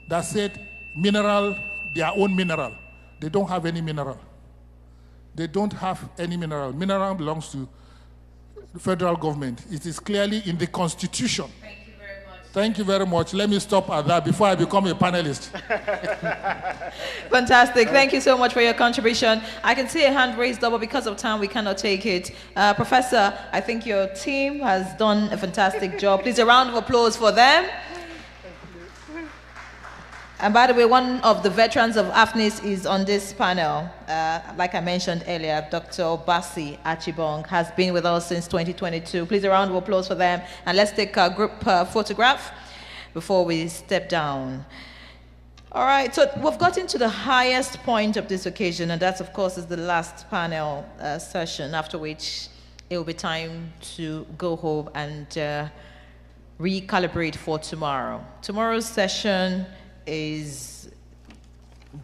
that said, mineral, their own mineral. They don't have any mineral. They don't have any mineral. Mineral belongs to the federal government. It is clearly in the Constitution. Thank you very much. Thank you very much. Let me stop at that before I become a panelist. Fantastic. Thank you so much for your contribution. I can see a hand raised, but because of time, we cannot take it. Professor, I think your team has done a fantastic job. Please, a round of applause for them. And by the way, one of the veterans of AFNIS is on this panel. Like I mentioned earlier, Dr. Basi Achibong has been with us since 2022. Please, a round of applause for them. And let's take a group photograph before we step down. All right, so we've gotten to the highest point of this occasion, and that, of course, is the last panel session, after which it will be time to go home and recalibrate for tomorrow. Tomorrow's session is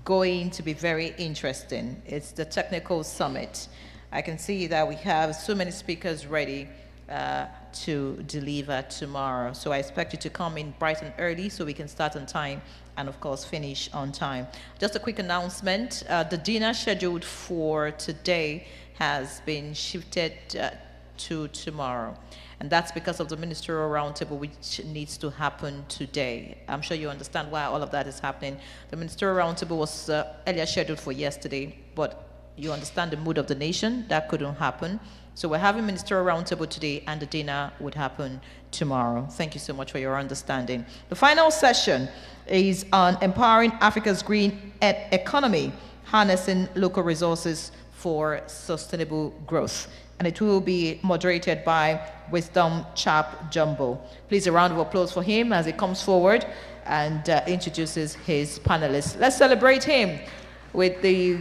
going to be very interesting. It's the technical summit. I can see that we have so many speakers ready to deliver tomorrow. So I expect you to come in bright and early so we can start on time and, of course, finish on time. Just a quick announcement. The dinner scheduled for today has been shifted to tomorrow. And that's because of the ministerial roundtable, which needs to happen today. I'm sure you understand why all of that is happening. The ministerial roundtable was earlier scheduled for yesterday, but you understand the mood of the nation. That couldn't happen. So we're having ministerial roundtable today, and the dinner would happen tomorrow. Thank you so much for your understanding. The final session is on empowering Africa's green economy, harnessing local resources for sustainable growth. And it will be moderated by Wisdom Chap Jumbo. Please, a round of applause for him as he comes forward and introduces his panelists. Let's celebrate him with the,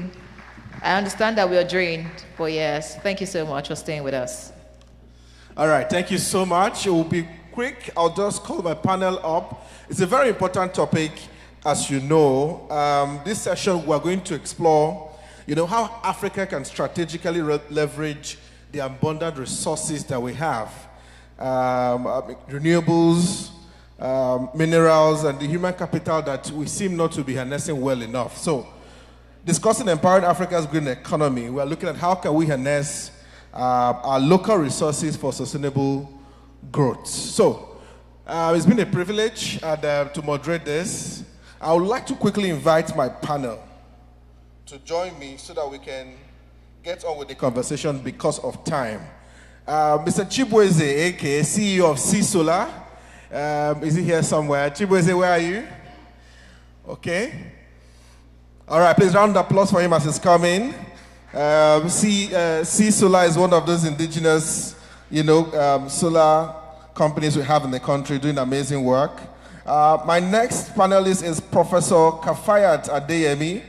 I understand that we are drained, but yes, thank you so much for staying with us. All right, thank you so much. It will be quick. I'll just call my panel up. It's a very important topic, as you know. This session, we're going to explore, how Africa can strategically leverage the abundant resources that we have, renewables, minerals, and the human capital that we seem not to be harnessing well enough. So, discussing empowering Africa's green economy, we're looking at how can we harness our local resources for sustainable growth. So, it's been a privilege to moderate this. I would like to quickly invite my panel to join me so that we can get on with the conversation because of time. Mr. Chibueze, aka CEO of Sea Solar, is he here somewhere? Chibueze, where are you? Okay. All right, please round of applause for him as he's coming. Sea Solar is one of those indigenous, solar companies we have in the country doing amazing work. My next panelist is Professor Kafayat Adeyemi.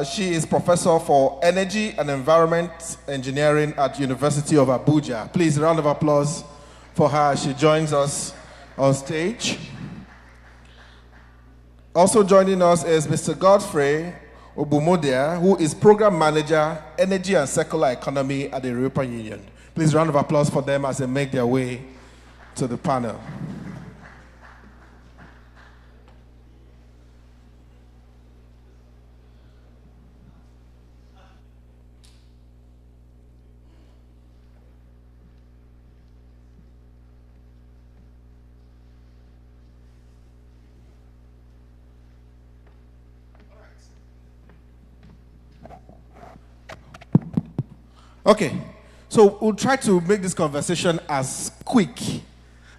She is Professor for Energy and Environment Engineering at University of Abuja. Please, a round of applause for her. She joins us on stage. Also joining us is Mr. Godfrey Obumodia, who is Program Manager, Energy and Circular Economy at the European Union. Please, a round of applause for them as they make their way to the panel. Okay, so we'll try to make this conversation as quick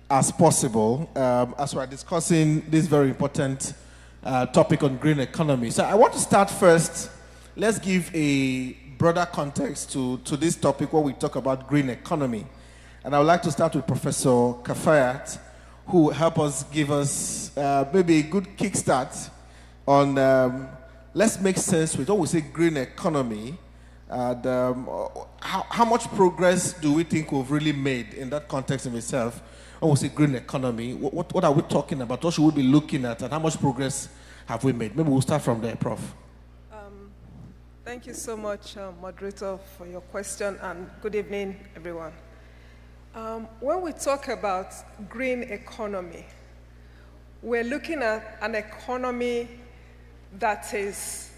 as possible as we're discussing this very important topic on green economy. So I want to start first. Let's give a broader context to this topic where we talk about green economy. And I would like to start with Professor Kafayat, who will help us give us maybe a good kickstart on let's make sense with when we say green economy. And how much progress do we think we've really made in that context in itself? When we say green economy, what are we talking about? What should we be looking at, and how much progress have we made? Maybe we'll start from there, Prof. Thank you so much, moderator, for your question, and good evening, everyone. When we talk about green economy, we're looking at an economy that is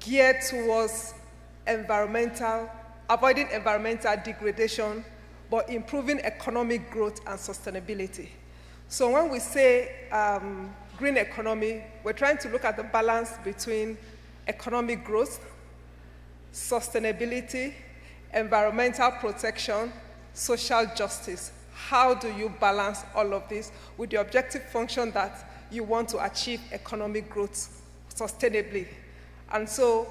geared towards avoiding environmental degradation, but improving economic growth and sustainability. So when we say green economy, we're trying to look at the balance between economic growth, sustainability, environmental protection, social justice. How do you balance all of this with the objective function that you want to achieve economic growth sustainably? And so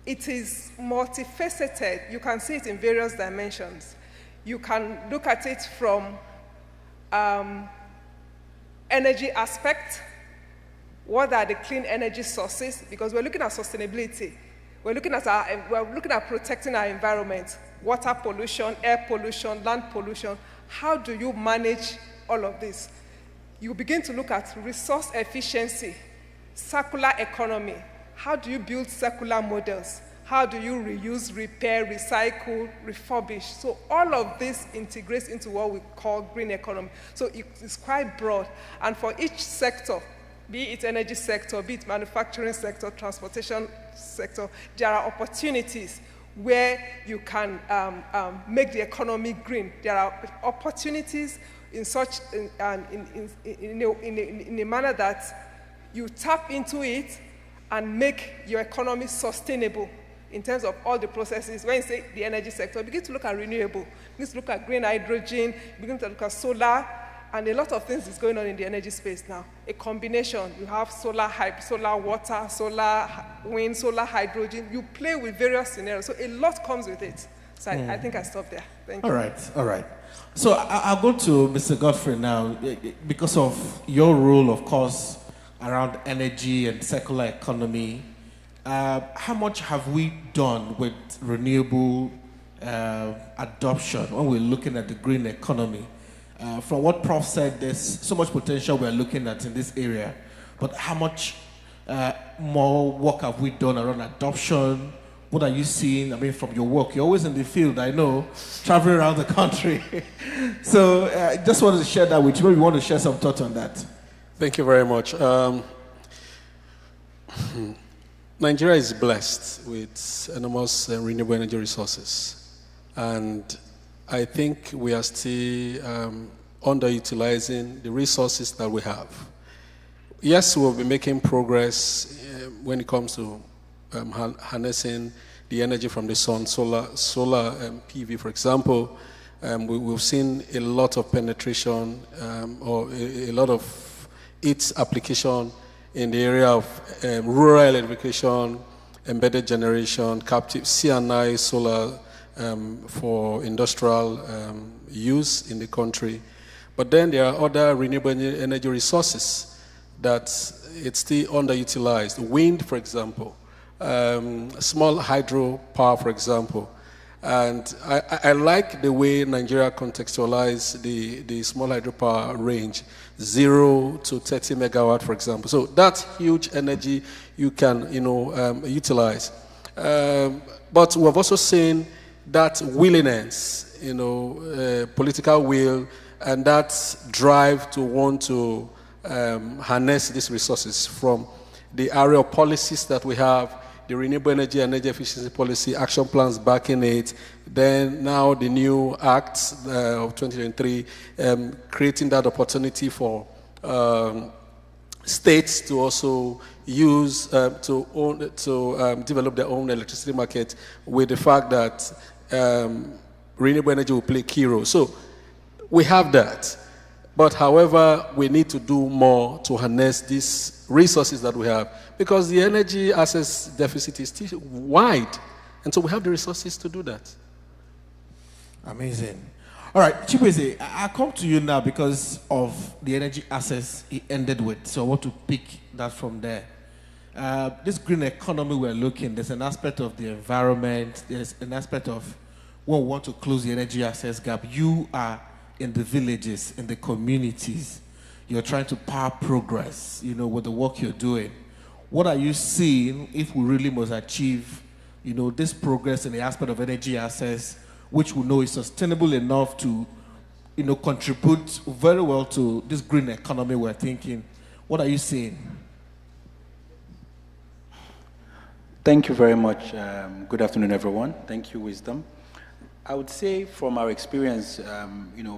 it is multifaceted. You can see it in various dimensions. You can look at it from energy aspect. What are the clean energy sources? Because we're looking at sustainability. We're looking at protecting our environment, water pollution, air pollution, land pollution. How do you manage all of this? You begin to look at resource efficiency, circular economy. How do you build circular models? How do you reuse, repair, recycle, refurbish? So all of this integrates into what we call green economy. So it's quite broad. And for each sector, be it energy sector, be it manufacturing sector, transportation sector, there are opportunities where you can make the economy green. There are opportunities in a manner that you tap into it and make your economy sustainable in terms of all the processes. When you say the energy sector, begin to look at renewable, begin to look at green hydrogen, begin to look at solar, and a lot of things is going on in the energy space now. A combination, you have solar water, solar wind, solar hydrogen. You play with various scenarios, so a lot comes with it. So I think I stop there. Thank you. All right. So I'll go to Mr. Godfrey now, because of your role, of course, around energy and circular economy. How much have we done with renewable adoption when we're looking at the green economy? From what Prof said, there's so much potential we're looking at in this area, but how much more work have we done around adoption? What are you seeing? I mean, from your work, you're always in the field, I know, traveling around the country. So I just wanted to share that with you. Maybe you want to share some thoughts on that. Thank you very much. Nigeria is blessed with enormous renewable energy resources, and I think we are still underutilizing the resources that we have. Yes, we'll be making progress when it comes to harnessing the energy from the sun, solar PV, for example. We've seen a lot of penetration or a lot of its application in the area of rural electrification, embedded generation, captive C&I solar for industrial use in the country. But then there are other renewable energy resources that it's still underutilized. Wind, for example, small hydro power, for example. And I like the way Nigeria contextualized the small hydropower range, 0 to 30 megawatt, for example. So that's huge energy you can, utilize. But we've also seen that willingness, political will, and that drive to want to harness these resources from the area of policies that we have, the renewable energy and energy efficiency policy, action plans backing it, then now the new Act of 2023, creating that opportunity for states to also use, develop their own electricity market with the fact that renewable energy will play a key role. So we have that. But however, we need to do more to harness these resources that we have because the energy access deficit is still wide. And so we have the resources to do that. Amazing. All right, Chibueze, I come to you now because of the energy access it ended with. So I want to pick that from there. This green economy we're looking, there's an aspect of the environment, there's an aspect of when we want to close the energy access gap. You are in the villages, in the communities. You're trying to power progress, with the work you're doing. What are you seeing if we really must achieve, this progress in the aspect of energy access, which we know is sustainable enough to, contribute very well to this green economy we're thinking? What are you seeing? Thank you very much. Good afternoon, everyone. Thank you, Wisdom. I would say from our experience,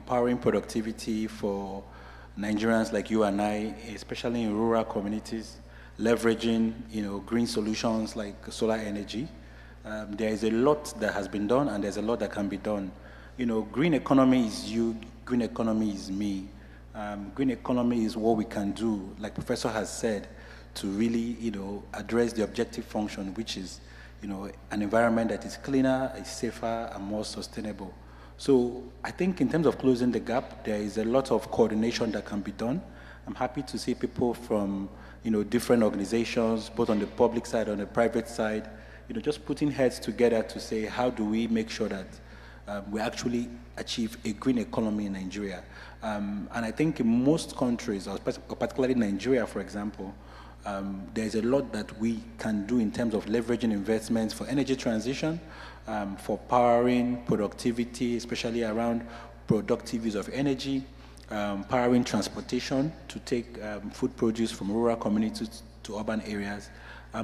powering productivity for Nigerians like you and I, especially in rural communities, leveraging, green solutions like solar energy, there is a lot that has been done and there's a lot that can be done. Green economy is you, green economy is me. Green economy is what we can do, like Professor has said, to really, address the objective function, which is, an environment that is cleaner, is safer, and more sustainable. So I think in terms of closing the gap, there is a lot of coordination that can be done. I'm happy to see people from, different organizations, both on the public side, on the private side, just putting heads together to say, how do we make sure that we actually achieve a green economy in Nigeria? And I think in most countries, or particularly Nigeria, for example, there's a lot that we can do in terms of leveraging investments for energy transition, for powering productivity, especially around productive use of energy, powering transportation to take food produce from rural communities to urban areas,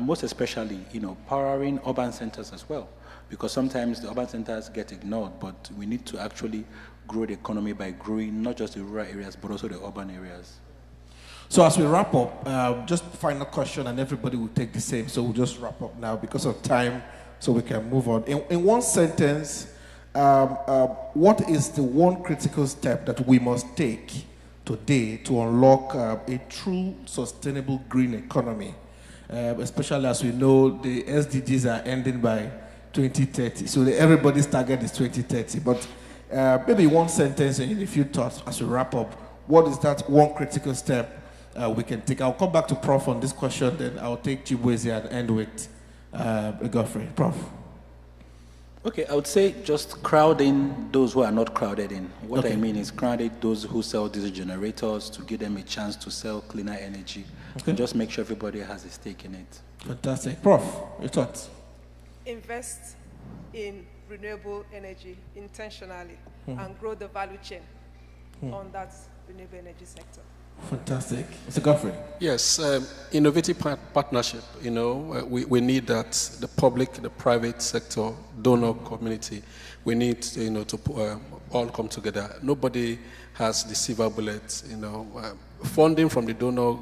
most especially, powering urban centers as well, because sometimes the urban centers get ignored, but we need to actually grow the economy by growing not just the rural areas, but also the urban areas. So as we wrap up, just final question, and everybody will take the same. So we'll just wrap up now because of time, so we can move on. In one sentence, what is the one critical step that we must take today to unlock a true sustainable green economy? Especially as we know the SDGs are ending by 2030. So everybody's target is 2030. But maybe one sentence and in a few thoughts as we wrap up, what is that one critical step we can take? I'll come back to Prof on this question, then I'll take Chibueze and end with Godfrey. Prof. Okay, I would say just crowd in those who are not crowded in. What Okay. I mean is crowded those who sell diesel generators to give them a chance to sell cleaner energy. Okay. And just make sure everybody has a stake in it. Fantastic. Prof, your thoughts? Invest in renewable energy intentionally Hmm. and grow the value chain Hmm. on that renewable energy sector. Fantastic. Mr. Godfrey. Yes, innovative partnership. We need that the public, the private sector, donor community. We need, to all come together. Nobody has the silver bullet. Funding from the donor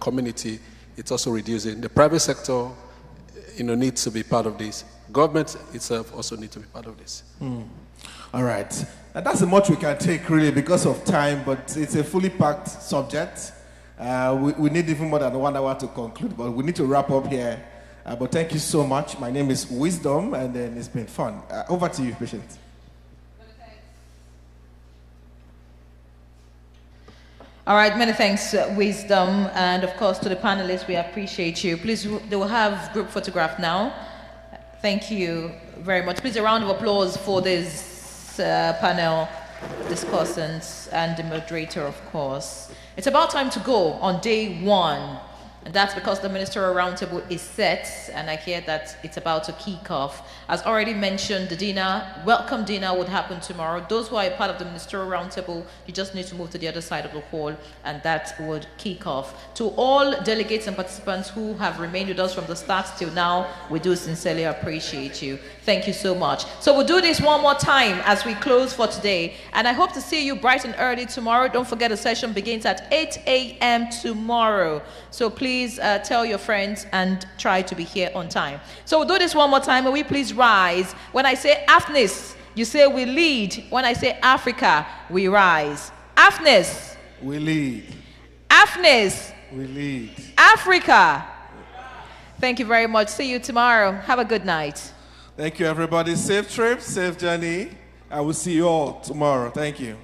community, it's also reducing. The private sector, needs to be part of this. Government itself also needs to be part of this. All right. And that's as much we can take, really, because of time, but it's a fully packed subject. We need even more than 1 hour to conclude, but we need to wrap up here. But thank you so much. My name is Wisdom, and then it's been fun. Over to you, Patient. All right, many thanks, Wisdom, and of course to the panelists, we appreciate you. Please, they will have group photograph now. Thank you very much. Please, a round of applause for this panel discussants and the moderator, of course. It's about time to go on day one And that's because the Ministerial Roundtable is set, and I hear that it's about to kick off. As already mentioned, the dinner, welcome dinner would happen tomorrow. Those who are a part of the Ministerial Roundtable, you just need to move to the other side of the hall, and that would kick off. To all delegates and participants who have remained with us from the start till now, we do sincerely appreciate you. Thank you so much. So we'll do this one more time as we close for today, and I hope to see you bright and early tomorrow. Don't forget the session begins at 8 a.m. tomorrow. So please tell your friends and try to be here on time. So we'll do this one more time. Will we please rise? When I say AFNIS, you say we lead. When I say Africa, we rise. AFNIS. We lead. AFNIS. We lead. Africa. Thank you very much. See you tomorrow. Have a good night. Thank you, everybody. Safe trip, safe journey. I will see you all tomorrow. Thank you.